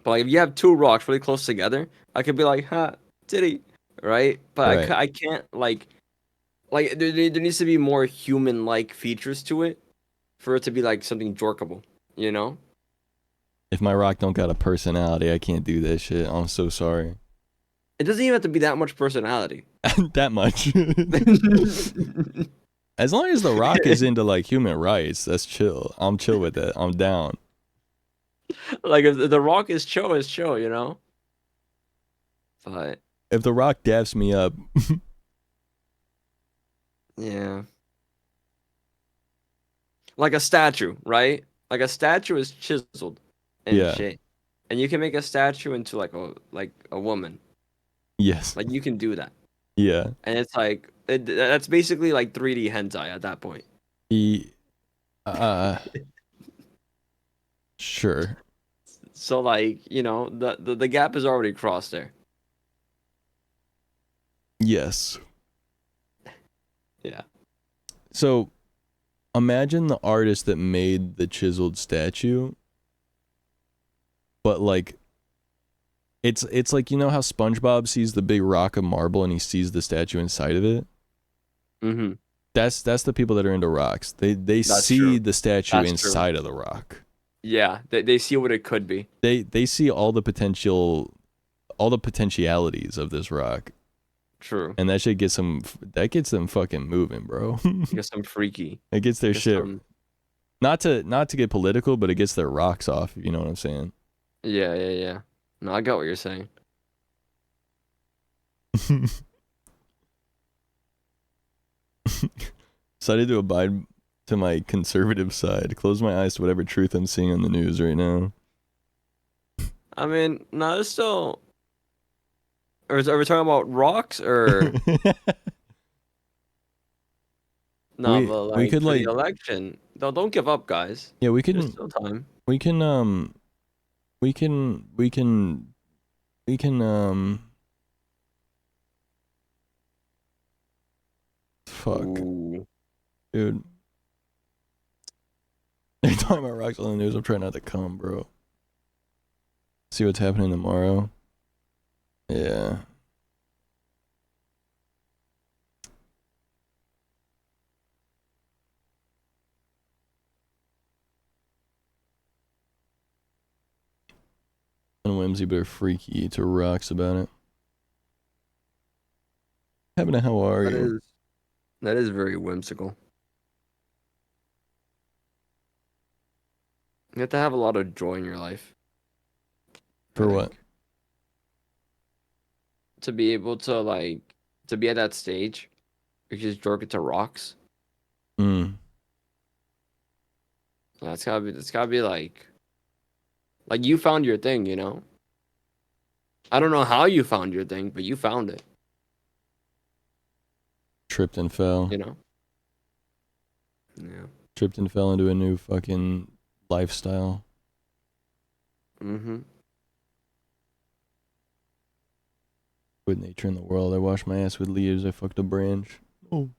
like if you have two rocks really close together, I could be like, ha, titty. Right? But Right. I can't like there needs to be more human like features to it for it to be like something jorkable, you know? If my rock don't got a personality, I can't do that shit. I'm so sorry. It doesn't even have to be that much personality. That much. As long as the rock is into like human rights, that's chill. I'm chill with that. I'm down. Like if the rock is chill, you know? But If the rock daps me up, yeah. Like a statue, right? Like a statue is chiseled and Yeah. shit. And you can make a statue into like a woman. yes. Like you can do that. Yeah. And it's like that's basically like 3D hentai at that point. Sure. So like, you know, the gap is already crossed there. Yes. Yeah. So, imagine the artist that made the chiseled statue, but like, it's like, you know how SpongeBob sees the big rock of marble and he sees the statue inside of it? Mm-hmm. That's the people that are into rocks. They That's see true. the statue That's true. inside of the rock. Yeah, they see what it could be. They see all the potentialities of this rock. True. And that shit gets them fucking moving, bro. Get some freaky. It gets their Get shit. some- Not to get political, but it gets their rocks off, if you know what I'm saying. Yeah. No, I got what you're saying. Decided to abide to my conservative side. Close my eyes to whatever truth I'm seeing on the news right now. I mean, no, it's still. Are we talking about rocks or? No, We- but like we could, for like- the election. Don't give up, guys. Yeah, we There's can. still time. We can. Fuck. Ooh. Dude. Every time I rocks on the news, I'm trying not to come, bro. See what's happening tomorrow? Yeah. And whimsy but freaky to rocks about it. Happening, how are you? That is very whimsical. You have to have a lot of joy in your life. For what? To be able to like to be at that stage, you just jerk it to rocks. That's gotta be like you found your thing, you know. I don't know how you found your thing, but you found it. Tripped and fell. You know. Yeah. Tripped and fell into a new fucking lifestyle. Mm-hmm. With nature in the world. I washed my ass with leaves. I fucked a branch. Oh.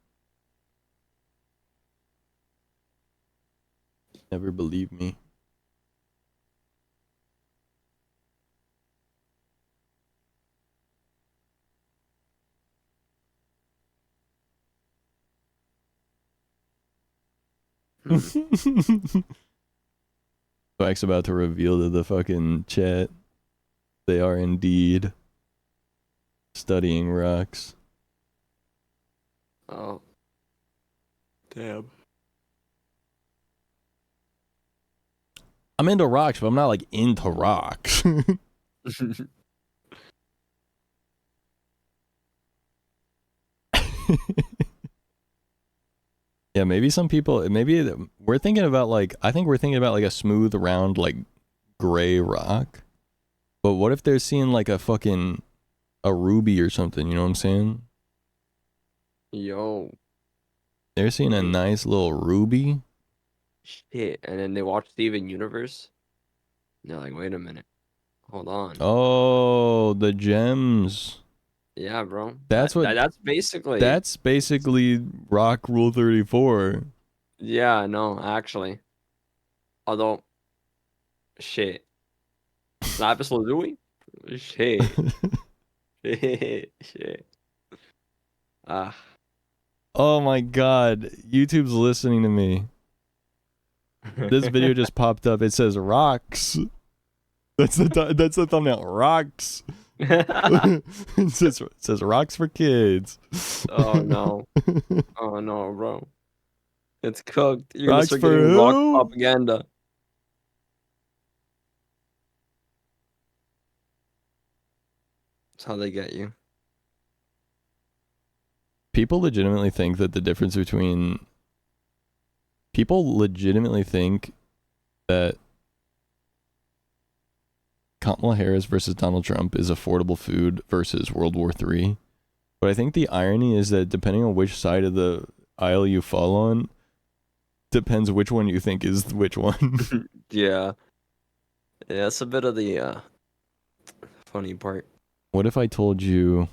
Never believe me. Spike's about to reveal to the fucking chat they are indeed studying rocks. Oh. Damn. I'm into rocks, but I'm not like into rocks. Yeah, maybe some people, maybe we're thinking about like, I think we're thinking about like a smooth, round, like gray rock. But what if they're seeing like a fucking, a ruby or something, you know what I'm saying? Yo. They're seeing a nice little ruby. Shit. And then they watch Steven Universe. And they're like, wait a minute. Hold on. Oh, the gems. Yeah, bro. That's That's basically. That's basically Rock Rule 34. Yeah, no, actually. Although, shit. Lapis Lazuli? Shit. Shit. Ah. Oh my god, YouTube's listening to me. This video just popped up. It says rocks. That's the thumbnail. Rocks. it says rocks for kids. Oh no. Oh no, bro. It's cooked. You're Rocks gonna start for getting who? rock propaganda. That's how they get you. People legitimately think that the difference between that Kamala Harris versus Donald Trump is affordable food versus World War III. But I think the irony is that depending on which side of the aisle you fall on, depends which one you think is which one. Yeah. Yeah, that's a bit of the funny part. What if I told you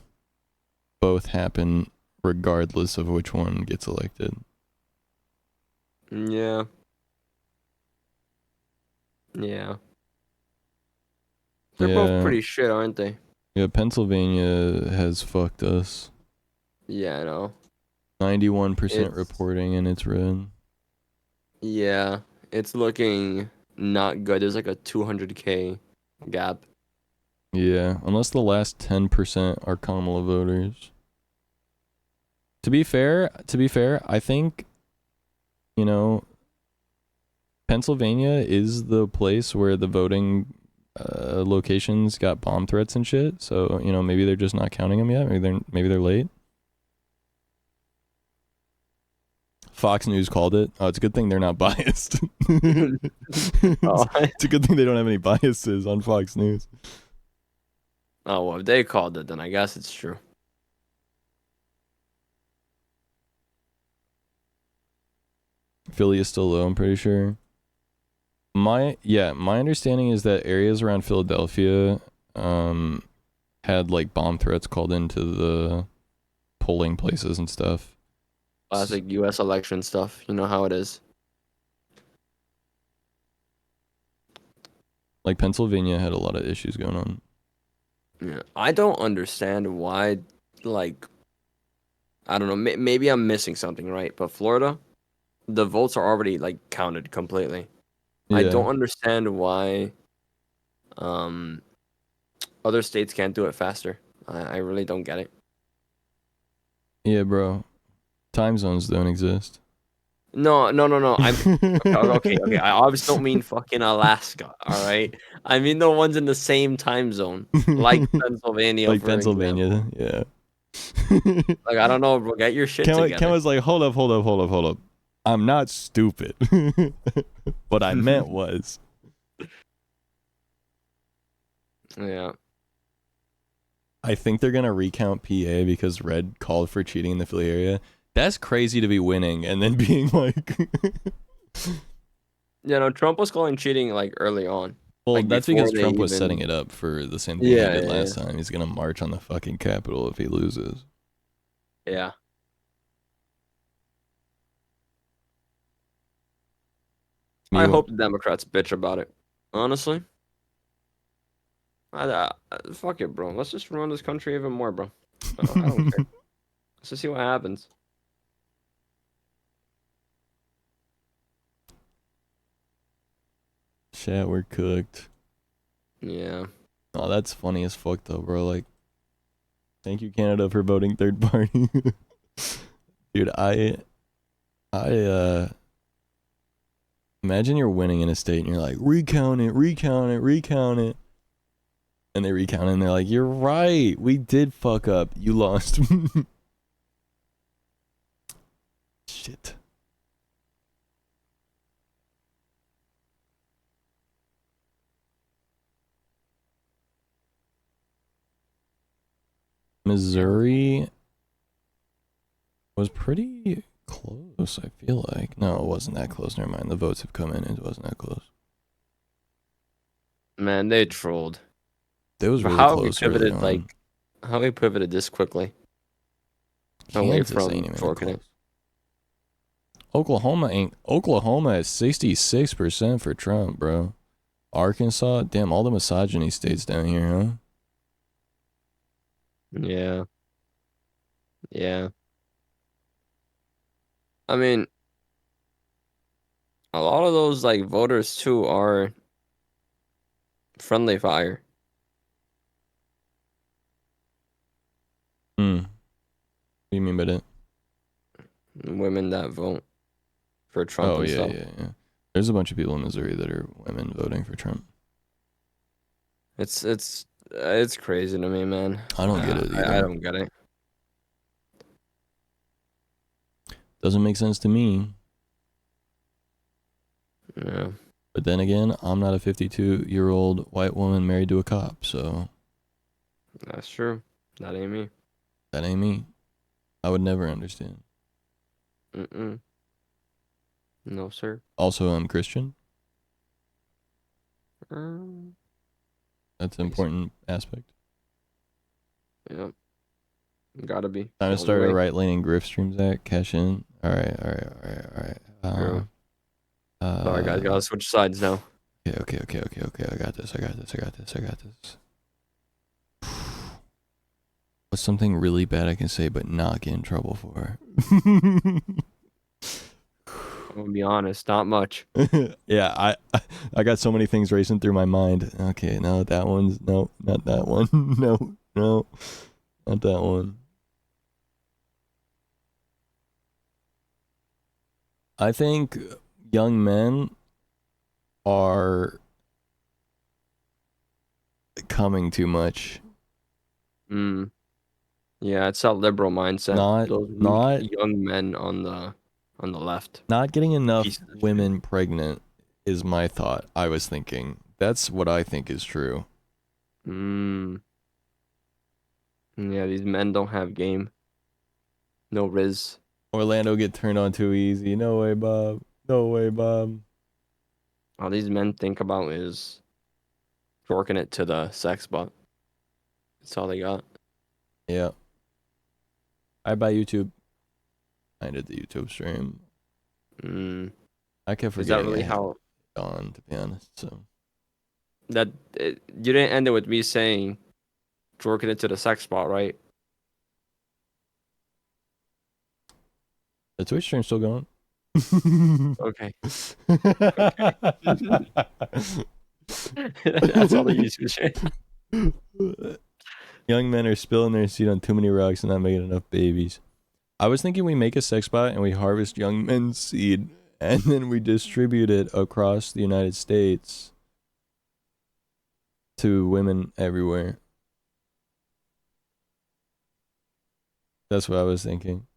both happen regardless of which one gets elected? Yeah. Yeah. They're both pretty shit, aren't they? Yeah, Pennsylvania has fucked us. Yeah, I know. 91% reporting and it's red. Yeah, it's looking not good. There's like a 200K gap. Yeah, unless the last 10% are Kamala voters. To be fair, I think, you know, Pennsylvania is the place where the voting locations got bomb threats and shit. So, you know, maybe they're just not counting them yet. Maybe they're late. Fox News called it. Oh, it's a good thing they're not biased. It's a good thing they don't have any biases on Fox News. Oh, well, if they called it, then I guess it's true. Philly is still low, I'm pretty sure. My understanding is that areas around Philadelphia had like bomb threats called into the polling places and stuff. Classic U.S. election stuff. You know how it is. Like Pennsylvania had a lot of issues going on. Yeah, I don't understand why. Like, I don't know. Maybe I'm missing something, right? But Florida, the votes are already like counted completely. I don't understand why. Other states can't do it faster. I really don't get it. Yeah, bro. Time zones don't exist. No. I'm okay. I obviously don't mean fucking Alaska. All right. I mean the ones in the same time zone, like Pennsylvania, Like for Pennsylvania, example. yeah. Like, I don't know, bro. Get your shit Ken together. was like, hold up. I'm not stupid. What I meant was. Yeah. I think they're going to recount PA because Red called for cheating in the Philly area. That's crazy to be winning and then being like... Yeah, no, Trump was calling cheating like early on. Well, Like, that's before because they Trump was even- setting it up for the same thing he Yeah, did yeah, last time. He's going to march on the fucking Capitol if he loses. Yeah. I hope the Democrats bitch about it. Honestly. Fuck it, bro. Let's just run this country even more, bro. I don't care. Let's just see what happens. Chat, we're cooked. Yeah. Oh, that's funny as fuck though, bro. Like, thank you, Canada, for voting third party. Dude, imagine you're winning in a state and you're like, recount it. And they recount it and they're like, you're right. We did fuck up. You lost. Shit. Missouri was pretty close, I feel like. No, it wasn't that close. Never mind. The votes have come in. It wasn't that close. Man, they trolled. It was really how close we early pivoted, on. like, how we pivoted this quickly away Kansas from ain't even torquing it. Oklahoma is 66% for Trump, bro. Arkansas, damn, all the misogyny states down here, huh? Yeah. Yeah. I mean, a lot of those like voters too are friendly fire. What do you mean by that? Women that vote for Trump and stuff. Yeah. There's a bunch of people in Missouri that are women voting for Trump. It's crazy to me, man. I don't get it either. I don't get it. Doesn't make sense to me. Yeah. But then again, I'm not a 52-year-old white woman married to a cop, so That's true. That ain't me. that ain't me. I would never understand. No, sir. Also, I'm Christian. Um, That's an important aspect. Yeah. Gotta be. Time to Only start a way. right-leaning grift stream, Zach. Cash in. All right. True. Sorry, guys. Gotta switch sides now. Okay. I got this. What's something really bad I can say but not get in trouble for? I'm gonna be honest, not much. Yeah, I got so many things racing through my mind. Okay, no, that one's no, not that one. No, not that one. I think young men are coming too much. Yeah, it's that liberal mindset. Not- Those weak not- young men on the left. Not getting enough Piece of shit. women pregnant is my thought. I was thinking. That's what I think is true. Yeah, these men don't have game. No riz. Orlando get turned on too easy. No way, Bob. All these men think about is torquing it to the sex bot. That's all they got. Yeah. I buy YouTube. I did the YouTube stream. Mm. I kept forgetting. Is that really how? On, to be honest, so. That you didn't end it with me saying, working into the sex spot, right? The Twitch stream's still going. Okay. That's all the YouTube shit. Young men are spilling their seed on too many rocks and not making enough babies. I was thinking we make a sex bot and we harvest young men's seed and then we distribute it across the United States to women everywhere. That's what I was thinking.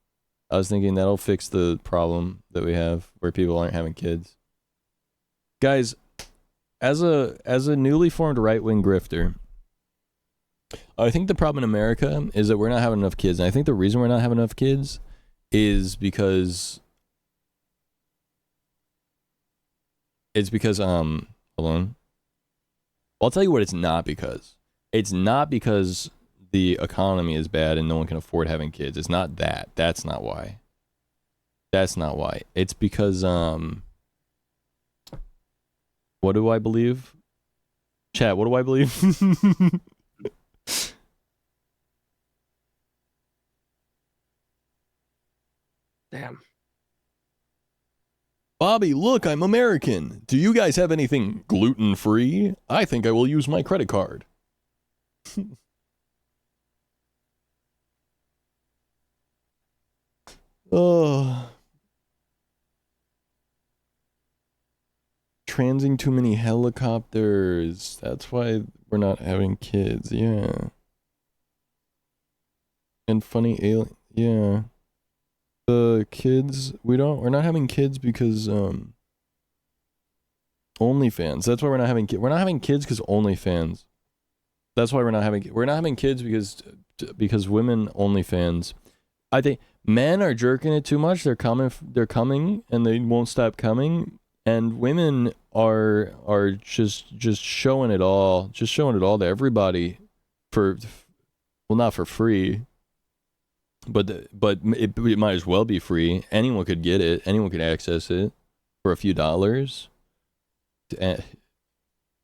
I was thinking that'll fix the problem that we have where people aren't having kids. Guys, as a newly formed right-wing grifter, I think the problem in America is that we're not having enough kids. And I think the reason we're not having enough kids is because hold on. I'll tell you what it's not because. It's not because the economy is bad and no one can afford having kids. It's not that. That's not why. That's not why. It's because what do I believe? Chat, what do I believe? Damn. Bobby, look, I'm American. Do you guys have anything gluten-free? I think I will use my credit card. Oh. Transing too many helicopters. That's why we're not having kids. Yeah. And funny alien. Yeah. The kids, we're not having kids because OnlyFans. That's why we're not having kids. We're not having kids because OnlyFans. That's why we're not having kids because women OnlyFans. I think men are jerking it too much. They're coming and they won't stop coming. And women are just showing it all, to everybody well, not for free. But it might as well be free. Anyone could get it. Anyone could access it for a few dollars.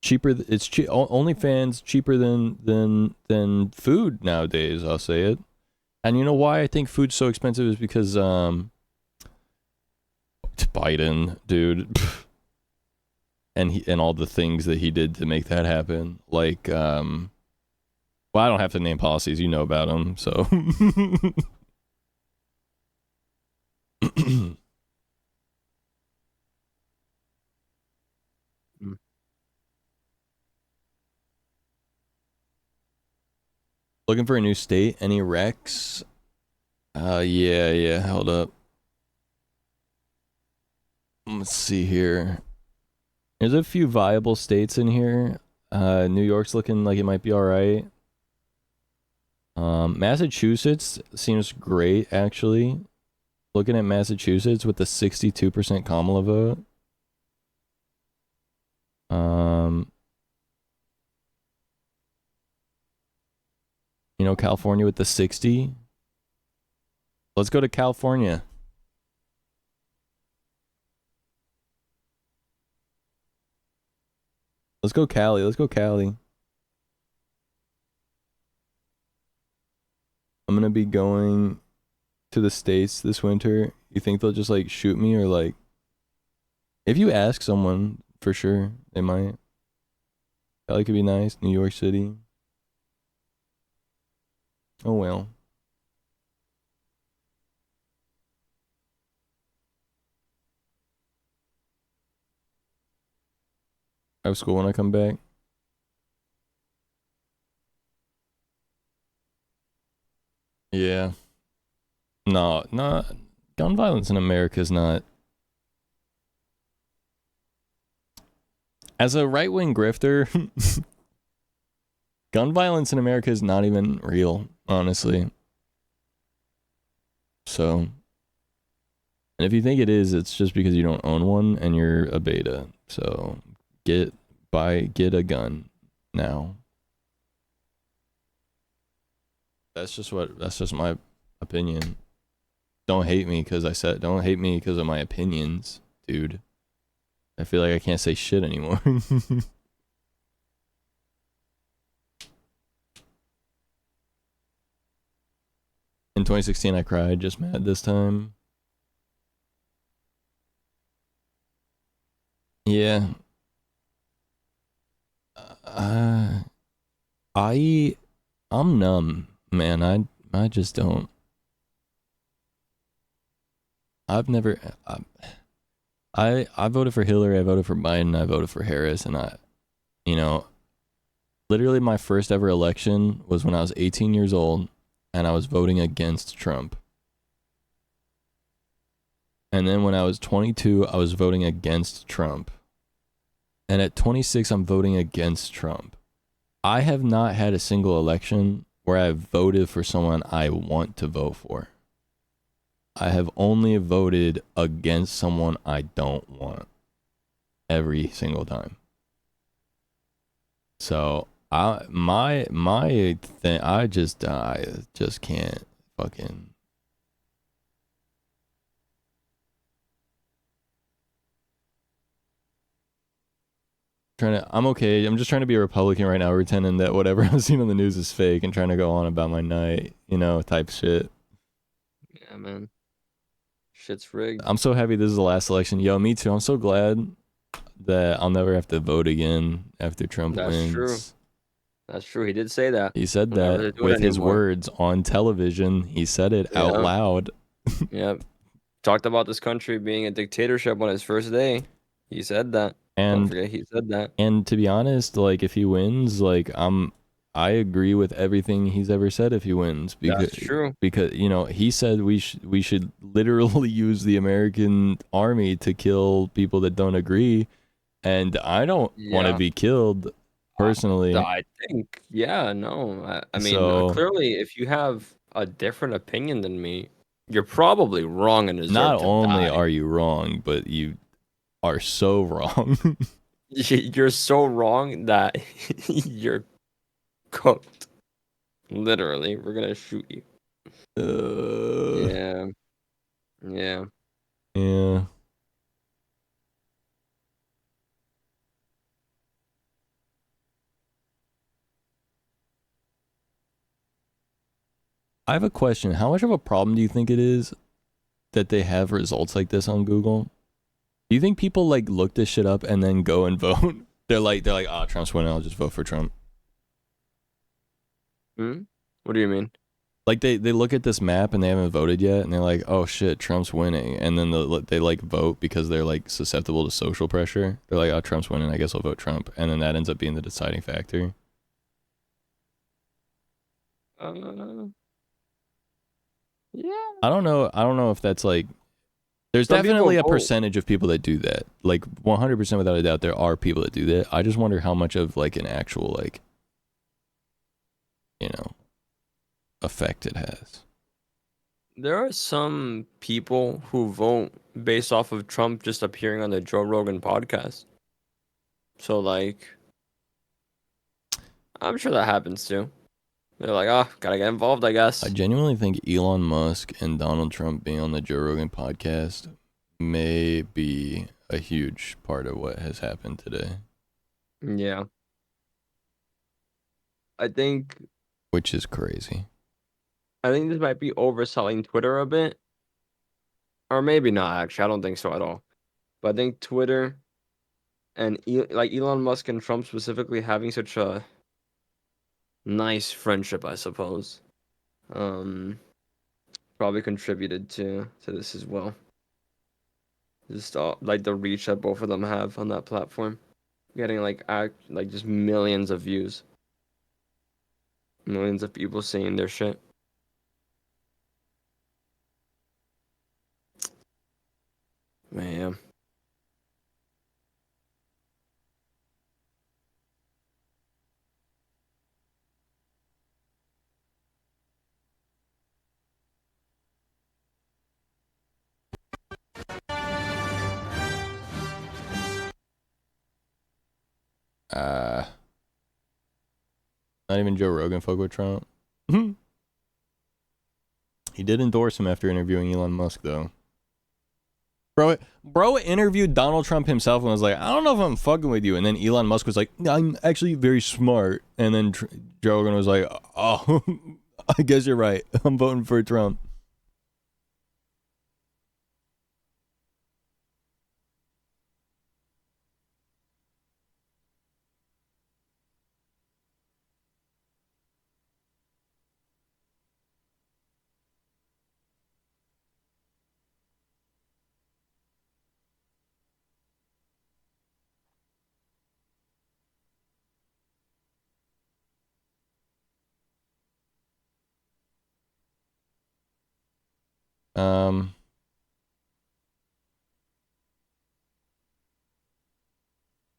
Cheaper. It's cheap. OnlyFans cheaper than food nowadays. I'll say it. And you know why I think food's so expensive is because Biden, dude, and all the things that he did to make that happen. Like well, I don't have to name policies. You know about them, so. Looking for a new state? Any recs? Yeah. Hold up. Let's see here. There's a few viable states in here. New York's looking like it might be all right. Massachusetts seems great, actually. Looking at Massachusetts with the 62% Kamala vote. You know, California with the 60. Let's go to California. Let's go Cali. Let's go Cali. I'm gonna be going to the States this winter. You think they'll just like shoot me or like, if you ask someone, for sure they might. Cali could be nice. New York City. Oh well. I have school when I come back. Yeah. No, gun violence in America is not. As a right-wing grifter, gun violence in America is not even real, honestly. So, and if you think it is, it's just because you don't own one and you're a beta. So, get a gun now. That's just my opinion. don't hate me because don't hate me because of my opinions, dude. I feel like I can't say shit anymore. In 2016, I cried just mad this time. Yeah. I'm numb, man. I just don't. I've never. I voted for Hillary. I voted for Biden. I voted for Harris, and you know, literally my first ever election was when I was 18 years old, and I was voting against Trump. And then when I was 22, I was voting against Trump. And at 26, I'm voting against Trump. I have not had a single election where I've voted for someone I want to vote for. I have only voted against someone I don't want every single time. So I just can't fucking. I'm okay. I'm just trying to be a Republican right now, pretending that whatever I'm seeing on the news is fake and trying to go on about my night, type shit. Yeah, man. Shit's rigged. I'm so happy this is the last election. Yo, me too. I'm so glad that I'll never have to vote again after Trump wins. True. That's true. He did say that. He said that with his words on television. He said it out loud. Yep. Talked about this country being a dictatorship on his first day. He said that. Don't forget he said that. And to be honest, like if he wins, like I agree with everything he's ever said if he wins. Because, That's true. Because he said we should literally use the American army to kill people that don't agree, and I don't want to be killed personally. I think I mean clearly if you have a different opinion than me, you're probably wrong and deserve Not to only die. are you wrong, but you are so wrong. You're so wrong that you're cooked. Literally, we're gonna shoot you. Yeah. Yeah. Yeah. I have a question. How much of a problem do you think it is that they have results like this on Google? Do you think people like look this shit up and then go and vote? They're like, oh, Trump's winning. I'll just vote for Trump. What do you mean? Like they look at this map and they haven't voted yet, and they're like, oh shit, Trump's winning, and then they like vote because they're like susceptible to social pressure. They're like, oh, Trump's winning. I guess I'll vote Trump, and then that ends up being the deciding factor. Yeah. I don't know if that's like. There's definitely a percentage of people that do that. Like 100% without a doubt, there are people that do that. I just wonder how much of like an actual like, effect it has. There are some people who vote based off of Trump just appearing on the Joe Rogan podcast. So like, I'm sure that happens too. They're like, oh, gotta get involved, I guess. I genuinely think Elon Musk and Donald Trump being on the Joe Rogan podcast may be a huge part of what has happened today. Yeah. I think... Which is crazy. I think this might be overselling Twitter a bit. Or maybe not, actually. I don't think so at all. But I think Twitter and like Elon Musk and Trump specifically having such a nice friendship, I suppose, probably contributed to this as well. Just like the reach that both of them have on that platform, getting like just millions of views, millions of people seeing their shit. Man. Not even Joe Rogan fuck with Trump. He did endorse him after interviewing Elon Musk, though. Bro interviewed Donald Trump himself and was like, I don't know if I'm fucking with you. And then Elon Musk was like, I'm actually very smart. And then Joe Rogan was like, oh, I guess you're right. I'm voting for Trump.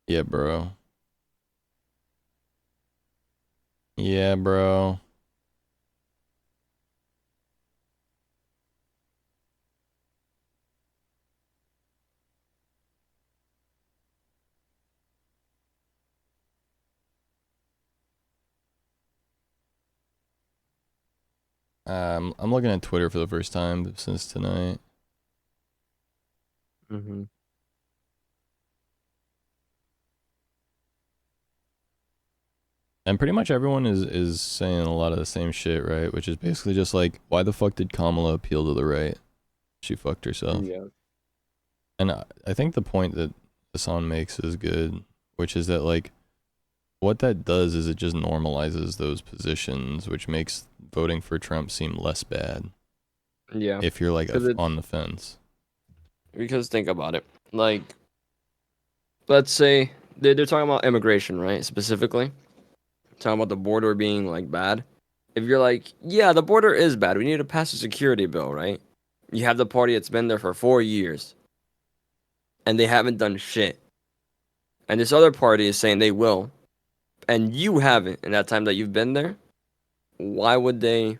Yeah, bro. Yeah, bro. I'm looking at Twitter for the first time since tonight. Mm-hmm. And pretty much everyone is saying a lot of the same shit, right? Which is basically just like, why the fuck did Kamala appeal to the right? She fucked herself. Yeah. And I think the point that Hassan makes is good, which is that, like, what that does is it just normalizes those positions, which makes voting for Trump seem less bad. Yeah. If you're, like, on the fence. Because think about it. Like, let's say they're talking about immigration, right? Specifically. Talking about the border being, like, bad. If you're like, yeah, the border is bad. We need to pass a security bill, right? You have the party that's been there for 4 years. And they haven't done shit. And this other party is saying they will. And you haven't in that time that you've been there. Why would they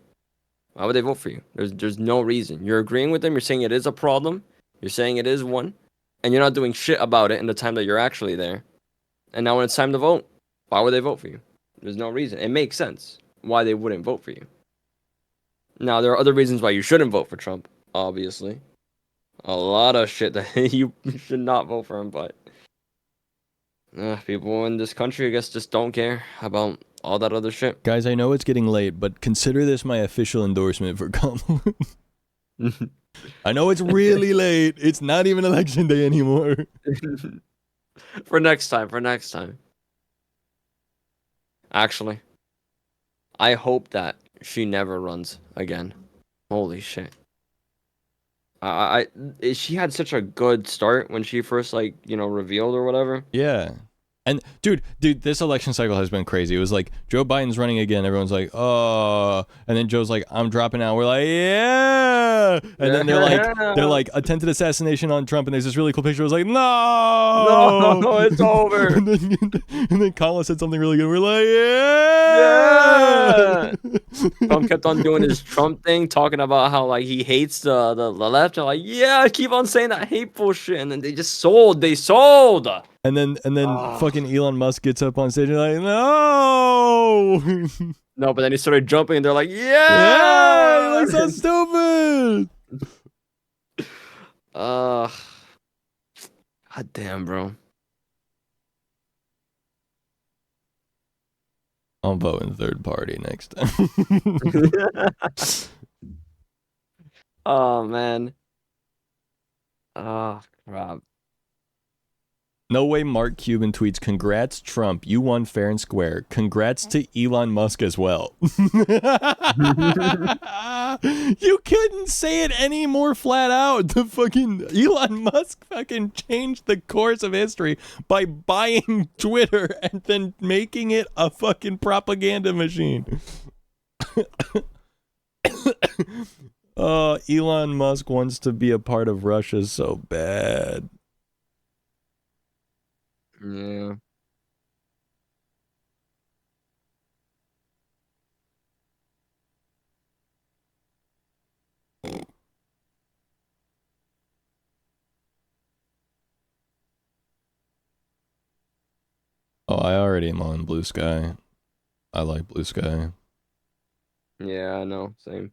vote for you? There's no reason. You're agreeing with them. You're saying it is a problem. You're saying it is one. And you're not doing shit about it in the time that you're actually there. And now when it's time to vote, why would they vote for you? There's no reason. It makes sense why they wouldn't vote for you. Now, there are other reasons why you shouldn't vote for Trump, obviously. A lot of shit that you should not vote for him, but people in this country, I guess, just don't care about all that other shit. Guys, I know it's getting late, but consider this my official endorsement for Kamala. I know it's really late. It's not even election day anymore. For next time. Actually, I hope that she never runs again. Holy shit. She had such a good start when she first, like, revealed or whatever. Yeah. And dude, this election cycle has been crazy. It was like Joe Biden's running again. Everyone's like, oh, and then Joe's like, I'm dropping out. We're like, yeah. And then they're like attempted assassination on Trump, and there's this really cool picture. I was like, no, it's over. and then Kamala said something really good. We're like, yeah. Trump kept on doing his Trump thing, talking about how, like, he hates the left. I'm like, yeah, keep on saying that hateful shit, and then they sold. And then fucking Elon Musk gets up on stage and like, no. No, but then he started jumping and they're like, yeah, he looks so stupid. God damn, bro. I'm voting third party next time. Oh, man. Oh, crap. No way Mark Cuban tweets, congrats Trump, you won fair and square. Congrats to Elon Musk as well. You couldn't say it any more flat out. The fucking Elon Musk fucking changed the course of history by buying Twitter and then making it a fucking propaganda machine. Elon Musk wants to be a part of Russia so bad. Yeah. Oh, I already am on Blue Sky. I like Blue Sky. Yeah, I know. Same.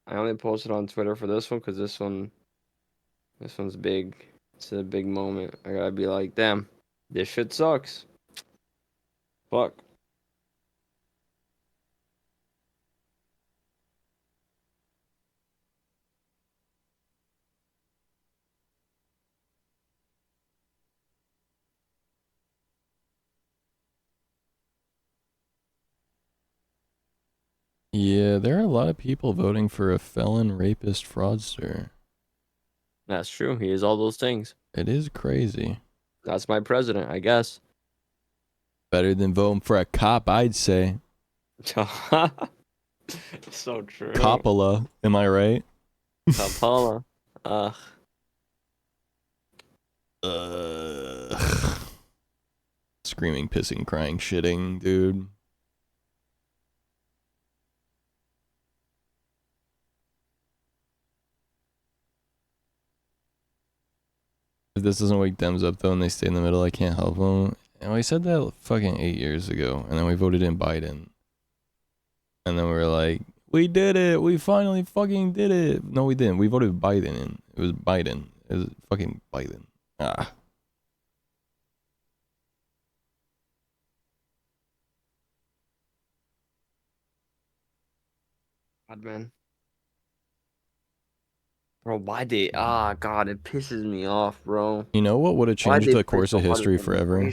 I only posted on Twitter for this one because this one's big. It's a big moment. I gotta be like, damn, this shit sucks. Fuck. Yeah, there are a lot of people voting for a felon, rapist, fraudster. That's true. He is all those things. It is crazy. That's my president, I guess. Better than voting for a cop, I'd say. So true. Coppola, am I right? Coppola. Ugh. Screaming, pissing, crying, shitting, dude. If this doesn't wake Dems up though and they stay in the middle, I can't help them. And we said that fucking 8 years ago, and then we voted in Biden. And then we were like, we did it! We finally fucking did it! No, we didn't. We voted Biden in. It was Biden. It was fucking Biden. Ah. God, man. Bro, why they... God, it pisses me off, bro. You know what would have changed the course of history forever?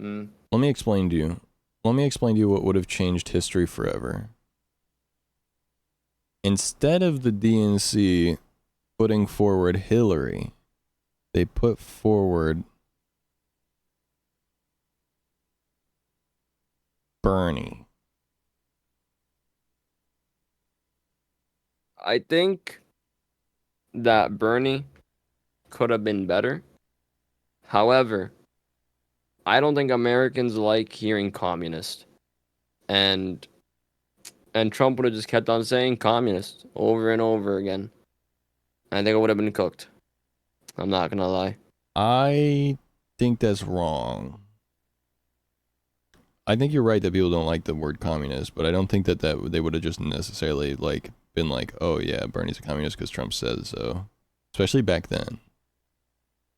Mm. Let me explain to you. Let me explain to you what would have changed history forever. Instead of the DNC putting forward Hillary, they put forward Bernie. I think that Bernie could have been better. However, I don't think Americans like hearing communist. And Trump would have just kept on saying communist over and over again. I think it would have been cooked. I'm not gonna lie. I think that's wrong. I think you're right that people don't like the word communist, but I don't think that they would have just necessarily like been like, oh yeah, Bernie's a communist because Trump says so. Especially back then.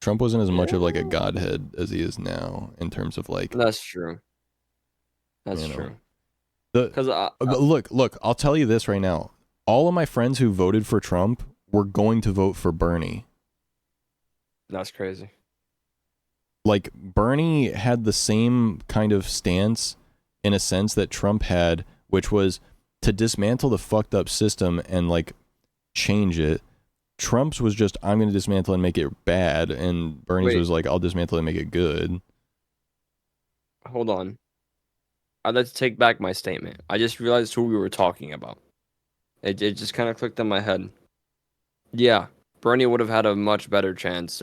Trump wasn't as much of like a godhead as he is now in terms of like. That's true. That's true. Because look, I'll tell you this right now. All of my friends who voted for Trump were going to vote for Bernie. That's crazy. Like, Bernie had the same kind of stance in a sense that Trump had, which was to dismantle the fucked up system and like change it. Trump's was just, I'm going to dismantle and make it bad, and Bernie's was like, I'll dismantle and make it good. Hold on. I'd like to take back my statement. I just realized who we were talking about. It just kind of clicked in my head. Yeah, Bernie would have had a much better chance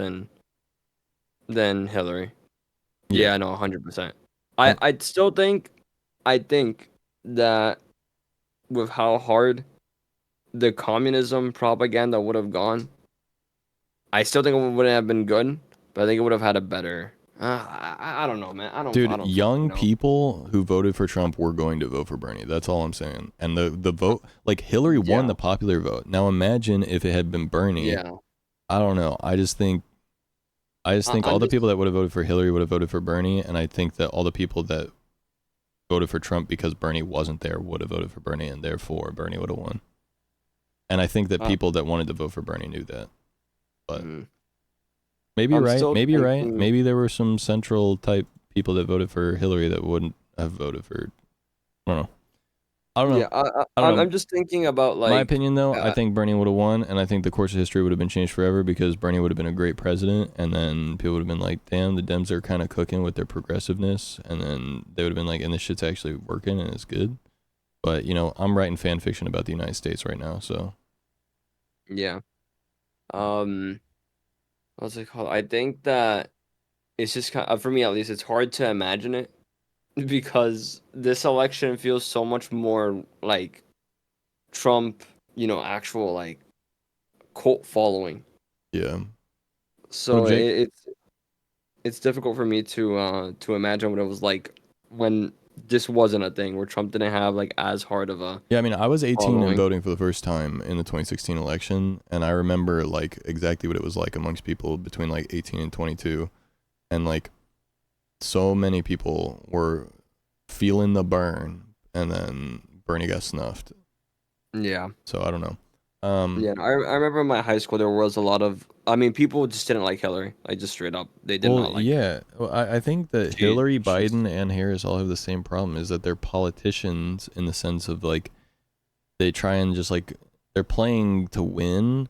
than Hillary. Yeah, no, 100%. I still think, I think that with how hard the communism propaganda would have gone, I still think it wouldn't have been good, but I think it would have had a better... I don't know, man. I don't young people who voted for Trump were going to vote for Bernie. That's all I'm saying. And the vote, like Hillary won the popular vote. Now imagine if it had been Bernie. Yeah. I don't know. I just think all the people that would have voted for Hillary would have voted for Bernie, and I think that all the people that voted for Trump because Bernie wasn't there would have voted for Bernie, and therefore Bernie would have won. And I think that people that wanted to vote for Bernie knew that. But maybe you're right. Maybe you're right. Maybe there were some central type people that voted for Hillary that wouldn't have voted for. I don't know. Yeah, I'm just thinking about like. My opinion, though, I think Bernie would have won, and I think the course of history would have been changed forever because Bernie would have been a great president, and then people would have been like, "Damn, the Dems are kind of cooking with their progressiveness," and then they would have been like, "And this shit's actually working and it's good." But you know, I'm writing fan fiction about the United States right now, so. Yeah. What's it called? I think that it's just kind of, for me at least, it's hard to imagine it because this election feels so much more like Trump, you know, actual like cult following. Yeah. So it's difficult for me to imagine what it was like when this wasn't a thing where Trump didn't have like as hard of a Yeah, I mean, I was 18 and following. voting for the first time in the 2016 election, and I remember like exactly what it was like amongst people between like 18 and 22, and like so many people were feeling the burn, and then Bernie got snuffed. Yeah. So I don't know. Yeah, I remember in my high school there was a lot of. I mean, people just didn't like Hillary. Like just straight up, they did not like. Yeah. Well, I think that She- Hillary, she's- Biden, and Harris all have the same problem, is that they're politicians in the sense of like they try and just like they're playing to win,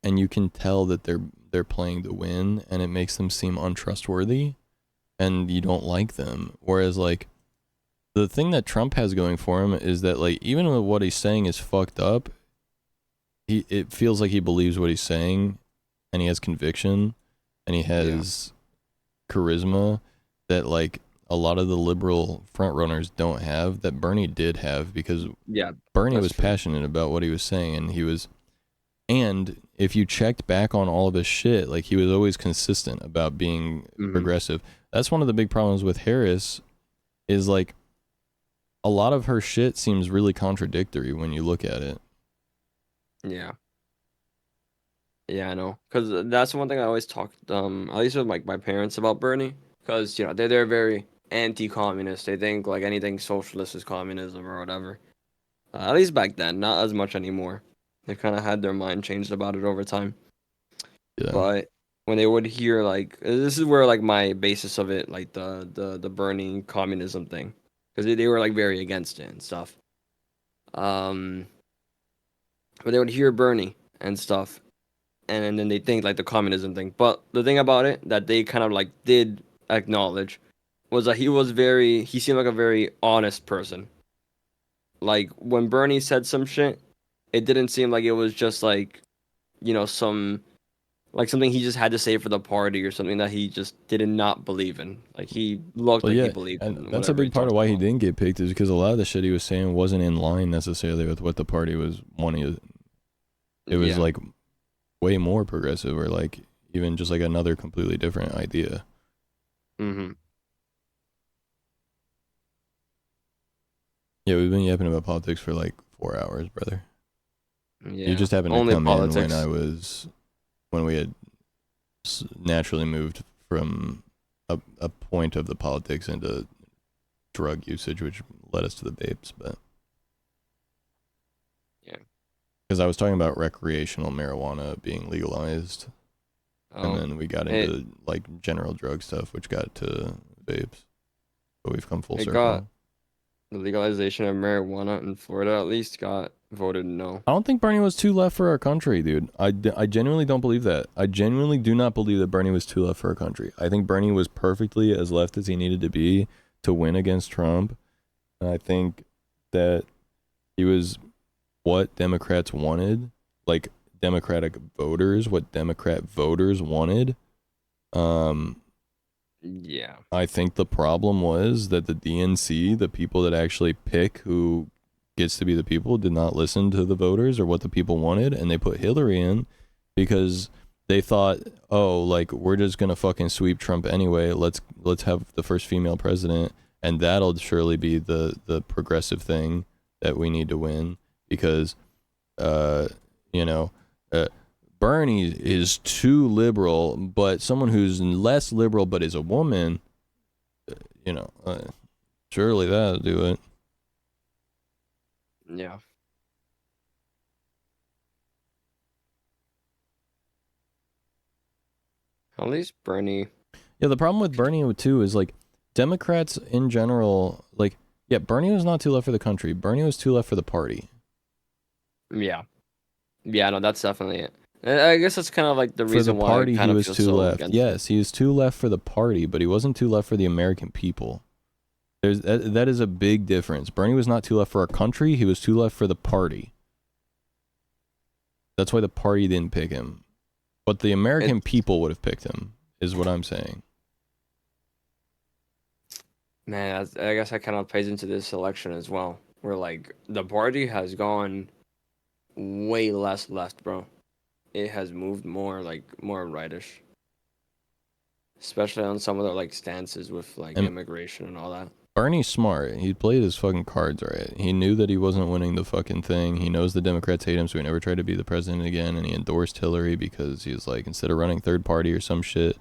and you can tell that they're playing to win, and it makes them seem untrustworthy, and you don't like them. Whereas like the thing that Trump has going for him is that like even though what he's saying is fucked up, it feels like he believes what he's saying, and he has conviction, and he has charisma that like a lot of the liberal front runners don't have, that Bernie did have, because Bernie was passionate about what he was saying, and if you checked back on all of his shit, like he was always consistent about being progressive. That's one of the big problems with Harris, is like a lot of her shit seems really contradictory when you look at it. Yeah. Yeah, I know. Because that's one thing I always talked, at least with like my parents about Bernie. Because, you know, they're very anti-communist. They think like anything socialist is communism or whatever. At least back then, not as much anymore. They kind of had their mind changed about it over time. Yeah. But when they would hear like, this is where like my basis of it, like the Bernie communism thing. Because they were like very against it and stuff. But they would hear Bernie and stuff, and then they think like the communism thing. But the thing about it that they kind of like did acknowledge was that he seemed like a very honest person. Like when Bernie said some shit, it didn't seem like it was just like, you know, something he just had to say for the party or something that he just did not believe in. Like he looked like he believed in. And that's a big part of why he didn't get picked, is because a lot of the shit he was saying wasn't in line necessarily with what the party was wanting. It was like way more progressive, or like even just like another completely different idea. Mm-hmm. Yeah, we've been yapping about politics for like 4 hours, brother. Yeah. You just happened to Only come politics. in when we had naturally moved from a point of the politics into drug usage, which led us to the vapes, but yeah, because I was talking about recreational marijuana being legalized, and then we got into like general drug stuff, which got to vapes, but we've come full circle. The legalization of marijuana in Florida at least got voted no. I don't think Bernie was too left for our country, dude. I genuinely don't believe that. I genuinely do not believe that Bernie was too left for our country. I think Bernie was perfectly as left as he needed to be to win against Trump. And I think that he was what Democrats wanted, like Democratic voters, what Democrat voters wanted. Yeah. I think the problem was that the DNC, the people that actually pick who gets to be the people, did not listen to the voters or what the people wanted, and they put Hillary in because they thought, oh, like we're just gonna fucking sweep Trump anyway. Let's have the first female president, and that'll surely be the progressive thing that we need to win, because Bernie is too liberal, but someone who's less liberal but is a woman, surely that'll do it. Yeah. At least Bernie. Yeah, the problem with Bernie too is like Democrats in general, like, yeah, Bernie was not too left for the country. Bernie was too left for the party. Yeah. Yeah, no, that's definitely it. I guess that's kind of like the reason why party, I kind he of was feel too so left. against Yes, he was too left for the party, but he wasn't too left for the American people. That is a big difference. Bernie was not too left for our country. He was too left for the party. That's why the party didn't pick him. But the American people would have picked him, is what I'm saying. Man, I guess that kind of plays into this election as well, where like the party has gone way less left, bro. It has moved more rightish, especially on some of the like stances with like immigration and all that. Bernie's smart. He played his fucking cards right. He knew that he wasn't winning the fucking thing. He knows the Democrats hate him, so he never tried to be the president again. And he endorsed Hillary because he was like, instead of running third party or some shit,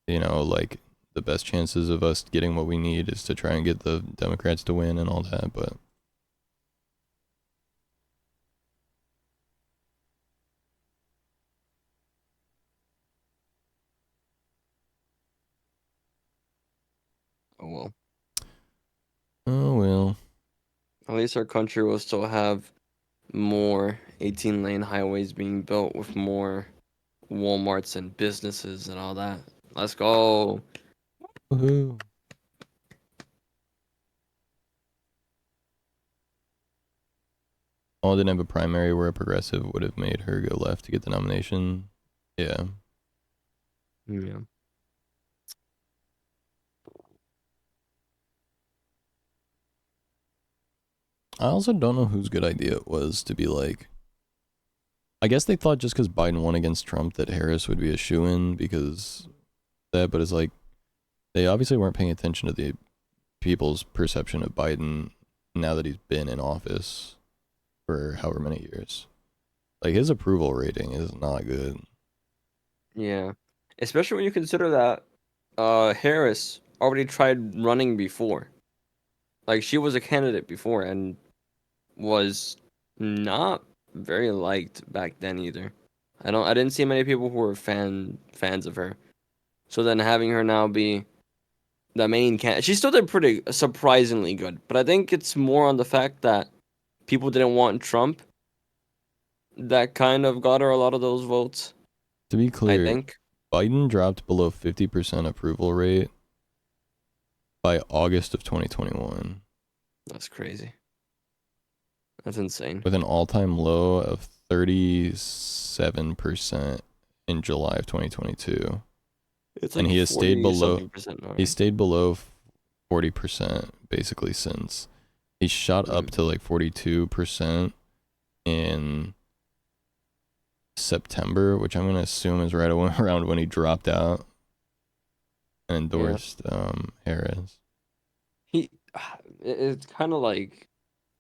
you know, like the best chances of us getting what we need is to try and get the Democrats to win and all that. But Oh well. oh well. At least our country will still have more 18-lane highways being built with more Walmarts and businesses and all that. Let's go. Woohoo. Oh, didn't have a primary where a progressive would have made her go left to get the nomination. Yeah. Yeah. I also don't know whose good idea it was to be like, I guess they thought just because Biden won against Trump that Harris would be a shoo-in because that, but it's like, they obviously weren't paying attention to the people's perception of Biden now that he's been in office for however many years. Like, his approval rating is not good. Yeah. Especially when you consider that Harris already tried running before. Like, she was a candidate before and was not very liked back then either. I didn't see many people who were fans of her. So then having her now be the main candidate, she still did pretty surprisingly good. But I think it's more on the fact that people didn't want Trump that kind of got her a lot of those votes. To be clear, I think Biden dropped below 50% approval rate by August of 2021. That's crazy. That's insane. With an all-time low of 37% in July of 2022. It's and like he has stayed below 40% now, he right? stayed below 40% basically since. He shot up to like 42% in September, which I'm going to assume is right around when he dropped out and endorsed Harris. It's kind of like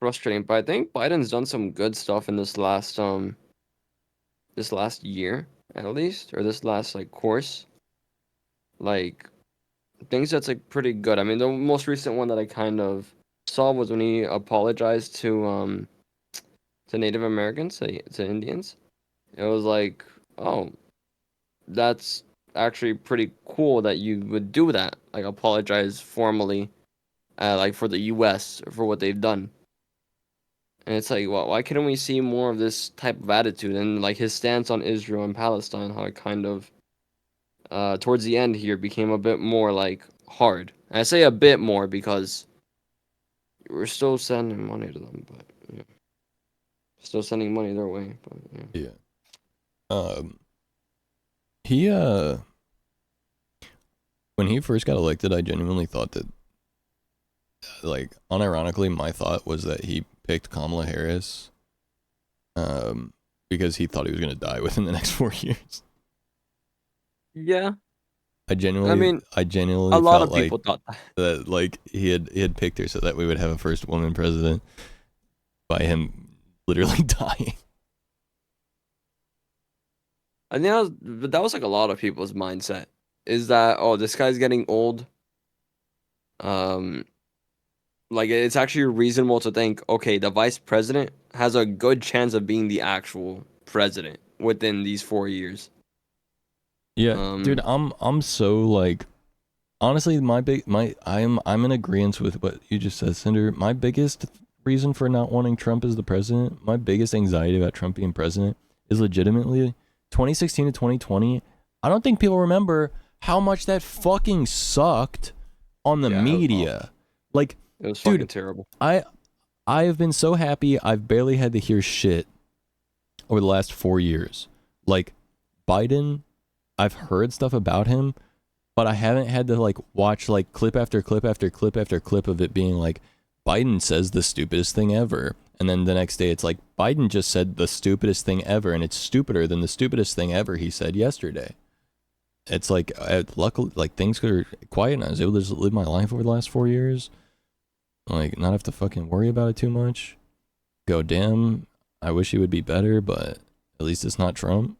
frustrating, but I think Biden's done some good stuff in this last year at least, or this last like course. Like things that's like pretty good. I mean, the most recent one that I kind of saw was when he apologized to Native Americans, to Indians. It was like, oh, that's actually pretty cool that you would do that, like apologize formally, like for the U.S. for what they've done. And it's like, well, why couldn't we see more of this type of attitude and like his stance on Israel and Palestine? How it kind of towards the end here became a bit more like hard. And I say a bit more because we're still sending money to them, but yeah. Still sending money their way, but yeah. He when he first got elected, I genuinely thought that, like, unironically, my thought was that he picked Kamala Harris because he thought he was going to die within the next 4 years. Yeah. I genuinely a lot felt of people thought that like he had picked her so that we would have a first woman president by him literally dying. I think that was like a lot of people's mindset. Is that, oh, this guy's getting old. Like it's actually reasonable to think, okay, the vice president has a good chance of being the actual president within these 4 years. Yeah, dude, I'm so like, honestly, I'm in agreement with what you just said, Cinder. My biggest reason for not wanting Trump as the president, my biggest anxiety about Trump being president is legitimately 2016 to 2020. I don't think people remember how much that fucking sucked on the media. Like, it was dude, fucking terrible. I have been so happy I've barely had to hear shit over the last 4 years. Like, Biden, I've heard stuff about him, but I haven't had to like watch like clip after clip after clip after clip of it being like, Biden says the stupidest thing ever. And then the next day it's like, Biden just said the stupidest thing ever, and it's stupider than the stupidest thing ever he said yesterday. it's like, luckily, like, things are quiet and I was able to just live my life over the last 4 years. Like, not have to fucking worry about it too much. Go, damn, I wish it would be better, but at least it's not Trump.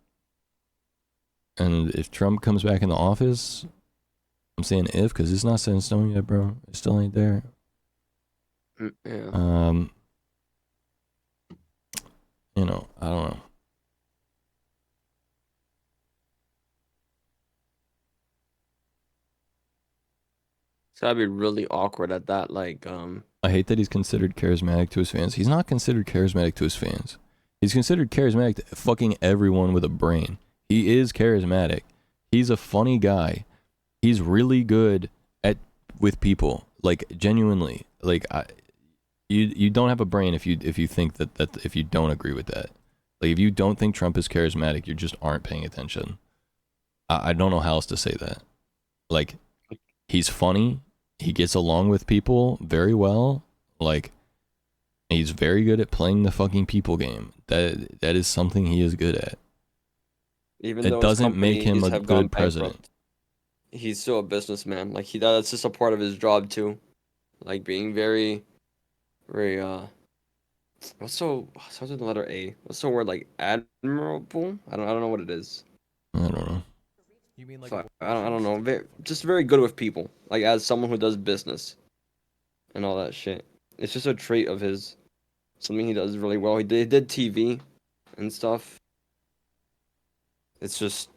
And if Trump comes back in the office, I'm saying if, because it's not set in stone yet, bro. It still ain't there. Yeah. You know, I don't know. It's gotta be really awkward at that, like, I hate that he's considered charismatic to his fans. He's not considered charismatic to his fans. He's considered charismatic to fucking everyone with a brain. He is charismatic. He's a funny guy. He's really good with people. Like, genuinely. Like, you don't have a brain if you think that if you don't agree with that. Like, if you don't think Trump is charismatic, you just aren't paying attention. I don't know how else to say that. Like, he's funny. He gets along with people very well. Like, he's very good at playing the fucking people game. That is something he is good at. even It though his doesn't make him companies a have gone good president. he's still a businessman. Like that's just a part of his job too. Like being very, very starts with the letter A. What's the word, like admirable? I don't know what it is. I don't know. You mean like So I don't know. Just very good with people. Like as someone who does business and all that shit. It's just a trait of his. Something he does really well. He did TV and stuff. It's just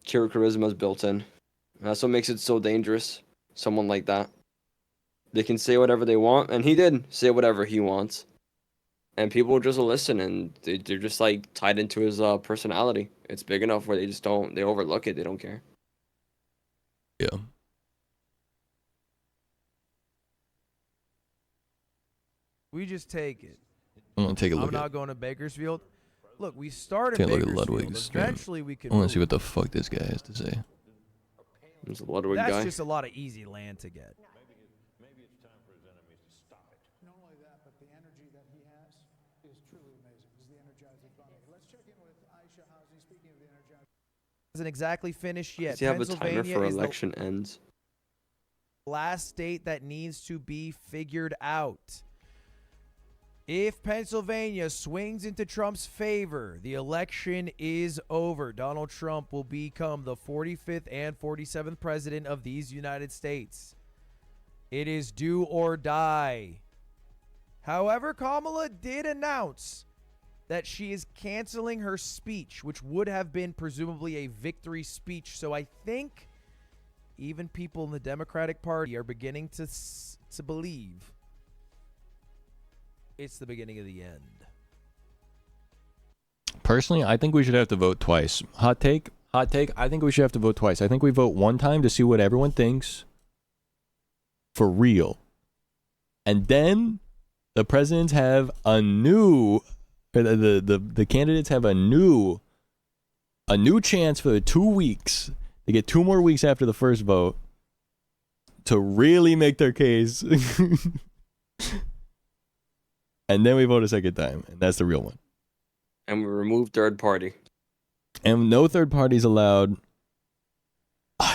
charisma is built in. That's what makes it so dangerous. Someone like that. They can say whatever they want, and he did say whatever he wants. And people just listen, and they're just like tied into his personality. It's big enough where they overlook it. They don't care. Yeah. We just take it. I'm gonna take a look. I'm not going to Bakersfield. Look, we started. Take a look at Bakersfield. Ludwig's stream. Eventually, we could. I want to see what the fuck this guy has to say. There's a Ludwig That's guy. just a lot of easy land to get. Maybe it's time for his enemies to stop it. Not only that, but the energy that he has is truly amazing. He's the Energizer Bunny. Let's check in with Aisha Housing. Speaking of the Energizer, Hasn't exactly finished yet. Does he have a timer Pennsylvania for is election ends? the last state that needs to be figured out. If Pennsylvania swings into Trump's favor, the election is over. Donald Trump will become the 45th and 47th president of these United States. It is do or die. However, Kamala did announce that she is canceling her speech, which would have been presumably a victory speech. So I think even people in the Democratic Party are beginning to believe it's the beginning of the end. Personally, I think we should have to vote twice. Hot take. I think we should have to vote twice. I think we vote one time to see what everyone thinks. For real. And then the presidents have a new, the candidates have a new chance for 2 weeks. They get 2 more weeks after the first vote to really make their case. And then we vote a second time, and that's the real one. And we remove third party. And no third parties allowed.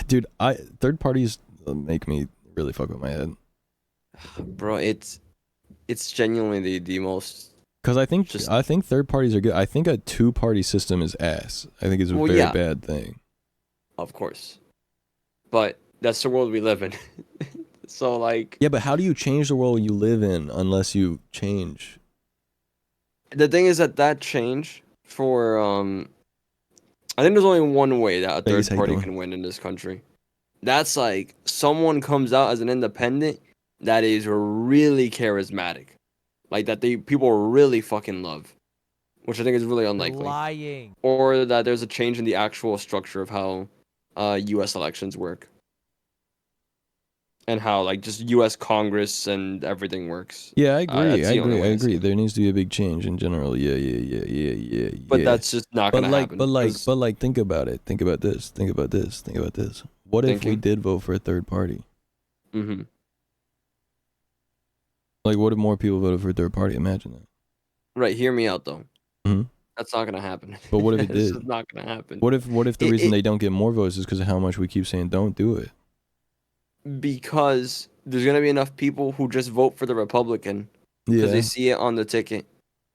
Dude, third parties make me really fuck with my head. Bro, it's genuinely the most. Because I think third parties are good. I think a 2-party system is ass. I think it's a very bad thing. Of course, but that's the world we live in. So like. Yeah, but how do you change the world you live in unless you change? The thing is that change for I think there's only one way that a third party can win in this country. That's like someone comes out as an independent that is really charismatic, like that people really fucking love, which I think is really unlikely. Lying. Or that there's a change in the actual structure of how U.S. elections work. And how like just U.S. Congress and everything works. Yeah, I agree. I agree. There needs to be a big change in general. Yeah. But that's just not gonna happen. But like, think about it. Think about this. What if we did vote for a third party? Mm-hmm. Like, what if more people voted for a third party? Imagine that. Right. Hear me out though. Mm-hmm. That's not gonna happen. But what if it This did? is not gonna happen. What if the reason they don't get more votes is because of how much we keep saying don't do it? Because there's gonna be enough people who just vote for the Republican because they Yeah. see it on the ticket,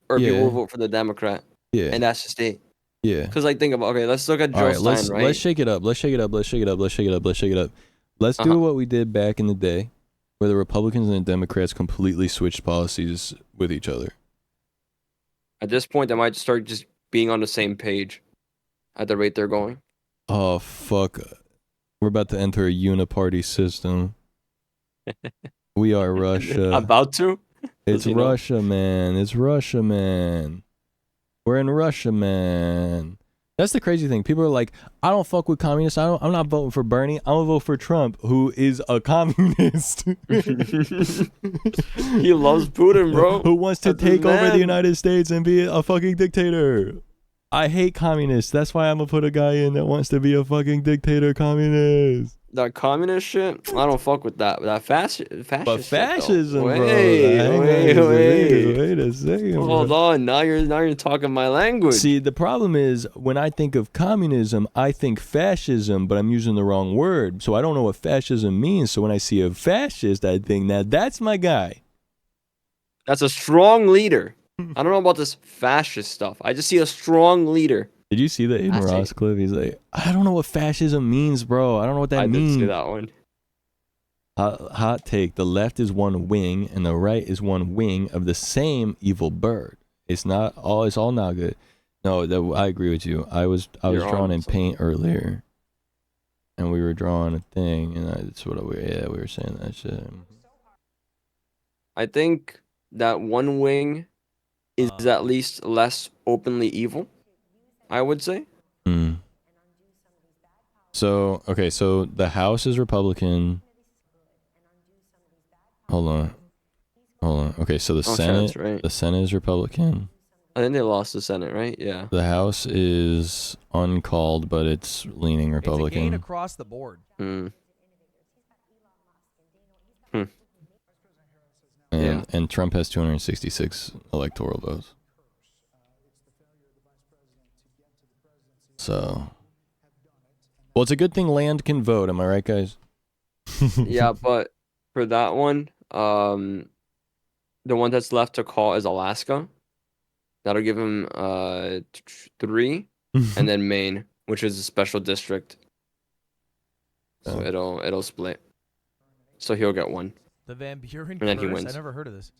or people Yeah. will vote for the Democrat. Yeah. And that's just it. Yeah. Because like think about let's look at All Joe right, Stein, right? let's shake it up. Let's shake it up. Let's shake it up. Let's shake it up. Let's shake it up. Let's do what we did back in the day, where the Republicans and the Democrats completely switched policies with each other. At this point, they might start just being on the same page at the rate they're going. Oh fuck, we're about to enter a uniparty system. We are Russia. About to? It's Does he know? Russia, man. It's Russia, man. We're in Russia, man. That's the crazy thing. People are like, I don't fuck with communists. I'm not voting for Bernie. I'm gonna vote for Trump, who is a communist. He loves Putin, bro. Who wants to That's his take over the man. United States and be a fucking dictator. I hate communists. That's why I'm gonna put a guy in that wants to be a fucking dictator communist. That communist shit, I don't fuck with that. That fascism. But fascism, bro. Wait Wait a second. Hold bro. on. Now you're talking my language. See, the problem is when I think of communism, I think fascism, but I'm using the wrong word. So I don't know what fascism means. So when I see a fascist, I think, now that's my guy. That's a strong leader. I don't know about this fascist stuff. I just see a strong leader. Did you see the Aiden I see. Ross clip? He's like, I don't know what fascism means, bro. I don't know what that means. I did see that one. Hot take. The left is one wing and the right is one wing of the same evil bird. It's all not good. No, I agree with you. I was You're drawing on in something. paint earlier. And we were drawing a thing and that's what we were saying that shit. I think that one wing is at least less openly evil, I would say. So, okay, so the House is Republican. Hold on. Okay, so the shit, Senate, that's right. the Senate is Republican. I think they lost the Senate, right? Yeah. The House is uncalled, but it's leaning It's a gain Republican. across the board. And Trump has 266 electoral votes. So, well, it's a good thing land can vote. Am I right, guys? Yeah, but for that one, the one that's left to call is Alaska. That'll give him 3, and then Maine, which is a special district. So it'll split. So he'll get 1. The Van Buren And then he curse? wins. I never heard of this.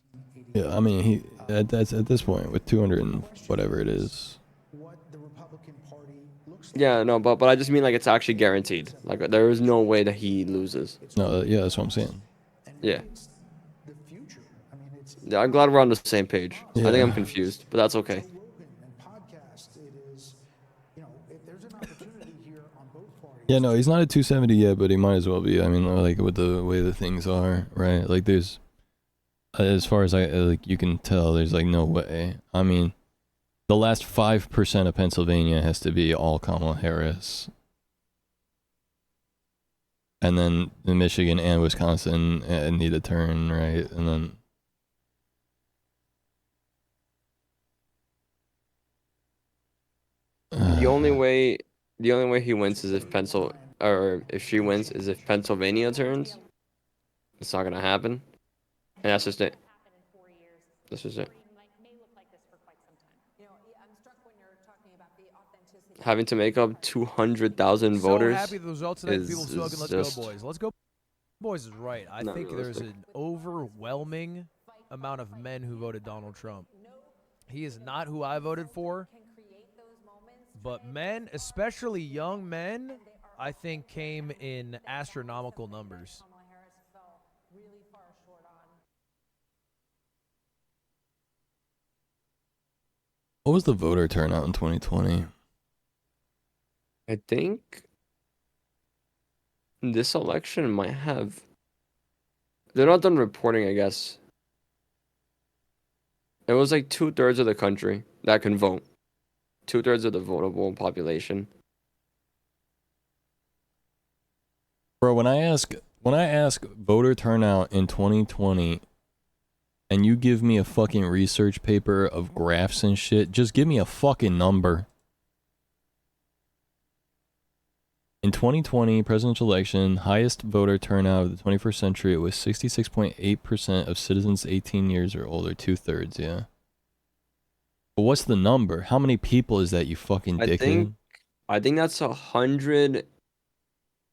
Yeah, I mean, that's at this point with 200 and whatever it is. Yeah, no, but I just mean like it's actually guaranteed. Like there is no way that he loses. No, yeah, that's what I'm saying. Yeah. Yeah, I'm glad we're on the same page. I think I'm Yeah. confused, but that's okay. Yeah, no, he's not at 270 yet, but he might as well be. I mean, like with the way the things are, right? Like there's, as far as you can tell, there's like no way. I mean, the last 5% of Pennsylvania has to be all Kamala Harris. And then Michigan and Wisconsin need a turn, right? And then The only way he wins is if she wins is if Pennsylvania turns. It's not gonna happen, and that's just it. This is it. Having to make up 200,000 voters. So happy with the results tonight. is- People is slogan, let's just- go, boys. Let's go, boys is right. I Not think there's realistic. an overwhelming amount of men who voted Donald Trump. He is not who I voted for. But men, especially young men, I think came in astronomical numbers. what was the voter turnout in 2020? I think this election might have. They're not done reporting, I guess. It was like 2/3 of the country that can vote. 2/3 of the votable population. Bro, when I ask voter turnout in 2020 and you give me a fucking research paper of graphs and shit, just give me a fucking number. In 2020 presidential election, highest voter turnout of the 21st century, it was 66.8% of citizens 18 years or older, 2/3, yeah. But what's the number? How many people is that, you fucking dickhead? I think that's 100,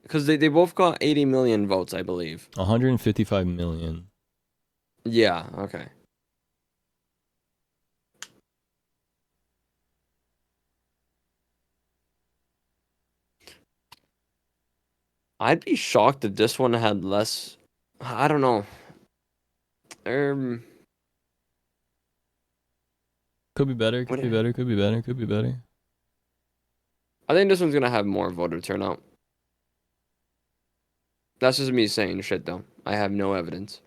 because they both got 80 million votes, I believe. 155 million. Yeah, okay. I'd be shocked if this one had less. I don't know. Could be better, could be better, could be better, could be better. I think this one's gonna have more voter turnout. That's just me saying shit, though. I have no evidence.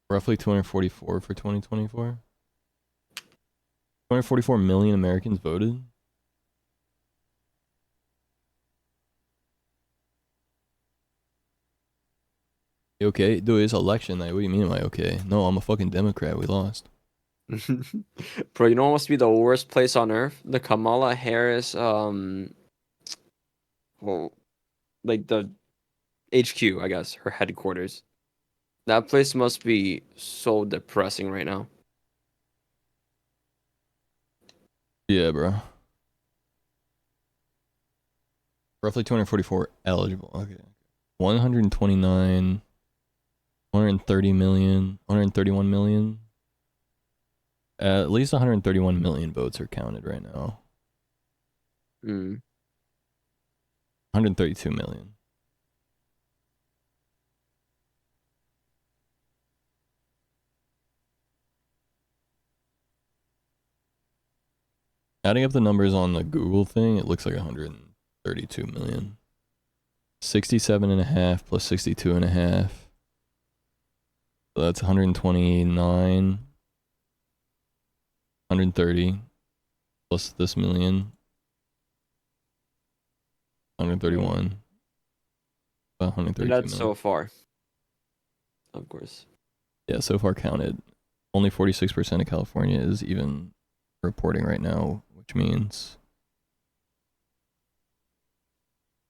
Roughly 244 for 2024. 244 million Americans voted. You okay? Dude, it's election night. What do you mean am I okay? No, I'm a fucking Democrat. We lost. Bro, you know what must be the worst place on earth? The Kamala Harris, well, like the HQ, I guess, her headquarters. That place must be so depressing right now. Yeah, bro. Roughly 244 eligible. Okay. 129, 130 million, 131 million. At least 131 million votes are counted right now. 132 million. Adding up the numbers on the Google thing, it looks like 132 million. 67.5 plus 62.5. So that's 129. 130 plus this million. 131. 132 That's million. so far. Of course. Yeah, so far counted. Only 46% of California is even reporting right now, which means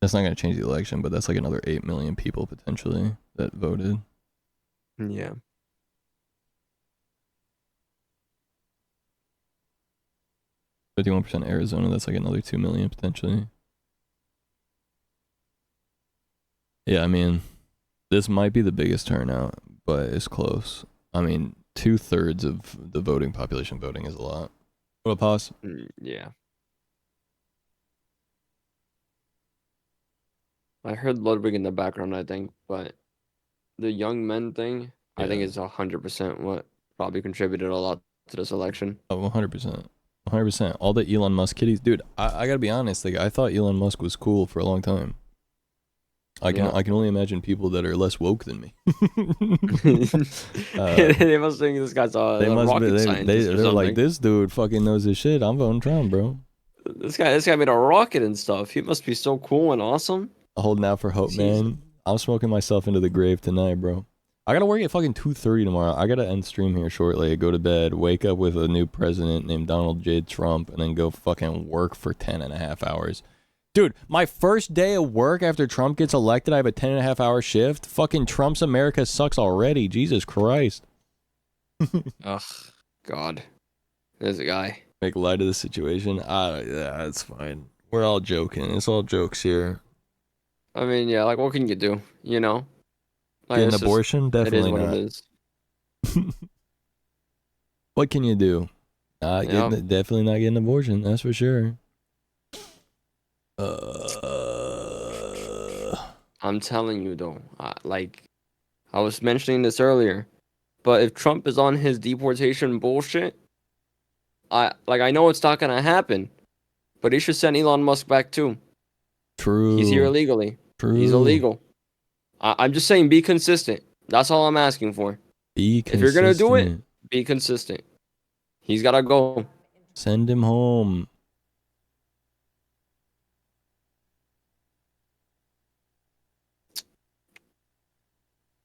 that's not going to change the election, but that's like another 8 million people potentially that voted. Yeah. %51% Arizona, that's like another 2 million potentially. Yeah, I mean, this might be the biggest turnout, but it's close. I mean, 2/3 of the voting population voting is a lot. What up, Pause? Yeah. I heard Ludwig in the background, I think, but the young men thing, I think is 100% what probably contributed a lot to this election. Oh, 100%. 100%. All the Elon Musk kiddies. Dude, I gotta be honest, like, I thought Elon Musk was cool for a long time. I can only imagine people that are less woke than me. They must think this guy's a rocket scientist or they're like, something. this dude fucking knows his shit. I'm voting Trump, bro. This guy made a rocket and stuff. He must be so cool and awesome. Holding out for hope, man. I'm smoking myself into the grave tonight, bro. I gotta work at fucking 2:30 tomorrow. I gotta end stream here shortly. Go to bed, wake up with a new president named Donald J. Trump, and then go fucking work for 10.5 hours. Dude, my first day of work after Trump gets elected, I have a 10.5 hour shift. Fucking Trump's America sucks already. Jesus Christ. Ugh, God. There's a guy. Make light of the situation. Yeah, it's fine. We're all joking. It's all jokes here. I mean, yeah, like, what can you do? You know? Like, Get an it's abortion? just, Definitely it is what not. it is. What can you do? Definitely not getting an abortion. That's for sure. I'm telling you, though. Like, I was mentioning this earlier, but if Trump is on his deportation bullshit, I know it's not gonna happen, but he should send Elon Musk back too. True. He's here illegally. True. He's illegal. I'm just saying, be consistent. That's all I'm asking for. Be consistent. If you're gonna do it, be consistent. He's gotta go. Send him home.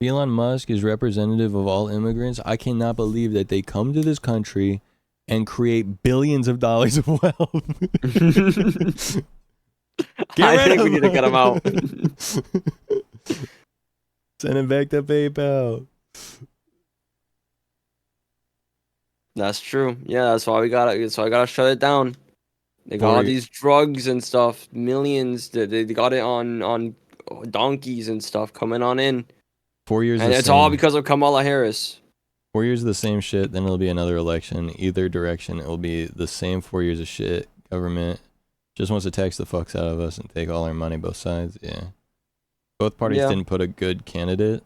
Elon Musk is representative of all immigrants. I cannot believe that they come to this country and create billions of dollars of wealth. I think we need to get him out. Send him back to PayPal. That's true. Yeah, that's why we gotta shut it down. They got all these drugs and stuff, millions. They got it on donkeys and stuff coming on in. 4 years, and it's all because of Kamala Harris. 4 years of the same shit, then it'll be another election. Either direction, it'll be the same 4 years of shit. Government just wants to tax the fucks out of us and take all our money, both sides. Yeah. Both parties didn't put a good candidate.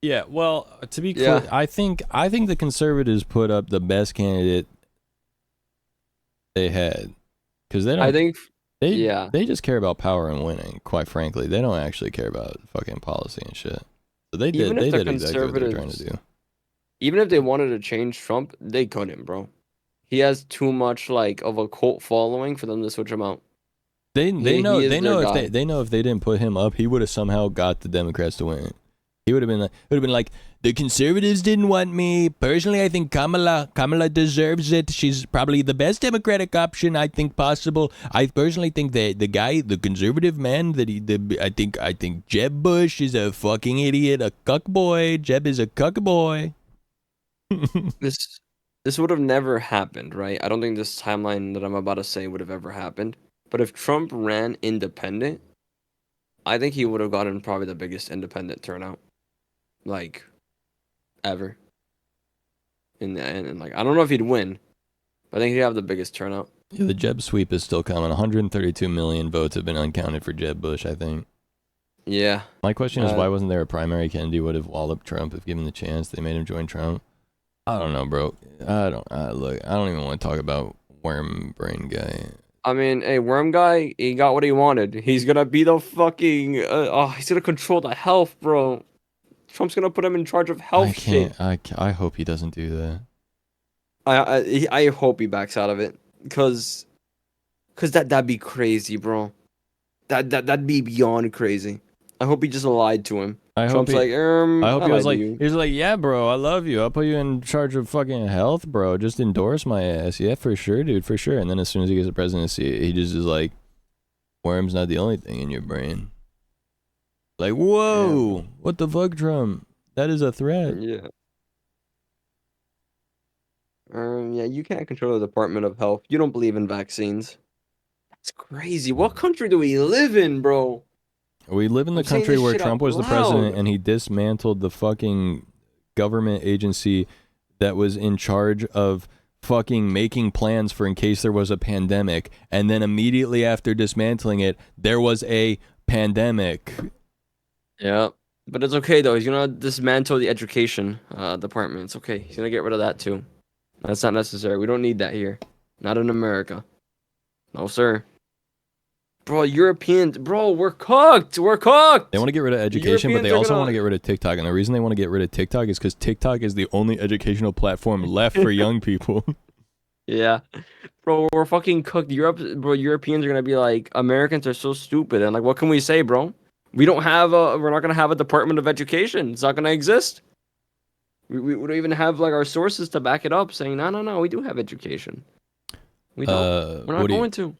Yeah, well, to be clear, I think the conservatives put up the best candidate they had. Because they don't. They just care about power and winning, quite frankly. They don't actually care about fucking policy and shit. So they did exactly what they're trying to do. Even if they wanted to change Trump, they couldn't, bro. He has too much of a cult following for them to switch him out. They know if they didn't put him up, he would have somehow got the Democrats to win. He would have been like, the conservatives didn't want me. Personally, I think Kamala deserves it. She's probably the best Democratic option I think possible. I personally think that the conservative man I think Jeb Bush is a fucking idiot, a cuck boy. Jeb is a cuck boy. This would have never happened, right? I don't think this timeline that I'm about to say would have ever happened. But if Trump ran independent, I think he would have gotten probably the biggest independent turnout, ever. And I don't know if he'd win, but I think he'd have the biggest turnout. Yeah, the Jeb sweep is still coming. 132 million votes have been uncounted for Jeb Bush, I think. Yeah. My question is, why wasn't there a primary? Kennedy would have walloped Trump if given the chance. They made him join Trump. I don't know, bro. I don't even want to talk about worm brain guy. I mean, hey, worm guy, he got what he wanted. He's gonna be the fucking he's gonna control the health, bro. Trump's gonna put him in charge of health shit. I hope he doesn't do that. I hope he backs out of it, cause that'd be crazy, bro. That'd be beyond crazy. I hope he just lied to him. Trump's I hope he was like, you. he's like, yeah, bro, I love you. I'll put you in charge of fucking health, bro. Just endorse my ass. Yeah, for sure, dude, for sure. And then as soon as he gets the presidency, he just is like, worm's not the only thing in your brain. Like, whoa, what the fuck, Trump? That is a threat. Yeah. Yeah, you can't control the Department of Health. You don't believe in vaccines. That's crazy. What country do we live in, bro? We live in the country where Trump was the president and he dismantled the fucking government agency that was in charge of fucking making plans for in case there was a pandemic. And then immediately after dismantling it, there was a pandemic. Yeah, but it's okay though. He's gonna dismantle the education department. It's okay. He's gonna get rid of that too. That's not necessary. We don't need that here. Not in America. No, sir. Bro, Europeans, bro, we're cooked. We're cooked. They want to get rid of education, but they also want to get rid of TikTok. And the reason they want to get rid of TikTok is because TikTok is the only educational platform left for young people. Yeah. Bro, we're fucking cooked. Europeans are going to be like, Americans are so stupid. And what can we say, bro? We're not going to have a Department of Education. It's not going to exist. We don't even have our sources to back it up saying, no, we do have education. We don't. We're not going to.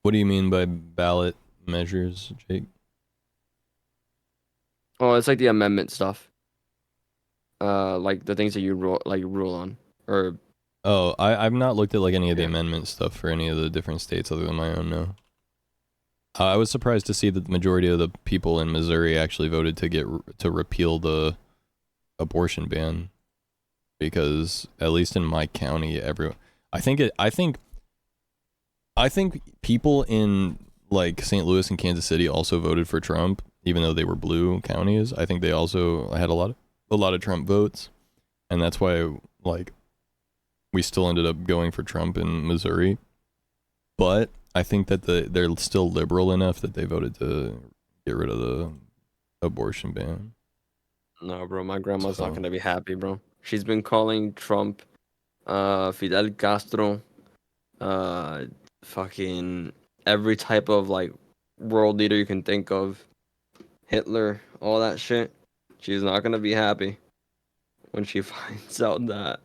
What do you mean by ballot measures, Jake? Oh, it's the amendment stuff. The things that you rule on. Or I've not looked at any of the amendment stuff for any of the different states other than my own, no. I was surprised to see that the majority of the people in Missouri actually voted to repeal the abortion ban, because at least in my county, I think people in St. Louis and Kansas City also voted for Trump, even though they were blue counties. I think they also had a lot of Trump votes, and that's why we still ended up going for Trump in Missouri. But I think that they're still liberal enough that they voted to get rid of the abortion ban. No, bro, my grandma's not gonna be happy, bro. She's been calling Trump, Fidel Castro, fucking every type of world leader you can think of. Hitler, all that shit. She's not gonna be happy when she finds out that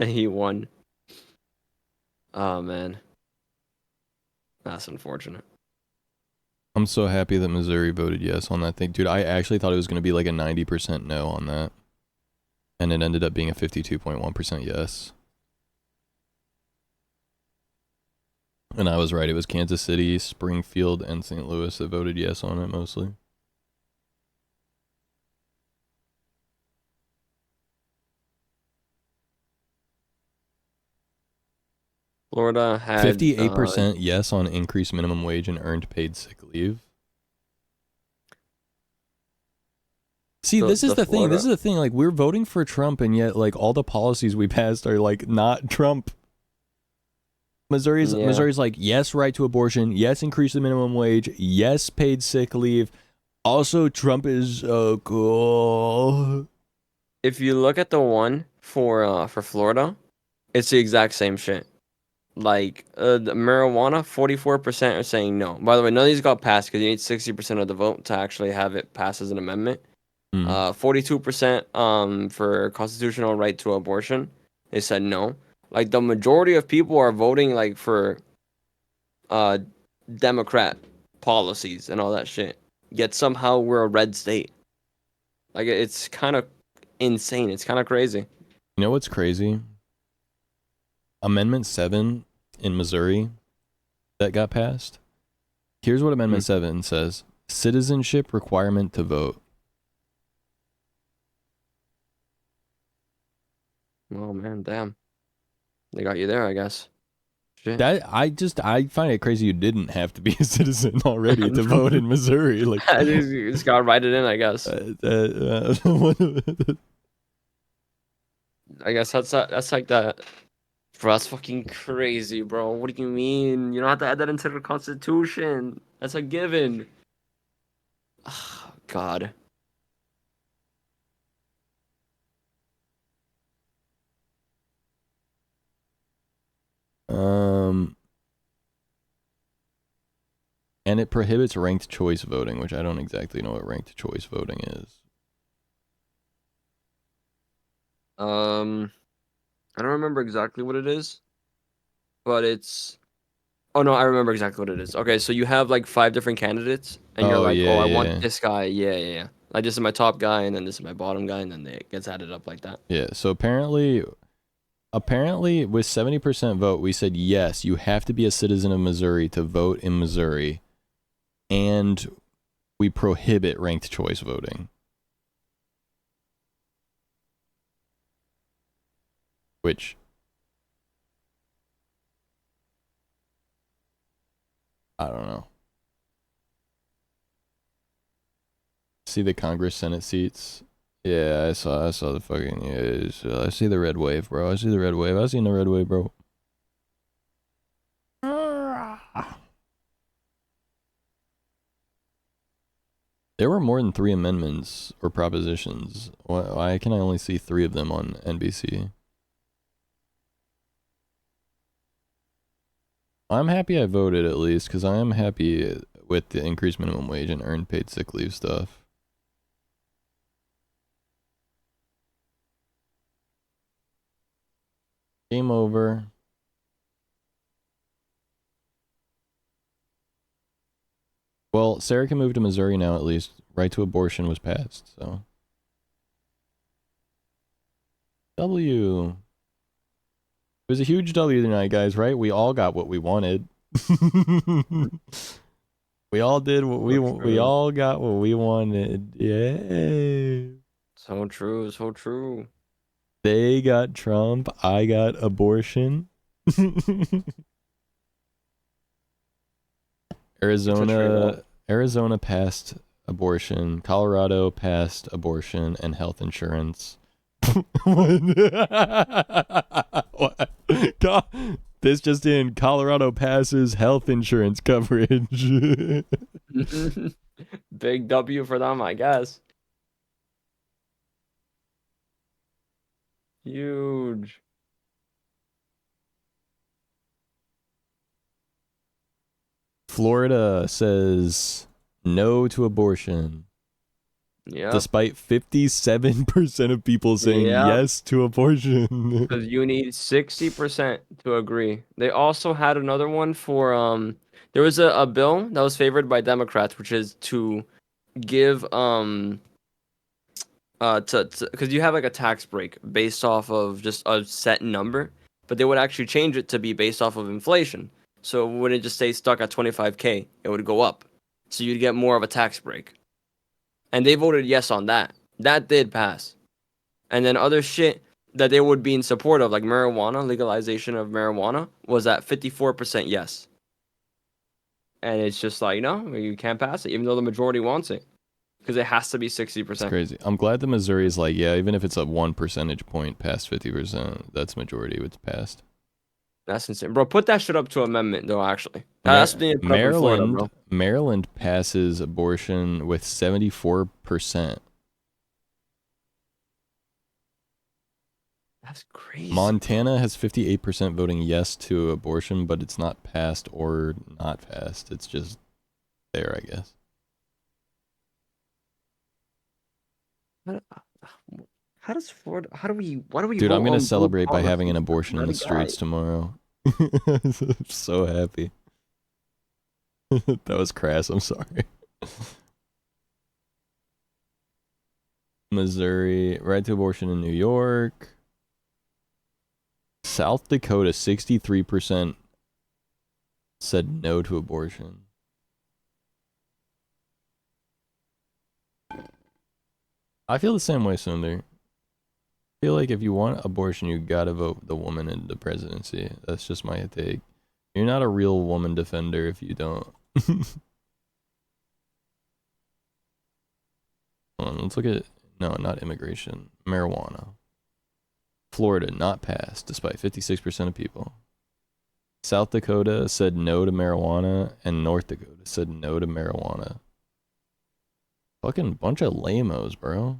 he won. Oh man, that's unfortunate. I'm so happy that Missouri voted yes on that thing. Dude, I actually thought it was going to be like a 90% no on that. And it ended up being a 52.1% yes. And I was right. It was Kansas City, Springfield, and St. Louis that voted yes on it mostly. Florida had 58% yes on increased minimum wage and earned paid sick leave. See, this is the thing. This is the thing. Like, we're voting for Trump, and yet, like, all the policies we passed are like not Trump. Missouri's like, yes, right to abortion. Yes, increase the minimum wage. Yes, paid sick leave. Also, Trump is cool. If you look at the one for Florida, it's the exact same shit. Like the marijuana, 44% are saying no. By the way, none of these got passed because you need 60% of the vote to actually have it pass as an amendment. 42% for constitutional right to abortion, they said no. Like the majority of people are voting like for Democrat policies and all that shit. Yet somehow we're a red state. Like it's kind of insane. It's kind of crazy. You know what's crazy? Amendment 7 in Missouri that got passed. Here's what Amendment 7 says. Citizenship requirement to vote. Oh man, damn. They got you there, I guess. Shit. That I find it crazy you didn't have to be a citizen already to vote in Missouri. Like you just gotta write it in, I guess. I guess that's like that. Bro, that's fucking crazy, bro. What do you mean? You don't have to add that into the Constitution. That's a given. Oh, God. And it prohibits ranked choice voting, which I don't exactly know what ranked choice voting is. I don't remember exactly what it is, but it's. Oh no, I remember exactly what it is. Okay, so you have like 5 different candidates, and you're like, yeah, oh, I want this guy. Yeah. Like this is my top guy, and then this is my bottom guy, and then it gets added up like that. Yeah. So apparently with 70% vote, we said yes, you have to be a citizen of Missouri to vote in Missouri, and we prohibit ranked choice voting. Which I don't know. See the Congress Senate seats? Yeah, I saw the fucking I see the red wave, bro. I see the red wave. I seen the red wave, bro. There were more than 3 amendments or propositions. Why can I only see 3 of them on NBC? I'm happy I voted at least, because I am happy with the increased minimum wage and earned paid sick leave stuff. Game over. Well, Sarah can move to Missouri now at least. Right to abortion was passed, so. W. It was a huge W tonight, guys, right? We all got what we wanted. We all did what we all got what we wanted. Yay. So true, so true. They got Trump, I got abortion. Arizona passed abortion, Colorado passed abortion and health insurance. What? This just in, Colorado passes health insurance coverage. Big W for them, I guess. Huge. Florida says no to abortion. Yeah. Despite 57% of people saying yes to abortion. Because you need 60% to agree. They also had another one for there was a bill that was favored by Democrats, which is to give because you have like a tax break based off of just a set number, but they would actually change it to be based off of inflation. So it wouldn't just stay stuck at 25K, it would go up. So you'd get more of a tax break. And they voted yes on that. That did pass. And then other shit that they would be in support of, like marijuana, legalization of marijuana, was at 54% yes. And it's just like, no, you can't pass it, even though the majority wants it. Because it has to be 60%. It's crazy. I'm glad that Missouri is like, yeah, even if it's a 1 percentage point past 50%, that's majority, it's passed. That's insane. Bro, put that shit up to amendment, though, actually. That's the Maryland, Maryland passes abortion with 74%. That's crazy. Montana has 58% voting yes to abortion, but it's not passed or not passed. It's just there, I guess. How does Florida? Why do we? Dude, I'm vote gonna on celebrate blue by policy? having an abortion in the Bloody streets guy. tomorrow. I'm so happy. That was crass. I'm sorry. Missouri, right to abortion in New York. South Dakota, 63% said no to abortion. I feel the same way, Sunder. I feel like if you want abortion, you gotta vote the woman in the presidency. That's just my take. You're not a real woman defender if you don't. Hold on, let's look at... No, not immigration. Marijuana. Florida, not passed, despite 56% of people. South Dakota said no to marijuana, and North Dakota said no to marijuana. Fucking bunch of lamos, bro.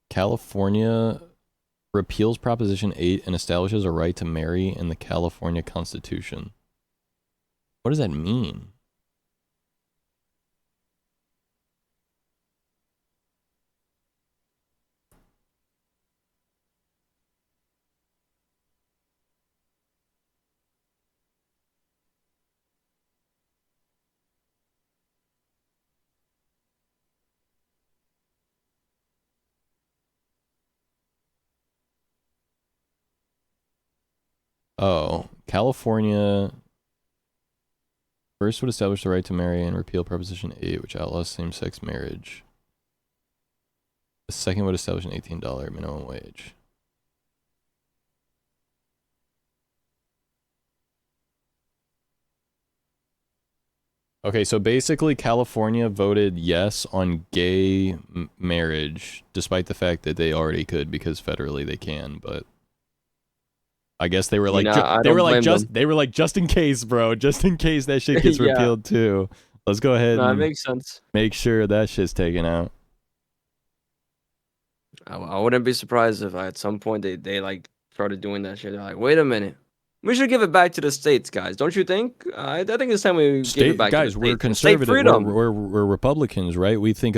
California repeals Proposition 8 and establishes a right to marry in the California Constitution. What does that mean? Oh, California first would establish the right to marry and repeal Proposition 8, which outlaws same-sex marriage. The second would establish an $18 minimum wage. Okay, so basically California voted yes on gay marriage, despite the fact that they already could because federally they can, but I guess they were like, they were like, just in case, bro, just in case that shit gets Yeah. repealed too. Let's go ahead No, that and makes sense. make sure that shit's taken out. I wouldn't be surprised if at some point they like started doing that shit. They're like, wait a minute, we should give it back to the states, guys. Don't you think? I think it's time we give it back Guys, to the we're states. conservative. State freedom. We're Republicans, right? We think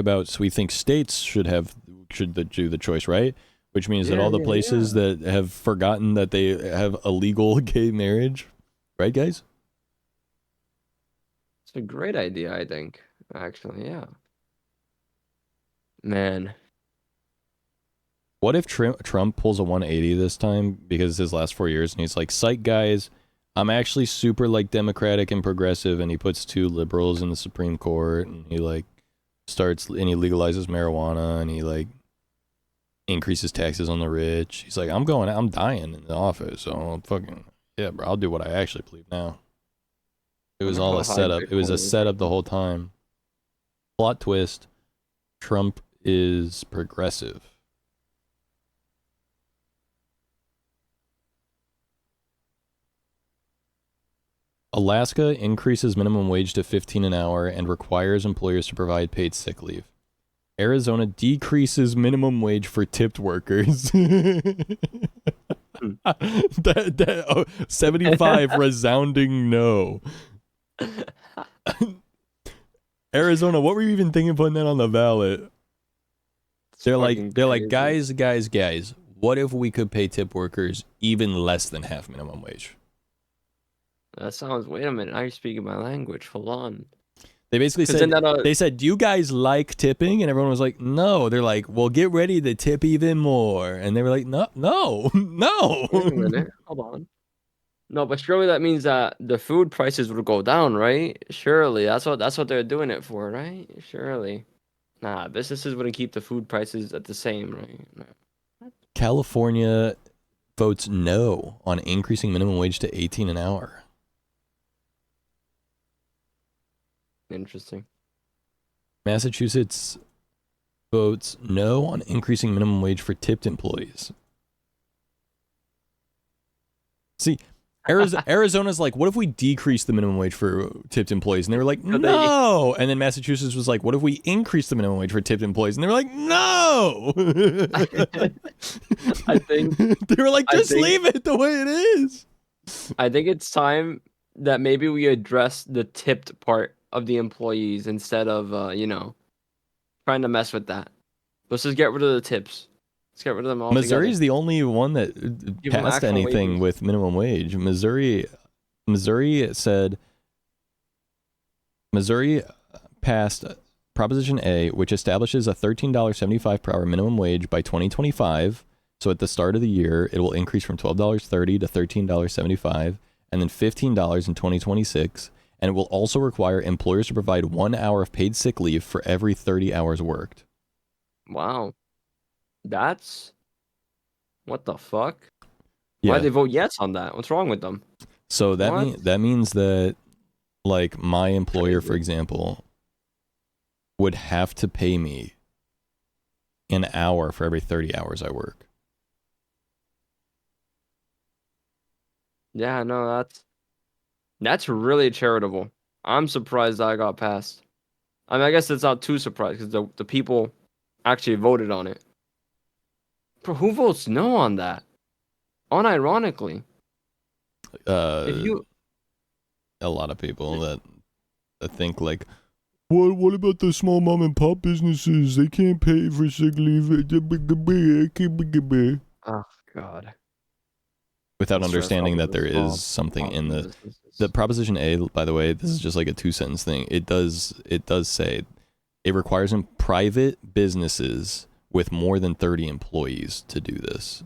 states should do the choice, right? Which means that all the places that have forgotten that they have a legal gay marriage, right, guys? It's a great idea, I think. Actually, yeah. Man. What if Trump pulls a 180 this time because his last 4 years and he's like, psych guys, I'm actually super like democratic and progressive, and he puts 2 liberals in the Supreme Court, and he like starts and he legalizes marijuana, and he like increases taxes on the rich. He's like, I'm dying in the office, so fucking yeah, bro, I'll do what I actually believe now. It was all a setup. It was a setup the whole time. Plot twist, Trump is progressive. Alaska increases minimum wage to $15 an hour and requires employers to provide paid sick leave. Arizona decreases minimum wage for tipped workers. that 75 resounding no. Arizona, what were you even thinking putting that on the ballot? They're like, guys, what if we could pay tip workers even less than half minimum wage? That sounds. Wait a minute. Now you're speaking my language. Hold on. They basically said, they said, do you guys like tipping? And everyone was like, no. They're like, well, get ready to tip even more. And they were like, no. Wait a minute. Hold on. No, but surely that means that the food prices would go down, right? Surely that's what they're doing it for, right? Surely. Nah, businesses wouldn't keep the food prices at the same, right? No. California votes no on increasing minimum wage to 18 an hour. Interesting. Massachusetts votes no on increasing minimum wage for tipped employees. See, Arizona's like, what if we decrease the minimum wage for tipped employees? And they were like, no. And then Massachusetts was like, what if we increase the minimum wage for tipped employees? And they were like, no. I think they were like, just leave it the way it is. I think it's time that maybe we address the tipped part of the employees instead of trying to mess with that. Let's just get rid of the tips. Let's get rid of them all. Missouri's the only one that passed anything with minimum wage. Missouri passed Proposition A, which establishes a $13.75 per hour minimum wage by 2025. So at the start of the year, it will increase from $12.30 to $13.75, and then $15 in 2026. And it will also require employers to provide 1 hour of paid sick leave for every 30 hours worked. Wow. That's... What the fuck? Yeah. Why'd they vote yes on that? What's wrong with them? So that means that, like, my employer, for example, would have to pay me an hour for every 30 hours I work. Yeah, no, that's really charitable. I'm surprised I got passed. I mean, I guess it's not too surprised because the people actually voted on it. But who votes no on that? Unironically. A lot of people that think like, what about the small mom and pop businesses? They can't pay for sick leave. Oh, God. Without understanding that there is something in the Proposition A, by the way, this is just like a 2-sentence thing. It does say it requires private businesses with more than 30 employees to do this.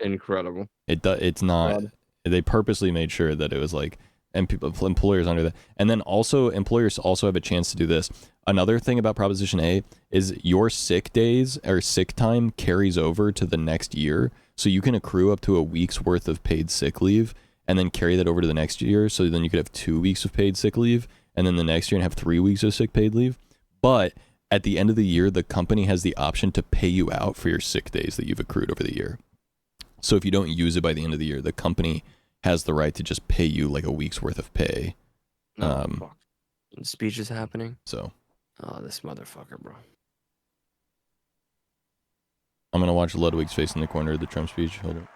Incredible. It's not. God. They purposely made sure that it was like, and employers under that. And then also employers also have a chance to do this. Another thing about Proposition A is your sick days or sick time carries over to the next year. So you can accrue up to a week's worth of paid sick leave and then carry that over to the next year. So then you could have 2 weeks of paid sick leave and then the next year and have 3 weeks of sick paid leave. But at the end of the year, the company has the option to pay you out for your sick days that you've accrued over the year. So if you don't use it by the end of the year, the company has the right to just pay you like a week's worth of pay. Fuck. Speech is happening. So. Oh, this motherfucker, bro. I'm going to watch Ludwig's face in the corner of the Trump speech. Hold on.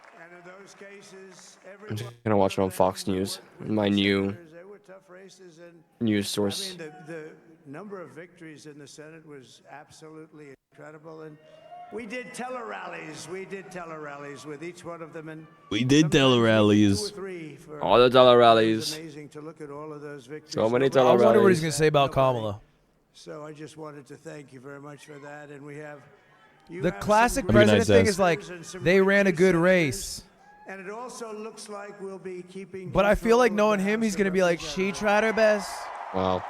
I'm just going to watch it on Fox News. My new news source. I mean, the number of victories in the Senate was absolutely incredible. And we did tele-rallies. With each one of them. And we did tele-rallies. All the tele-rallies. Amazing to look at all of those victories. So many I tele-rallies. wonder what he's going to say about Kamala. So I just wanted to thank you very much for that. And we have... The classic president thing is like, they ran a good race. And it also looks like we'll be keeping... But I feel like knowing him, he's going to be like, she tried her best. Wow.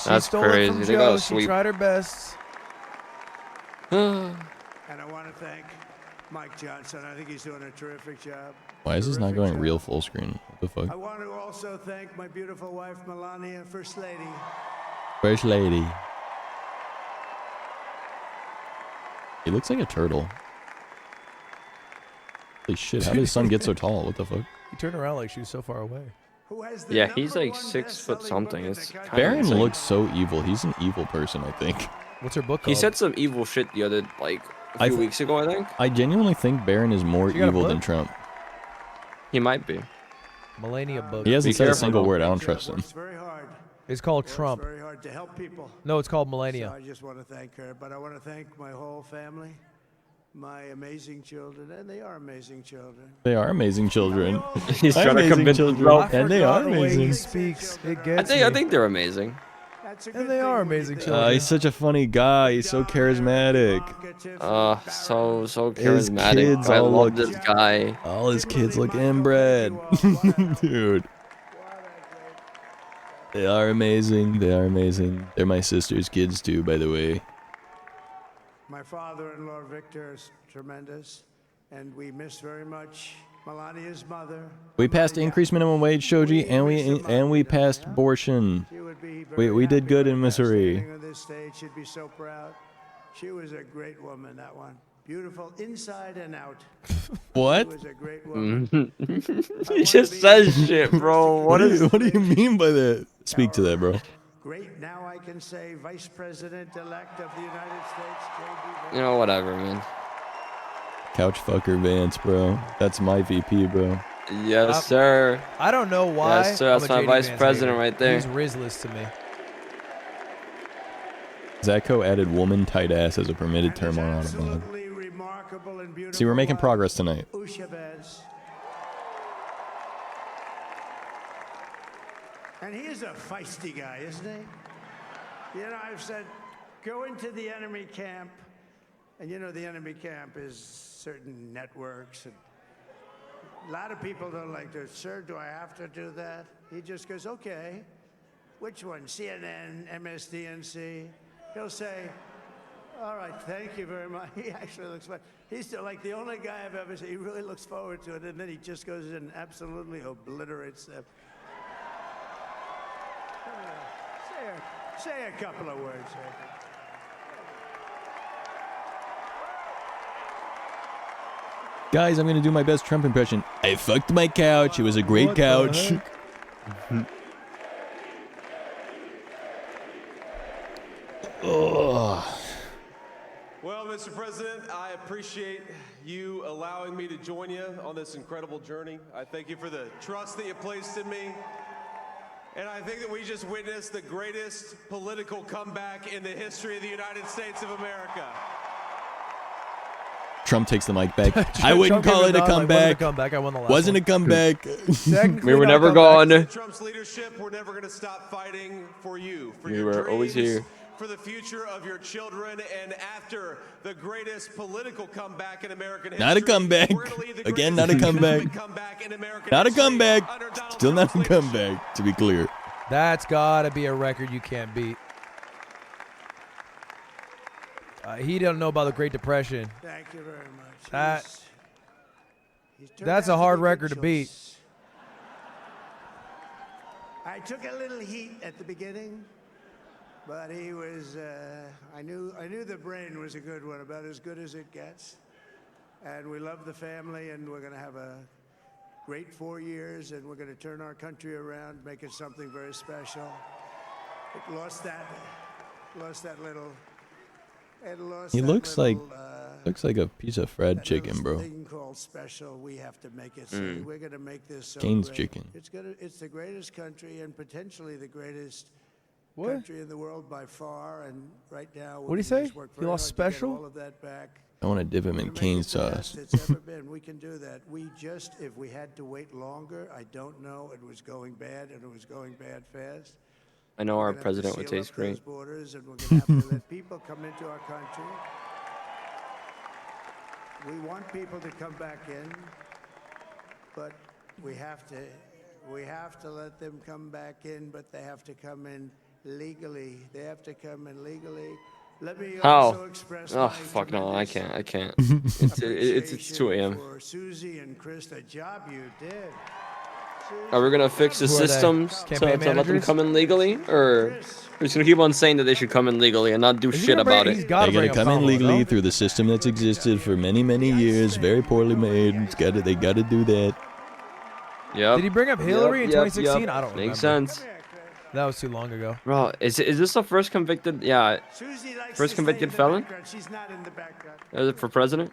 She That's stole crazy. it from They got Joe. a She sweep. tried her best. And I want to thank Mike Johnson. I think he's doing a terrific job. Why is this not going real full screen? What the fuck? I want to also thank my beautiful wife, Melania, First Lady. First Lady. He looks like a turtle. Holy shit, how did his son get so tall? What the fuck? He turned around like she was so far away. Yeah, he's like 6 foot something. It's kind Baron of insane. looks so evil. He's an evil person, I think. What's her book He called? said some evil shit the other, like, a few weeks ago, I think. I genuinely think Baron is more She got a evil book? than Trump. He might be. Melania book. He hasn't Be said a careful, single though. word. I don't trust him. It's called Trump. Very hard to help people. No, it's called Melania. So I just want to thank her, but I want to thank my whole family, my amazing children, and they are amazing children. They are amazing children. He's trying to convince children, and they are amazing. He speaks. It I gets think I me. think they're amazing. And they are amazing children. He's such a funny guy. He's so charismatic. So His charismatic. kids I all love look- this guy. All his kids look inbred. Dude. They are amazing. They are amazing. They're my sister's kids too, by the way. My father-in-law, Victor, is tremendous, and we miss very much Melania's mother. We passed increased minimum wage, Shoji, and we passed abortion. We did good in Missouri. Standing on this stage, she'd be so proud. She was a great woman, that one. Beautiful inside and out. What? She was a great woman. He just says shit, bro. What do you mean by that? Speak to that, bro. Great, now I can say Vice President-elect of the United States, J.D. You know, whatever, man. Couch fucker Vance, bro. That's my VP, bro. Yes, sir. I don't know why. Yes, sir. I'm That's a my JD vice Vance president hater. right there. He's Rizless to me. Zacho added woman tight ass as a permitted term on Autobahn. Remarkable and beautiful. See, we're making progress tonight. Chavez. And he is a feisty guy, isn't he? You know, I've said, go into the enemy camp. And you know, the enemy camp is certain networks. And a lot of people don't like to, sir, do I have to do that? He just goes, okay. Which one? CNN, MSDNC? He'll say, all right, thank you very much. He actually looks fun. He's still like the only guy I've ever seen. He really looks forward to it, and then he just goes in and absolutely obliterates them. Say a couple of words. Guys, I'm gonna do my best Trump impression. I fucked my couch. It was a great couch. Oh. Well, Mr. President, I appreciate you allowing me to join you on this incredible journey. I thank you for the trust that you placed in me. And I think that we just witnessed the greatest political comeback in the history of the United States of America. Trump takes the mic back. I wouldn't call it a comeback. I won the last Wasn't one. a comeback. We were never gone. Trump's leadership, we're never going to stop fighting for you, for We your were dreams, always here. for the future of your children, and after the greatest political comeback in American history. Not a comeback. Again, not a comeback. Not a comeback. Still not a comeback, to be clear. That's gotta be a record you can't beat. He doesn't know about the Great Depression. Thank you very much. That's a hard record to beat. I took a little heat at the beginning, but he was. I knew the brain was a good one, about as good as it gets. And we love the family, and we're going to have a great 4 years, and we're going to turn our country around, make it something very special. It lost that little. It lost He that looks little, like a piece of fried that chicken, little bro. thing called special. We have to make it. So we're going to make this so Cane's great. chicken. It's the greatest country and potentially the greatest What? country in the world by far. And right now, What'd he say? work He very lost hard to get special? all of that back. I want to dip him in cane sauce. It's ever been. We can do that. We just, if we had to wait longer, I don't know. It was going bad, and it was going bad fast. I know We're our gonna have to president would seal taste up those great. borders, and we're going to have to let people come into our country. We want people to come back in, but we have to let them come back in, but they have to come in legally. They have to come in legally. Let me also How? express Oh my fuck no! I can't. I can't. appreciation it's 2 a.m. for Susie and Chris, the job you did. Are we gonna fix the Who are they? systems to Campaign let them managers? come in legally, or we're just gonna keep on saying that they should come in legally and not do Is he shit gonna bring- about he's it? gotta They bring gotta a come in Kamala, legally no? through the system that's existed for many, many years. Very poorly made. They gotta do that. Yep. Did he bring up Hillary in 2016? I don't remember. Makes sense. That was too long ago. Bro, is this the first convicted? Yeah, Susie likes first to stay convicted in the felon? background. She's not in the background. Is it for president?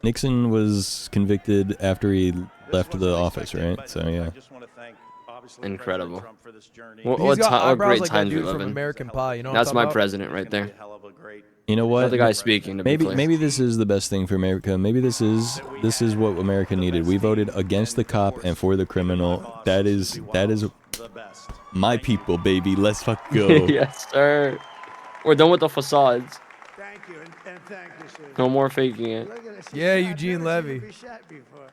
Nixon was convicted after he left the office, right? So yeah. Incredible. He's got eyebrows great like that times we dude live from in. American Pie. You know what That's I'm my talking about? president right there. You know what? Not the guy speaking. To be clear. Maybe this is the best thing for America. Maybe this is what America needed. We voted against the cop and for the criminal. That is my people, baby. Let's fuck go. Yes, sir. We're done with the facades. Thank you, and thank you, Susie. No more faking it. Look at this. Yeah, I've Eugene never seen Levy. her be shot before.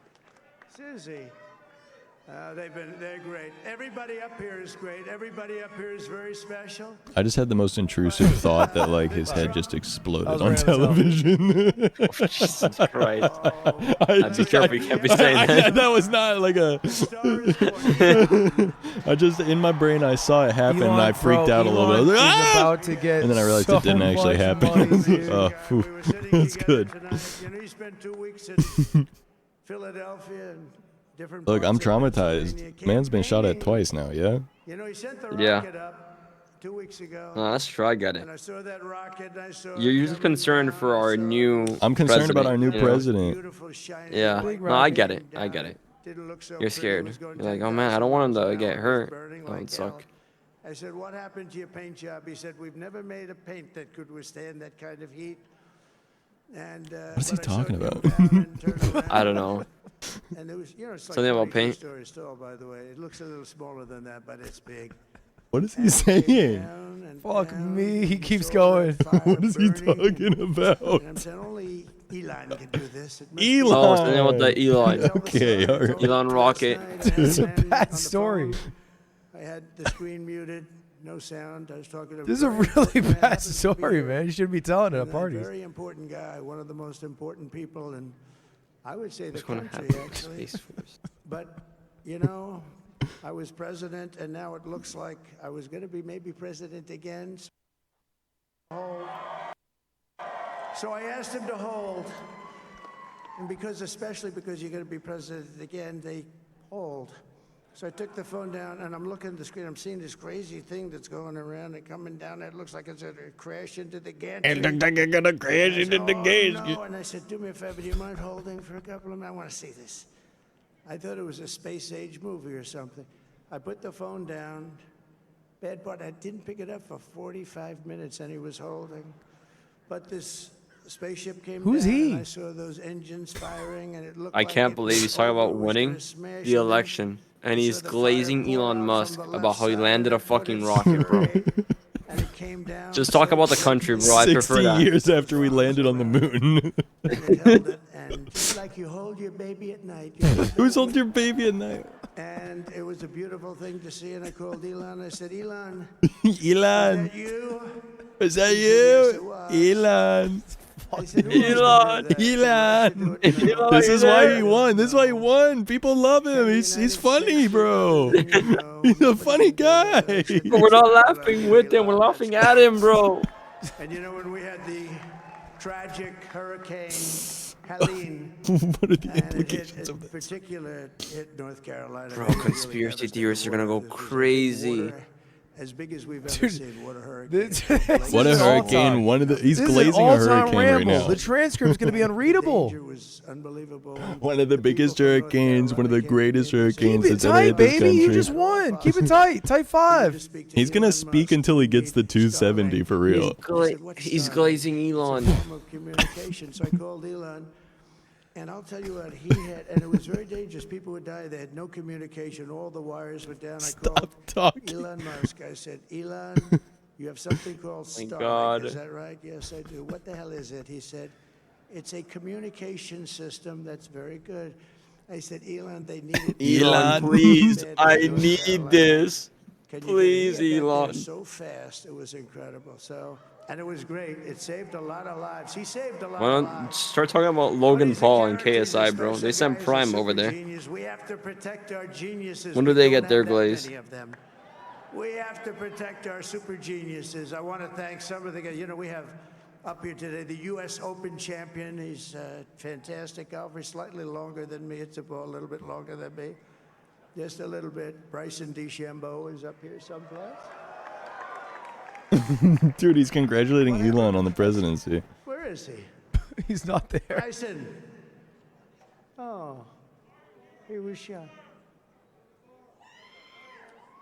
Susie. They're great. Everybody up here is great. Everybody up here is very special. I just had the most intrusive thought that like his head just exploded was on right on television. Jesus Christ. Be careful, you can't be saying that. That was not like a. I just in my brain I saw it happen and I freaked out a little bit. I was like, He's "Ah!" about to get And then I realized so it didn't actually much happen. money, dude. Oh, phew. That's good. You know, you spent 2 weeks in Philadelphia and different. Look, I'm parts of Pennsylvania traumatized. Man's been shot at twice now. Yeah. You know, he sent the Yeah. rocket up 2 weeks ago. No, that's true. I get it. And I saw that rocket. And I saw You're just concerned for our new. I'm concerned about our new president, you know? president. Yeah. Big No, I rocket get it. came I down. get it. Didn't look so You're pretty. It scared. was going You're like, oh man, I don't want him to get hurt. burning That would like suck. hell. I said, what happened to your paint job? He said, we've never made a paint that could withstand that kind of heat. And What's he talking about? I don't know. And there was, you know, it's like Something about 22 paint. story store, by the way. It looks a little smaller than that, but it's big. What is he saying? Fuck me. He keeps going. What is he talking about? And I'm saying only Elon can do this. It must be- Elon. Oh, something about the Elon. Okay, all right. Elon rocket. It's a And bad on the story. phone, I had the screen muted, no sound. I was talking to This is a really bad story, man. You shouldn't be telling it at a parties. very important guy, one of the most important people in, I would say, the What's gonna country, happen with actually. Space Force? But, you know, I was president, and now it looks like I was going to be maybe president again. So I asked him to hold. And especially because you're going to be president again, they hold. So I took the phone down, and I'm looking at the screen. I'm seeing this crazy thing that's going around and coming down. It looks like it's going to crash into the gantry. And they're going to crash into the gasket. No. And I said, do me a favor, do you mind holding for a couple of minutes? I want to see this. I thought it was a space-age movie or something. I put the phone down. Bad part, I didn't pick it up for 45 minutes, and he was holding. But this spaceship came Who's down, he? and I saw those engines firing, and it looked I like can't it believe was he's talking over. about It was winning gonna smash the them. election. And he's So the glazing fire poured Elon out Musk from the about left how he side, landed a and I put fucking it rocket, bro. straight, and it came down. Just talk about the country, bro. I 60 prefer that. years after we landed on the moon. And it held it, and just like you hold your baby at night. you hold Who's that holding your baby at night? And it was a beautiful thing to see, and I called Elon. I said, Elon, Elon. is that you? Is that Yes, it you? was. Elon. I said, "Who else Elon. can do that?" Elon. Elon, This you is why there? he won. This is why he won. People love him. He's funny, bro. He's a funny guy. But we're not laughing with him. We're laughing at him, bro. And you know, when we had the tragic hurricane Helene, What are the and it implications hit, of in this? particular, hit North Carolina. Bro, it was really conspiracy theorists are gonna go devastating. crazy. Water as big as we've ever Dude, seen. What a hurricane. What a is hurricane. all-time. One of the he's This is glazing a all-time hurricane right ramble. now. The transcript's going to be unreadable. Danger was unbelievable. One of the biggest hurricanes, one of the greatest hurricanes Keep it that's ever hit tight, this baby. You country. just won. Keep it tight. Tight five. He's gonna speak until he gets the 270 for real. He's glazing Elon. Form of communication. So I called Elon, and I'll tell you what, he had, and it was very dangerous. People would die. They had no communication. All the wires were down. I called talking. Elon Musk. I said, Elon, you have something called My Starlink. God. Is that right? Yes, I do. What the hell is it? He said, it's a communication system that's very good. I said, Elon, they need it. Elon, please, I need this. Can you Please, get that there Elon. so fast? It was incredible. So, and it was great. It saved a lot of lives. He saved a lot Why of don't lives. start talking about Logan Paul and KSI, bro? They sent Prime over there. We have to protect our geniuses. When do We they don't get their have that glaze? many of them. We have to protect our super geniuses. I want to thank some of the guys. You know, we have up here today the U.S. Open champion. He's a fantastic golfer. He's slightly longer than me. It's a little bit longer than me. Just a little bit. Bryson DeChambeau is up here someplace. Dude, he's congratulating Elon on the presidency. Where is he? He's not there. Bryson, Oh, he was shot.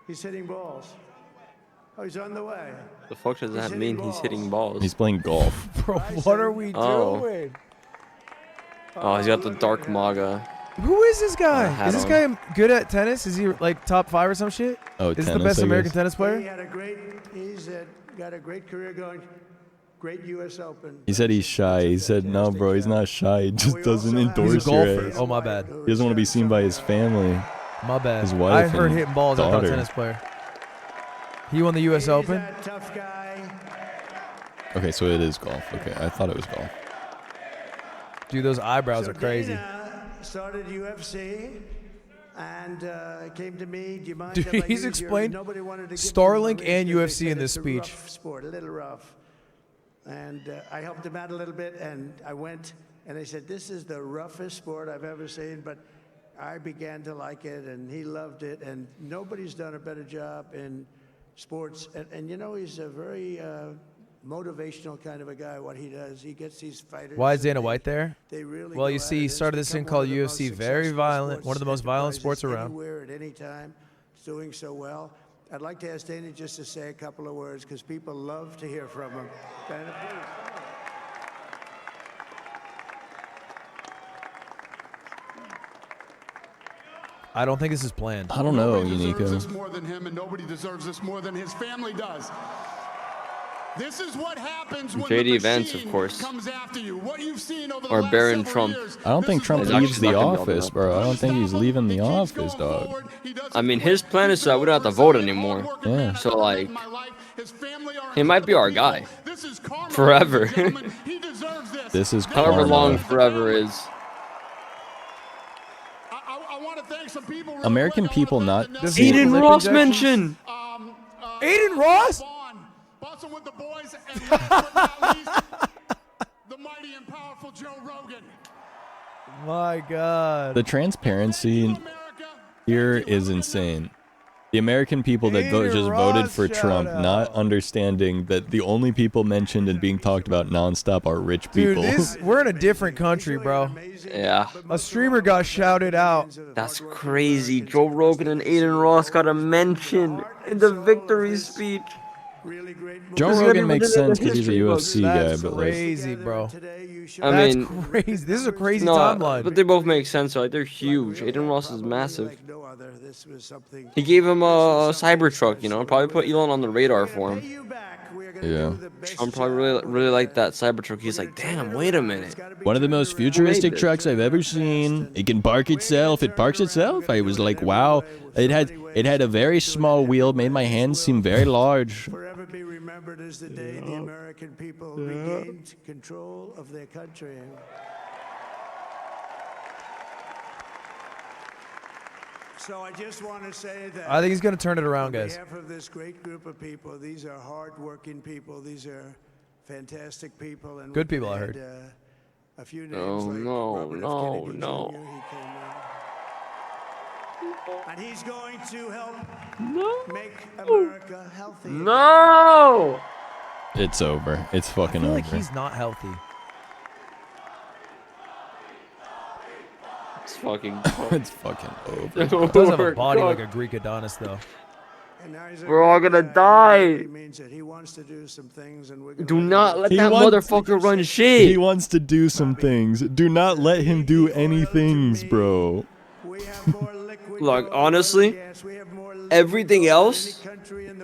He's hitting balls. Oh, he's on the way. The fuck does that mean? He's hitting balls. He's playing golf. Bro, what are we doing? Oh, he's got the dark MAGA. Who is this guy? hat Is this on. guy good at tennis? Is he like top 5 or some shit? Oh, is this the tennis, best I American guess. tennis player? He's got a great career going. Great U.S. Open. He said he's shy. He said, no, bro, he's not shy. He just doesn't endorse He's a your golfer. ass. Oh, my bad. He doesn't want to be seen by his family. My bad. His wife I heard and hitting balls. I thought daughter. tennis player. He won the U.S. Open. Tough guy. Okay, so it is golf. Okay, I thought it was golf. Dude, those eyebrows are crazy. Started UFC and came to me. Do you mind? Dude, if I he's use explained Nobody wanted to give Starlink me my and because they UFC in said this it's a speech. rough sport, a little rough. And I helped him out a little bit, and I went, and they said, this is the roughest sport I've ever seen, but I began to like it, and he loved it, and nobody's done a better job in sports. And you know, he's a very motivational kind of a guy, what he does. He gets these fighters. Why is and Dana White there? they really Well, go you at see, it. he It's started this thing become one called of the most UFC, very successful violent, sports one of the most violent enterprises sports around. Anywhere at any time. It's doing so well. I'd like to ask Dana just to say a couple of words because people love to hear from him. Dana, please. I don't think this is planned. I don't know, Nobody deserves Unico. this more than him, and nobody deserves this more than his family does. This is what happens when JD the Vance, of machine course. comes after you. What you've seen over the Or last Baron several Trump. years, I don't think Trump He's leaves actually the not gonna be office, able bro. I don't think he's leaving the office, dog. I mean, his plan is that we don't have to vote anymore. Yeah. So, like, he might be our guy. Forever. This is However karma. long forever is. American people not Aiden Ross mention. Aiden Ross? My God. The transparency here is insane. The American people that just voted for Trump, not understanding that the only people mentioned and being talked about nonstop are rich Dude, people. we're in a different country, bro. Yeah. A streamer got shouted out. That's crazy. Joe Rogan and Aiden Ross got a mention in the victory speech. Joe Rogan makes sense because he's a UFC guy, That's but like, crazy, bro. I That's mean, crazy. This is a crazy no, timeline. but they both make sense. Like, they're huge. Aiden Ross is massive. He gave him a Cybertruck, you know, probably put Elon on the radar for him. yeah. Trump probably really liked that Cybertruck. He's like, damn, wait a minute. One of the most futuristic trucks I've ever seen. It can park itself. It parks itself. I was like, wow. It had a very small wheel, made my hands seem very large. Forever be remembered as the day the American people regained control of their country. So I just want to say that I think he's going to turn it around, on guys. behalf of this great group of people, these are hard-working people. These are fantastic people. And Good we people, I had, heard. a few names Oh, like no, Robert F. no, Kennedy no. Jr. He came in. And he's going to help make America healthy. No! It's over. It's I fucking feel over. like he's not healthy. It's fucking. It's fucking over. He does have a We're body like cooked. a Greek Adonis, though. And now he's a We're all great gonna guy. He die. really means it. He wants to do some things, and we're gonna Do let not him let do that it. motherfucker run shit. He wants to do some things. Do not let him do any things, bro. Look, honestly, everything else,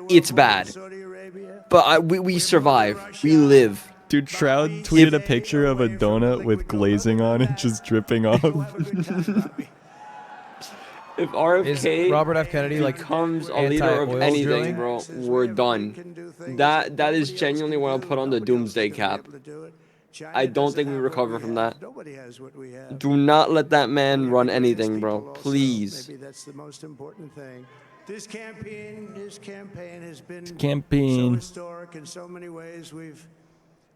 it's bad. But we survive. We live. Dude, Shroud tweeted a picture of a donut with glazing on it just dripping off. If RFK Is Robert F. Kennedy like becomes a leader of anti-oil anything, drilling? bro, we're done. That is genuinely what I'll put on the doomsday cap. I don't think we recover from that. Do not let that man run anything, bro. Please. Maybe that's the most important thing. His campaign has been so Campaign. historic in so many ways. We've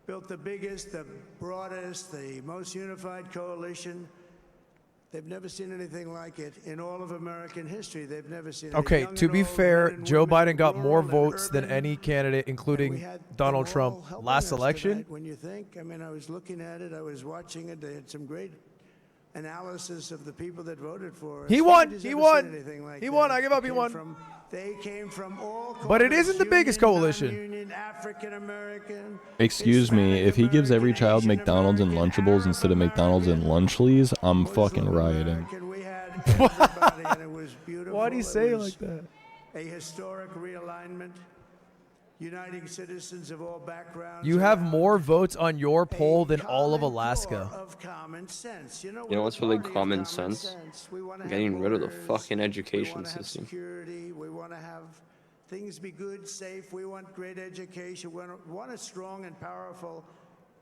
built the biggest, the broadest, the most unified coalition. They've never seen anything like it in all of American history. They've never seen it. Okay, Young to and be old, fair, men and Joe women, Biden got more rural and votes than urban. any candidate, including Donald Trump, last election. When you think, I mean, I was looking at it, I was watching it. They had some great analysis of the people that voted for us. He won. Nobody's He ever won. seen anything like He won. that. I give up. He won. They came from all But it corners, isn't the biggest union, coalition. non-union, African American. Excuse me, if he gives every child McDonald's and Lunchables instead of McDonald's and Lunchleys, I'm fucking rioting. Why do you say it like that? A historic realignment, uniting citizens of all backgrounds. You have more votes on your poll than all of Alaska. Of common sense. You know what's really common sense? Getting rid of the fucking education system. Security. We want to have things be good, safe. We want great education. We want a strong and powerful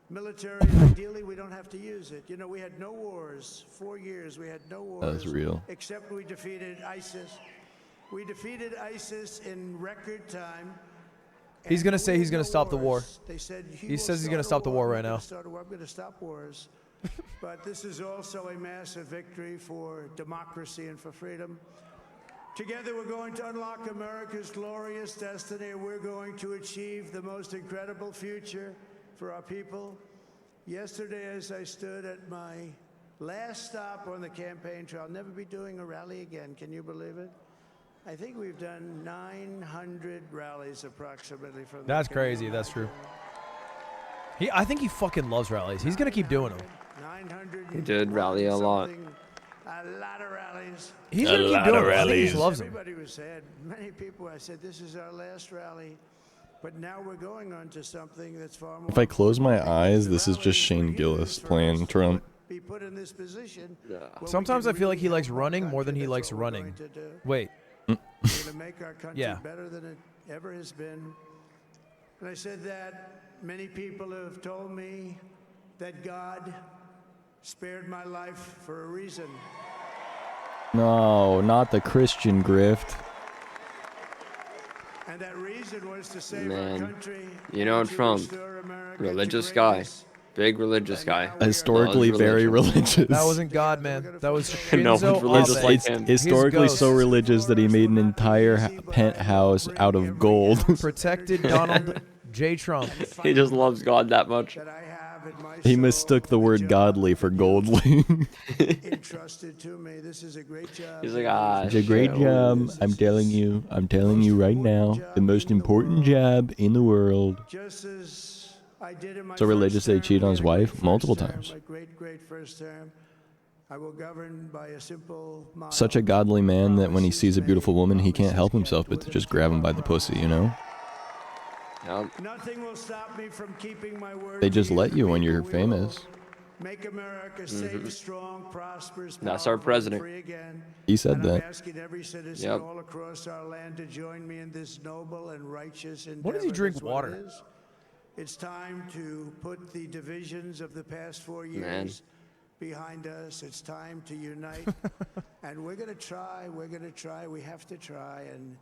military. Ideally, we don't have to use it. You know, we had no wars. 4 years, we had no wars. That's real. Except we defeated ISIS. We defeated ISIS in record time. He's going to say he's going to stop the war. They said He says he's going to stop the war right now. I'm going to stop wars. But this is also a massive victory for democracy and for freedom. Together, we're going to unlock America's glorious destiny. We're going to achieve the most incredible future for our people. Yesterday, as I stood at my last stop on the campaign trail, I'll never be doing a rally again. Can you believe it? I think we've done 900 rallies approximately from That's crazy. That's true. I think he fucking loves rallies. He's going to keep doing them. 900. He did rally a lot. A lot of rallies. He's going to keep doing them. I think he just loves them. Everybody was sad. Many people, I said, this is our last rally. But now we're going on to something that's far more. If I close my eyes, this is just Shane Gillis playing Trump. Be put in this position. Sometimes I feel like he likes running more than he likes running. Wait. We're going to make our country Yeah. better than it ever has been. And I said that many people have told me that God spared my life for a reason. No, not the Christian grift. And that reason was to save our country. You know Trump, religious guy, big religious guy. Historically very religious. That wasn't God, man. That was No Shinzo one's religious Abe. like him. Historically His so ghost. religious that he made an entire penthouse out of gold. Protected Donald J. Trump. He just loves God that much. He mistook the word godly for goldly. Entrusted to me. This is a great job. He's like, ah, It's a great job. I'm telling you right now, the most important job in the world. Just as I did in my So religious that he cheated on his wife multiple times. my great first term. I will govern by a simple model. Such a godly man that when he sees a beautiful woman, he can't help himself but to just grab him by the pussy, you know? Nothing will stop me from keeping my word. They just let you when you're famous. Make America safe, strong, prosperous, That's our powerful, and president. free again. He said And that. I'm asking every citizen Yep. all across our land to join me in this noble and righteous endeavor. What does he drink That's what water? it is. It's time to put the divisions of the past 4 years Man. behind us. It's time to unite. And we're going to try. We're going to try. We have to try. And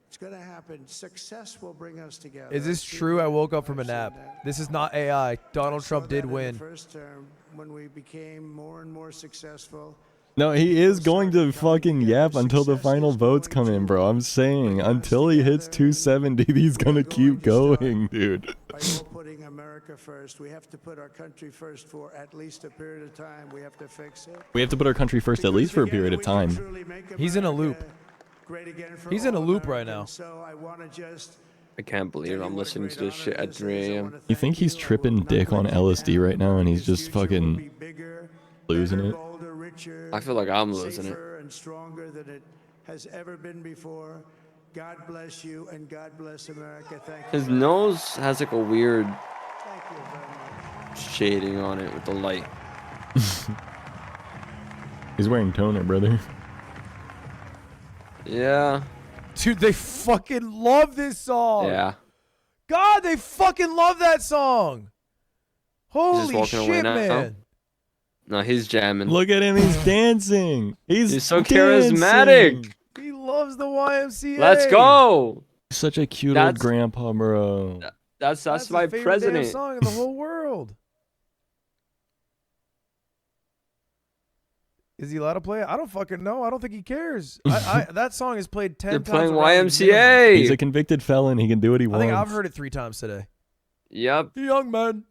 it's going to happen. Success will bring us together. Is this true? I woke up from a nap. This is not AI. Donald Trump did In win. the first term, when we became more and more successful, No, he is going to fucking yap until the final votes come in, bro. I'm saying, until he hits 270, he's gonna keep going, dude. by all putting America first, we have to put our country first for at least a period of time. We have to fix it. We have to put our country first at least for a period of time. He's in a loop. Great again for He's in a all loop right now. Americans. So I want to just I can't believe I'm listening to this shit at 3 a.m. You think he's tripping dick on LSD right now and he's just fucking losing it? I feel like I'm losing it. safer and stronger than it has ever been before. God bless you and God bless America. Thank you. His nose has like a weird Thank you very much. shading on it with the light. He's wearing toner, brother. Yeah. Dude, they fucking love this song. Yeah. God, they fucking love that song. He's just Holy walking away shit, now. man. No, he's jamming. Look at him, he's dancing. He's so dancing. charismatic. He loves the YMCA. Let's go. Such a cute old That's- grandpa, bro. That's That's my the favorite president. damn song in the whole world. Is he allowed to play it? I don't fucking know. I don't think he cares. That song is played 10 They're times. playing around the minimum. YMCA. He's a convicted felon. He can do what he I wants. think I've heard it 3 times today. Yep. The young man.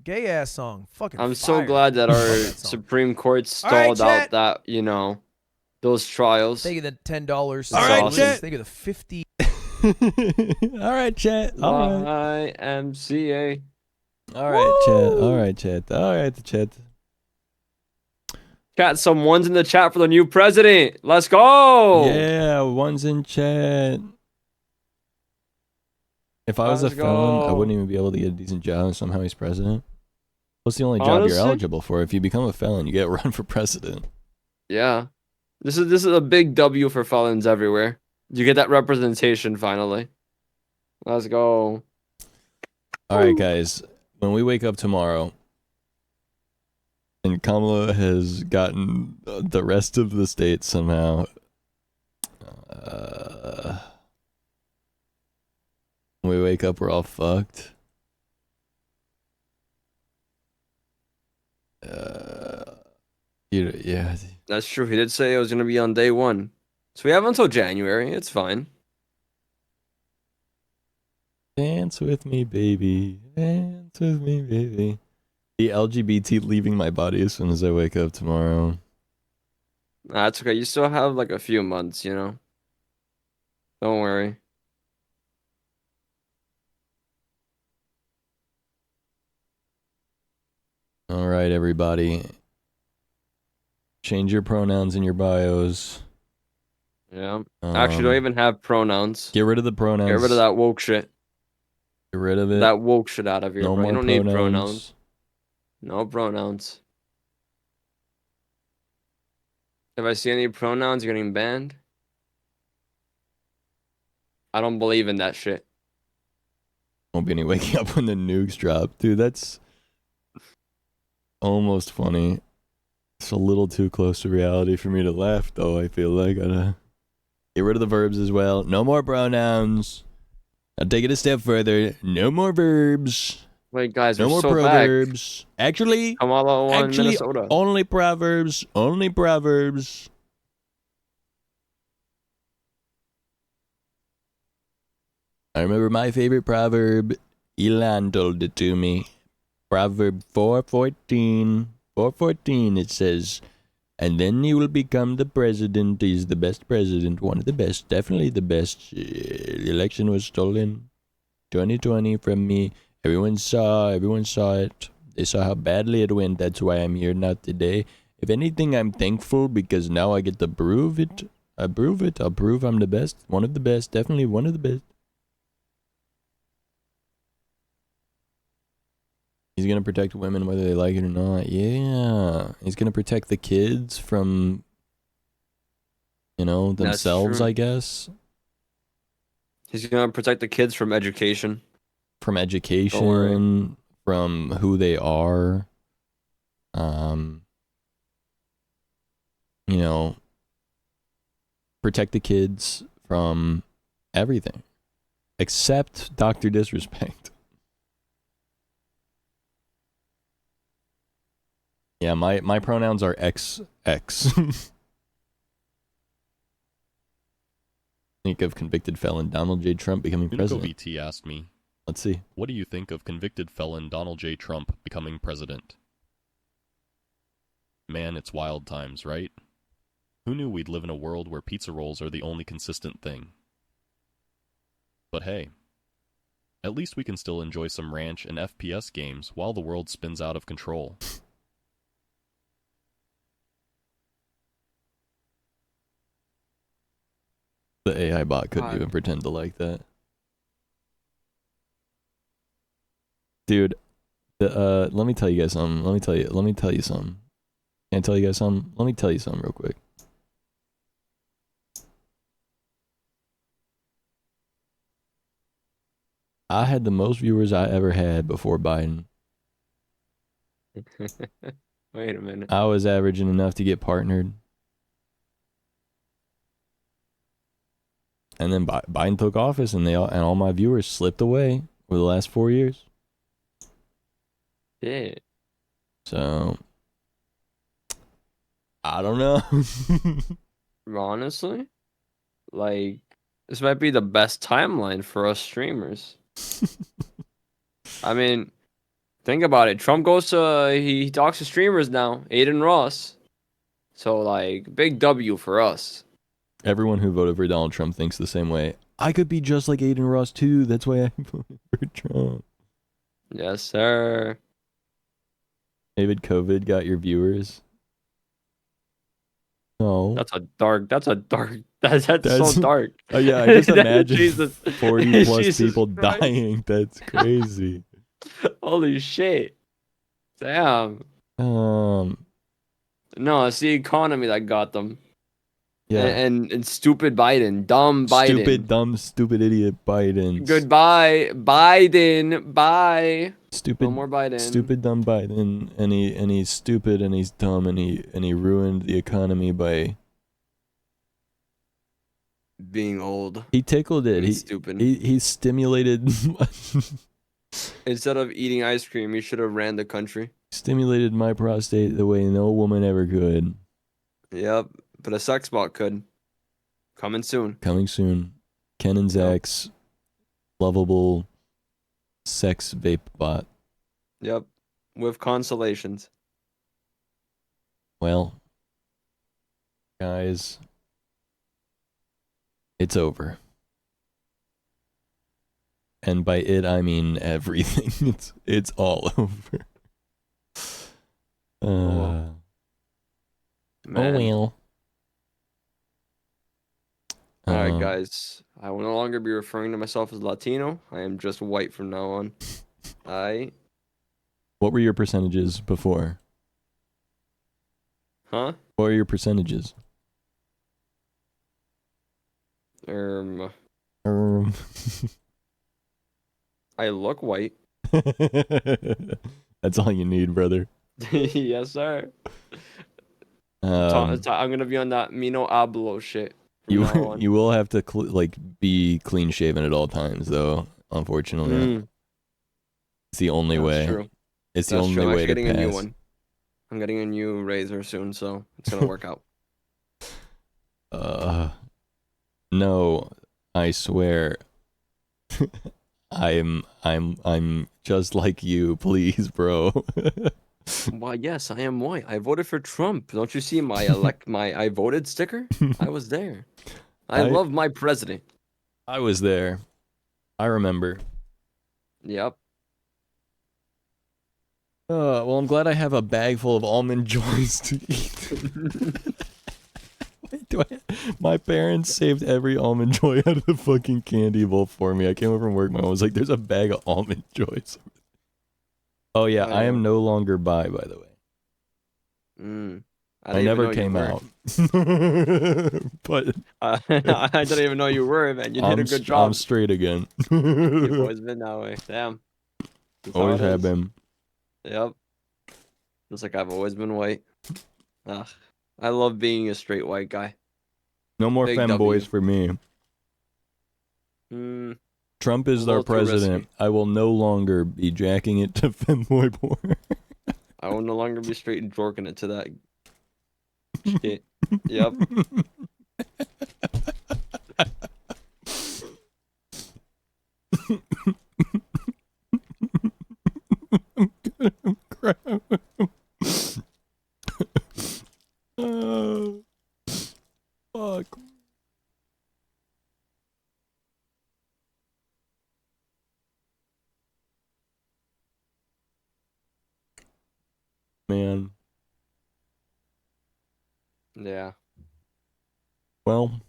gay ass song. Fucking. I'm so fire. glad that I our love that song. Supreme Court All right, stalled out chat. that, you know, those trials. Thank you the $10. All right, chat. Thank you the 50. All right, chat. All right. YMCA. All right, chat. All right, chat. All right, the chat. Chat, some ones in the chat for the new president. Let's go. Yeah, one's in chat. If I was a Let's felon, I go. wouldn't even be able to get a decent job, and somehow he's president. What's the only job you're Honestly? eligible for? If you become a felon, you get run for president. Yeah. This is a big W for felons everywhere. You get that representation finally. Let's go. All right, guys. When we wake up tomorrow, and Kamala has gotten the rest of the state somehow. When we wake up, we're all fucked. Yeah. That's true. He did say it was going to be on day 1. So we have until January. It's fine. Dance with me, baby. Dance with me, baby. The LGBT leaving my body as soon as I wake up tomorrow. That's okay. You still have like a few months, you know? Don't worry. All right, everybody. Change your pronouns in your bios. Yeah. Actually, don't even have pronouns. Get rid of the pronouns. Get rid of that woke shit. Get rid of it. That woke shit out of here, No bro. more You don't need pronouns. pronouns. No pronouns. If I see any pronouns, you're getting banned. I don't believe in that shit. Won't be any waking up when the nukes drop. Dude, that's almost funny. It's a little too close to reality for me to laugh, though. I feel like I gotta get rid of the verbs as well. No more pronouns. I'll take it a step further. No more verbs. Wait, guys, No we're more so proverbs. back. Actually, Kamala won actually, Minnesota. only proverbs. Only proverbs. I remember my favorite proverb. Elon told it to me. Proverb 4:14. 4:14. It says, "And then you will become the president." He's the best president. One of the best. Definitely the best. The election was stolen. 2020 from me. Everyone saw it. They saw how badly it went. That's why I'm here now today. If anything, I'm thankful because now I get to prove it. I'll prove I'm the best. One of the best. Definitely one of the best. He's going to protect women whether they like it or not. Yeah. He's going to protect the kids from, themselves, true. I guess. He's gonna protect the kids from education. From education, from who they are. Protect the kids from everything. Except Dr. Disrespect. Yeah, my pronouns are XX. Think of convicted felon Donald J. Trump becoming president. BT asked me, Let's see. "What do you think of convicted felon Donald J. Trump becoming president?" Man, it's wild times, right? Who knew we'd live in a world where pizza rolls are the only consistent thing? But hey, at least we can still enjoy some ranch and FPS games while the world spins out of control. The AI bot couldn't even pretend to like that. Dude, let me tell you guys something. Let me tell you something. Can I tell you guys something? Let me tell you something real quick. I had the most viewers I ever had before Biden. Wait a minute. I was averaging enough to get partnered. And then Biden took office, and all my viewers slipped away over the last 4 years. Yeah. So I don't know. Honestly, like, this might be the best timeline for us streamers. I mean, Think about it. Trump goes to he talks to streamers now. Aiden Ross. So like big W for us. Everyone who voted for Donald Trump thinks the same way. I could be just like Aiden Ross too. That's why I voted for Trump. Yes, sir. David, COVID got your viewers. No. That's a dark. That's so dark. Yeah, I just imagine Jesus. 40 plus Jesus people Christ. dying. That's crazy. Holy shit. Damn. Um. No, it's the economy that got them. Yeah. And stupid Biden. Dumb Biden. Stupid, dumb, stupid idiot Biden. Goodbye, Biden. Bye. Stupid, No more Biden. Stupid, dumb Biden. And he's stupid and he's dumb and he ruined the economy by being old. He tickled it. He stupid. He stimulated. Instead of eating ice cream, he should have ran the country. Stimulated my prostate the way no woman ever could. Yep, but a sex bot could. Coming soon. Coming soon. Ken and Zach's lovable sex vape bot. Yep, with consolations. Well, guys, it's over. And by it, I mean everything. It's all over. Oh well. Alright, guys. I will no longer be referring to myself as Latino. I am just white from now on. What were your percentages before? Huh? What are your percentages? I look white. That's all you need, brother. Yes, sir. I'm gonna be on that Mino Hablo shit. You will have to be clean shaven at all times, though. Unfortunately, it's the only way. True. It's the only way to pass. A new one. I'm getting a new razor soon, so it's gonna work out. No, I swear. I'm just like you, please, bro. Well, yes, I am white. I voted for Trump. Don't you see my I voted sticker? I was there. I love my president. I was there. I remember. Yep. Well, I'm glad I have a bag full of almond joys to eat. My parents saved every almond joy out of the fucking candy bowl for me. I came home from work. My mom was like, "There's a bag of almond joys." Oh yeah, I am no longer bi, by the way. I never came out. But I didn't even know you were, man. You did a good job. I'm straight again. You've always been that way. Damn. Always have been. Yep. Just like I've always been white. I love being a straight white guy. No more Big femboys for me. Trump is our president. I will no longer be jacking it to femboy porn. I will no longer be straight and jorking it to that shit. Yep. Fuck. Man. Yeah. Well.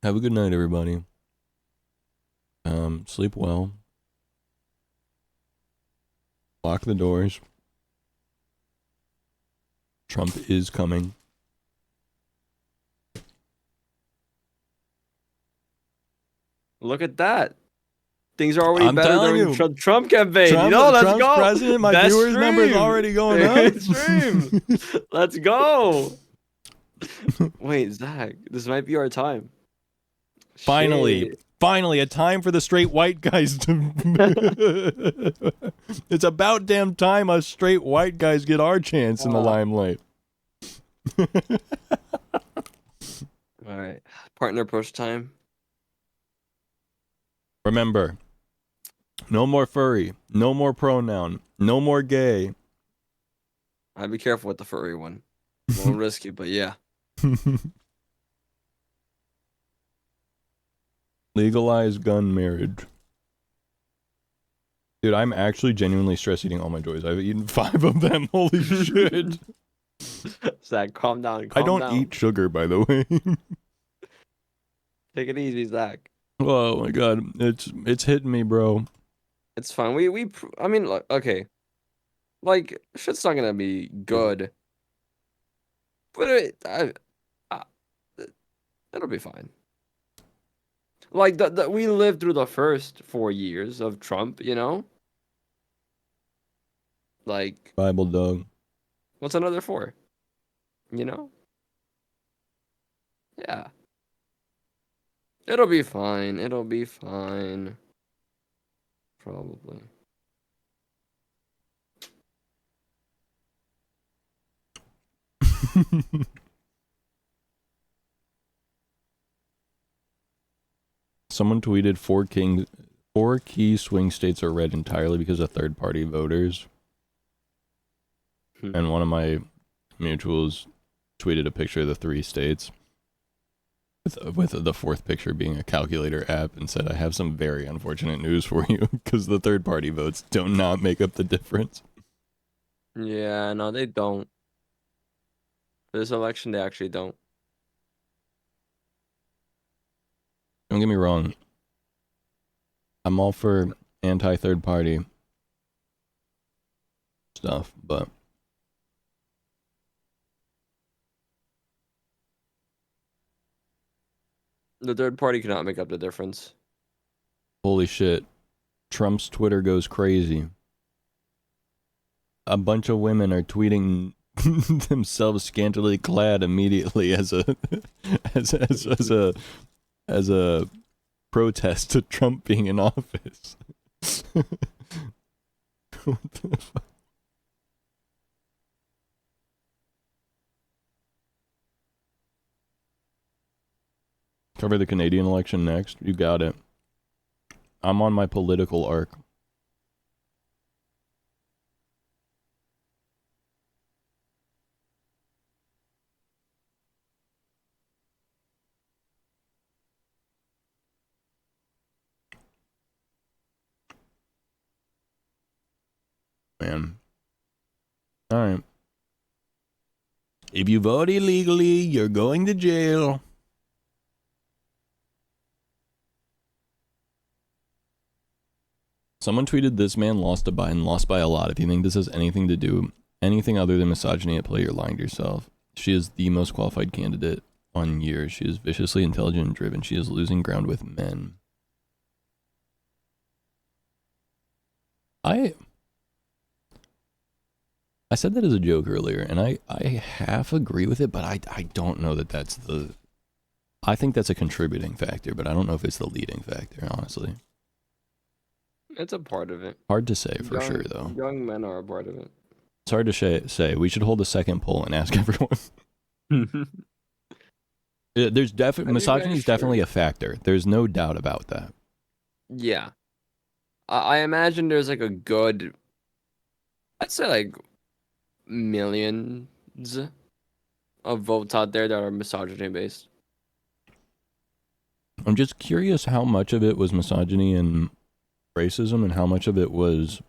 Have a good night, everybody. Sleep well. Lock the doors. Trump is coming. Look at that. Things are already better telling during Trump campaign. Let's Trump's go. president, my viewers number is already going up. Stream. Let's go. Wait, Zach, this might be our time. Finally, a time for the straight white guys to. It's about damn time us straight white guys get our chance in the limelight. All right, partner push time. Remember, No more furry. No more pronoun. No more gay. I'd be careful with the furry one. A little risky, but yeah. Legalize gun marriage. Dude, I'm actually genuinely stress eating all my joys. I've eaten 5 of them. Holy shit. Zach, calm down. I don't eat sugar, by the way. Take it easy, Zach. Oh my god, it's hitting me, bro. It's fine. I mean, look, okay. Like, shit's not gonna be good. But it'll be fine. Like, we lived through the first 4 years of Trump, you know? Like... Bible dog. What's another 4? You know? Yeah. It'll be fine. It'll be fine. Probably. Someone tweeted 4 key swing states are red entirely because of third-party voters. And one of my mutuals tweeted a picture of the 3 states with the 4th picture being a calculator app and said, I have some very unfortunate news for you because the third-party votes do not make up the difference. Yeah, no, they don't. This election, they actually don't. Don't get me wrong. I'm all for anti-third party stuff, but the third party cannot make up the difference. Holy shit. Trump's Twitter goes crazy. A bunch of women are tweeting themselves scantily clad immediately as a protest to Trump being in office. What the fuck? Cover the Canadian election next. You got it. I'm on my political arc. Man. Alright. If you vote illegally, you're going to jail. Someone tweeted, this man lost to Biden, lost by a lot. If you think this has anything to do, anything other than misogyny at play, you're lying to yourself. She is the most qualified candidate on years. She is viciously intelligent and driven. She is losing ground with men. I said that as a joke earlier, and I half agree with it, but I don't know that that's the... I think that's a contributing factor, but I don't know if it's the leading factor, honestly. It's a part of it. Hard to say for sure, though. Young men are a part of it. It's hard to say. We should hold a second poll and ask everyone. There's definitely... Misogyny is definitely a factor. There's no doubt about that. Yeah. I imagine there's like a good... I'd say like... millions of votes out there that are misogyny based. I'm just curious how much of it was misogyny and racism and how much of it was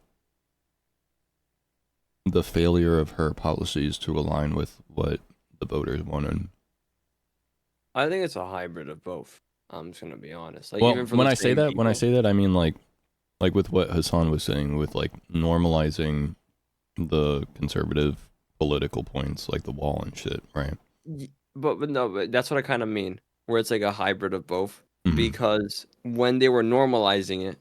the failure of her policies to align with what the voters wanted. I think it's a hybrid of both. I'm just gonna be honest. Like, Well, even for when the I say same that, when I people- say that, I mean like with what Hassan was saying, with like normalizing the conservative political points, like the wall and shit, right? But no, but that's what I kind of mean, where it's like a hybrid of both. Mhm. Because when they were normalizing it,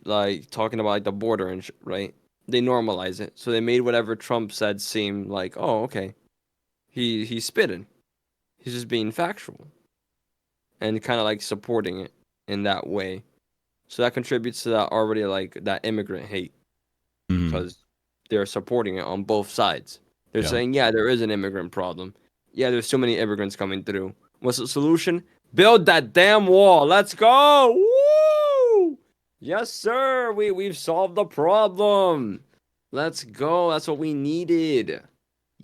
like talking about like the border and shit, right? They normalize it, so they made whatever Trump said seem like, oh, okay, he's spitting, he's just being factual, and kind of like supporting it in that way. So that contributes to that already like that immigrant hate, because they're supporting it on both sides. They're saying, yeah, there is an immigrant problem. Yeah, there's too many immigrants coming through. What's the solution? Build that damn wall. Let's go. Woo! Yes, sir. We've solved the problem. Let's go. That's what we needed.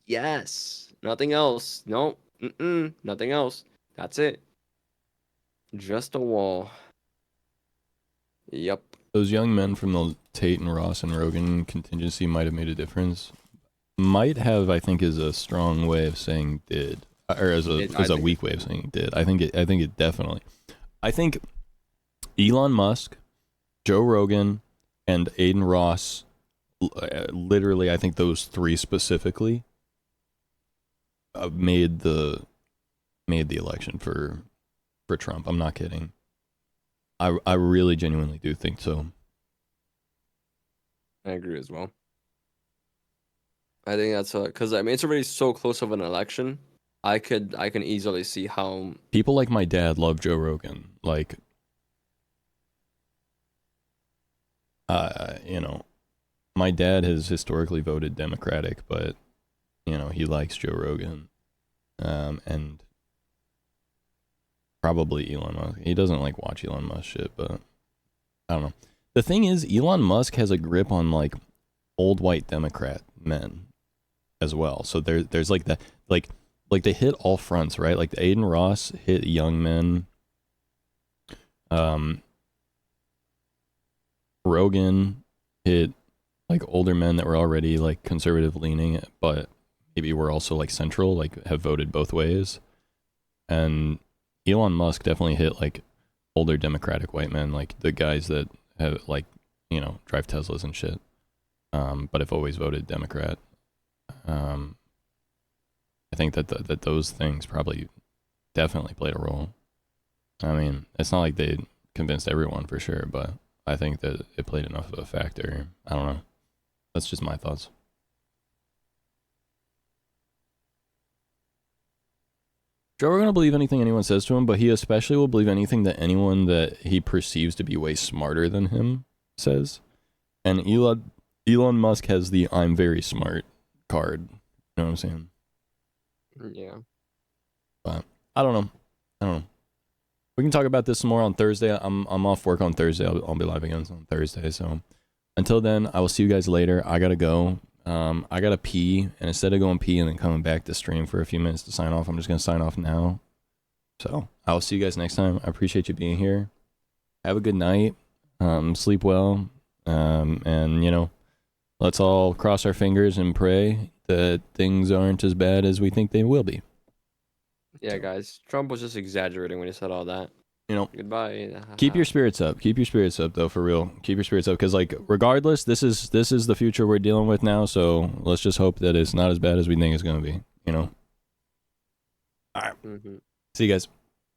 Yes. Nothing else. Nope. Nothing else. That's it. Just a wall. Yep. Those young men from the Tate and Ross and Rogan contingency might have made a difference. Might have, I think, is a strong way of saying did, or as a weak way of saying did. I think it definitely. I think Elon Musk, Joe Rogan, and Aiden Ross, literally, I think those three specifically, made the election for Trump. I'm not kidding. I really genuinely do think so. I agree as well. I think that's because I mean it's already so close of an election. I can easily see how people like my dad love Joe Rogan. Like, you know, my dad has historically voted Democratic, but you know he likes Joe Rogan, and probably Elon Musk. He doesn't like watch Elon Musk shit, but I don't know. The thing is, Elon Musk has a grip on like old white Democrat men as well. So there's like that, like they hit all fronts, right? Like the Aiden Ross hit young men. Rogan hit like older men that were already like conservative leaning, but maybe were also like central, like have voted both ways. And Elon Musk definitely hit like older Democratic white men, like the guys that have like, you know, drive Teslas and shit, but have always voted Democrat. I think that those things probably definitely played a role. I mean, it's not like they convinced everyone for sure, but I think that it played enough of a factor. I don't know. That's just my thoughts. Joe Rogan will believe anything anyone says to him, but he especially will believe anything that anyone that he perceives to be way smarter than him says. And Elon Musk has the "I'm very smart" card. You know what I'm saying? Yeah. But I don't know. We can talk about this some more on Thursday. I'm off work on Thursday. I'll be live again on Thursday. So until then, I will see you guys later. I gotta go. I gotta pee, and instead of going pee and then coming back to stream for a few minutes to sign off, I'm just gonna sign off now. So I will see you guys next time. I appreciate you being here. Have a good night. Sleep well. And you know, let's all cross our fingers and pray that things aren't as bad as we think they will be. Yeah, guys. Trump was just exaggerating when he said all that. You know, goodbye. Keep your spirits up. Keep your spirits up, though, for real. Keep your spirits up, because like, regardless, this is the future we're dealing with now. So let's just hope that it's not as bad as we think it's gonna be. You know. All right. See you guys.